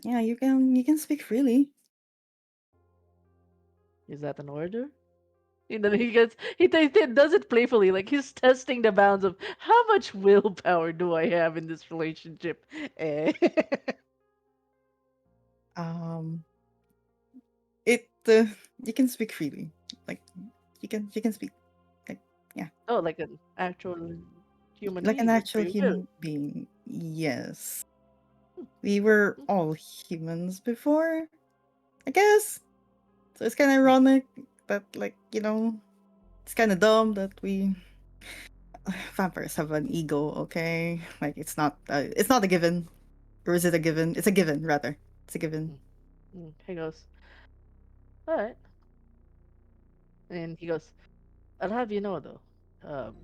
S6: Yeah, you can speak freely.
S1: is that an order? He does it playfully, like he's testing the bounds of how much willpower do I have in this relationship. Eh.
S6: Um it you can speak freely. Like you can speak. Like yeah.
S1: Oh, like an actual human
S6: Like an
S1: being with
S6: actual
S1: free will.
S6: human being. Yes.
S1: Hmm,
S6: We were
S1: hmm,
S6: all humans before, I guess. So it's kinda
S1: hmm,
S6: ironic that it's kinda dumb that we vampires have an ego, okay? Like it's not a given. Or is it a given? It's a given, rather. It's a given.
S1: hmm, He goes, all right. And he goes, I'll have you know though, um,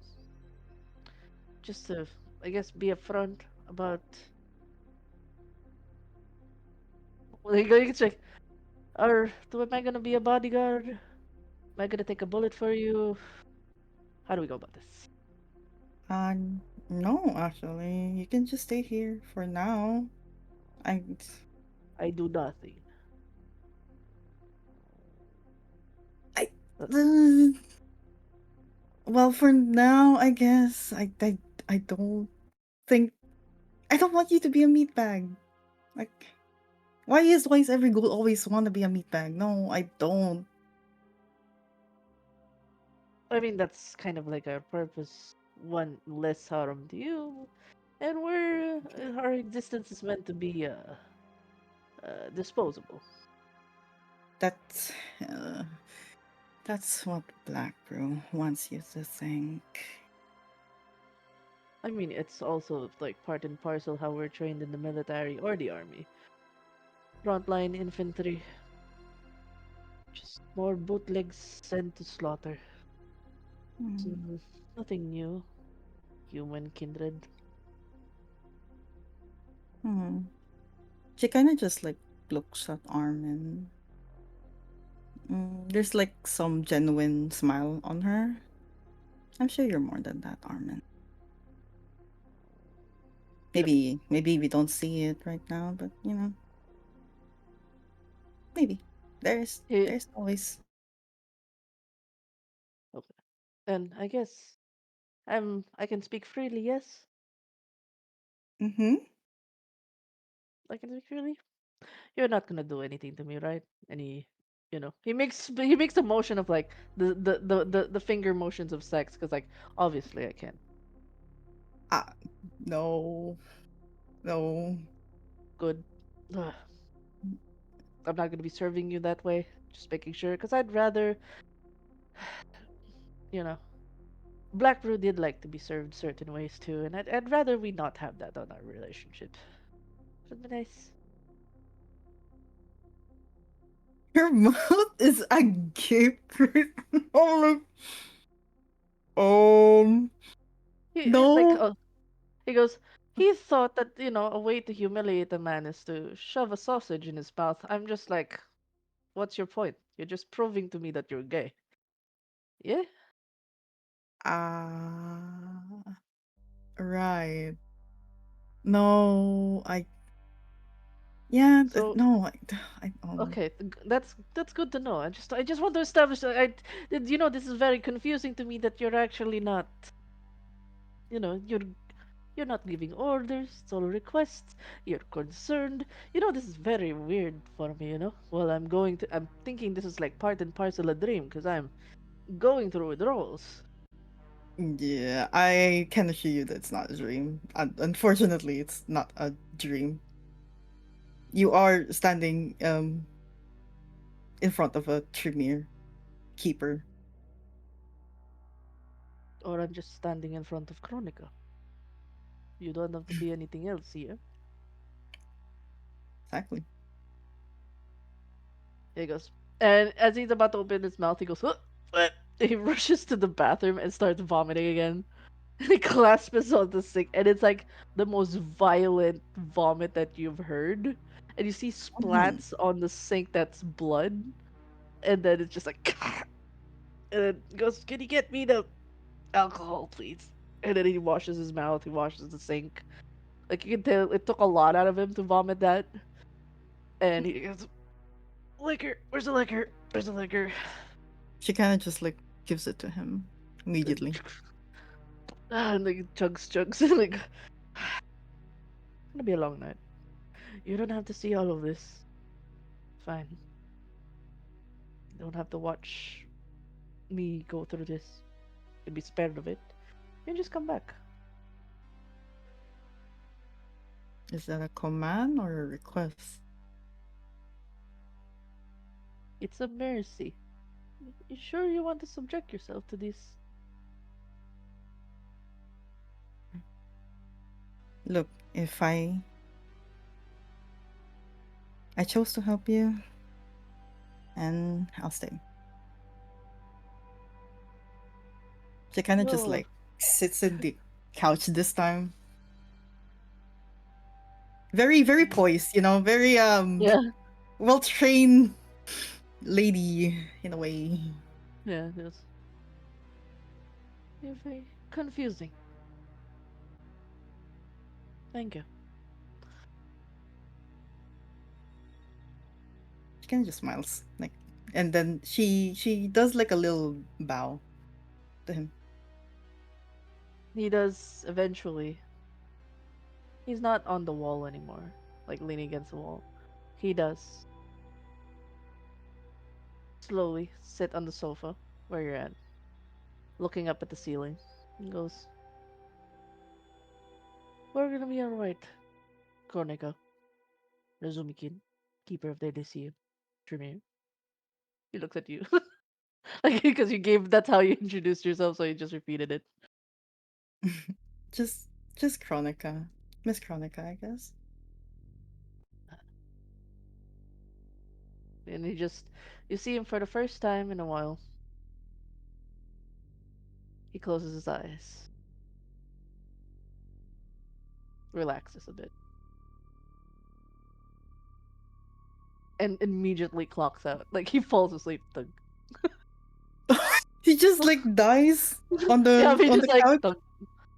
S1: just to, I guess, be upfront about. Well, he can check. Am I gonna be a bodyguard? Am I gonna take a bullet for you? How do we go about this?
S6: Uh, no, actually. You can just stay here for now. I
S1: I do nothing.
S6: I
S1: Uh,
S6: well, for now, I guess I don't think I don't want you to be a meatbag. Like why is every ghoul always want to be a meatbag? No, I don't.
S1: I mean, that's kind of like our purpose. One less harm to you, and our existence is meant to be disposable.
S6: That's uh, that's what Black Brew wants you to think.
S1: I mean, it's also like part and parcel how we're trained in the military or the army. Frontline infantry, just more bootlegs sent to slaughter.
S6: Hmm.
S1: Mm, Nothing new. Human kindred.
S6: Hmm. She kind of just like looks at Armin. There's like some genuine smile on her. I'm sure you're more than that, Armin.
S1: Yep.
S6: Maybe we don't see it right now, but maybe.
S1: He,
S6: There's always.
S1: okay. And I guess I can speak freely, yes?
S6: Mm-hmm.
S1: I can speak freely. You're not gonna do anything to me, right? Any, he makes the motion of like the finger motions of sex, because like obviously I can.
S6: Ah, no, no.
S1: Good. Ugh, I'm not gonna be serving you that way. Just making sure, because I'd rather, you know, Black Brew did like to be served certain ways too, and I'd rather we not have that on our relationship. Would be nice.
S6: Your mouth is agape. Oh, look.
S1: Like,
S6: No.
S1: he goes. He thought that a way to humiliate a man is to shove a sausage in his mouth. I'm just like, what's your point? You're just proving to me that you're gay. Yeah.
S6: Ah, right. No, yeah,
S1: So
S6: no, I,
S1: okay, that's good to know. I just want to establish that this is very confusing to me that you're actually not. You're not giving orders, it's all requests. You're concerned. This is very weird for me. Well, I'm thinking this is like part and parcel a dream because I'm going through withdrawals.
S6: yeah, I can assure you that it's not a dream. Unfortunately, it's not a dream. You are standing in front of a Tremere keeper.
S1: Or I'm just standing in front of Chronica. You don't have to be anything else here.
S6: Exactly.
S1: He goes, and as he's about to open his mouth, he goes, "Huh, what?" He rushes to the bathroom and starts vomiting again. He clasps on the sink, and it's like the most violent vomit that you've heard. And you see
S6: Mhm.
S1: splats on the sink that's blood, and then it's just like, and then he goes, "Can you get me the alcohol, please?" And then he washes his mouth, he washes the sink. Like you can tell, it took a lot out of him to vomit that. And he goes, "Liquor, where's the liquor? Where's the liquor?"
S6: She kind of just like gives it to him
S1: And,
S6: immediately.
S1: and like chugs, and like, it's gonna be a long night. You don't have to see all of this. Fine. You don't have to watch me go through this. You'll be spared of it. You just come back.
S6: Is that a command or a request?
S1: It's a mercy. You sure you want to subject yourself to this?
S6: Look, if I chose to help you, and I'll stay. She kind of just
S1: Well,
S6: like sits in the couch this time. Very, very poised, very
S1: yeah,
S6: well trained lady in a way.
S1: yeah, it is. You're very confusing. Thank you.
S6: She kind of just smiles, like, and then she does like a little bow to him.
S1: He does eventually. He's not on the wall anymore, like leaning against the wall. He does slowly sit on the sofa where you're at, looking up at the ceiling. He goes, "We're gonna be alright, Kronika, Razumikin, keeper of the Elysium, Tremere." He looks at you. Like, because you gave, that's how you introduced yourself, so you just repeated it.
S6: just just Chronica, Miss Chronica, I guess.
S1: And you see him for the first time in a while. He closes his eyes, relaxes a bit. and immediately clocks out. Like he falls asleep. Thug.
S6: He just like dies on
S1: Yeah, I
S6: the
S1: mean,
S6: on
S1: just
S6: the
S1: like
S6: couch.
S1: thug.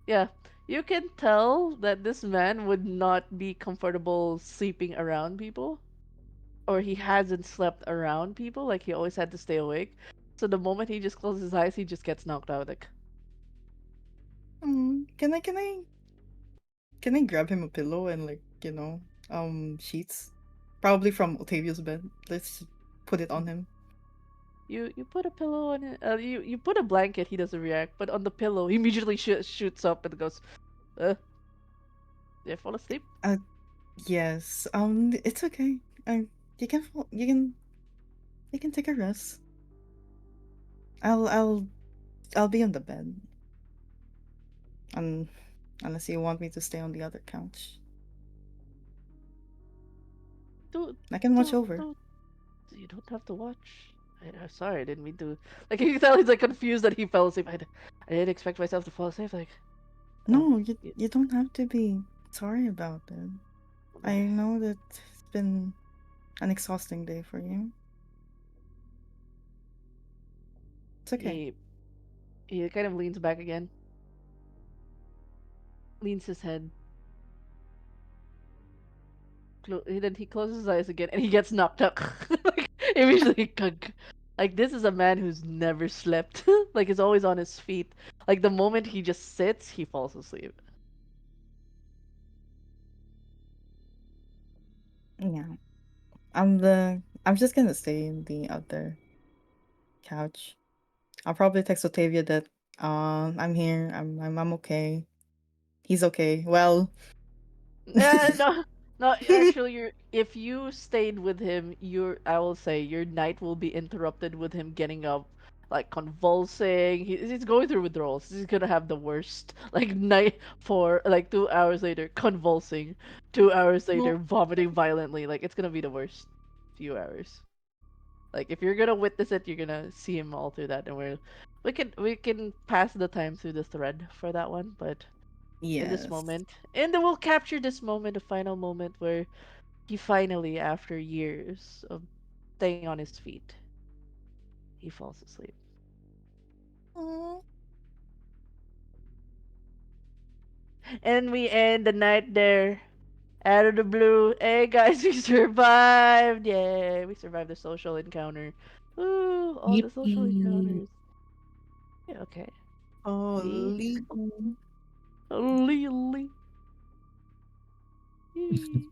S1: Yeah, you can tell that this man would not be comfortable sleeping around people, or he hasn't slept around people. Like he always had to stay awake. So the moment he just closes his eyes, he just gets knocked out. Like,
S6: Can I grab him a pillow and like, sheets? Probably from Octavio's bed. Let's put it on him.
S1: you put a pillow on it. You put a blanket. He doesn't react, but on the pillow, he immediately shoots up and goes, "Yeah, fall asleep."
S6: Yes. It's okay. You can you can take a rest. I'll I'll I'll be on the bed. Um, Unless you want me to stay on the other couch.
S1: Don't,
S6: I can watch
S1: don't,
S6: over.
S1: don't. You don't have to watch. I'm sorry, I didn't mean to. Like you can tell he's like confused that he fell asleep. I didn't expect myself to fall asleep. Like, oh,
S6: No,
S1: yeah,
S6: you don't have to be sorry about it. I know that it's been an exhausting day for you. It's okay.
S1: he kind of leans back again, leans his head. Then he closes his eyes again, and he gets knocked out. Like immediately, kunk. Like this is a man who's never slept. Like he's always on his feet. Like the moment he just sits, he falls asleep.
S6: Yeah. I'm just gonna stay in the other couch. I'll probably text Otavia that I'm here. I'm okay. He's okay. Well,
S1: No, no. Actually, if you stayed with him, I will say your night will be interrupted with him getting up, like convulsing. He's going through withdrawals. He's gonna have the worst like night for like 2 hours later convulsing, 2 hours later vomiting violently. Like it's gonna be the worst few hours. Like if you're gonna witness it, you're gonna see him all through that, and we can pass the time through the thread for that one, but in this
S6: yes.
S1: moment. And then we'll capture this moment, the final moment where he finally, after years of staying on his feet, he falls asleep.
S6: Aw.
S1: And we end the night there. Out of the blue. Hey guys, we survived! Yay! We survived the social encounter. Ooh, all the social
S5: Yippee.
S1: encounters. Yeah, okay.
S6: Holy.
S1: Lee. Yee.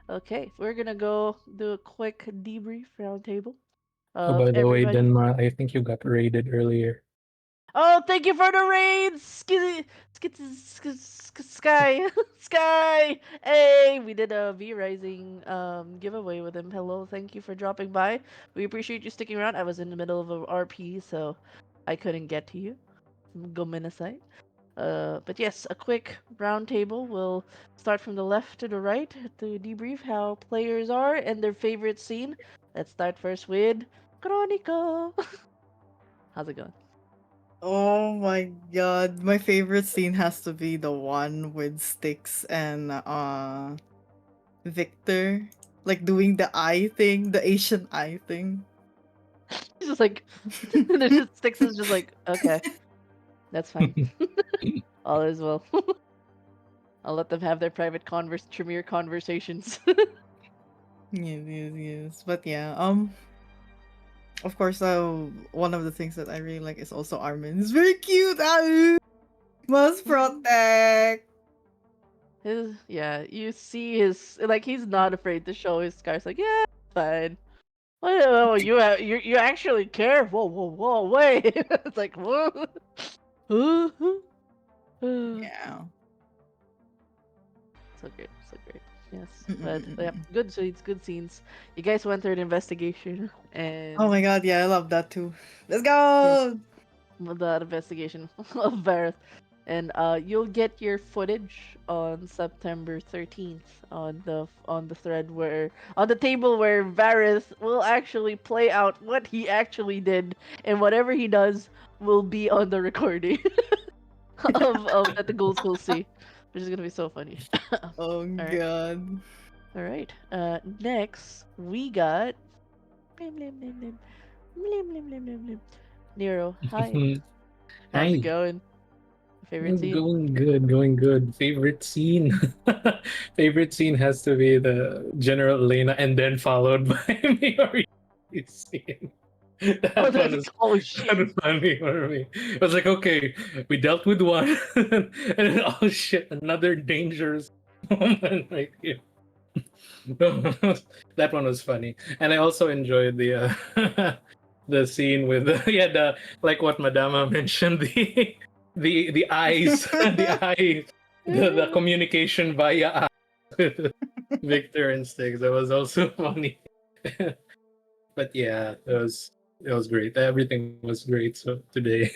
S1: Okay, we're gonna go do a quick debrief roundtable
S5: Oh,
S1: of
S5: by the way,
S1: everybody.
S5: Denma, I think you got raided earlier.
S1: Oh, thank you for the raid, Sky, Sky. Hey, we did a V Rising giveaway with him. Hello, thank you for dropping by. We appreciate you sticking around. I was in the middle of a RP, so I couldn't get to you. Go Minnesite. But yes, a quick roundtable. We'll start from the left to the right to debrief how players are and their favorite scene. Let's start first with Chronicle. How's it going?
S6: Oh my god. My favorite scene has to be the one with Styx and Victor. Like doing the eye thing, the Asian eye thing.
S1: He's just like, there's just Styx is just like, okay, that's fine. All is well. I'll let them have their private Tremere conversations.
S6: Yes. But yeah, of course, one of the things that I really like is also Armin. It's very cute. Must protect.
S1: Yeah, you see his like he's not afraid to show his scars. Like, yeah, fine. Oh, you actually care? Whoa, wait! It's like whoa. So
S6: Yeah.
S1: great, so great. Yes, but yeah,
S6: Mm-mm-mm-mm.
S1: good scenes, good scenes. You guys went through an investigation,
S6: Oh
S1: and
S6: my god, yeah, I love that too. Let's
S1: yes,
S6: go.
S1: the investigation of Vareth. And you'll get your footage on September 13th on the thread where on the table where Vareth will actually play out what he actually did, and whatever he does will be on the recording of that the ghouls will see, which is gonna be so funny.
S6: Oh
S1: All right.
S6: god.
S1: All right. Next we got blim, blim, blim, blim, blim, blim, blim, blim, blim. Nero. Hi. How's it
S5: Hi.
S1: going? Favorite scene?
S5: Going good, going good. Favorite scene? Favorite scene has to be the General Elena and then followed by Miori scene.
S1: Oh,
S5: That one
S1: that's
S5: was
S1: oh shit.
S5: funny for me. I was like, okay, we dealt with one, and then oh shit, another dangerous moment right here. That one was funny, and I also enjoyed the scene with yeah, the like what Madama mentioned, the eyes, the eye, the communication via eyes with Victor and Sticks. That was also funny. But yeah, it was great. Everything was great. So today,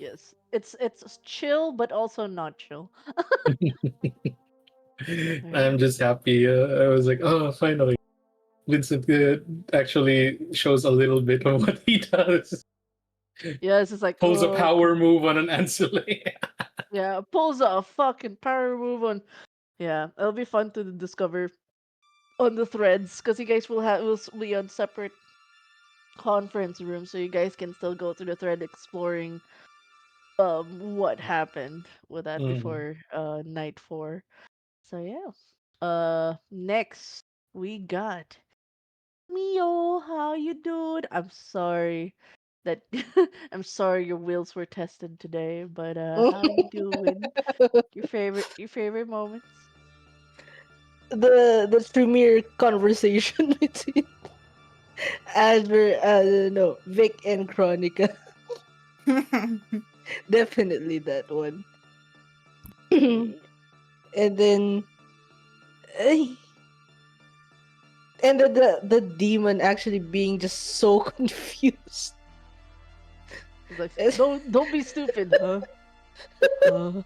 S1: Yes. It's chill but also not chill. All
S5: I'm
S1: right.
S5: just happy. I was like, oh, finally, Vincent actually shows a little bit of what he does.
S1: Yeah, it's just like
S5: Pulls a power move on an ancillary.
S1: yeah, pulls a fucking power move on. Yeah, it'll be fun to discover on the threads because you guys will be on separate conference rooms, so you guys can still go through the thread exploring what happened with that
S5: Mm.
S1: before night 4. So yeah. Next we got Mio. How you doing? I'm sorry that I'm sorry your wheels were tested today, but how you doing? Your favorite moments?
S4: The premier conversation between Azure, no, Vic and Chronica. Definitely that one. And
S1: Yeah.
S4: then, eh, and the demon actually being just so confused.
S1: It's like
S4: It's,
S1: don't be stupid, huh? Uh,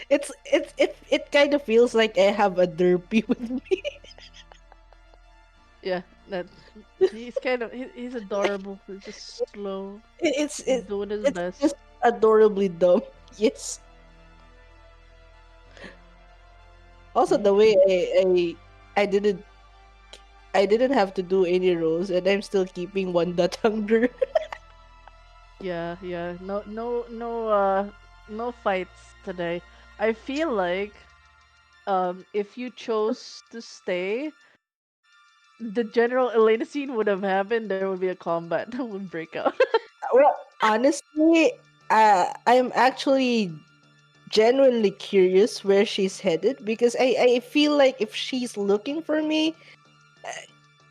S4: it kind of feels like I have a derpy with me.
S1: yeah, that he's kind of he's adorable. He's just slow,
S4: It's it,
S1: doing his
S4: it's
S1: best.
S4: just adorably dumb. Yes. Also, the way
S1: Mm.
S4: I didn't I didn't have to do any roles, and I'm still keeping one dot hunger.
S1: Yeah, yeah. No fights today. I feel like if you chose to stay, the General Elena scene would have happened. There would be a combat that would break out.
S4: Well, honestly, I'm actually genuinely curious where she's headed because I feel like if she's looking for me,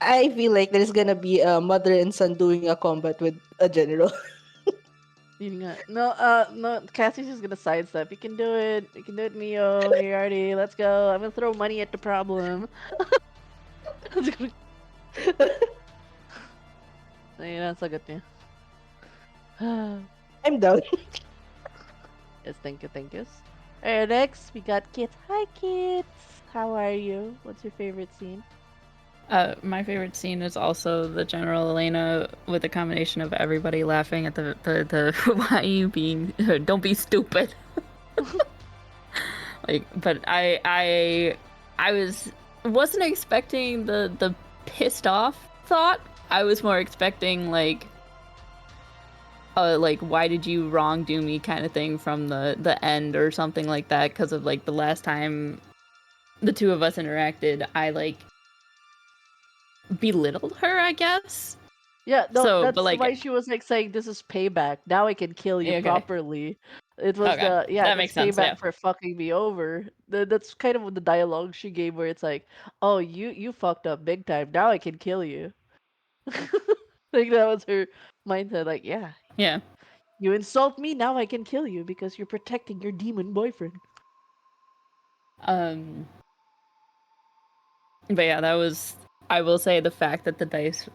S4: I feel like there's gonna be a mother and son doing a combat with a general.
S1: No, Cassie's just gonna sidestep. You can do it. You can do it, Mio. You already. Let's go. I'm gonna throw money at the problem. Yeah, that's a good thing.
S4: I'm down.
S1: Yes, thank you, thank you. Alright, next we got kids. Hi, kids. How are you? What's your favorite scene?
S2: My favorite scene is also the General Elena with a combination of everybody laughing at the why are you being don't be stupid. Like, but I wasn't expecting the pissed off thought. I was more expecting like why did you wrong do me kind of thing from the end or something like that, because of like the last time the two of us interacted, I like belittled her, I guess.
S1: Yeah, no,
S2: So, but
S1: that's
S2: like,
S1: why she was like saying this is payback. Now I can kill you
S2: okay,
S1: properly. It was
S2: okay,
S1: the yeah,
S2: that
S1: that's
S2: makes sense. Yeah,
S1: payback for fucking me over. That's kind of the dialogue she gave where it's like, oh, you fucked up big time. Now I can kill you. Like that was her mindset. Like, yeah,
S2: yeah.
S1: you insult me, now I can kill you because you're protecting your demon boyfriend.
S2: Um, but yeah, that was. I will say the fact that the dice,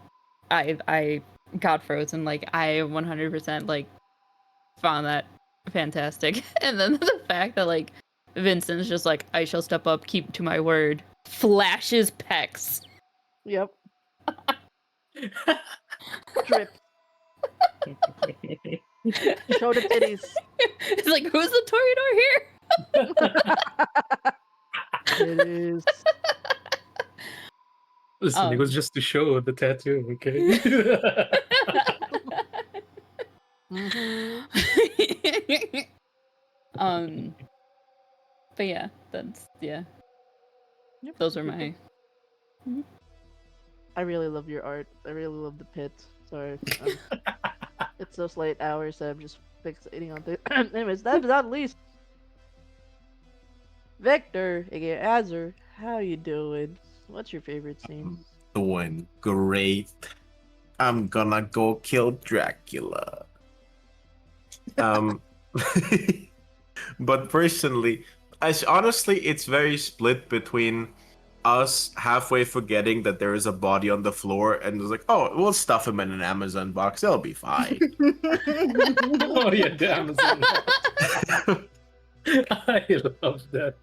S2: I got frozen. Like I 100% like found that fantastic, and then the fact that like Vincent's just like, I shall step up, keep to my word, flashes pecs.
S1: Yep, drip, show the titties.
S2: It's like, who's the Toreador here?
S1: It is.
S5: Listen, it was
S2: Um.
S5: just to show the tattoo, okay?
S1: Mm-hmm.
S2: um. But yeah,
S1: Yep.
S2: those are
S1: Super cool.
S2: my.
S1: I really love your art. I really love the pit. Sorry. It's those late hours that I'm just fixating on things. Anyways, that is not least. Victor, aka Azur, how you doing? What's your favorite scene?
S3: Doing great. I'm gonna go kill Dracula. Um, but personally, honestly, it's very split between us halfway forgetting that there is a body on the floor and it's like, oh, we'll stuff him in an Amazon box. It'll be fine.
S5: Oh yeah, the Amazon box. I love that.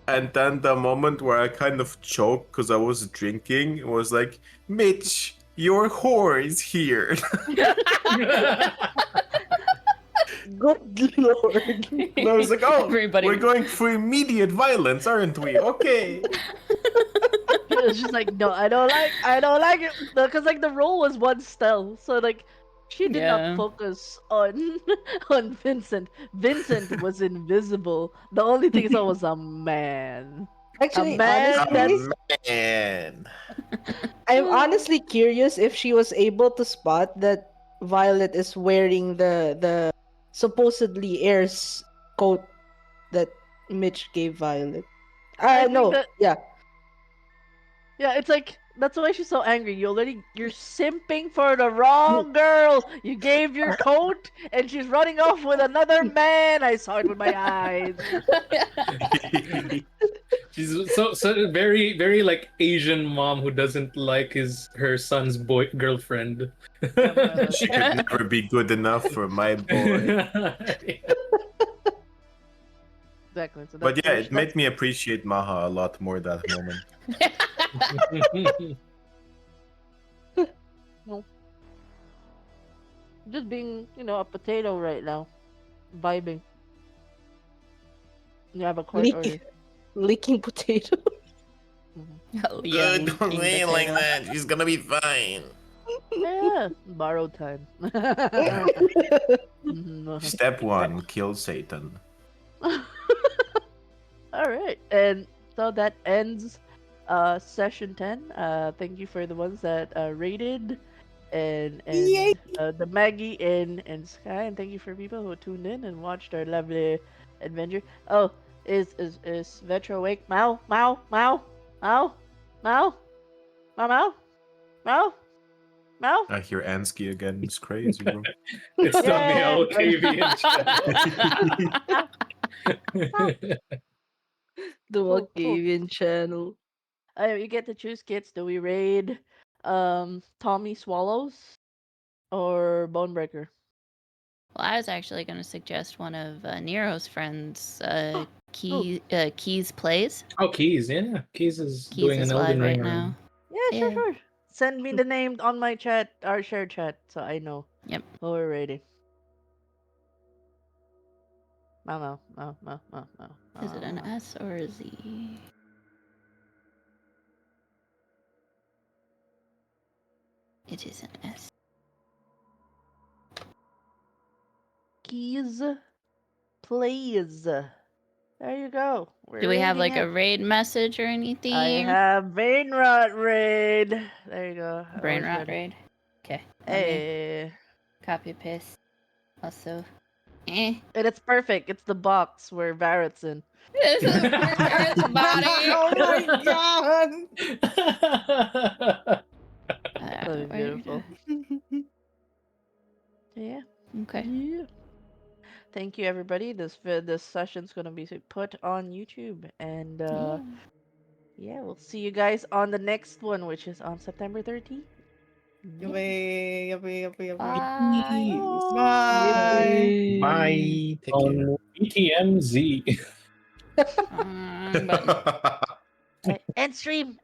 S3: And then the moment where I kind of choked because I was drinking, it was like, Mitch, your whore is here.
S4: Good lord.
S3: And I was like, oh,
S2: Everybody.
S3: we're going for immediate violence, aren't we? Okay.
S1: It's just like, no, I don't like it, because like the role was one stealth, so like she did not
S2: Yeah.
S1: focus on on Vincent. Vincent was invisible. The only thing I saw was a man.
S4: Actually,
S1: man
S4: honestly,
S1: that's
S3: Man.
S4: I'm honestly curious if she was able to spot that Violet is wearing the supposedly heir's coat that Mitch gave Violet.
S1: I think
S4: No,
S1: that
S4: yeah.
S1: yeah, it's like that's why she's so angry. You're simping for the wrong girl. You gave your coat, and she's running off with another man. I saw it with my eyes.
S5: She's so very very like Asian mom who doesn't like her son's boy girlfriend.
S1: Yeah, brother.
S3: She could never be good enough for my boy.
S1: Exactly. So
S3: But
S1: that's
S3: yeah,
S1: where
S3: it made me appreciate Maha a lot more that moment.
S1: just being, a potato right now, vibing. You have a court
S4: Leaking,
S1: order.
S4: leaking potato.
S2: Yeah,
S3: Don't
S2: leaking
S3: say it like
S2: potato.
S3: that. She's gonna be fine.
S1: Yeah, borrowed time. Mhm.
S3: Step 1, kill Satan.
S1: All right, and so that ends session 10. Thank you for the ones that rated and
S6: Yay!
S1: the Maggie and Sky, and thank you for people who tuned in and watched our lovely adventure. Oh, is Vetro awake? Meow, meow, meow, meow, meow, meow, meow, meow, meow.
S3: I hear Ansky again. It's crazy, bro.
S5: It's the
S1: Yeah.
S5: Meow KV
S4: The
S1: Cool, cool.
S4: Walkavian channel.
S1: You get to choose kits. Do we raid Tommy Swallows or Bonebreaker?
S2: Well, I was actually going to suggest one of Nero's friends, Keys Plays.
S5: Oh, Keys, yeah. Keys is
S2: Keys
S5: doing
S2: is
S5: an Elden
S2: live right
S5: Ring
S2: now.
S1: Yeah, sure,
S2: Yeah.
S1: sure. Send me the name on my chat, our shared chat, so I know.
S2: Yep.
S1: Who we're raiding. No.
S2: Is it an S or a Z? It is an S.
S1: Keys, please. There you go. We're
S2: Do we have
S1: raiding
S2: like a
S1: it.
S2: raid message or anything?
S1: I have Vainrot raid. There you go.
S2: Brain
S1: Always
S2: rot
S1: ready.
S2: raid. Okay. Let me
S1: Hey.
S2: copy paste. Also,
S1: And it's perfect. It's the box where Barrett's in.
S2: This is Barrett's body.
S6: Oh my god!
S1: That is beautiful. Yeah.
S2: Okay.
S1: Yeah. Thank you, everybody. This session's gonna be put on YouTube, and yeah, we'll see you guys on the next one, which is on September 13th. Yeah.
S2: Bye.
S6: Bye.
S3: Bye. Take care.
S5: On VTM Z.
S2: But
S1: End stream.